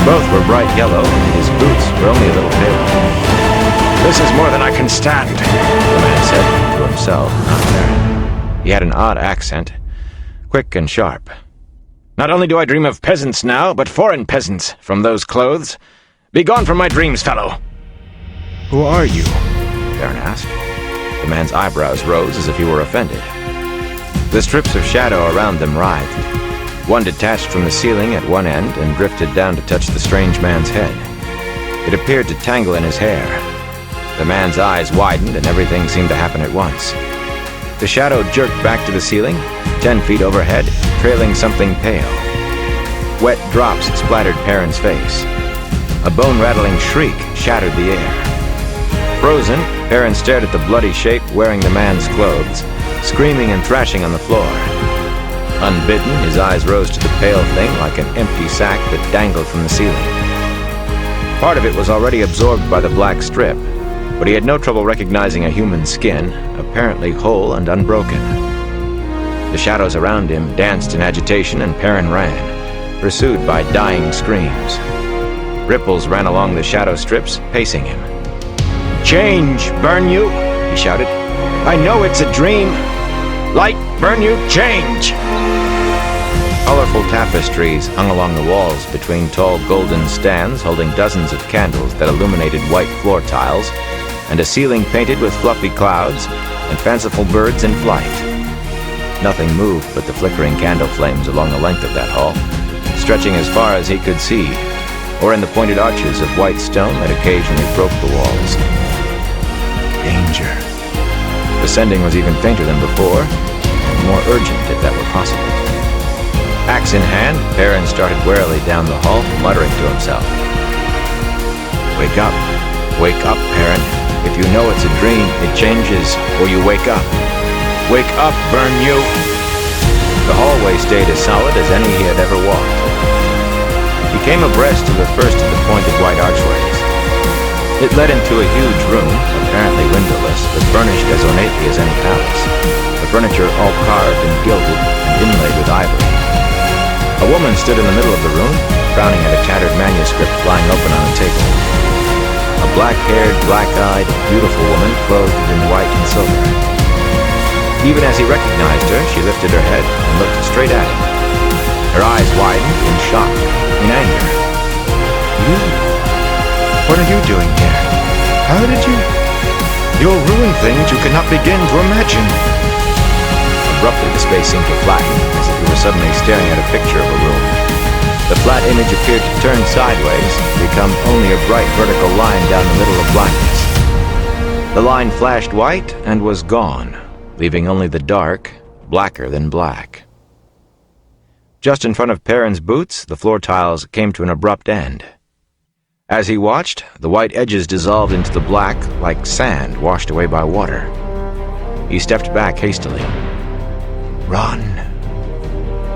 Both were bright yellow, and his boots were only a little paler. This is more than I can stand, the man said to himself, not Perrin. He had an odd accent, quick and sharp. Not only do I dream of peasants now, but foreign peasants from those clothes. Begone from my dreams, fellow. "Who are you?" Perrin asked. The man's eyebrows rose as if he were offended. The strips of shadow around them writhed. One detached from the ceiling at one end and drifted down to touch the strange man's head. It appeared to tangle in his hair. The man's eyes widened and everything seemed to happen at once. The shadow jerked back to the ceiling, 10 feet overhead, trailing something pale. Wet drops splattered Perrin's face. A bone-rattling shriek shattered the air. Frozen, Perrin stared at the bloody shape wearing the man's clothes, screaming and thrashing on the floor. Unbidden, his eyes rose to the pale thing like an empty sack that dangled from the ceiling. Part of it was already absorbed by the black strip, but he had no trouble recognizing a human skin, apparently whole and unbroken. The shadows around him danced in agitation, and Perrin ran, pursued by dying screams. Ripples ran along the shadow strips, pacing him. Change, burn you, he shouted. I know it's a dream. Light, burn you, change! Colorful tapestries hung along the walls between tall golden stands holding dozens of candles that illuminated white floor tiles, and a ceiling painted with fluffy clouds and fanciful birds in flight. Nothing moved but the flickering candle flames along the length of that hall, stretching as far as he could see, or in the pointed arches of white stone that occasionally broke the walls. Danger. The sending was even fainter than before, and more urgent if that were possible. Axe in hand, Perrin started warily down the hall, muttering to himself. Wake up, Perrin. If you know it's a dream, it changes, or you wake up. Wake up, burn you! The hallway stayed as solid as any he had ever walked. He came abreast to the first of the pointed white archways. It led into a huge room, apparently windowless, but furnished as ornately as any palace. The furniture all carved and gilded and inlaid with ivory. A woman stood in the middle of the room, frowning at a tattered manuscript lying open on a table. A black-haired, black-eyed, beautiful woman clothed in white and silver. Even as he recognized her, she lifted her head and looked straight at him. Her eyes widened in shock, in anger. You? What are you doing here? How did you? You'll ruin things you cannot begin to imagine. Abruptly, the space seemed to flatten, as if he were suddenly staring at a picture of a room. The flat image appeared to turn sideways, to become only a bright vertical line down the middle of blackness. The line flashed white and was gone, leaving only the dark, blacker than black. Just in front of Perrin's boots, the floor tiles came to an abrupt end. As he watched, the white edges dissolved into the black like sand washed away by water. He stepped back hastily. Run!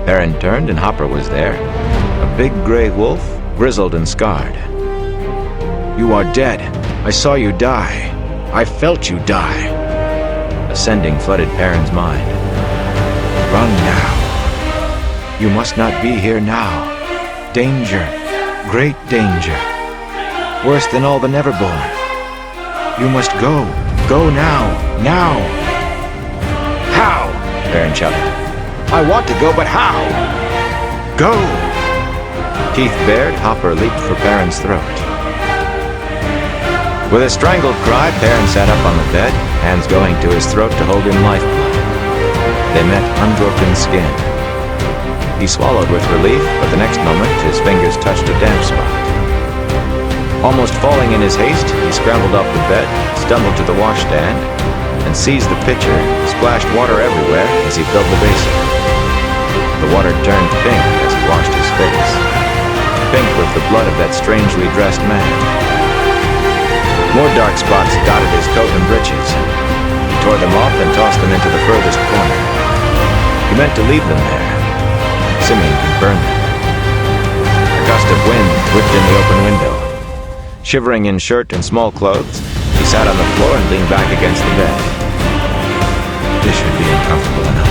Perrin turned and Hopper was there, a big gray wolf, grizzled and scarred. You are dead. I saw you die. I felt you die. A sending flooded Perrin's mind. Run now. You must not be here now. Danger. Great danger. Worse than all the Neverborn. You must go. Go now! Now! How? Baron shouted. I want to go, but how? Go! Teeth bared, Hopper leaped for Perrin's throat. With a strangled cry, Perrin sat up on the bed, hands going to his throat to hold in lifeblood. They met unbroken skin. He swallowed with relief, but the next moment his fingers touched a damp spot. Almost falling in his haste, he scrambled off the bed, stumbled to the washstand, and seized the pitcher, splashed water everywhere as he filled the basin. The water turned pink as he washed his face. Pink with the blood of that strangely dressed man. More dark spots dotted his coat and breeches. He tore them off and tossed them into the furthest corner. He meant to leave them there. Simeon could burn them. A gust of wind whipped in the open window. Shivering in shirt and small clothes, he sat on the floor and leaned back against the bed. This should be uncomfortable enough.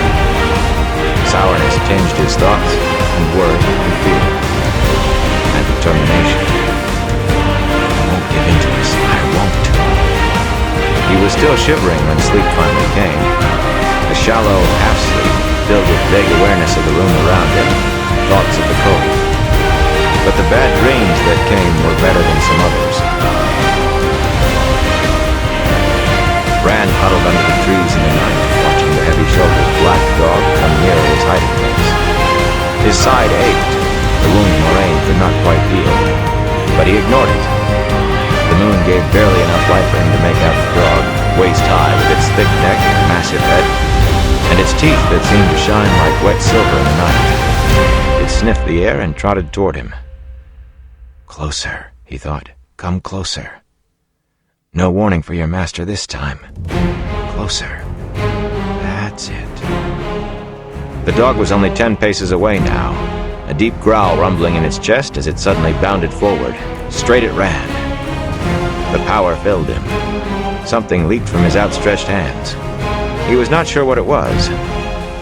Sourness tinged his thoughts, and worry and fear, and determination. I won't give in to this. I won't. He was still shivering when sleep finally came. A shallow half-sleep filled with vague awareness of the room around him, thoughts of the cold. But the bad dreams that came were better than some others. Rand huddled under the trees in the night, watching the heavy-shouldered black dog come near his hiding place. His side ached, the wound Moraine could not quite heal, but he ignored it. The moon gave barely enough light for him to make out the dog, waist-high with its thick neck and massive head, and its teeth that seemed to shine like wet silver in the night. It sniffed the air and trotted toward him. Closer, he thought. Come closer. No warning for your master this time. Closer. That's it. The dog was only 10 paces away now, a deep growl rumbling in its chest as it suddenly bounded forward, straight at Rand. The power filled him. Something leaped from his outstretched hands. He was not sure what it was.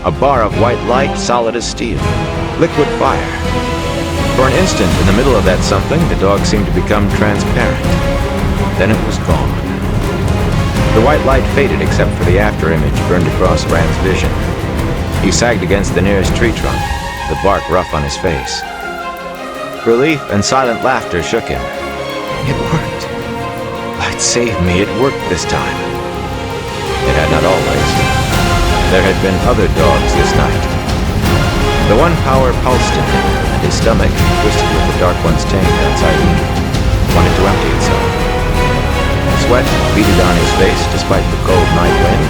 A bar of white light, solid as steel. Liquid fire. For an instant, in the middle of that something, the dog seemed to become transparent. Then it was gone. The white light faded except for the afterimage burned across Rand's vision. He sagged against the nearest tree trunk, the bark rough on his face. Relief and silent laughter shook him. It worked. Light saved me. It worked this time. It had not always. There had been other dogs this night. The one power pulsed in him, and his stomach, twisted with the Dark One's taint outside him, wanted to empty itself. Sweat beaded on his face despite the cold night wind.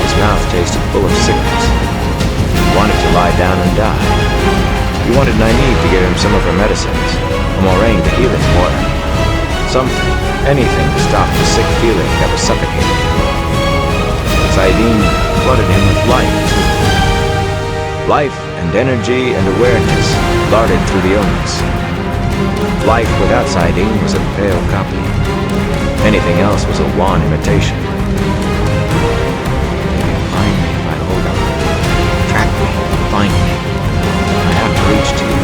His mouth tasted full of sickness. He wanted to lie down and die. He wanted Nynaeve to give him some of her medicines, or Moraine to heal him, or something, anything to stop the sick feeling that was suffocating him. Saidin flooded him with life. Life and energy and awareness darted through the illness. Life without Saidin was a pale copy. Anything else was a wan imitation. They'll find me if I hold on. Track me, find me. I have to reach to you.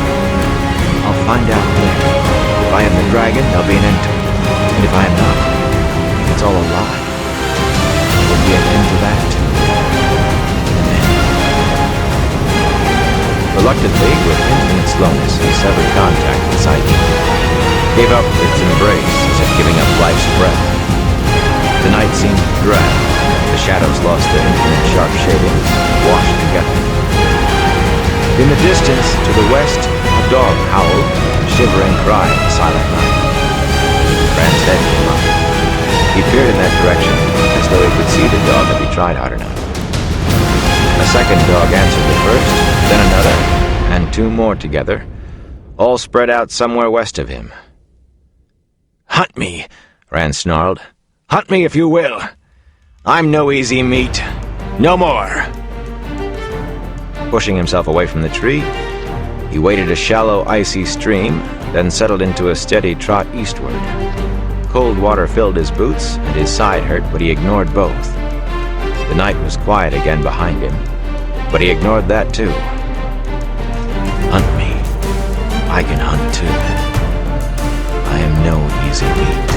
I'll find out where. If I am the dragon, there'll be an end to it. And if I am not, if it's all a lie, there will be an end to that too. Reluctantly, with infinite slowness, he severed contact with Saidin. Gave up its embrace as if giving up life's breath. The night seemed to drag. The shadows lost their infinite sharp shadings, washed together. In the distance, to the west, a dog howled, a shivering cry in the silent night. Rand's head came up. He peered in that direction, as though he could see the dog if he tried hard enough. A second dog answered the first, then another, and two more together, all spread out somewhere west of him. Hunt me, Rand snarled. Hunt me if you will. I'm no easy meat. No more. Pushing himself away from the tree, he waded a shallow, icy stream, then settled into a steady trot eastward. Cold water filled his boots, and his side hurt, but he ignored both. The night was quiet again behind him, but he ignored that too. Hunt me. I can hunt too. I am no easy meat.